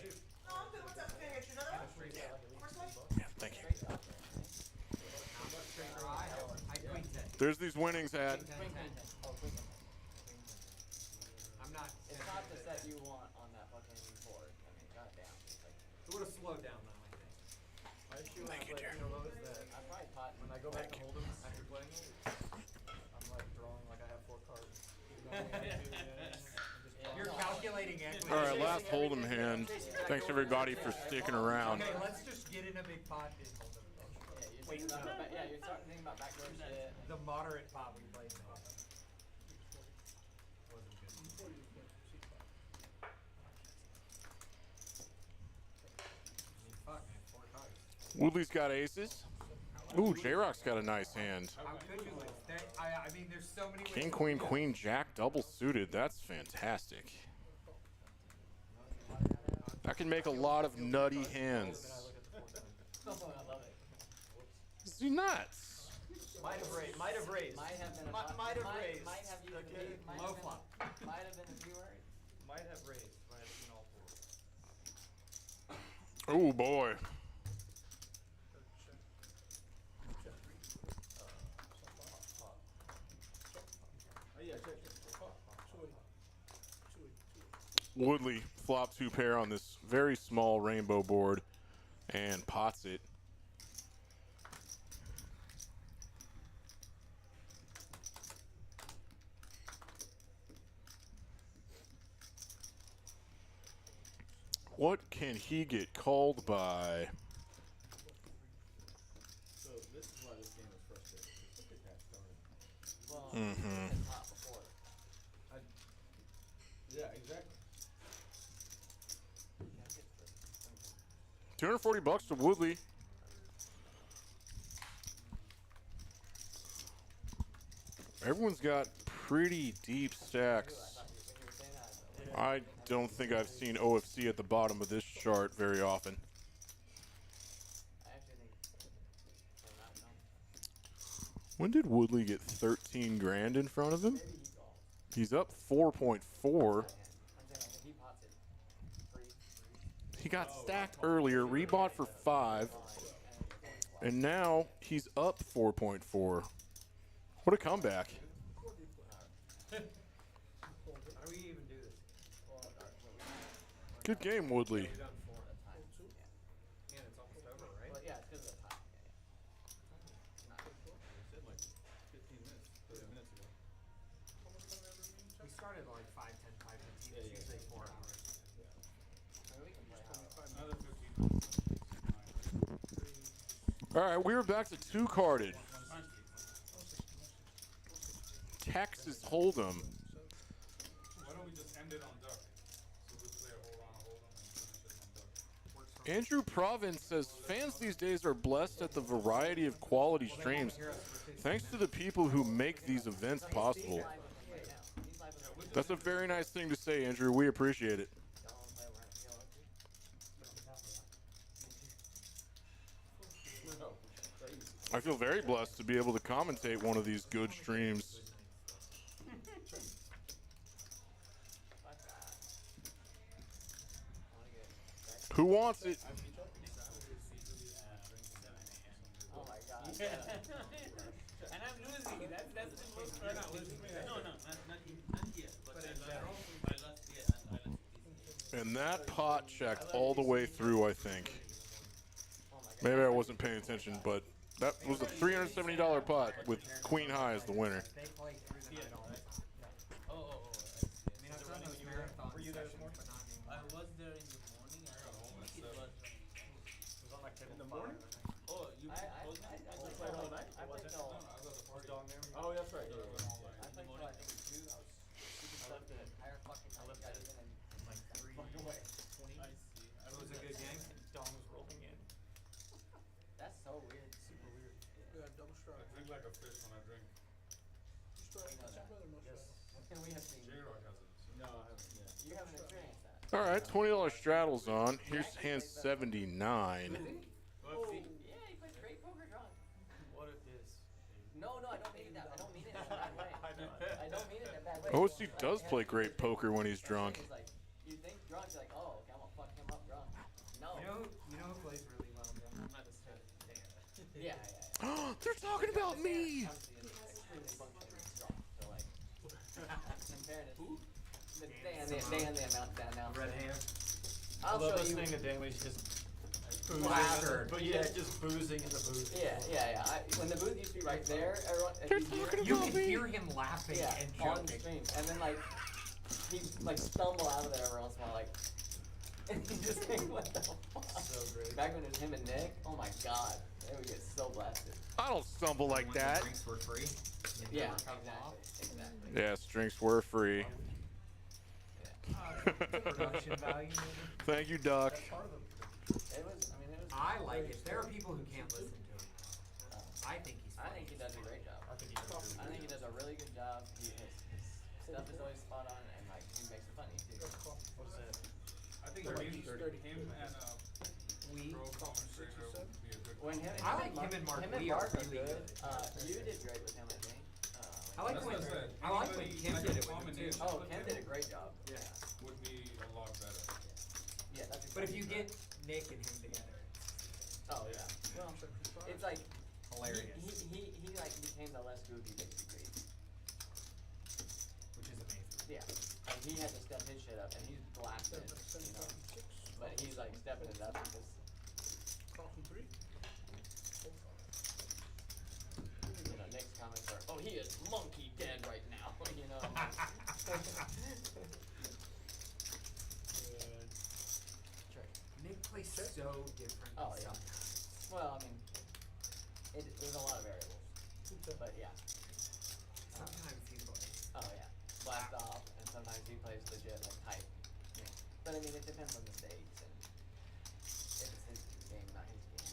[SPEAKER 7] Yeah, thank you. There's these winnings at.
[SPEAKER 11] I'm not. It's not the set you want on that fucking board. I mean, goddamn.
[SPEAKER 10] It would have slowed down though, I think.
[SPEAKER 3] My issue is like, you know, those that
[SPEAKER 11] I probably pot.
[SPEAKER 3] when I go back to Hold'em after playing it, I'm like drawing like I have 4 cards.
[SPEAKER 10] You're calculating equity.
[SPEAKER 7] All right, last Hold'em hand. Thanks everybody for sticking around.
[SPEAKER 10] Okay, let's just get in a big pot and Hold'em.
[SPEAKER 11] Wait, you're starting thinking about backdoor shit.
[SPEAKER 10] The moderate pot we played. Fuck, man, 4 cards.
[SPEAKER 7] Woodley's got aces. Ooh, J-Rock's got a nice hand.
[SPEAKER 10] How could you lose? I mean, there's so many ways.
[SPEAKER 7] King, queen, queen, jack, double suited. That's fantastic. That can make a lot of nutty hands.
[SPEAKER 11] I love it.
[SPEAKER 7] Is he nuts?
[SPEAKER 3] Might have raised. Might have raised.
[SPEAKER 11] Might have been a
[SPEAKER 3] Might have raised.
[SPEAKER 11] Might have used
[SPEAKER 3] Okay.
[SPEAKER 10] Low flop.
[SPEAKER 11] Might have been a few words.
[SPEAKER 3] Might have raised. Might have seen all 4.
[SPEAKER 7] Oh boy. Woodley flop 2 pair on this very small rainbow board and pots it. What can he get called by?
[SPEAKER 4] So this is why this game is frustrating. Look at that starting.
[SPEAKER 11] Well,
[SPEAKER 7] Mm-hmm.
[SPEAKER 11] top before.
[SPEAKER 4] Yeah, exactly.
[SPEAKER 7] 240 bucks to Woodley. Everyone's got pretty deep stacks. I don't think I've seen OFC at the bottom of this chart very often. When did Woodley get 13 grand in front of him? He's up 4.4. He got stacked earlier, rebought for 5, and now he's up 4.4. What a comeback.
[SPEAKER 10] How do we even do this?
[SPEAKER 7] Good game, Woodley.
[SPEAKER 10] We've done 4. And it's almost over, right?
[SPEAKER 11] Well, yeah, it's because of the time.
[SPEAKER 4] You said like 15 minutes, 30 minutes ago.
[SPEAKER 10] We started like 5, 10, 5, 15.
[SPEAKER 4] Yeah,
[SPEAKER 10] It's usually 4 hours.
[SPEAKER 4] Another 15 minutes.
[SPEAKER 7] All right, we are back to 2-carded. Texas Hold'em.
[SPEAKER 4] Why don't we just end it on Duck? So we play a whole round of Hold'em and finish it on Duck.
[SPEAKER 7] Andrew Province says fans these days are blessed at the variety of quality streams thanks to the people who make these events possible. That's a very nice thing to say, Andrew. We appreciate it. I feel very blessed to be able to commentate one of these good streams. Who wants it?
[SPEAKER 11] Oh my god.
[SPEAKER 2] And I'm losing. That's the most
[SPEAKER 4] You're not losing me.
[SPEAKER 2] No, not yet. But in general, I lost. Yeah, I lost this.
[SPEAKER 7] And that pot checked all the way through, I think. Maybe I wasn't paying attention, but that was a $370 pot with Queen High as the winner.
[SPEAKER 10] They play through the night all the time.
[SPEAKER 2] Oh.
[SPEAKER 10] I mean, I've done those marathon
[SPEAKER 3] Were you there this
[SPEAKER 10] sessions,
[SPEAKER 3] morning?
[SPEAKER 10] but not anymore.
[SPEAKER 2] I was there in the morning. I think it was.
[SPEAKER 3] It was on like table
[SPEAKER 4] In the
[SPEAKER 3] 5,
[SPEAKER 4] morning?
[SPEAKER 3] I think.
[SPEAKER 2] Oh, you
[SPEAKER 11] I
[SPEAKER 2] told me?
[SPEAKER 3] played all night?
[SPEAKER 11] I played till,
[SPEAKER 4] No, I was at the party.
[SPEAKER 3] Dog there?
[SPEAKER 4] Oh, that's right.
[SPEAKER 11] I played till I think 2. I was super stuck the entire fucking night. Got even in
[SPEAKER 3] Like 3.
[SPEAKER 11] fucking way.
[SPEAKER 2] I see. I
[SPEAKER 10] It was a good game.
[SPEAKER 3] Dom was rolling in.
[SPEAKER 11] That's so weird.
[SPEAKER 3] Super weird.
[SPEAKER 5] Yeah, double
[SPEAKER 4] I
[SPEAKER 5] strike.
[SPEAKER 4] drink like a fish when I drink.
[SPEAKER 5] Strike.
[SPEAKER 11] know
[SPEAKER 5] It's
[SPEAKER 11] that.
[SPEAKER 5] your brother, no
[SPEAKER 3] Yes.
[SPEAKER 5] strike.
[SPEAKER 11] Can we have seen?
[SPEAKER 4] J-Rock has it.
[SPEAKER 3] No, I haven't. Yeah.
[SPEAKER 11] You haven't experienced that.
[SPEAKER 7] All right, $20 straddles on. Here's hand 79.
[SPEAKER 2] Well, see,
[SPEAKER 11] Yeah, he plays great poker drunk.
[SPEAKER 3] What if this?
[SPEAKER 11] No, I don't mean that. I don't mean it in a bad way.
[SPEAKER 3] I know.
[SPEAKER 11] I don't mean it in a bad way.
[SPEAKER 7] OC
[SPEAKER 11] Like,
[SPEAKER 7] does
[SPEAKER 11] it
[SPEAKER 7] play
[SPEAKER 11] has to
[SPEAKER 7] great
[SPEAKER 11] be
[SPEAKER 7] poker when he's
[SPEAKER 11] What I'm
[SPEAKER 7] drunk.
[SPEAKER 11] saying is, like, you think drunk, you're like, oh, okay, I'm gonna fuck him up drunk. No.
[SPEAKER 10] You know who plays really well, bro?
[SPEAKER 2] I'm not a stud.
[SPEAKER 11] Yeah.
[SPEAKER 7] They're talking about me.
[SPEAKER 11] Obviously, it's extremely functioning drunk. So, like, in fairness, they and the amount down now.
[SPEAKER 10] Red hand.
[SPEAKER 11] I'll
[SPEAKER 3] I love
[SPEAKER 11] show you.
[SPEAKER 3] listening to Dan when he's just boozing.
[SPEAKER 11] Plastered.
[SPEAKER 3] But yeah, just boozing in the booth.
[SPEAKER 11] Yeah. When the booth used to be right there, everyone.
[SPEAKER 7] They're talking
[SPEAKER 10] You
[SPEAKER 7] about
[SPEAKER 10] can
[SPEAKER 7] me.
[SPEAKER 10] hear him laughing
[SPEAKER 11] Yeah,
[SPEAKER 10] and
[SPEAKER 11] on
[SPEAKER 10] joking.
[SPEAKER 11] stream, and then like he like stumble out of there every once in a while, like, and he just think, what the fuck?
[SPEAKER 3] So great.
[SPEAKER 11] Back when it was him and Nick, oh my god, they would get so blasted.
[SPEAKER 7] I don't stumble like
[SPEAKER 10] When the
[SPEAKER 7] that.
[SPEAKER 10] drinks were free. you
[SPEAKER 11] Yeah,
[SPEAKER 10] never cut 'em off.
[SPEAKER 11] exactly.
[SPEAKER 7] Yes, drinks were free.
[SPEAKER 10] Production value, maybe?
[SPEAKER 7] Thank you, Duck.
[SPEAKER 3] Part of the.
[SPEAKER 11] It was. I mean, it was.
[SPEAKER 10] I like it. There are people who can't listen to him. I think he's
[SPEAKER 11] I
[SPEAKER 10] funny.
[SPEAKER 11] think he does a great job.
[SPEAKER 3] I think he does too.
[SPEAKER 11] I think he does a really good job. His stuff is always spot on, and like he makes it funny too.
[SPEAKER 3] What is that?
[SPEAKER 4] I think him and
[SPEAKER 10] We.
[SPEAKER 4] pro commentator would be a good
[SPEAKER 11] When him,
[SPEAKER 10] I like him and Mark Lee are really good.
[SPEAKER 11] You did great with him, I think.
[SPEAKER 10] I like
[SPEAKER 4] That's
[SPEAKER 10] when
[SPEAKER 4] what I said.
[SPEAKER 10] I like when
[SPEAKER 4] Anybody
[SPEAKER 10] Kim
[SPEAKER 4] like
[SPEAKER 10] did
[SPEAKER 4] a
[SPEAKER 10] it with him too.
[SPEAKER 4] combination
[SPEAKER 11] Oh,
[SPEAKER 4] with
[SPEAKER 11] Kim
[SPEAKER 4] him
[SPEAKER 11] did a great job.
[SPEAKER 10] Yeah.
[SPEAKER 4] would be a lot better.
[SPEAKER 11] Yeah, that's.
[SPEAKER 10] But if you
[SPEAKER 11] exactly
[SPEAKER 10] get Nick and him together,
[SPEAKER 11] right. Oh yeah. Well, it's like
[SPEAKER 10] hilarious.
[SPEAKER 11] he like became the less goofy basically.
[SPEAKER 10] Which is amazing.
[SPEAKER 11] Yeah. And he had to step his shit up, and he's blasted, you know. But he's like stepping it up because.
[SPEAKER 5] Carlton 3.
[SPEAKER 11] You know, Nick's comments are, oh, he is monkey dead right now, you know.
[SPEAKER 10] Nick plays so different.
[SPEAKER 11] Oh, yeah.
[SPEAKER 10] sometimes.
[SPEAKER 11] Well, I mean, there's a lot of variables, but yeah.
[SPEAKER 10] Sometimes he plays.
[SPEAKER 11] Oh yeah, blast off, and sometimes he plays legit like hype. Yeah. But I mean, it depends on the stakes and if it's his game, not his game.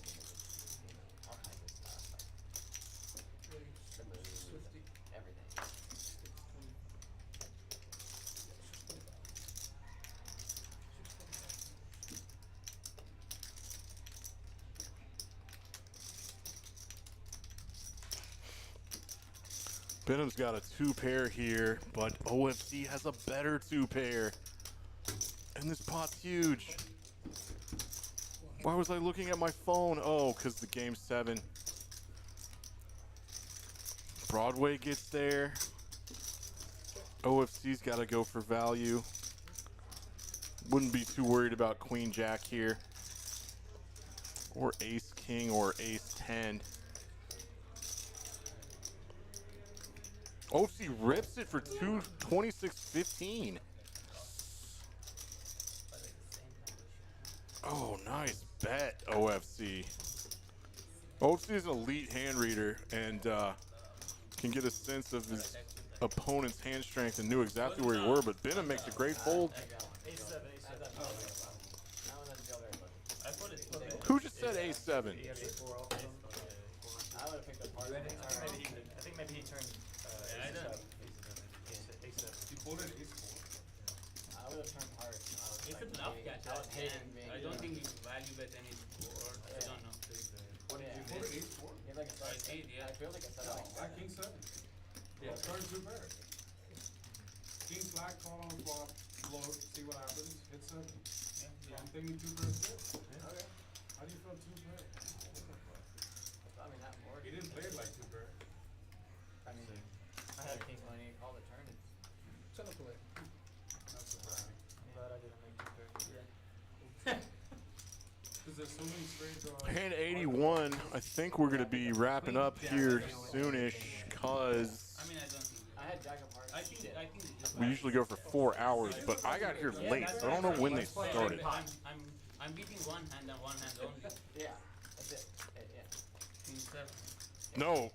[SPEAKER 11] You know, all kinds of stuff like the moves, and everything.
[SPEAKER 7] Benham's got a 2-pair here, but OFC has a better 2-pair. And this pot's huge. Why was I looking at my phone? Oh, because the game's 7. Broadway gets there. OFC's got to go for value. Wouldn't be too worried about Queen Jack here. Or Ace King or Ace 10. OFC rips it for 26.15. Oh, nice bet, OFC. OFC is an elite hand reader and can get a sense of his opponent's hand strength and knew exactly where he were, but Benham makes a great fold.
[SPEAKER 3] A7. I put it.
[SPEAKER 7] Who just said A7?
[SPEAKER 11] I would have picked up part of it.
[SPEAKER 3] I think maybe he turned.
[SPEAKER 2] I don't.
[SPEAKER 3] A7.
[SPEAKER 4] He folded ace 4.
[SPEAKER 11] I would have turned heart.
[SPEAKER 2] It's a bluff catch.
[SPEAKER 11] I was hating being.
[SPEAKER 2] I don't think it's value bet any board. I don't know.
[SPEAKER 4] What did you fold ace 4?
[SPEAKER 11] You have like a
[SPEAKER 2] I see it, yeah.
[SPEAKER 11] I feel like a set up.
[SPEAKER 4] Black king 7.
[SPEAKER 3] Yeah.
[SPEAKER 4] Turn 2 pair. King black, call on the flop, float, see what happens, hit 7.
[SPEAKER 2] Yeah.
[SPEAKER 4] I'm thinking 2 pairs good.
[SPEAKER 11] Okay.
[SPEAKER 4] How do you feel 2 pair?
[SPEAKER 11] I mean, that board.
[SPEAKER 4] He didn't play it like 2 pair.
[SPEAKER 3] mean, I had king when he called the turn.
[SPEAKER 5] Send a play.
[SPEAKER 4] That's surprising.
[SPEAKER 3] I'm glad I didn't make the turn.
[SPEAKER 4] Because there's so many straight draws.
[SPEAKER 7] Hand 81. I think we're gonna be wrapping up here soonish, cause
[SPEAKER 2] I mean, I don't think.
[SPEAKER 11] I had jack of hearts.
[SPEAKER 2] I think they just.
[SPEAKER 7] we usually go for 4 hours, but I got here late, so I don't know when they started.
[SPEAKER 2] I'm beating one hand and one hand only.
[SPEAKER 11] Yeah, that's it. Yeah.
[SPEAKER 2] King 7.
[SPEAKER 7] No,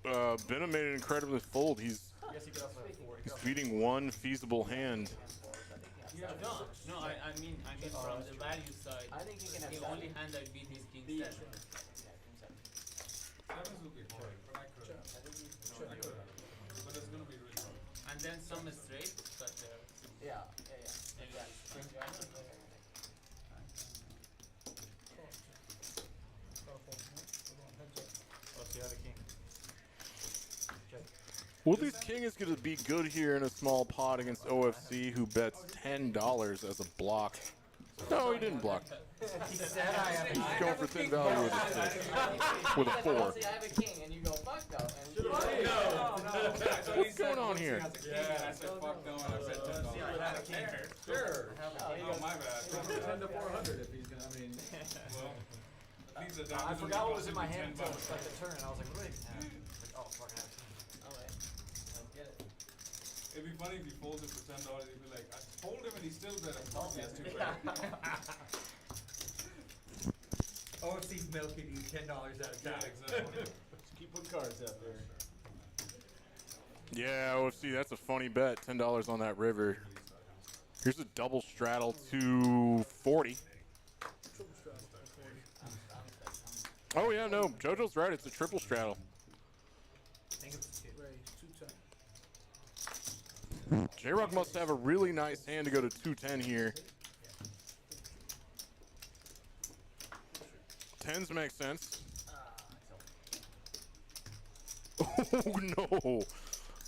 [SPEAKER 7] Benham made an incredibly fold. He's
[SPEAKER 3] Yes, he could also have 4.
[SPEAKER 7] he's beating one feasible hand.
[SPEAKER 2] No, I mean from the value side.
[SPEAKER 11] I think he can have
[SPEAKER 2] the only hand I beat is King 7.
[SPEAKER 11] Yeah, king 7.
[SPEAKER 4] Sevens would be hard, but I could. I could. But it's gonna be really hard.
[SPEAKER 2] And then some straight, but
[SPEAKER 11] Yeah. Exactly.
[SPEAKER 3] Let's see how the king. Check.
[SPEAKER 7] Well, this king is going to be good here in a small pot against OFC, who bets $10 as a block. No, he didn't block.
[SPEAKER 10] He said I have
[SPEAKER 7] He's going for thin value with a six. With a 4.
[SPEAKER 11] See, I have a king, and you go, fuck no. And
[SPEAKER 7] What's going on here?
[SPEAKER 4] Yeah, I said fuck no, and I said fuck no.
[SPEAKER 5] Sure.
[SPEAKER 4] Oh, my bad.
[SPEAKER 5] 10 to 400 if he's gonna, I mean.
[SPEAKER 4] Well, at least the
[SPEAKER 3] I
[SPEAKER 4] damage
[SPEAKER 3] forgot what was in my
[SPEAKER 4] $10.
[SPEAKER 3] hand until it was like the turn, and I was like, wait. Oh, fucking hell.
[SPEAKER 11] Alright, let's get it.
[SPEAKER 4] It'd be funny if you folded for $10. You'd be like, I told him and he still bet. Of course he has 2 bet.
[SPEAKER 10] OFC's milking you $10 out of
[SPEAKER 4] Yeah,
[SPEAKER 10] time.
[SPEAKER 4] exactly.
[SPEAKER 3] Just keep putting cards out there.
[SPEAKER 7] Yeah, OFC, that's a funny bet. $10 on that river. Here's a double straddle to 40. Oh, yeah, no. JoJo's right. It's a triple straddle.
[SPEAKER 10] I think it's 2.
[SPEAKER 5] Raise 210.
[SPEAKER 7] J-Rock must have a really nice hand to go to 210 here. 10s make sense. Oh, no.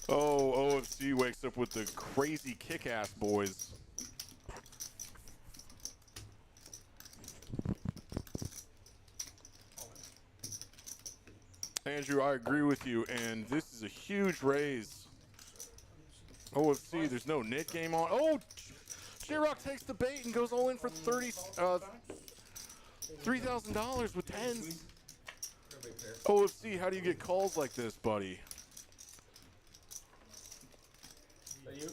[SPEAKER 7] Oh, OFC wakes up with the crazy kick-ass boys. Andrew, I agree with you, and this is a huge raise. OFC, there's no net game on. Oh, J-Rock takes the bait and goes all in for $3,000 with 10s. OFC, how do you get calls like this, buddy?
[SPEAKER 3] Are you?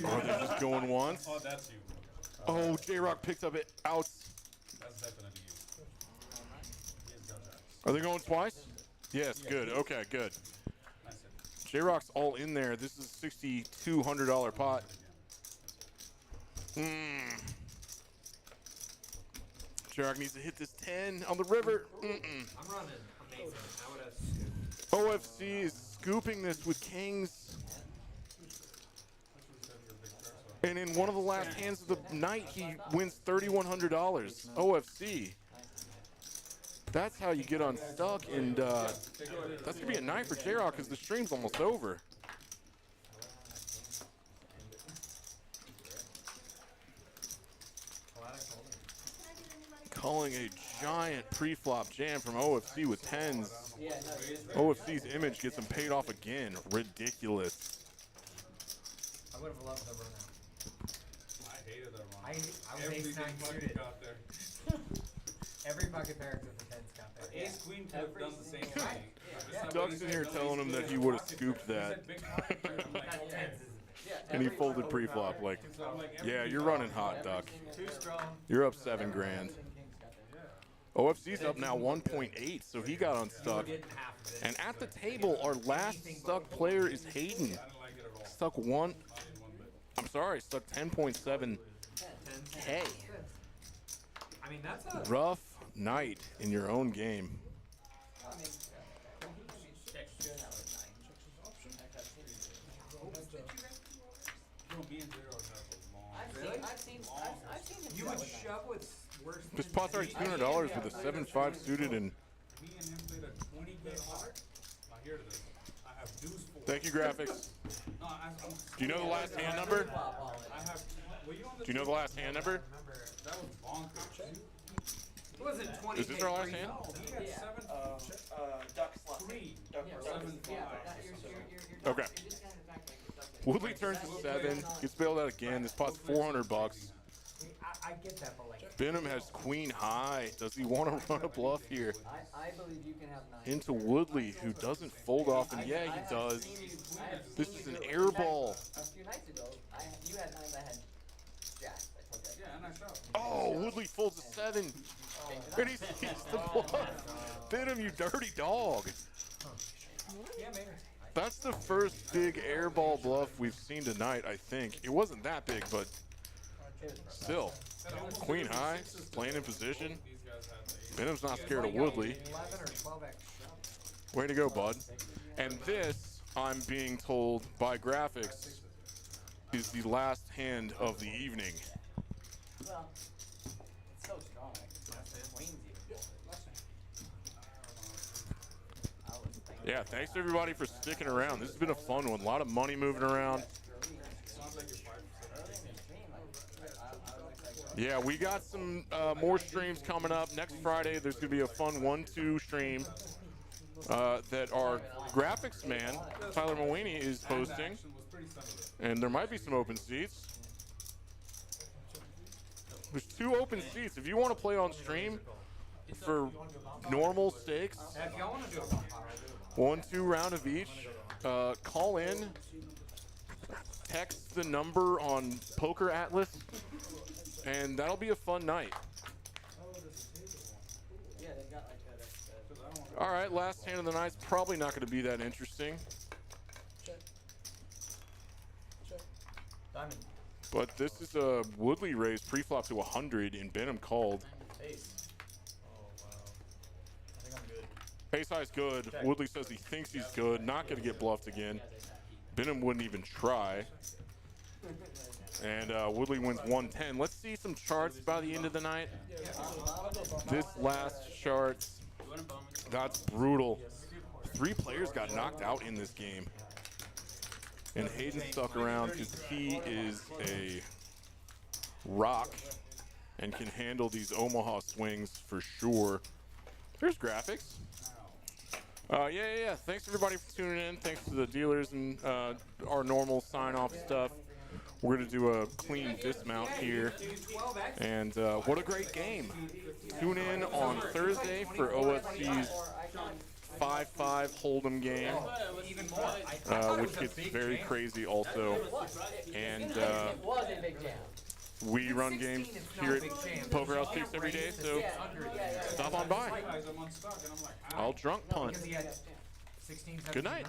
[SPEAKER 7] Oh, they're just going once?
[SPEAKER 4] Oh, that's you.
[SPEAKER 7] Oh, J-Rock picked up it outs.
[SPEAKER 4] That's definitely you. He has got that.
[SPEAKER 7] Are they going twice? Yes, good. Okay, good.
[SPEAKER 4] Nice hit.
[SPEAKER 7] J-Rock's all in there. This is a $6,200 pot. J-Rock needs to hit this 10 on the river.
[SPEAKER 10] I'm running amazing. I would have scooped.
[SPEAKER 7] OFC is scooping this with kings. And in one of the last hands of the night, he wins $3,100. OFC. That's how you get unstuck, and that's going to be a night for J-Rock because the stream's almost over. Calling a giant pre-flop jam from OFC with 10s. OFC's image gets him paid off again. Ridiculous.
[SPEAKER 10] I would have loved the run out.
[SPEAKER 4] I hated that run.
[SPEAKER 10] I was
[SPEAKER 4] Every
[SPEAKER 10] ace 9
[SPEAKER 4] fucking
[SPEAKER 10] suited.
[SPEAKER 4] got there.
[SPEAKER 10] Every fucking pair except for 10s got there.
[SPEAKER 4] Ace Queen could have done the same thing.
[SPEAKER 7] Doug's in here telling him that he would have scooped that. And he folded pre-flop like, yeah, you're running hot, Doug.
[SPEAKER 10] Too strong.
[SPEAKER 7] You're up $7,000. OFC's up now 1.8, so he got unstuck. And at the table, our last stuck player is Hayden. Stuck one. I'm sorry, stuck 10.7K.
[SPEAKER 10] I mean, that's a
[SPEAKER 7] Rough night in your own game.
[SPEAKER 10] You would shove with worse than
[SPEAKER 7] This pot's already $200 with a 7-5 suited and.
[SPEAKER 4] Me and him played a 20-game heart. Now here it is. I have deuce 4.
[SPEAKER 7] Thank you, graphics.
[SPEAKER 4] No,
[SPEAKER 7] Do you know the last hand number?
[SPEAKER 4] I have. Were you on the
[SPEAKER 7] Do you know the last hand number?
[SPEAKER 4] That was bonkers.
[SPEAKER 10] It wasn't 20.
[SPEAKER 7] Is this our last hand?
[SPEAKER 4] No, he had
[SPEAKER 11] Yeah.
[SPEAKER 4] 7.
[SPEAKER 3] Duck slot.
[SPEAKER 4] Three.
[SPEAKER 3] Duck
[SPEAKER 4] Yeah,
[SPEAKER 3] or
[SPEAKER 4] 7,
[SPEAKER 11] Yeah,
[SPEAKER 4] 5.
[SPEAKER 11] but that, you're
[SPEAKER 7] Okay.
[SPEAKER 11] You're discounting the fact that you're duck.
[SPEAKER 7] Woodley turns to 7. Gets bailed out again. This pot's $400.
[SPEAKER 10] I get that, but like.
[SPEAKER 7] Benham has queen high. Does he want to run a bluff here?
[SPEAKER 11] I believe you can have 9.
[SPEAKER 7] Into Woodley, who doesn't fold off, and yeah, he does. This is an air ball.
[SPEAKER 11] A few nights ago, you had 9, I had Jack. I told that.
[SPEAKER 4] Yeah, and I shot.
[SPEAKER 7] Oh, Woodley folds a 7. And he sees the bluff. Benham, you dirty dog.
[SPEAKER 10] Yeah, maybe.
[SPEAKER 7] That's the first big air ball bluff we've seen tonight, I think. It wasn't that big, but still. Queen high, playing in position. Benham's not scared of Woodley.
[SPEAKER 10] 11 or 12x.
[SPEAKER 7] Way to go, bud. And this, I'm being told by graphics, is the last hand of the evening.
[SPEAKER 11] Well, it's so strong. Queen's even
[SPEAKER 7] Yeah, thanks everybody for sticking around. This has been a fun one. A lot of money moving around. Yeah, we got some more streams coming up. Next Friday, there's going to be a fun 1-2 stream that our graphics man, Tyler Mulvaney, is hosting. And there might be some open seats. There's 2 open seats. If you want to play on stream for normal stakes,
[SPEAKER 10] If y'all want to do a bump, I'll do a
[SPEAKER 7] 1-2 round of each, call in, text the number on Poker Atlas, and that'll be a fun night.
[SPEAKER 11] Yeah, they've got like that.
[SPEAKER 7] All right, last hand of the night's probably not going to be that interesting.
[SPEAKER 5] Check. Check.
[SPEAKER 3] Diamond.
[SPEAKER 7] But this is a Woodley raise pre-flop to 100 and Benham called.
[SPEAKER 3] Ace. Oh, wow. I think I'm good.
[SPEAKER 7] Ace high's good.
[SPEAKER 3] Check.
[SPEAKER 7] Woodley says he thinks he's good. Not going to get bluffed again. Benham wouldn't even try. And Woodley wins 110. Let's see some charts by the end of the night. This last chart, that's brutal. 3 players got knocked out in this game. And Hayden stuck around because he is a rock and can handle these Omaha swings for sure. There's graphics. Yeah. Thanks everybody for tuning in. Thanks to the dealers and our normal sign-off stuff. We're going to do a clean dismount here. And what a great game. Tune in on Thursday for OFC's 5-5 Hold'em game, which gets very crazy also. And we run games here at Poker House Peaks every day, so stop on by. I'll drunk punt. Good night.